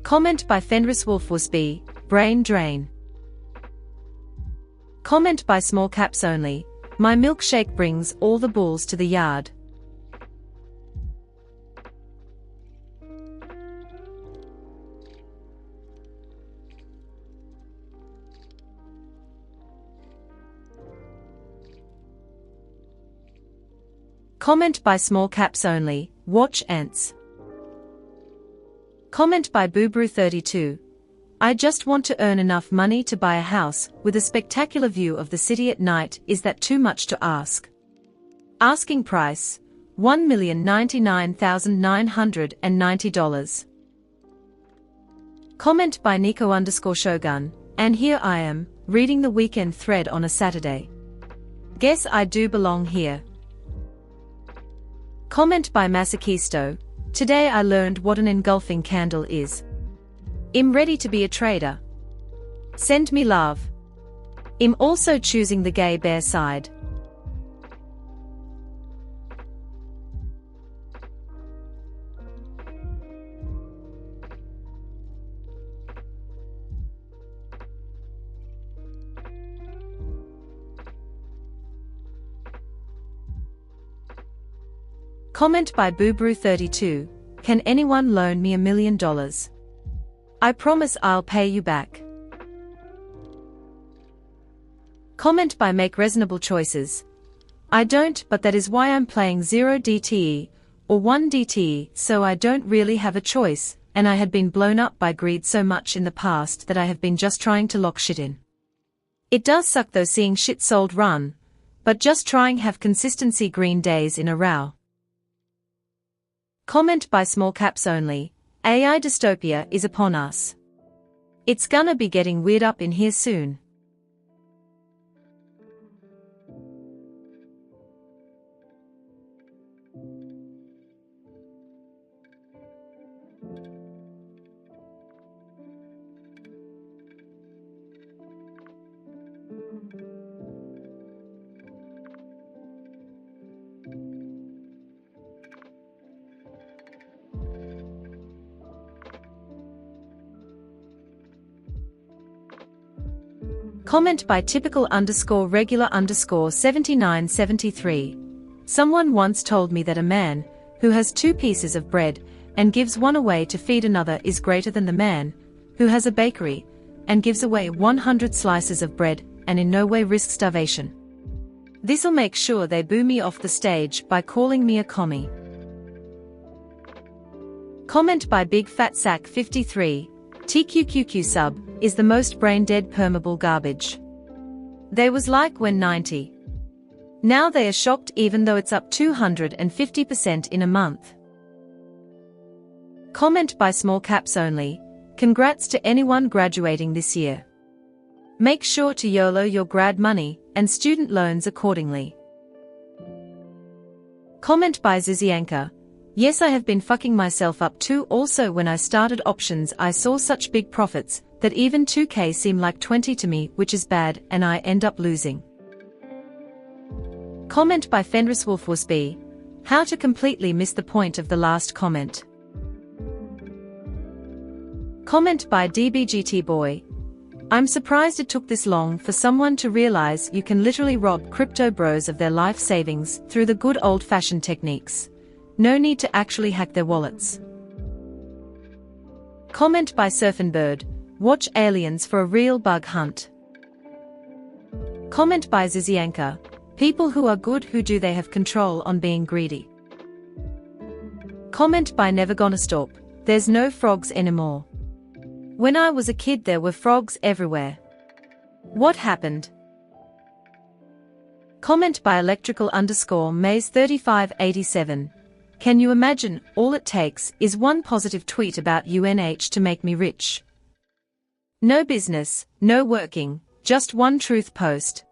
Comment by Fenris Wolfwusby, brain drain. Comment by Small Caps Only, my milkshake brings all the bulls to the yard. Comment by Small Caps Only, watch ants. Comment by Boobrew32, I just want to earn enough money to buy a house with a spectacular view of the city at night. Is that too much to ask? Asking price, $1,099,990. Comment by Nico_Shogun, and here I am, reading the weekend thread on a Saturday. Guess I do belong here. Comment by Masakisto, today I learned what an engulfing candle is. I'm ready to be a trader. Send me love. I'm also choosing the gay bear side. Comment by Boobrew32, can anyone loan me $1 million? I promise I'll pay you back. Comment by Make Reasonable Choices, I don't, but that is why I'm playing 0 DTE, or 1 DTE, so I don't really have a choice, and I had been blown up by greed so much in the past that I have been just trying to lock shit in. It does suck though seeing shit sold run, but just trying have consistency green days in a row. Comment by Small Caps Only, AI dystopia is upon us. It's gonna be getting weird up in here soon. Comment by typical_regular_7973. Someone once told me that a man who has 2 pieces of bread and gives one away to feed another is greater than the man who has a bakery and gives away 100 slices of bread and in no way risks starvation. This'll make sure they boo me off the stage by calling me a commie. Comment by Big Fat Sack 53. TQQQ sub is the most brain-dead permeable garbage. They was like when 90. Now they are shocked even though it's up 250% in a month. Comment by Small Caps Only. Congrats to anyone graduating this year. Make sure to YOLO your grad money and student loans accordingly. Comment by Zizianka. Yes, I have been fucking myself up too. Also, when I started options I saw such big profits that even 2K seem like 20 to me, which is bad, and I end up losing. Comment by Fenris Wolfwasby. How to completely miss the point of the last comment. Comment by DBGT Boy. I'm surprised it took this long for someone to realize you can literally rob crypto bros of their life savings through the good old-fashioned techniques. No need to actually hack their wallets. Comment by Surfin' Bird. Watch aliens for a real bug hunt. Comment by Zizianka. People who are good, who do they have control on being greedy? Comment by Never Gonna Stop. There's no frogs anymore. When I was a kid there were frogs everywhere. What happened? Comment by electrical_maze3587. Can you imagine, all it takes is one positive tweet about UNH to make me rich. No business, no working, just one truth post.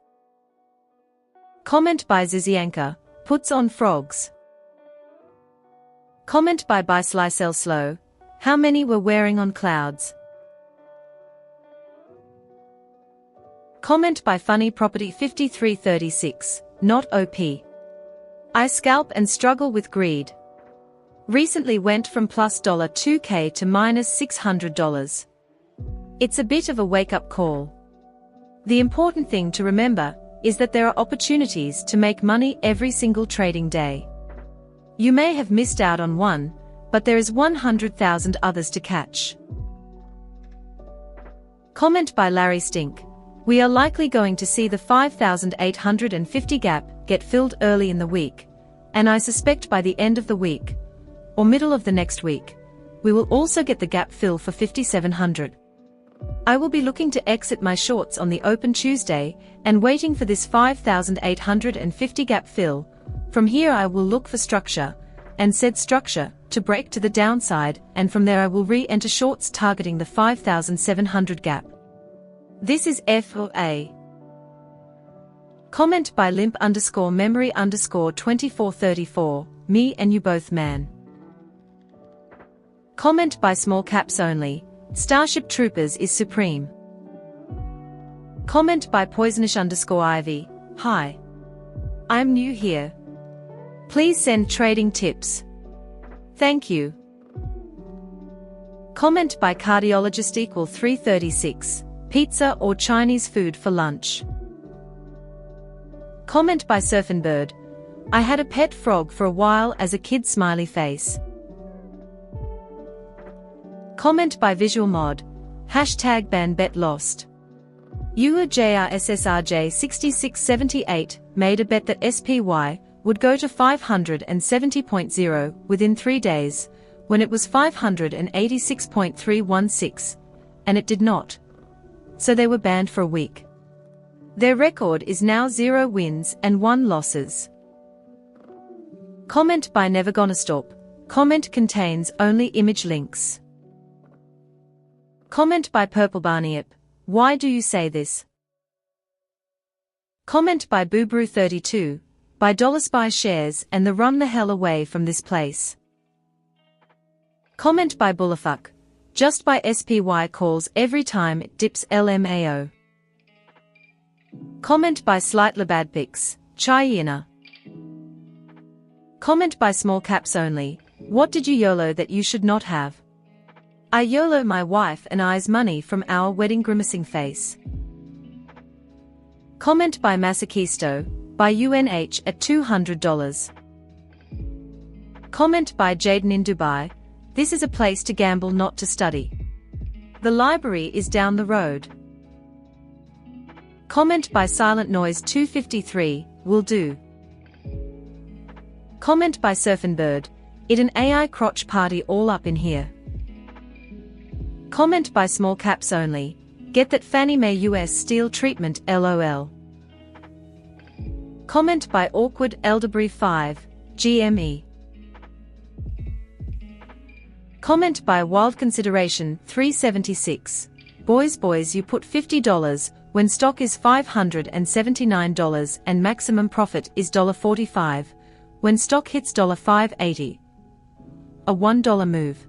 Comment by Zizianka. Puts on frogs. Comment by Slicel Slow. How many were wearing on clouds? Comment by Funny Property 5336, not OP. I scalp and struggle with greed. Recently went from plus $2K to minus $600. It's a bit of a wake-up call. The important thing to remember is that there are opportunities to make money every single trading day. You may have missed out on one, but there is 100,000 others to catch. Comment by Larry Stink. We are likely going to see the 5,850 gap get filled early in the week, and I suspect by the end of the week, or middle of the next week, we will also get the gap fill for 5,700. I will be looking to exit my shorts on the open Tuesday and waiting for this 5,850 gap fill. From here I will look for structure, and said structure, to break to the downside, and from there I will re-enter shorts targeting the 5,700 gap. This is FOA. Comment by limp_memory_2434, me and you both, man. Comment by Small Caps Only. Starship Troopers is supreme. Comment by Poisonish_Ivy. Hi. I'm new here. Please send trading tips. Thank you. Comment by Cardiologist=336. Pizza or Chinese food for lunch. Comment by Surfin' Bird. I had a pet frog for a while as a kid, smiley face. Comment by Visual Mod. Hashtag ban bet lost. JRSSRJ6678 made a bet that SPY would go to 570.0 within 3 days, when it was 586.316, and it did not. So they were banned for a week. Their record is now 0 wins and 1 losses. Comment by Never Gonna Stop. Comment contains only image links. Comment by Purple Barniep. Why do you say this? Comment by Boobrew32. Buy $SPY shares and the run the hell away from this place. Comment by Bullafuck. Just buy SPY calls every time it dips LMAO. Comment by Slight Labadpix. Chayina. Comment by Small Caps Only. What did you YOLO that you should not have? I YOLO my wife and I's money from our wedding grimacing face. Comment by Masakisto. By UNH at $200. Comment by Jaden in Dubai. This is a place to gamble, not to study. The library is down the road. Comment by Silent Noise 253, will do. Comment by Surfin' Bird. It an AI crotch party all up in here. Comment by Small Caps Only. Get that Fannie Mae US steel treatment, LOL. Comment by Awkward Elderberry 5, GME. Comment by Wild Consideration 376. Boys, you put $50 when stock is $579 and maximum profit is $45 when stock hits $5.80. A $1 move.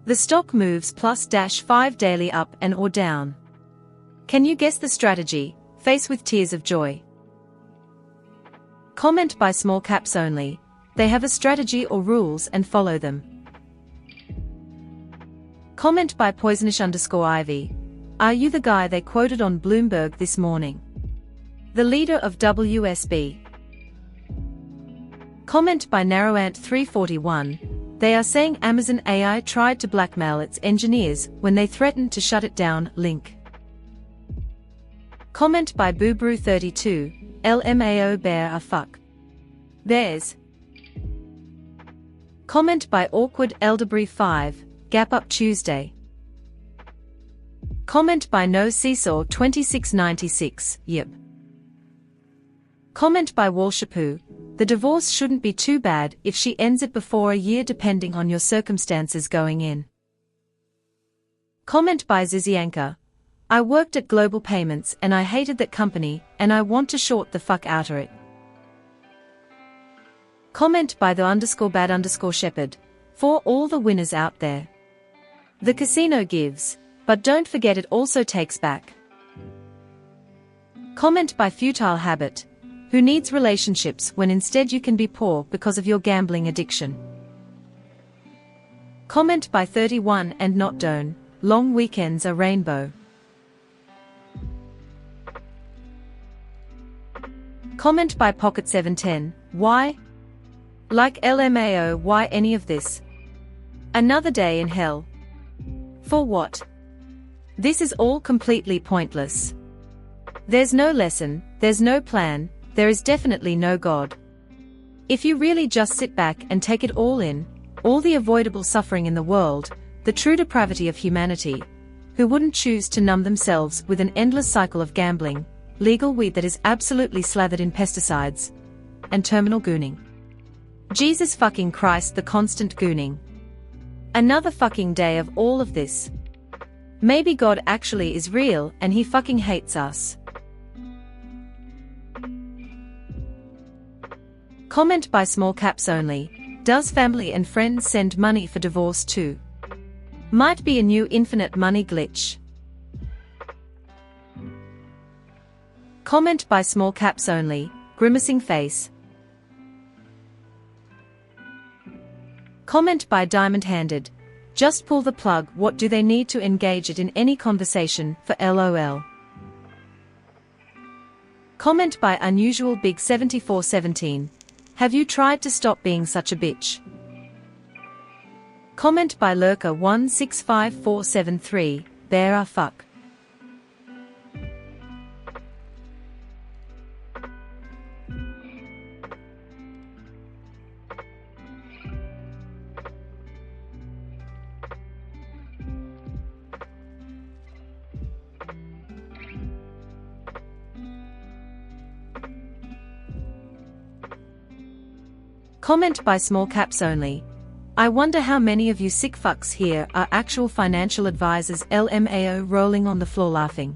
The stock moves +5 daily up and or down. Can you guess the strategy? Face with tears of joy. Comment by Small Caps Only. They have a strategy or rules and follow them. Comment by Poisonish_Ivy. Are you the guy they quoted on Bloomberg this morning? The leader of WSB. Comment by NarrowAnt341. They are saying Amazon AI tried to blackmail its engineers when they threatened to shut it down. Link. Comment by Boobrew32. LMAO bear a fuck. Bears. Comment by Awkward Elderberry 5. Gap up Tuesday. Comment by No Seesaw 2696. Yep. Comment by Walshapu. The divorce shouldn't be too bad if she ends it before a year depending on your circumstances going in. Comment by Zizianka. I worked at Global Payments and I hated that company and I want to short the fuck outer it. Comment by the_bad_shepherd. For all the winners out there. The casino gives, but don't forget it also takes back. Comment by Futile Habit. Who needs relationships when instead you can be poor because of your gambling addiction? Comment by 31 and Not Doan. Long weekends are rainbow. Comment by Pocket 710. Why? Like LMAO, why any of this? Another day in hell. For what? This is all completely pointless. There's no lesson, there's no plan, there is definitely no God. If you really just sit back and take it all in, all the avoidable suffering in the world, the true depravity of humanity, who wouldn't choose to numb themselves with an endless cycle of gambling, legal weed that is absolutely slathered in pesticides, and terminal gooning? Jesus fucking Christ, the constant gooning. Another fucking day of all of this. Maybe God actually is real and he fucking hates us. Comment by Small Caps Only. Does family and friends send money for divorce too? Might be a new infinite money glitch. Comment by Small Caps Only. Grimacing face. Comment by Diamond Handed. Just pull the plug. What do they need to engage it in any conversation for LOL? Comment by Unusual Big 7417. Have you tried to stop being such a bitch? Comment by Lurker 165473. Bear a fuck. Comment by Small Caps Only. I wonder how many of you sick fucks here are actual financial advisors. LMAO rolling on the floor laughing.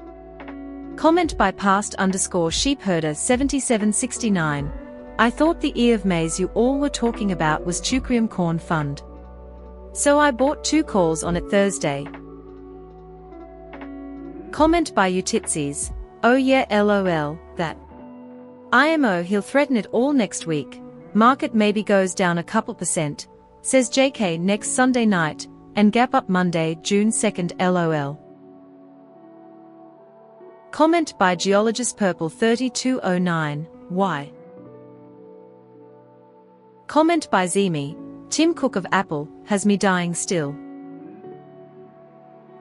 Comment by past_sheepherder 7769. I thought the ear of maize you all were talking about was Tucrium Corn Fund. So I bought 2 calls on it Thursday. Comment by Utitsies. Oh yeah lol, that. IMO he'll threaten it all next week. Market maybe goes down a couple %, says JK next Sunday night, and gap up Monday, June 2nd lol. Comment by Geologist Purple 3209, why? Comment by Zemi, Tim Cook of Apple, has me dying still.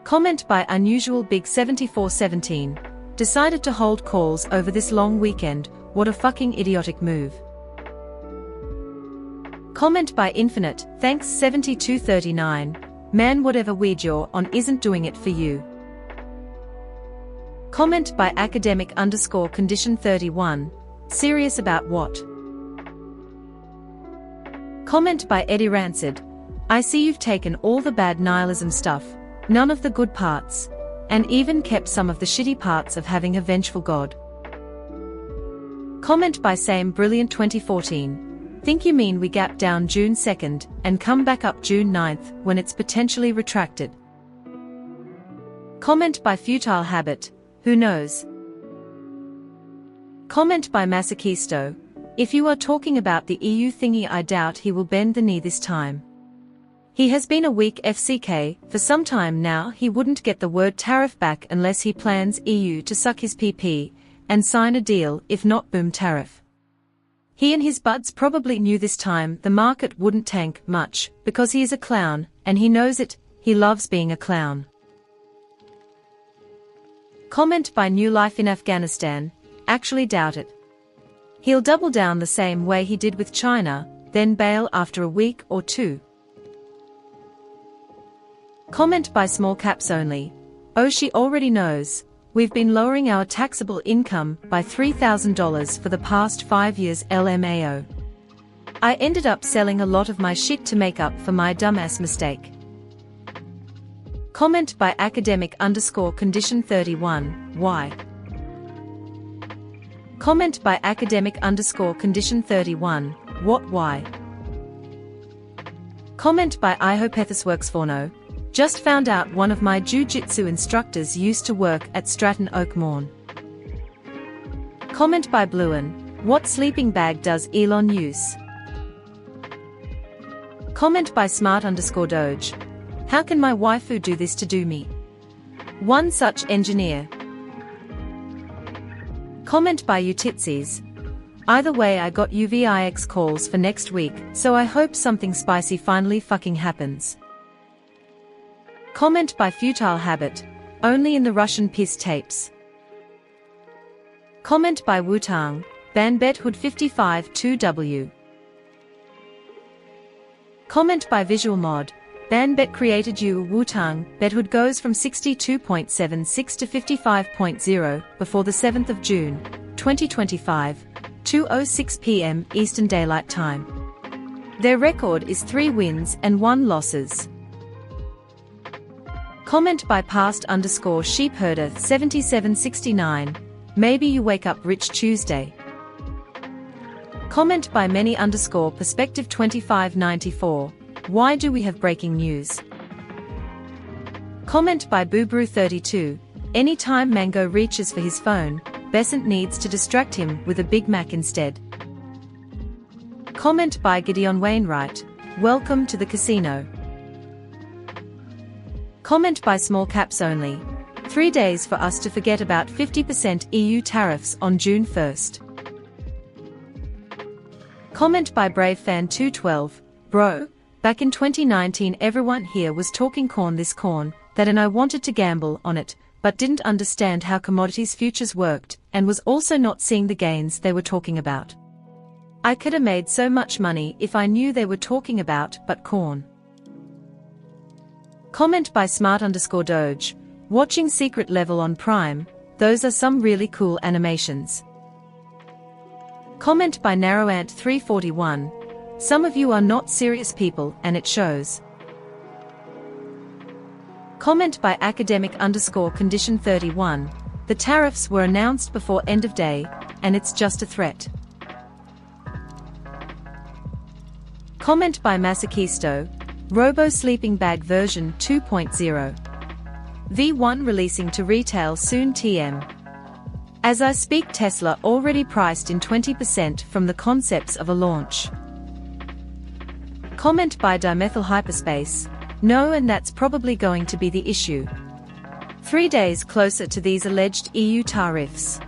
Comment by Unusual Big 7417, decided to hold calls over this long weekend, what a fucking idiotic move. Comment by Infinite, thanks 7239, man whatever weed you're on isn't doing it for you. Comment by academic_condition 31, serious about what? Comment by Eddie Rancid, I see you've taken all the bad nihilism stuff, none of the good parts, and even kept some of the shitty parts of having a vengeful God. Comment by Same Brilliant 2014, think you mean we gap down June 2nd, and come back up June 9th when it's potentially retracted. Comment by Futile Habit, who knows? Comment by Masochisto, if you are talking about the EU thingy I doubt he will bend the knee this time. He has been a weak FCK, for some time now he wouldn't get the word tariff back unless he plans EU to suck his PP, and sign a deal if not boom tariff. He and his buds probably knew this time the market wouldn't tank much, because he is a clown, and he knows it, he loves being a clown. Comment by New Life in Afghanistan, actually doubt it. He'll double down the same way he did with China, then bail after a week or 2. Comment by Small Caps Only, oh she already knows, we've been lowering our taxable income by $3,000 for the past 5 years LMAO. I ended up selling a lot of my shit to make up for my dumbass mistake. Comment by academic_condition 31, why? Comment by academic_condition 31, what why? Comment by IHopethusWorksForno, just found out one of my jiu-jitsu instructors used to work at Stratton Oak Morn. Comment by Bluin, what sleeping bag does Elon use? Comment by Smart_Doge, how can my waifu do this to do me? One such engineer. Comment by Utitsies, either way I got UVIX calls for next week, so I hope something spicy finally fucking happens. Comment by Futile Habit, only in the Russian piss tapes. Comment by Wutang, ban bet hood 55 2W. Comment by Visual Mod, ban bet created you Wutang, bet hood goes from 62.76 to 55.0 before the 7th of June, 2025, 2:06 p.m. Eastern Daylight Time. Their record is 3 wins and 1 losses. Comment by past_sheepherder 7769, maybe you wake up rich Tuesday. Comment by many_perspective 2594, why do we have breaking news? Comment by Boobrew 32, anytime Mango reaches for his phone, Besant needs to distract him with a Big Mac instead. Comment by Gideon Wainwright, welcome to the casino. Comment by Small Caps Only, 3 days for us to forget about 50% EU tariffs on June 1st. Comment by Brave Fan 212, bro, back in 2019 everyone here was talking corn this corn, that and I wanted to gamble on it, but didn't understand how commodities futures worked, and was also not seeing the gains they were talking about. I could have made so much money if I knew they were talking about but corn. Comment by Smart_Doge, watching Secret Level on Prime, those are some really cool animations. Comment by Narrowant 341, some of you are not serious people and it shows. Comment by academic_condition 31, The tariffs were announced before end of day, and it's just a threat. Comment by Masakisto, Robo Sleeping Bag version 2.0. V1 releasing to retail soon TM. As I speak, Tesla already priced in 20% from the concepts of a launch. Comment by Dimethyl Hyperspace, no, and that's probably going to be the issue. 3 days closer to these alleged EU tariffs.